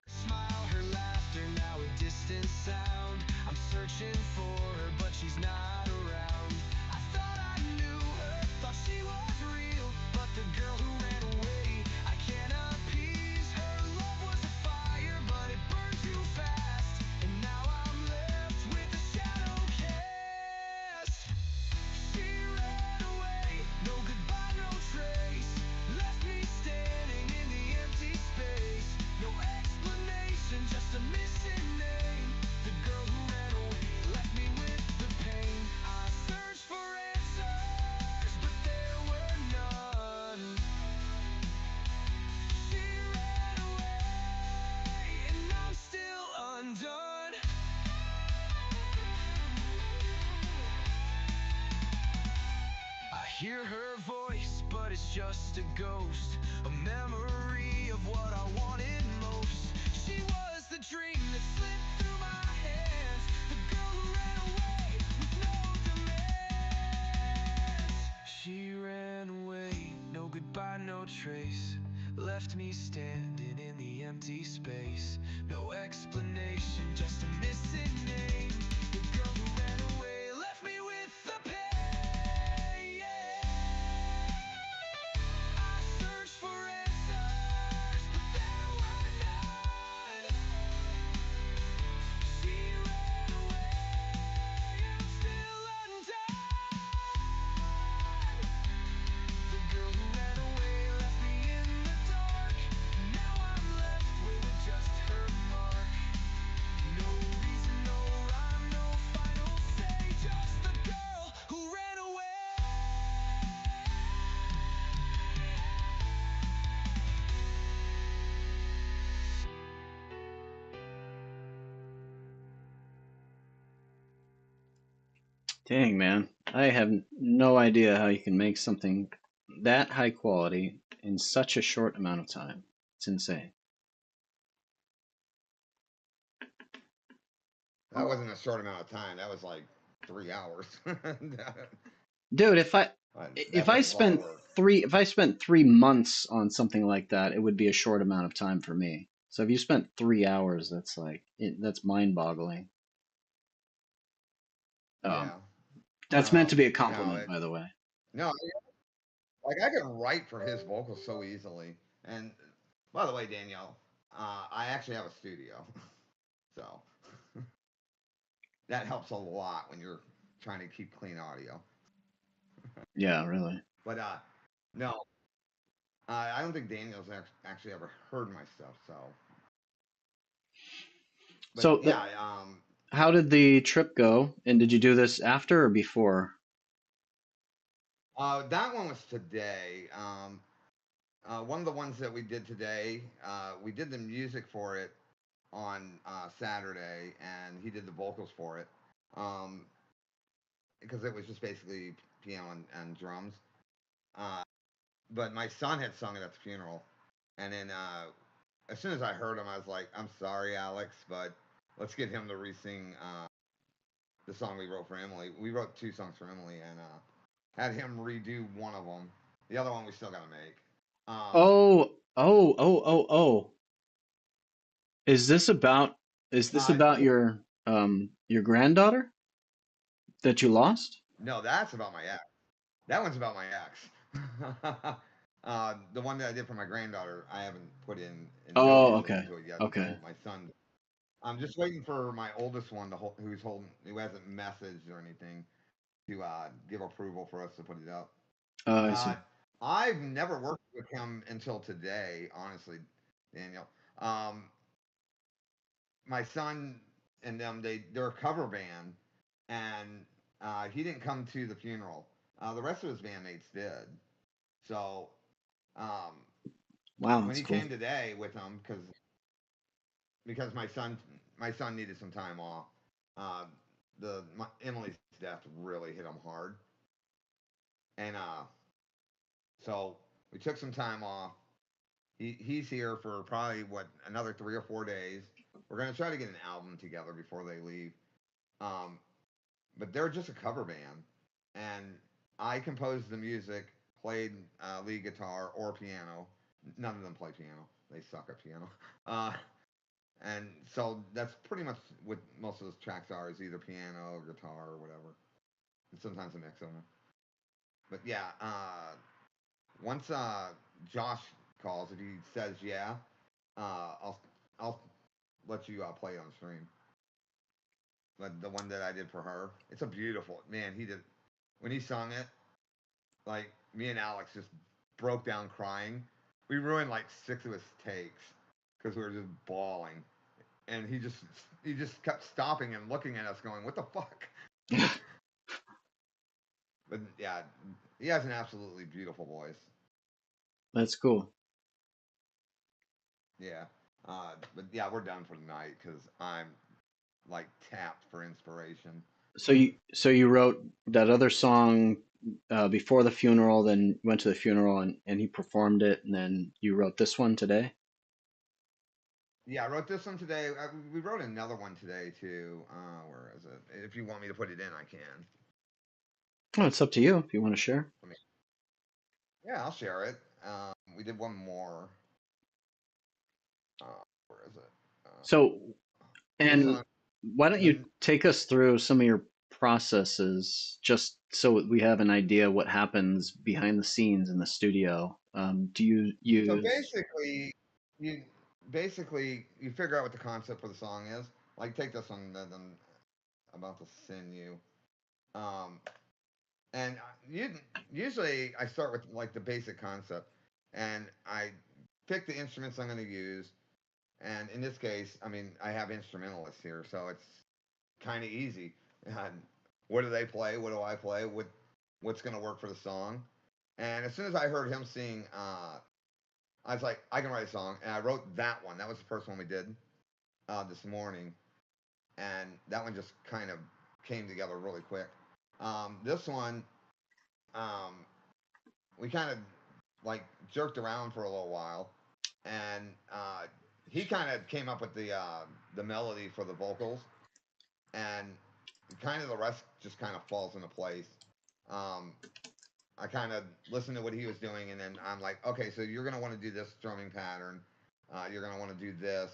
Smile, her laughter, now a distant sound. I'm searching for her, but she's not around. I thought I knew her, thought she was real, but the girl who ran away, I can't appease. Her love was a fire, but it burned too fast, and now I'm left with a shadow cast. She ran away, no goodbye, no trace, left me standing in the empty space. No explanation, just a missing name. The girl who ran away left me with the pain. I searched for answers, but there were none. She ran away, and I'm still undone. I hear her voice, but it's just a ghost, a memory of what I wanted most. She was the dream that slipped through my hands, the girl who ran away with no demands. She ran away, no goodbye, no trace, left me standing in the empty space. No explanation, just a missing name. The girl who ran away left me with the pain. I searched for answers, but there were none. She ran away, I'm still undone. The girl who ran away left me in the dark. Now I'm left with just her mark. No reason, no rhyme, no final say, just the girl who ran away. Dang, man. I have no idea how you can make something that high quality in such a short amount of time. It's insane. That wasn't a short amount of time. That was like 3 hours. Dude, if I That was a lot of work. if I spent 3 months on something like that, it would be a short amount of time for me. So if you spent 3 hours, that's like that's mind-boggling. Yeah. That's meant to be a No, compliment, by the way. no, like I could write for his vocals so easily. And by the way, Danielle, I actually have a studio, so that helps a lot when you're trying to keep clean audio. Yeah, really. But no, I don't think Daniel's actually ever heard my stuff. So, but So yeah, how did the trip go? And did you do this after or before? that one was today. One of the ones that we did today, we did the music for it on Saturday, and he did the vocals for it. Um, because it was just basically piano and drums. Uh, but my son had sung it at the funeral, and then as soon as I heard him, I was like, "I'm sorry, Alex, but let's get him to re-sing the song we wrote for Emily. We wrote 2 songs for Emily, and had him redo one of them. The other one we still got to make. Oh, oh. Is this about Uh, your granddaughter that you lost? no, that's about my ex. That one's about my ex. The one that I did for my granddaughter, I haven't put in no Oh, music okay. into it yet Okay. until my son. I'm just waiting for my oldest one who hasn't messaged or anything to give approval for us to put it up. I Uh, see. I've never worked with him until today, honestly, Daniel. Um, my son and them, they're a cover band, and he didn't come to the funeral. The rest of his bandmates did. So um, Wow, when that's he cool. came today with them, because my son needed some time off. Uh, Emily's death really hit him hard, and so we took some time off. He's here for probably what another 3 or 4 days. We're gonna try to get an album together before they leave. Um, but they're just a cover band, and I composed the music, played lead guitar or piano. None of them play piano; they suck at piano. Uh, and so that's pretty much what most of those tracks are: is either piano or guitar or whatever, and sometimes a mix of them. But yeah, once Josh calls, if he says yeah, I'll let you play it on stream. But the one that I did for her, it's a beautiful man. He did when he sung it. Like me and Alex just broke down crying. We ruined like 6 of his takes because we were just bawling, and he just kept stopping and looking at us, going, "What the fuck?" But yeah, he has an absolutely beautiful voice. That's cool. Yeah. But yeah, we're done for the night because I'm like tapped for inspiration. So you wrote that other song before the funeral, then went to the funeral and he performed it, and then you wrote this one today. Yeah, I wrote this one today. We wrote another one today too. Where is it? If you want me to put it in, I can. Oh, it's up to you if you want to share. I mean, yeah, I'll share it. We did one more. Where is it? So, This and one. why don't you The, take us through some of your processes, just so we have an idea what happens behind the scenes in the studio? Do you so use? you you figure out what the concept for the song is. Like take this one that I'm about to send you. Um, and you usually I start with like the basic concept, and I pick the instruments I'm going to use. And in this case, I mean, I have instrumentalists here, so it's kind of easy. And what do they play? What do I play? What's going to work for the song? And as soon as I heard him sing, I was like, I can write a song, and I wrote that one. That was the first one we did this morning, and that one just kind of came together really quick. This one, um, we kind of like jerked around for a little while, and he kind of came up with the melody for the vocals, and kind of the rest just kind of falls into place. Um, I kind of listened to what he was doing, and then I'm like, okay, so you're gonna want to do this drumming pattern. You're gonna want to do this.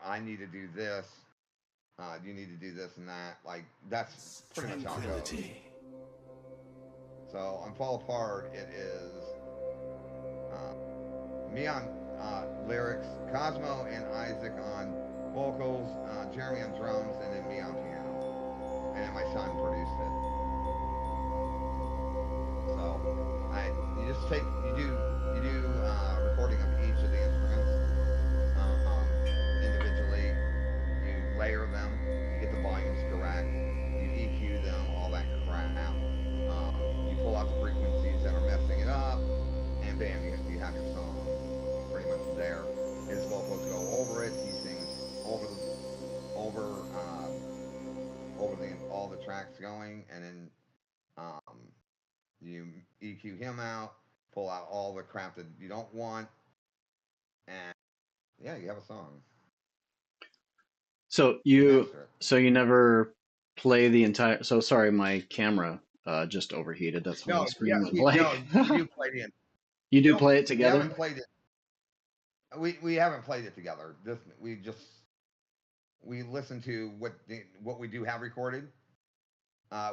I need to do this. You need to do this and that. Like that's pretty much how it goes. So on Fall Apart, it is me on lyrics, Cosmo and Isaac on vocals, Jeremy on drums, and then me on piano. And then my son produced it. So I you just take you do recording of each of the instruments individually. You layer them, you get the volumes correct, you EQ them, all that crap. You pull out the frequencies that are messing it up, and bam, you have your song pretty much there. His vocals go over it. He sings over over over all the tracks going, and then um, you EQ him out, pull out all the crap that you don't want, and yeah, you have a song. So You you master it. so you never play the entire. So sorry, my camera just overheated. That's why No, my yeah, screen went blank. you do play the. You We do don't. play it We haven't together? played it. We haven't played it together. We listen to what we do have recorded,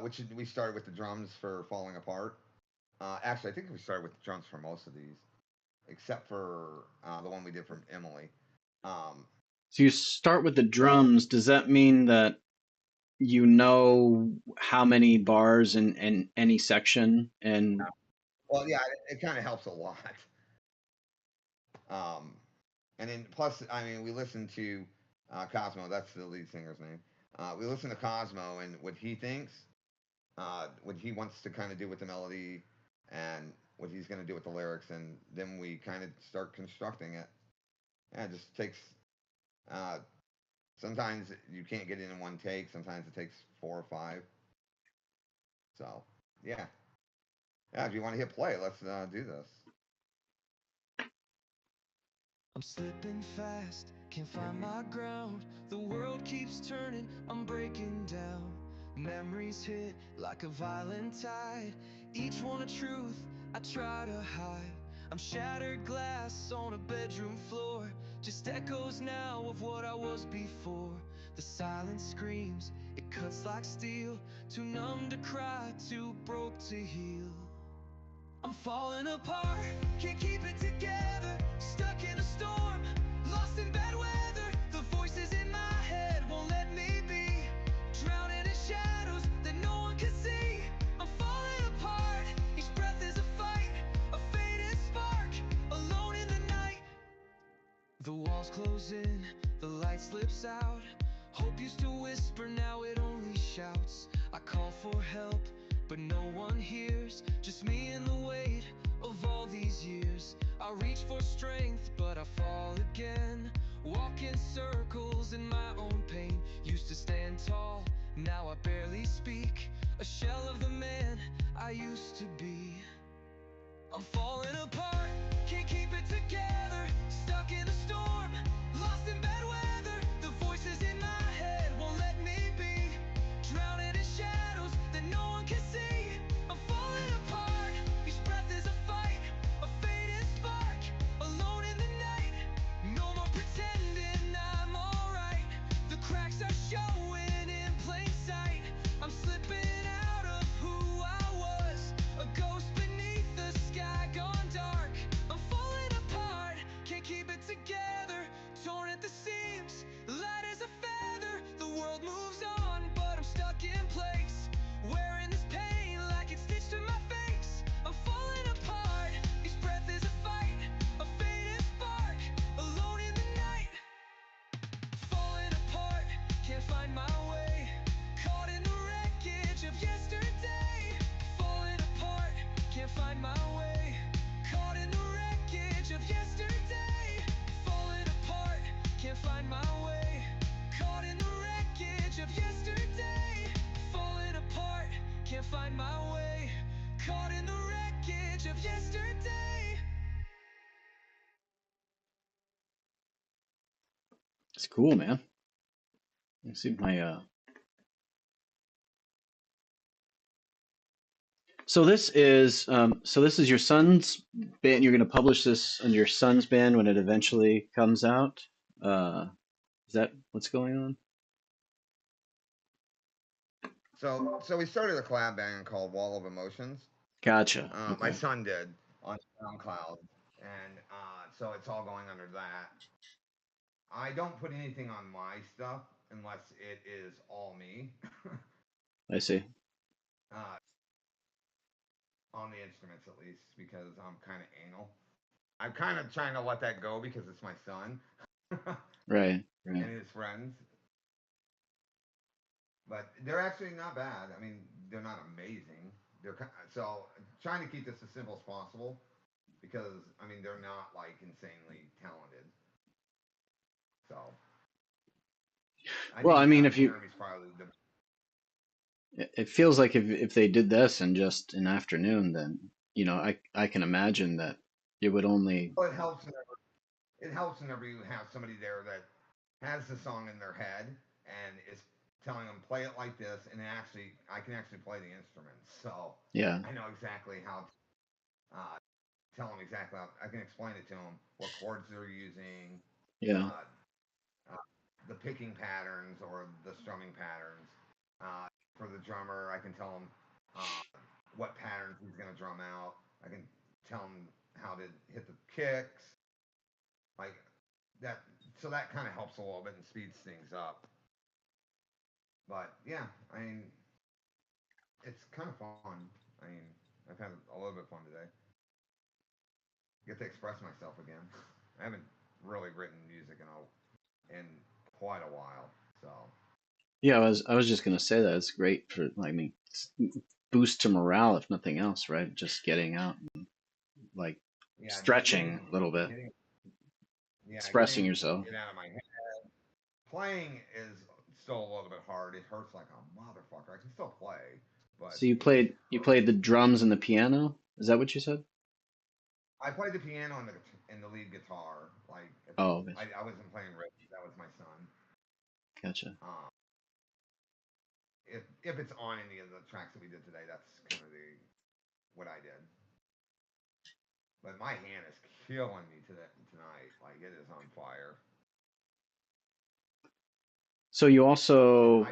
which we started with the drums for Falling Apart. Actually, I think we started with the drums for most of these, except for the one we did from Emily. Um, So you start with the drums. Does that mean that you know how many bars in any section? And well, yeah, it kind of helps a lot. Um, and then plus, I mean, we listened to Cosmo. That's the lead singer's name. We listen to Cosmo and what he thinks, what he wants to kind of do with the melody, and what he's going to do with the lyrics, and then we kind of start constructing it. Yeah, it just takes uh, Sometimes you can't get it in one take. Sometimes it takes 4 or 5. So yeah, yeah. If you want to hit play, let's do this. I'm slipping fast, can't find my ground. The world keeps turning, I'm breaking down. Memories hit like a violent tide, each one a truth I try to hide. I'm shattered glass on a bedroom floor, just echoes now of what I was before. The silence screams, it cuts like steel, too numb to cry, too broke to heal. I'm falling apart, can't keep it together, stuck in a storm, lost in bad weather. The voices in my head won't let me be, drowning in shadows that no one can see. I'm falling apart, each breath is a fight, a fading spark, alone in the night. The walls close in, the light slips out. Hope used to whisper, now it only shouts. I call for help, but no one hears, just me and the weight of all these years. I reach for strength, but I fall again, walk in circles in my own pain. Used to stand tall, now I barely speak, a shell of the man I used to be. I'm falling apart, can't keep it together, stuck in a storm, lost in bad weather. The voices in my head won't let me be, drowning in shadows that no one can see. I'm falling apart, each breath is a fight, a fading spark, alone in the night. No more pretending I'm alright, the cracks are showing in plain sight. I'm slipping out of who I was, a ghost beneath the sky gone dark. I'm falling apart, can't keep it together, torn at the seams, light as a feather. The world moves on, but I'm stuck in place, wearing this pain like it's stitched to my face. I'm falling apart, each breath is a fight, a fading spark, alone in the night. Falling apart, can't find my way, caught in the wreckage of yesterday. Falling apart, can't find my way, caught in the wreckage of yesterday. Falling apart, can't find my way, caught in the wreckage of yesterday. Falling apart, can't find my way, caught in the wreckage of yesterday. It's cool, man. Let's see my So this is your son's band. You're going to publish this on your son's band when it eventually comes out. Is that what's going on? So we started a collab band called Wall of Emotions. Gotcha. My Okay. son did on SoundCloud, and so it's all going under that. I don't put anything on my stuff unless it is all me. I see. uh, on the instruments at least, because I'm kind of anal. I'm kind of trying to let that go because it's my son Right. and Right. his friends. But they're actually not bad. I mean, they're not amazing. So trying to keep this as simple as possible because I mean they're not like insanely talented. So I Well, think I mean, if you, Jeremy's probably the. it feels like if they did this in just an afternoon, then I can imagine that it would only. Well, it helps whenever you have somebody there that has the song in their head and is telling them play it like this, and actually I can actually play the instruments, so Yeah. I know exactly how to tell them exactly how I can explain it to them what chords they're using, Yeah. uh, uh, the picking patterns or the strumming patterns. For the drummer, I can tell him what patterns he's going to drum out. I can tell him how to hit the kicks, like that. So that kind of helps a little bit and speeds things up. But yeah, I mean, it's kind of fun. I mean, I've had a little bit of fun today. Get to express myself again. I haven't really written music in quite a while, so Yeah. I was just gonna say that it's great for. I mean, boost to morale if nothing else, right? Just getting out, and, like yeah, just stretching a little bit, getting, yeah, expressing getting yourself. it out of my head. Playing is still a little bit hard. It hurts like a motherfucker. I can still play, but So you it just played hurts. the drums and the piano? Is that what you said? I played the piano and the lead guitar. Like Oh, gotcha. I wasn't playing rhythms. That was my son. Gotcha. If it's on any of the tracks that we did today, that's kind of the what I did. But my hand is killing me tonight. Like it is on fire. So you And also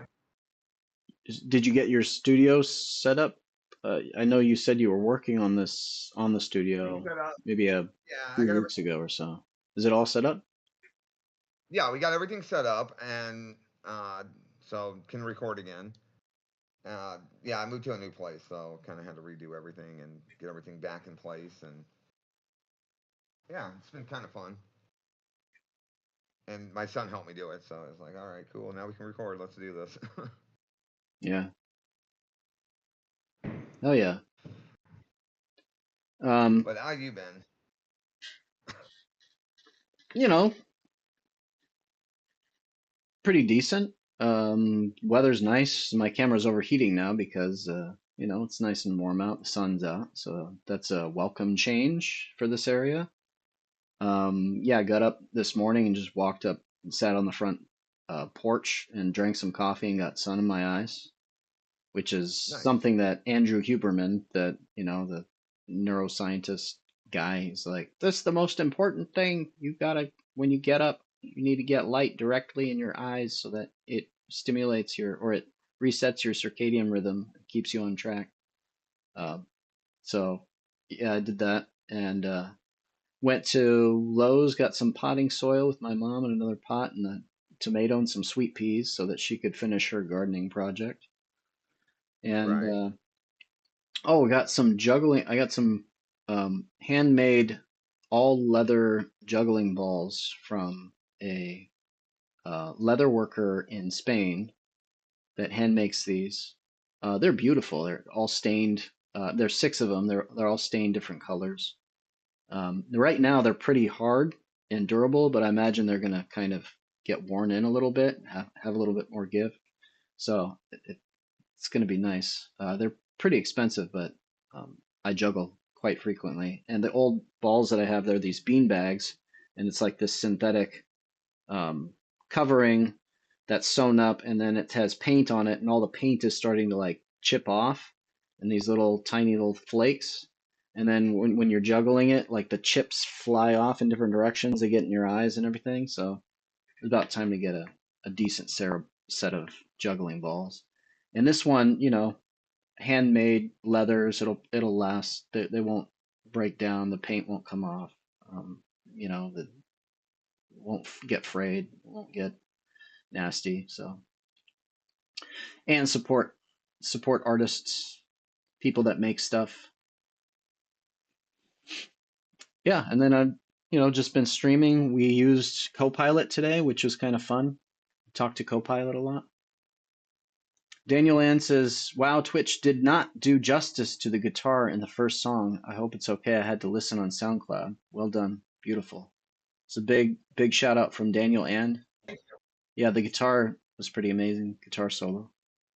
did you get your studio set up? I know you said you were working on this on the we studio set up. maybe a Yeah, I few got weeks ago or so. Is it all set up? yeah, we got everything set up, and uh, so can record again. Yeah, I moved to a new place, so kind of had to redo everything and get everything back in place, and yeah, it's been kind of fun. And my son helped me do it, so it's like, all right, cool, now we can record. Let's do this. Yeah. Oh yeah. Um, But how you been? you know, pretty decent. Weather's nice. My camera's overheating now because it's nice and warm out. The sun's out, so that's a welcome change for this area. Yeah, I got up this morning and just walked up and sat on the front porch and drank some coffee and got sun in my eyes, which is Nice. something that Andrew Huberman, the neuroscientist guy, is like, that's the most important thing. You gotta, when you get up, you need to get light directly in your eyes so that it stimulates or it resets your circadian rhythm, keeps you on track. Uh, so, yeah, I did that and went to Lowe's, got some potting soil with my mom and another pot and a tomato and some sweet peas so that she could finish her gardening project. And Right. oh, I got some juggling. I got some handmade all leather juggling balls from a leather worker in Spain that hand makes these. They're beautiful. They're all stained. There's six of them. They're all stained different colors. Right now they're pretty hard and durable, but I imagine they're gonna kind of get worn in a little bit, have a little bit more give. So it's going to be nice. They're pretty expensive, but I juggle quite frequently. And the old balls that I have, they're these bean bags, and it's like this synthetic um, covering that's sewn up, and then it has paint on it, and all the paint is starting to like chip off, and these little tiny little flakes. And then when you're juggling it, like the chips fly off in different directions, they get in your eyes and everything. So it's about time to get a decent set of juggling balls. And this one, handmade leathers. It'll last. They won't break down. The paint won't come off. The won't get frayed. Won't get nasty. So and support artists, people that make stuff. Yeah, and then I've just been streaming. We used Copilot today, which was kind of fun. Talked to Copilot a lot. Daniel Ann says, "Wow, Twitch did not do justice to the guitar in the first song. I hope it's okay. I had to listen on SoundCloud. Well done. Beautiful." It's a big shout out from Daniel Ann. Yeah, the guitar was pretty amazing. Guitar solo.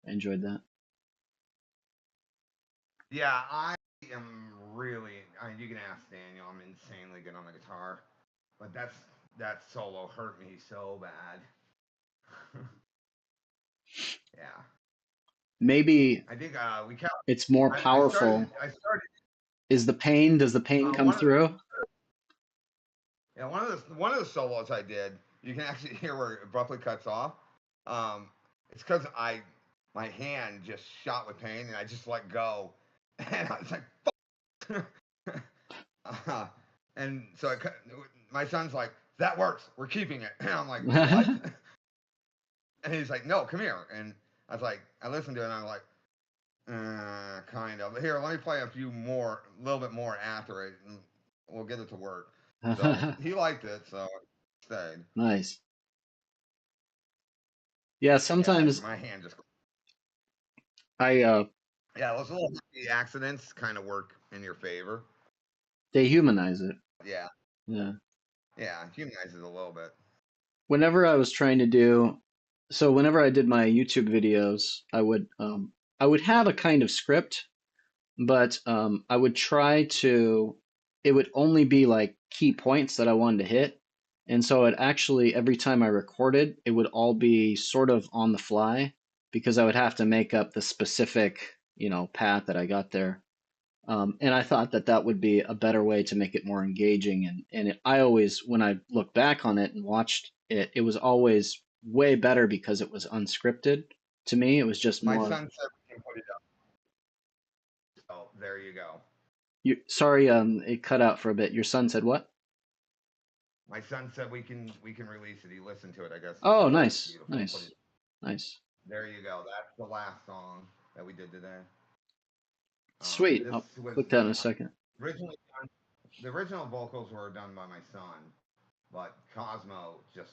I enjoyed that. Yeah, I am really. I mean, you can ask Daniel. I'm insanely good on the guitar, but that solo hurt me so bad. Yeah, Maybe I think we kept. it's more I started. powerful. I started. Does the pain come One of through? yeah one of the solos I did. You can actually hear where it abruptly cuts off. Um, it's because my hand just shot with pain and I just let go, and I was like, uh, and so my son's like, that works. We're keeping it. And I'm like, what? And he's like, no, come here. And I was like, I listened to it and I'm like, kind of. Here, let me play a little bit more after it, and we'll get it to work. So he liked it, so it stayed. Nice. Yeah, Yeah, sometimes my hand just. I Yeah, those little accidents kind of work in your favor. they humanize it. Yeah, Yeah. yeah, humanizes a little bit. whenever I was trying to do, so whenever I did my YouTube videos, I would have a kind of script, but I would try to, it would only be like key points that I wanted to hit. And so it actually, every time I recorded, it would all be sort of on the fly because I would have to make up the specific, path that I got there. And I thought that that would be a better way to make it more engaging. I always, when I look back on it and watched it, it was always way better because it was unscripted. To me, it was just My more. son said we can put it up. So there you go. Sorry, it cut out for a bit. Your son said what? My son said we can release it. He listened to it. I guess he Oh, said it was nice, beautiful. nice, nice. There you go. That's the last song that we did today. Sweet. This I'll was click that in a second. originally done, the original vocals were done by my son, but Cosmo just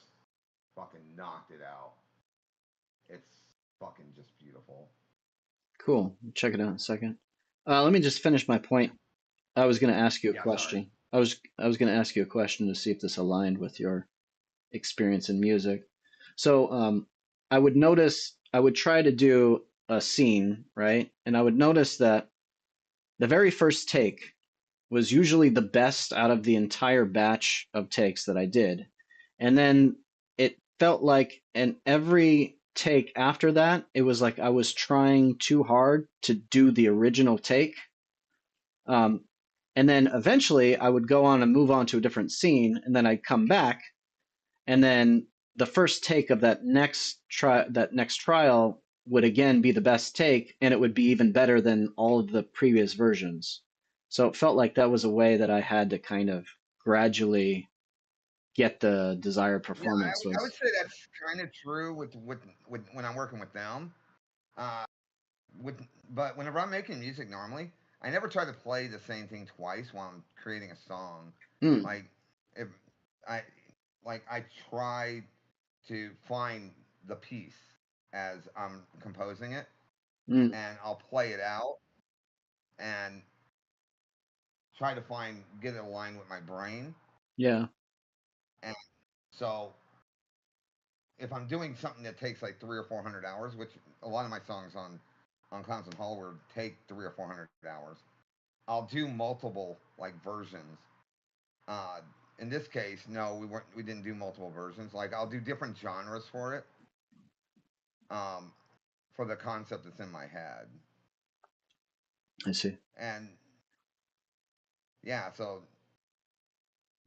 fucking knocked it out. It's fucking just beautiful. Cool. Check it out in a second. Let me just finish my point. I was going to ask you a Yeah, question. I was going to ask you a question to see if this aligned with your experience in music. So I would try to do a scene, right? And I would notice that the very first take was usually the best out of the entire batch of takes that I did. And then it felt like in every take after that, it was like I was trying too hard to do the original take. Um, and then eventually I would go on and move on to a different scene, and then I'd come back, and then the first take of that next trial would again be the best take, and it would be even better than all of the previous versions. So it felt like that was a way that I had to kind of gradually get the desired Yeah, performance. I would say that's kind of true with when I'm working with them. Uh, with but whenever I'm making music normally, I never try to play the same thing twice while I'm creating a song. Mm, Like if I I try to find the piece as I'm composing it, mm, and I'll play it out and try to get it aligned with my brain. yeah, And so if I'm doing something that takes like 300 or 400 hours, which a lot of my songs on Clowns and Hollywood take 300 or 400 hours, I'll do multiple like versions. Uh, in this case, no, we didn't do multiple versions. Like I'll do different genres for it, um, for the concept that's in my head. I see. And yeah, so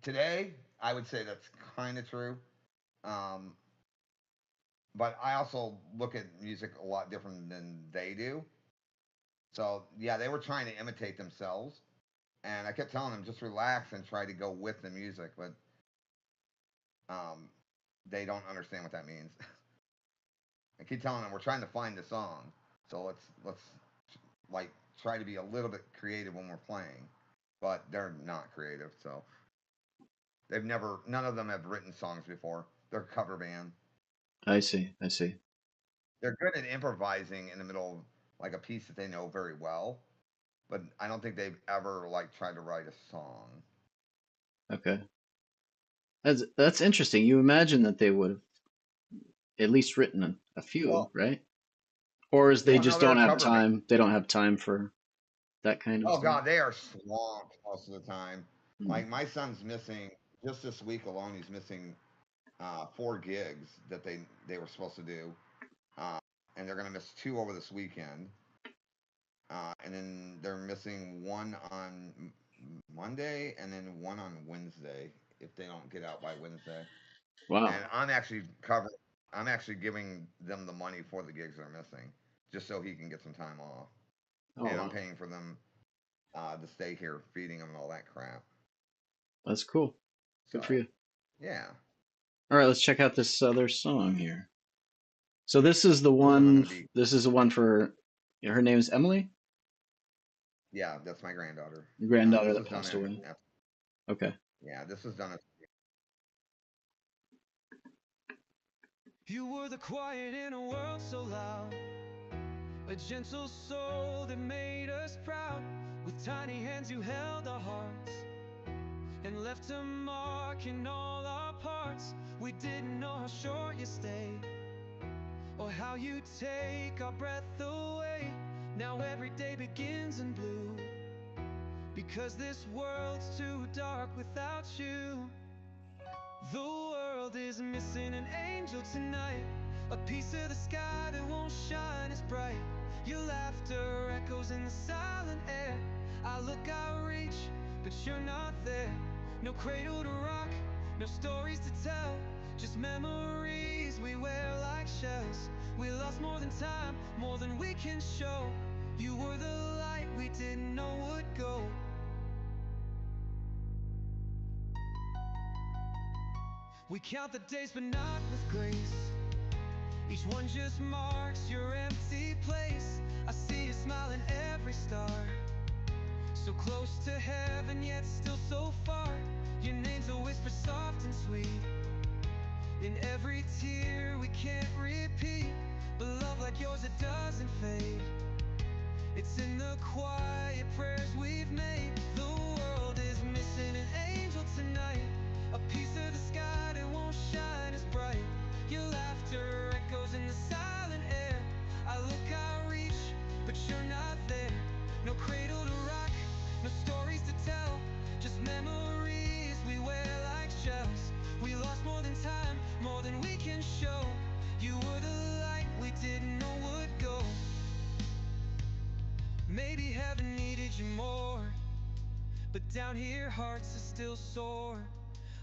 today I would say that's kind of true. Um, but I also look at music a lot different than they do. So yeah, they were trying to imitate themselves, and I kept telling them just relax and try to go with the music, but um, they don't understand what that means. I keep telling them we're trying to find the song, so let's like try to be a little bit creative when we're playing, but they're not creative, so none of them have written songs before. They're a cover band. I see. I see. They're good at improvising in the middle of like a piece that they know very well, but I don't think they've ever like tried to write a song. Okay. That's interesting. You imagine that they would have at least written a few, Well, right? Or is they well, no, just they're don't a have cover band. time? They don't have time for that kind of Oh stuff. God, they are swamped most of the time. Hmm. Like my son's missing just this week alone. He's missing 4 gigs that they were supposed to do, uh, and they're gonna miss 2 over this weekend, and then they're missing one on Monday and then one on Wednesday if they don't get out by Wednesday. Wow. And I'm actually covering. I'm actually giving them the money for the gigs they're missing, just so he can get some time off, Oh and I'm wow. paying for them to stay here, feeding them and all that crap. That's cool. Good for So, you. yeah, All right, let's check out this other song here. So this is the this isn't one. gonna be. This is the one for her name's Emily, Yeah, that's my granddaughter. your granddaughter This that was done passed away. at. Okay. Yeah, this was done at. You were the quiet in a world so loud, a gentle soul that made us proud. With tiny hands you held our hearts, and left a mark in all our parts. We didn't know how short you stayed, or how you take our breath away. Now every day begins in blue, because this world's too dark without you. The world is missing an angel tonight, a piece of the sky that won't shine as bright. Your laughter echoes in the silent air. I look, I reach, but you're not there. No cradle to rock, no stories to tell, just memories we wear like shells. We lost more than time, more than we can show. You were the light we didn't know would go. We count the days but not with grace. Each one just marks your empty place. I see you smiling every star, so close to heaven yet still so far. Your name's a whisper soft and sweet in every tear we can't repeat. But love like yours, it doesn't fade. It's in the quiet prayers we've made. The world is missing an angel tonight, a piece of the sky that won't shine as bright. Your laughter echoes in the silent air. I look, I reach, but you're not there. No cradle to rock, no stories to tell, just memories we wear like shells. We lost more than time, more than we can show. You were the light we didn't know would go. Maybe heaven needed you more, but down here hearts are still sore.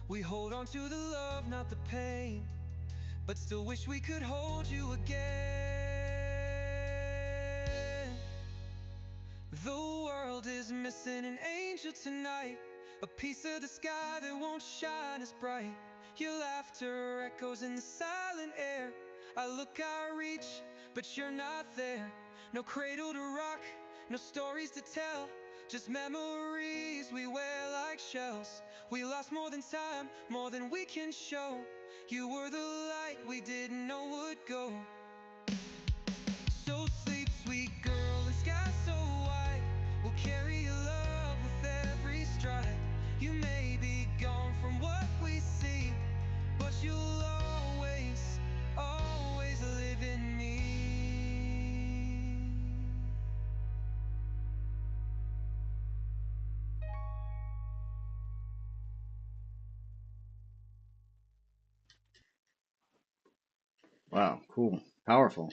We hold on to the love, not the pain, but still wish we could hold you again. The world is missing an angel tonight, a piece of the sky that won't shine as bright. Your laughter echoes in the silent air. I look, I reach, but you're not there. No cradle to rock, no stories to tell, just memories we wear like shells. We lost more than time, more than we can show. You were the light we didn't know would go. So sleep, sweet girl, in sky so wide. We'll carry your love with every stride. You may be gone from what we see, but you'll always, always live in me. Wow, cool, powerful.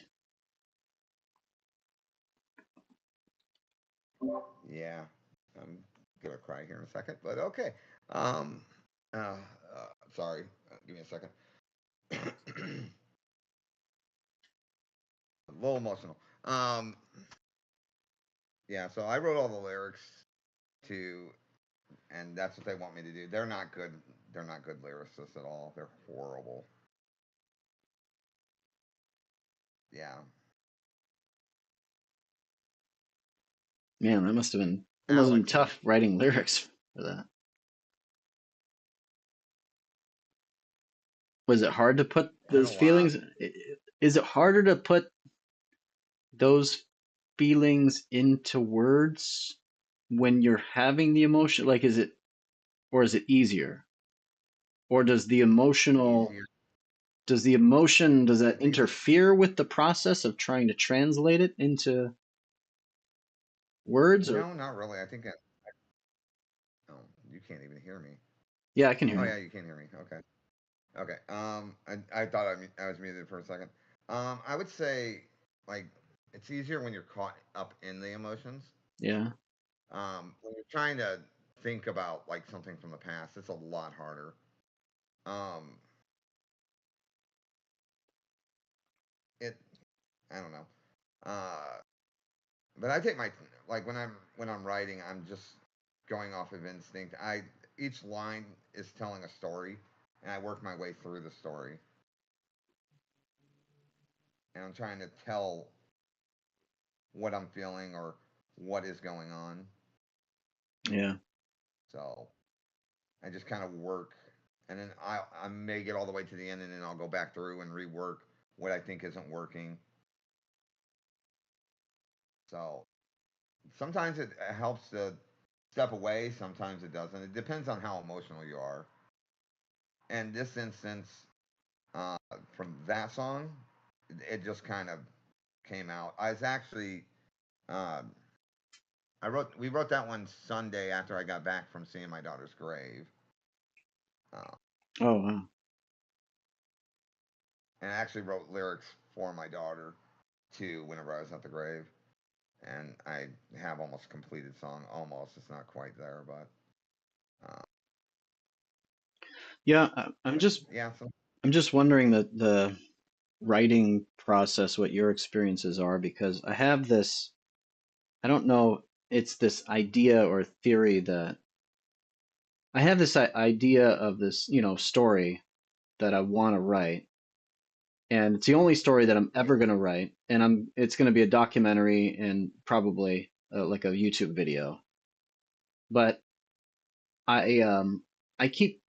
Yeah, I'm gonna cry here in a second, but okay. Um, uh, sorry, give me a second. A little emotional. Yeah, so I wrote all the lyrics to, and that's what they want me to do. They're not good. They're not good lyricists at all. They're horrible. Yeah, Man, that must have been Alex. tough writing lyrics for that. Was it hard to put Had a those lot. feelings? Is it harder to put those feelings into words when you're having the emotion? Like, or is it easier? Or Easier. does the emotion, does I that think it's interfere with the process of trying to translate it into words? Or, no, not really. I think. Oh, you can't even hear me. yeah, I can hear Oh you. yeah, you can hear me. Okay. Okay. I thought I was muted for a second. I would say like it's easier when you're caught up in the emotions. Yeah. When you're trying to think about like something from the past, it's a lot harder. Um, it I don't know. Uh, but I take my like when I'm writing, I'm just going off of instinct. I Each line is telling a story, and I work my way through the story, and I'm trying to tell what I'm feeling or what is going on. Yeah. So I just kind of work, and then I may get all the way to the end, and then I'll go back through and rework what I think isn't working. So sometimes it helps to step away. Sometimes it doesn't. It depends on how emotional you are. And this instance, uh, from that song, it just kind of came out. I was actually, uh, we wrote that one Sunday after I got back from seeing my daughter's grave. Uh, Oh wow. and I actually wrote lyrics for my daughter too whenever I was at the grave. And I have almost completed song. Almost, it's not quite there, uh, Yeah, but yeah. So I'm just wondering that the writing process, what your experiences are, because I have this, I don't know, it's this idea or theory that I have this idea of this, story that I want to write, and it's the only story that I'm ever going to write, and it's going to be a documentary and probably like a YouTube video. But I keep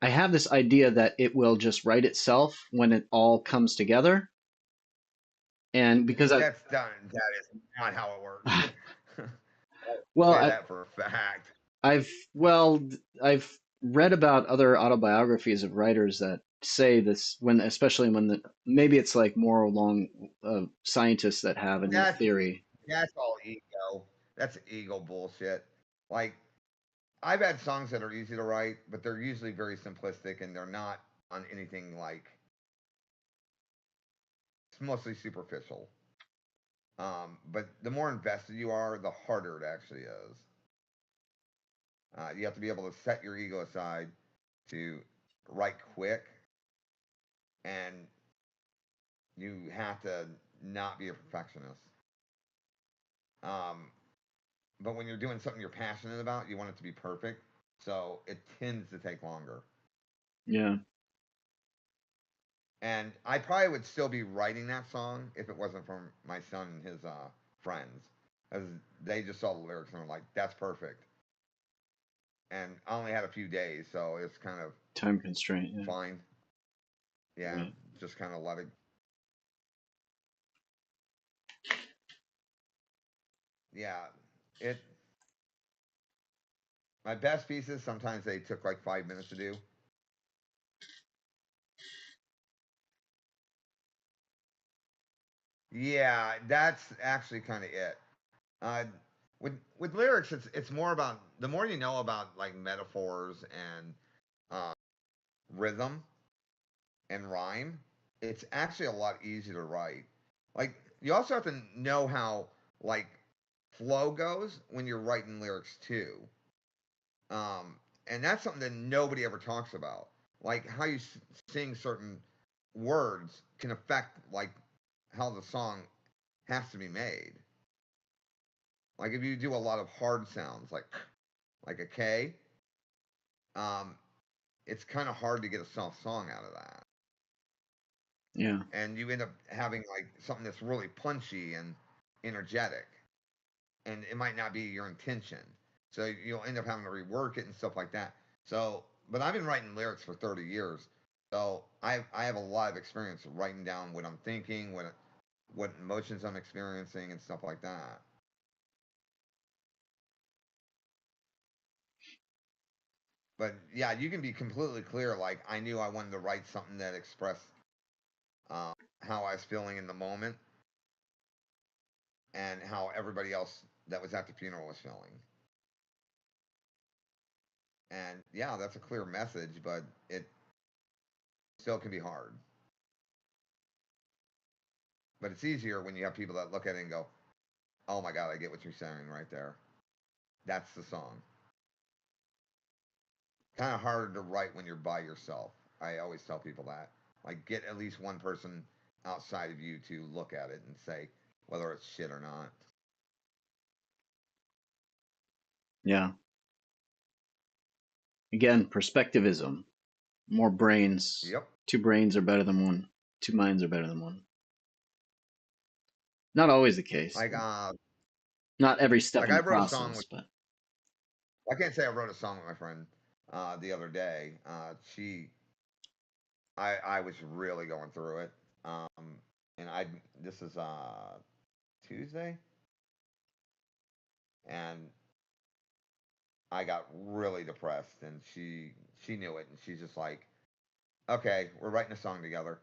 I have this idea that it will just write itself when it all comes together, and because that's done. That is not how it works. well, Say that for a fact. I've well, I've read about other autobiographies of writers that say this when, especially when maybe it's like more along scientists that have a new That's theory. that's all ego. That's ego bullshit. Like I've had songs that are easy to write, but they're usually very simplistic and they're not on anything like it's mostly superficial. But the more invested you are, the harder it actually is. You have to be able to set your ego aside to write quick, and you have to not be a perfectionist. Um, but when you're doing something you're passionate about, you want it to be perfect. So it tends to take longer. Yeah. And I probably would still be writing that song if it wasn't from my son and his friends, as they just saw the lyrics and were like, "That's perfect." And I only had a few days, so it's kind of Time constraint. Yeah. fine. Yeah, Right. just kind of let it. Yeah, it. My best pieces sometimes they took like 5 minutes to do. Yeah, that's actually kind of it. Uh, with lyrics, it's more about the more you know about like metaphors and uh, rhythm and rhyme. It's actually a lot easier to write. Like you also have to know how like flow goes when you're writing lyrics too. And that's something that nobody ever talks about. Like how you sing certain words can affect like how the song has to be made. Like if you do a lot of hard sounds, like a K, um, it's kind of hard to get a soft song out of that. Yeah. And you end up having like something that's really punchy and energetic, and it might not be your intention. So you'll end up having to rework it and stuff like that. So, but I've been writing lyrics for 30 years, so I have a lot of experience writing down what I'm thinking, what emotions I'm experiencing, and stuff like that. But yeah, you can be completely clear. Like I knew I wanted to write something that expressed how I was feeling in the moment and how everybody else that was at the funeral was feeling. And yeah, that's a clear message, but it still can be hard. But it's easier when you have people that look at it and go, "Oh my god, I get what you're saying right there. That's the song." Kind of harder to write when you're by yourself. I always tell people that. Like, get at least one person outside of you to look at it and say whether it's shit or not. Yeah. Again, perspectivism. More brains. Yep. Two brains are better than one. Two minds are better than one. Not always the case. Like, Not every step like in I the wrote a song process, with. but I can't say I wrote a song with my friend the other day. I was really going through it. And I, this is Tuesday. and I got really depressed, and she knew it, and she's just like, okay, we're writing a song together,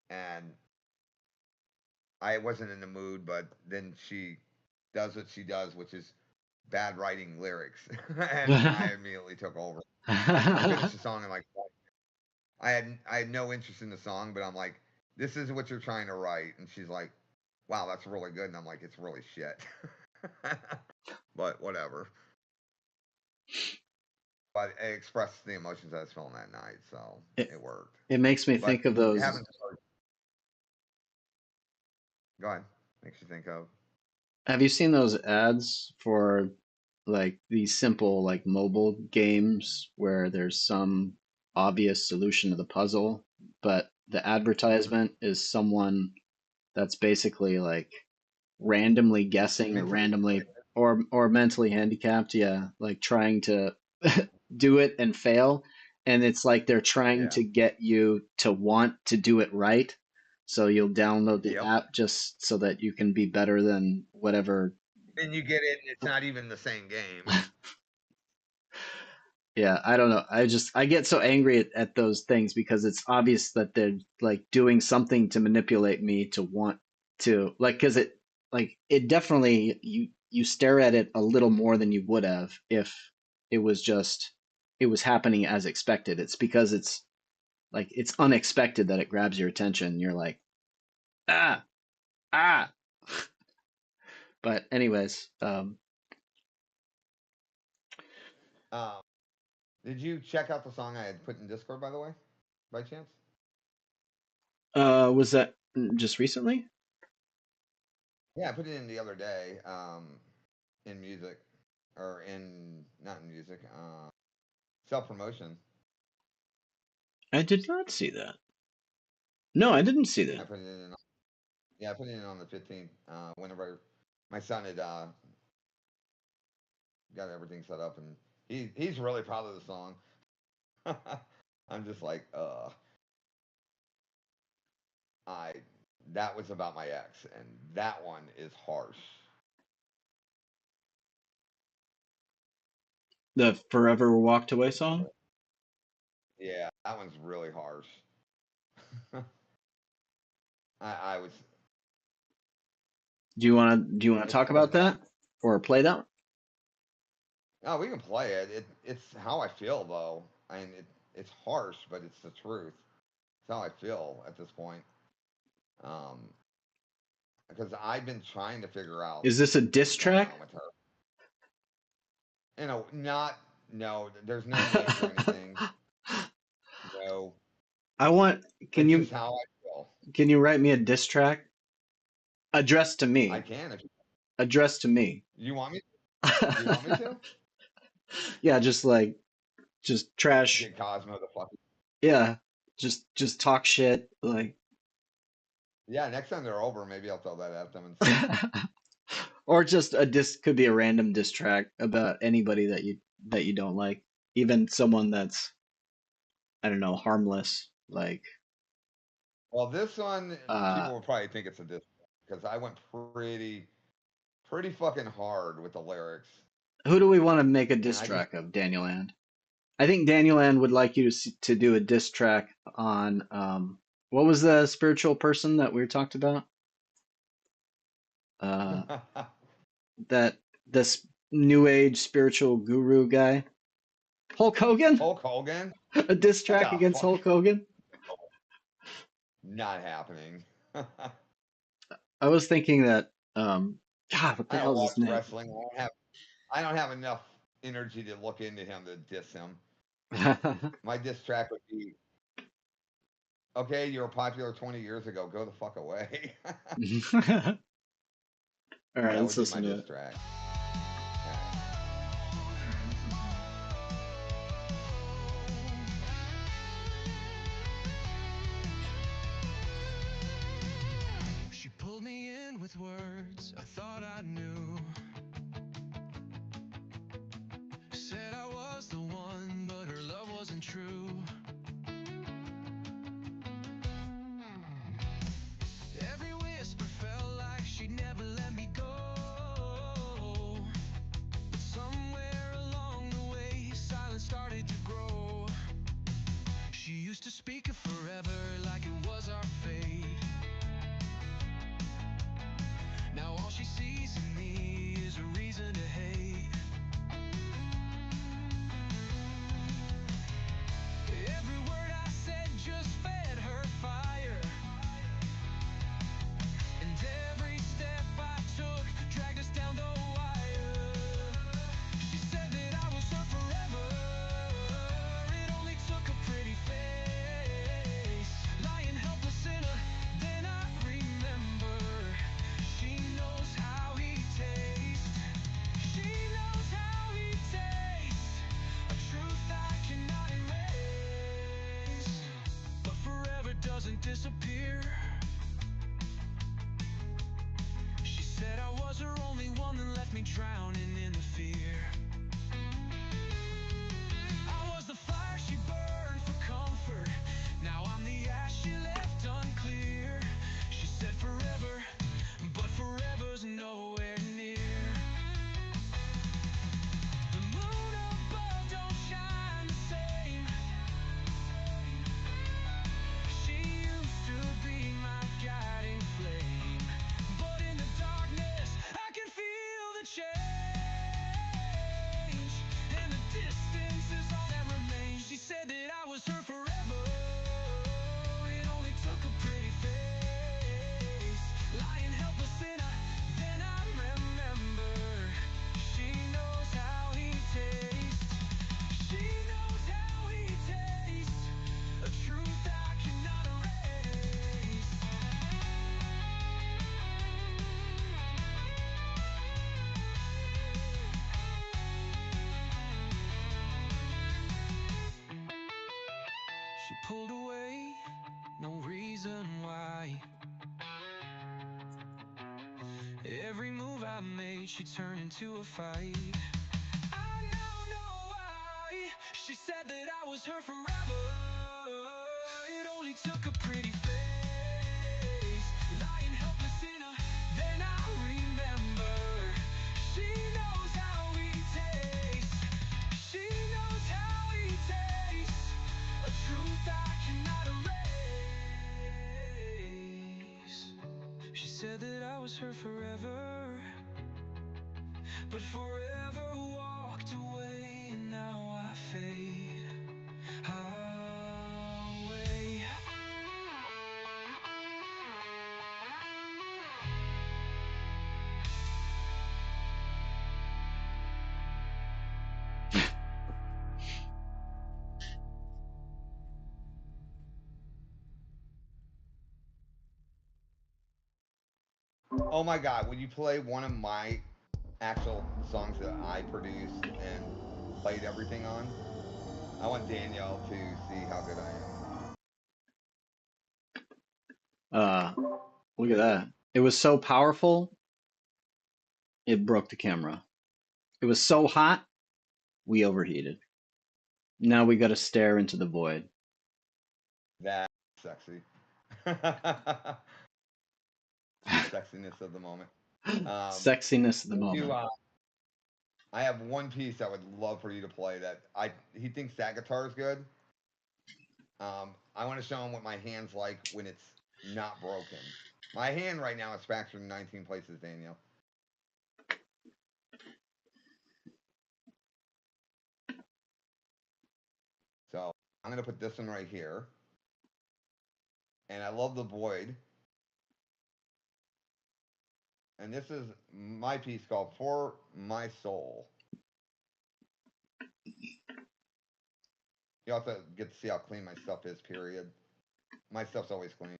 and I wasn't in the mood, but then she does what she does, which is bad writing lyrics, and I immediately took over. I finished the song in like I had no interest in the song, but I'm like, this is what you're trying to write, and she's like, wow, that's really good, and I'm like, it's really shit, but whatever. But it expressed the emotions I was feeling that night, so it, it worked. it makes me But think of you those. haven't. Go ahead. Makes you think of. Have you seen those ads for like these simple like mobile games where there's some obvious solution to the puzzle, but the advertisement is someone that's basically like randomly guessing or Mentally, randomly or mentally handicapped, yeah, like trying to do it and fail. And it's like they're trying yeah. to get you to want to do it right. So you'll download the Yep. app just so that you can be better than whatever. And you get it, and it's not even the same game. Yeah, I don't know. I get so angry at those things because it's obvious that they're like doing something to manipulate me to want to like because it definitely you stare at it a little more than you would have if it was just it was happening as expected. It's because it's like it's unexpected that it grabs your attention. You're like, ah, ah. But anyways, Um, did you check out the song I had put in Discord, by the way, by chance? was that just recently? Yeah, I put it in the other day. In music, or in not in music. Self promotion. I did not see that. No, I didn't see I that. put it in. Yeah, I put it in on the 15th. Whenever my son had got everything set up, and he's really proud of the song. I'm just like, I that was about my ex, and that one is harsh. The Forever Walked Away song? Yeah, that one's really harsh. I was. Do you want to It's talk about that or play that? oh, we can play it. It's how I feel though. I mean, it's harsh, but it's the truth. It's how I feel at this point. Um, because I've been trying to figure out Is this a diss what's going track? on with her. Not no. There's no names or anything. No, I want can it's you just how I feel. can you write me a diss track addressed to I me? can if Addressed to me. you want me. You want me to Yeah, just trash. get Cosmo the fuck. Yeah, just talk shit like Yeah, next time they're over, maybe I'll throw that at them and see. or just a diss could be a random diss track about anybody that you don't like, even someone that's I don't know, harmless like Well, this one uh people will probably think it's a diss because I went pretty fucking hard with the lyrics, who do we want to make a and diss I just track of, Daniel Land? I think Daniel Land would like you to do a diss track on what was the spiritual person that we talked about? Uh, that this new age spiritual guru guy, Hulk Hogan, Hulk Hogan. a diss What track the against fuck? Hulk Hogan. Not happening. I was thinking that God, what the I don't hell's watch his name? wrestling. I don't have enough energy to look into him to diss him. My diss track would be, okay, you were popular 20 years ago. Go the fuck away. All right, That let's would be my listen to diss it. track. Alright. She pulled me in with words I thought I knew. Said I was the one, but her love wasn't true. Every whisper felt like she'd never let me go. alone and left me drowning in the fear. I was the fire she burned for comfort. Now I'm the ash she left unclear. She said forever, but forever's nowhere near. The moon above don't shine the same. She used to be my guiding flame, but in the darkness I can feel the change, and the distance is all that remains. She said that I was her forever. It only took a pretty face, lying helpless in a. Then I remember. She knows how he tastes. She knows how he tastes. A truth I cannot erase. She pulled away, no reason why. Every move I made, she turned into a fight. I now know why. She said that I was her forever. It only took a pretty face, lying helpless in a. Then I remember. She knows how he tastes. She knows how he tastes. A truth I cannot erase. She said that I was her forever, but forever walked away, and now I fade away. Oh my God! Would you play one of my actual songs that I produced and played everything on? I want Danielle to see how good I am. Look at that. It was so powerful, it broke the camera. It was so hot, we overheated. Now we got to stare into the void. That's sexy. Sexiness of the moment. Sexiness of the moment. I have one piece I would love for you to play that he thinks that guitar is good. I want to show him what my hand's like when it's not broken. My hand right now is fractured in 19 places, Daniel. So I'm going to put this one right here. And I love the void. And this is my piece called For My Soul. You also get to see how clean my stuff is, period. My stuff's always clean.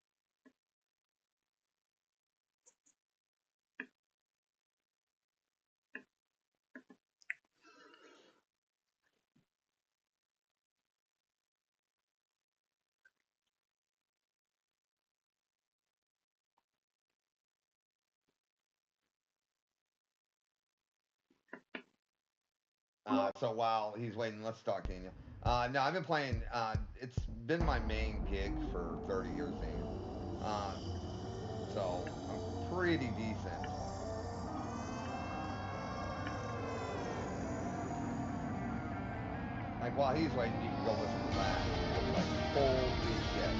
So while he's waiting, let's talk, Daniel. No, I've been playing. It's been my main gig for 30 years, Daniel. So I'm pretty decent. Like while he's waiting, you can go listen to that. You'll be like, holy shit.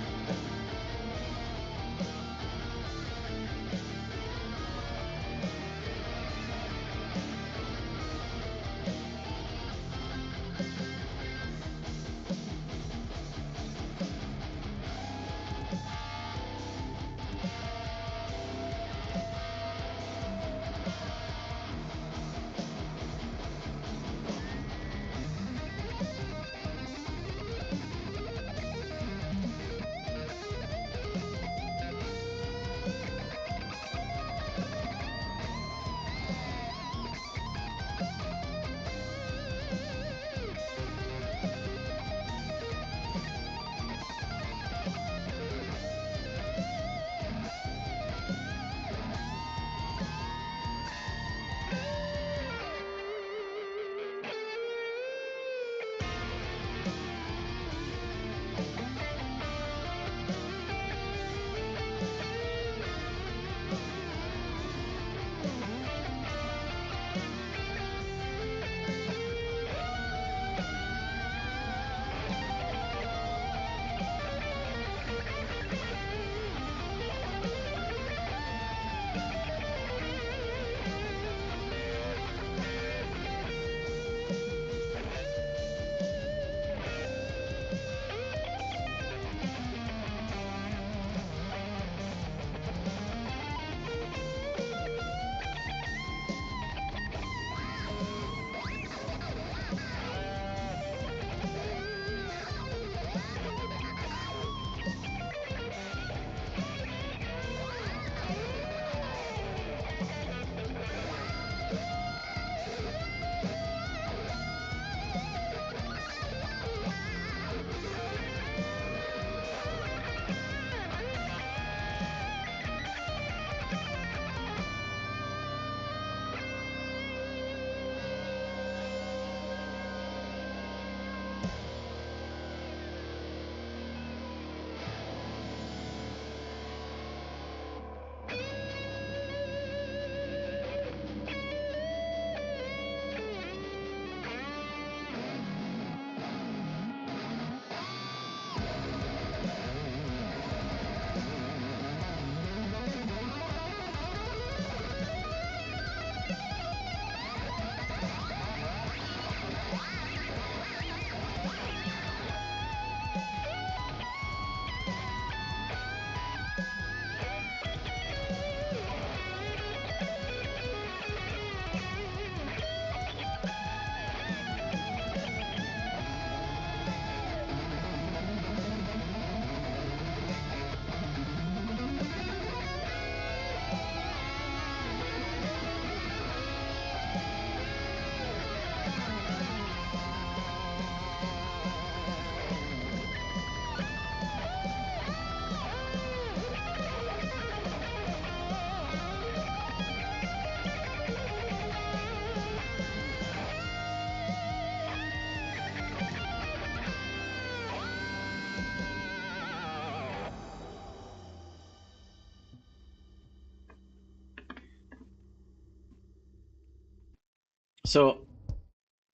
So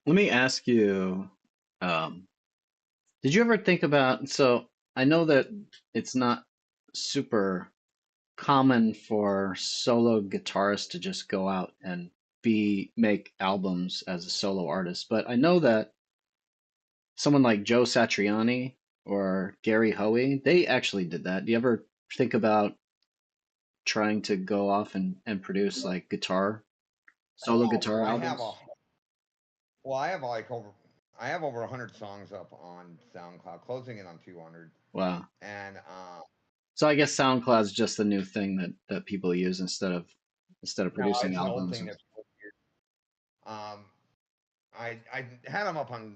let me ask you, um, did you ever think about, so I know that it's not super common for solo guitarists to just go out and make albums as a solo artist, but I know that someone like Joe Satriani or Gary Hoey, they actually did that. Do you ever think about trying to go off and produce like solo Oh, guitar I have albums? I have over 100 songs up on SoundCloud, closing in on 200. Wow. And So I guess SoundCloud is just the new thing that people use instead of no, producing it's an old albums. thing that's um, I had them up on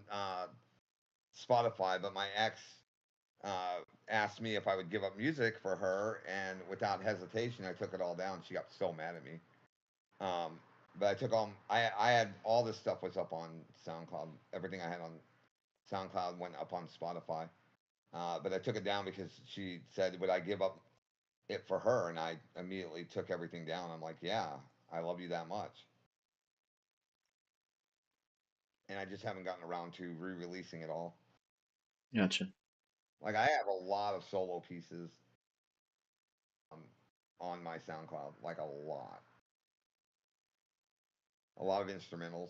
Spotify, but my ex uh, asked me if I would give up music for her, and without hesitation, I took it all down. She got so mad at me. Um, but I took all I had all this stuff was up on SoundCloud. Everything I had on SoundCloud went up on Spotify. But I took it down because she said, "Would I give up it for her?" And I immediately took everything down. I'm like, "Yeah, I love you that much." And I just haven't gotten around to re-releasing it all. Gotcha. Like I have a lot of solo pieces um, on my SoundCloud, like a lot of instrumentals,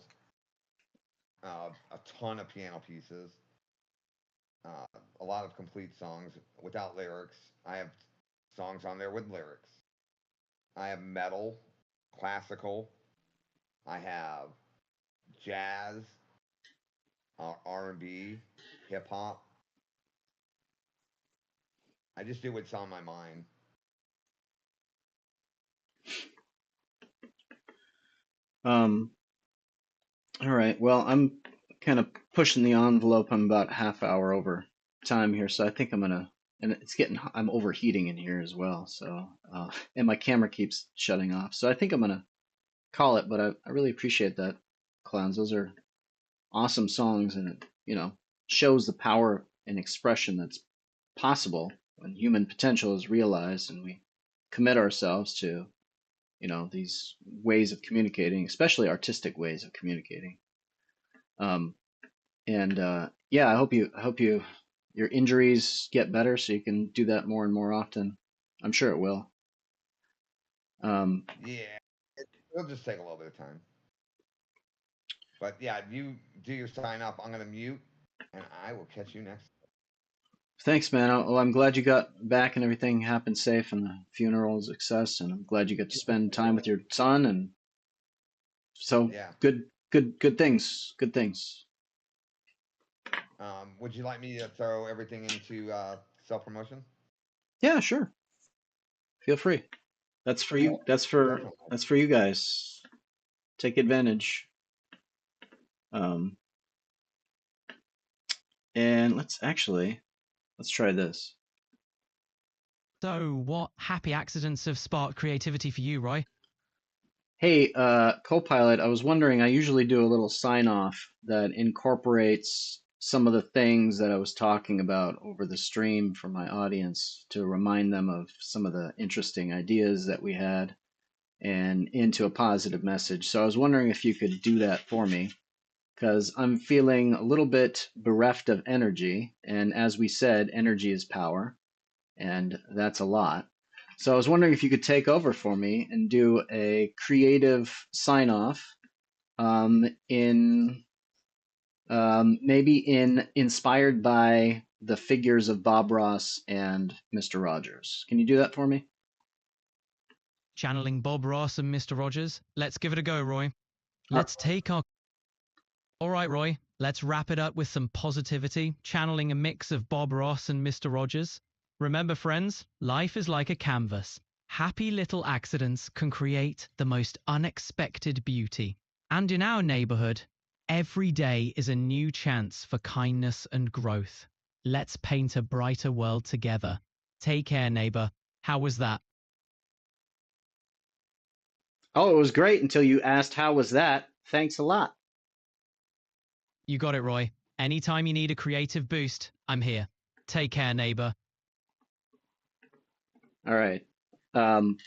a ton of piano pieces, a lot of complete songs without lyrics. I have songs on there with lyrics. I have metal, classical. I have jazz, R&B, hip hop. I just do what's on my mind. Um, all right. Well, I'm kind of pushing the envelope. I'm about half hour over time here, so I think and it's I'm overheating in here as well. So, and my camera keeps shutting off. So I think I'm gonna call it, but I really appreciate that, Clowns. Those are awesome songs, and it, shows the power and expression that's possible when human potential is realized and we commit ourselves to, these ways of communicating, especially artistic ways of communicating. Um, and yeah, I hope your injuries get better so you can do that more and more often. I'm sure it will. Um, Yeah, it'll just take a little bit of time. But yeah, you do your sign up. I'm gonna mute, and I will catch you next. Thanks, man. Well, I'm glad you got back and everything happened safe and the funeral was a success. And I'm glad you get to spend time with your son. And so Yeah. good things. Good things. Would you like me to throw everything into self promotion? Yeah, sure. Feel free. That's for you. Definitely. That's for you guys. Take advantage. Um, and let's try this. So, what happy accidents have sparked creativity for you, Roy? Hey, Copilot, I was wondering, I usually do a little sign off that incorporates some of the things that I was talking about over the stream for my audience to remind them of some of the interesting ideas that we had and into a positive message. So I was wondering if you could do that for me because I'm feeling a little bit bereft of energy. And as we said, energy is power, and that's a lot. So I was wondering if you could take over for me and do a creative sign off in maybe in inspired by the figures of Bob Ross and Mr. Rogers. Can you do that for me? Channeling Bob Ross and Mr. Rogers? Let's give it a go, Roy. Uh, Let's take our. All right, Roy, let's wrap it up with some positivity, channeling a mix of Bob Ross and Mr. Rogers. Remember, friends, life is like a canvas. Happy little accidents can create the most unexpected beauty. And in our neighborhood, every day is a new chance for kindness and growth. Let's paint a brighter world together. Take care, neighbor. How was that? Oh, it was great until you asked how was that. Thanks a lot. You got it, Roy. Anytime you need a creative boost, I'm here. Take care, neighbor. All right. Um,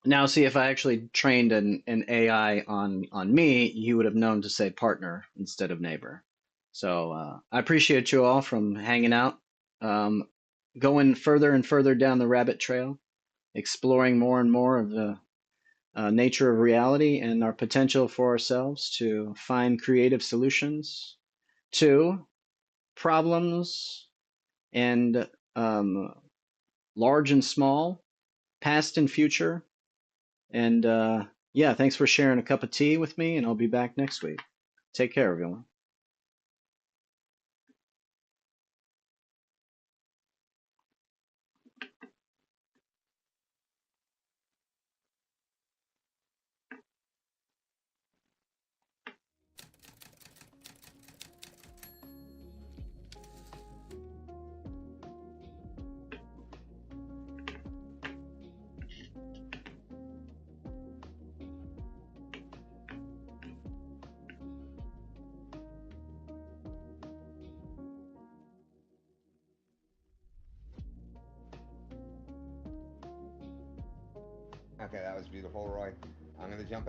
Now, see, if I actually trained an AI on me, you would have known to say partner instead of neighbor. So I appreciate you all from hanging out, um, going further and further down the rabbit trail, exploring more and more of the nature of reality and our potential for ourselves to find creative solutions to problems and large and small, past and future. And yeah, thanks for sharing a cup of tea with me, and I'll be back next week. Take care, everyone. Okay, that was beautiful, Roy. I'm gonna jump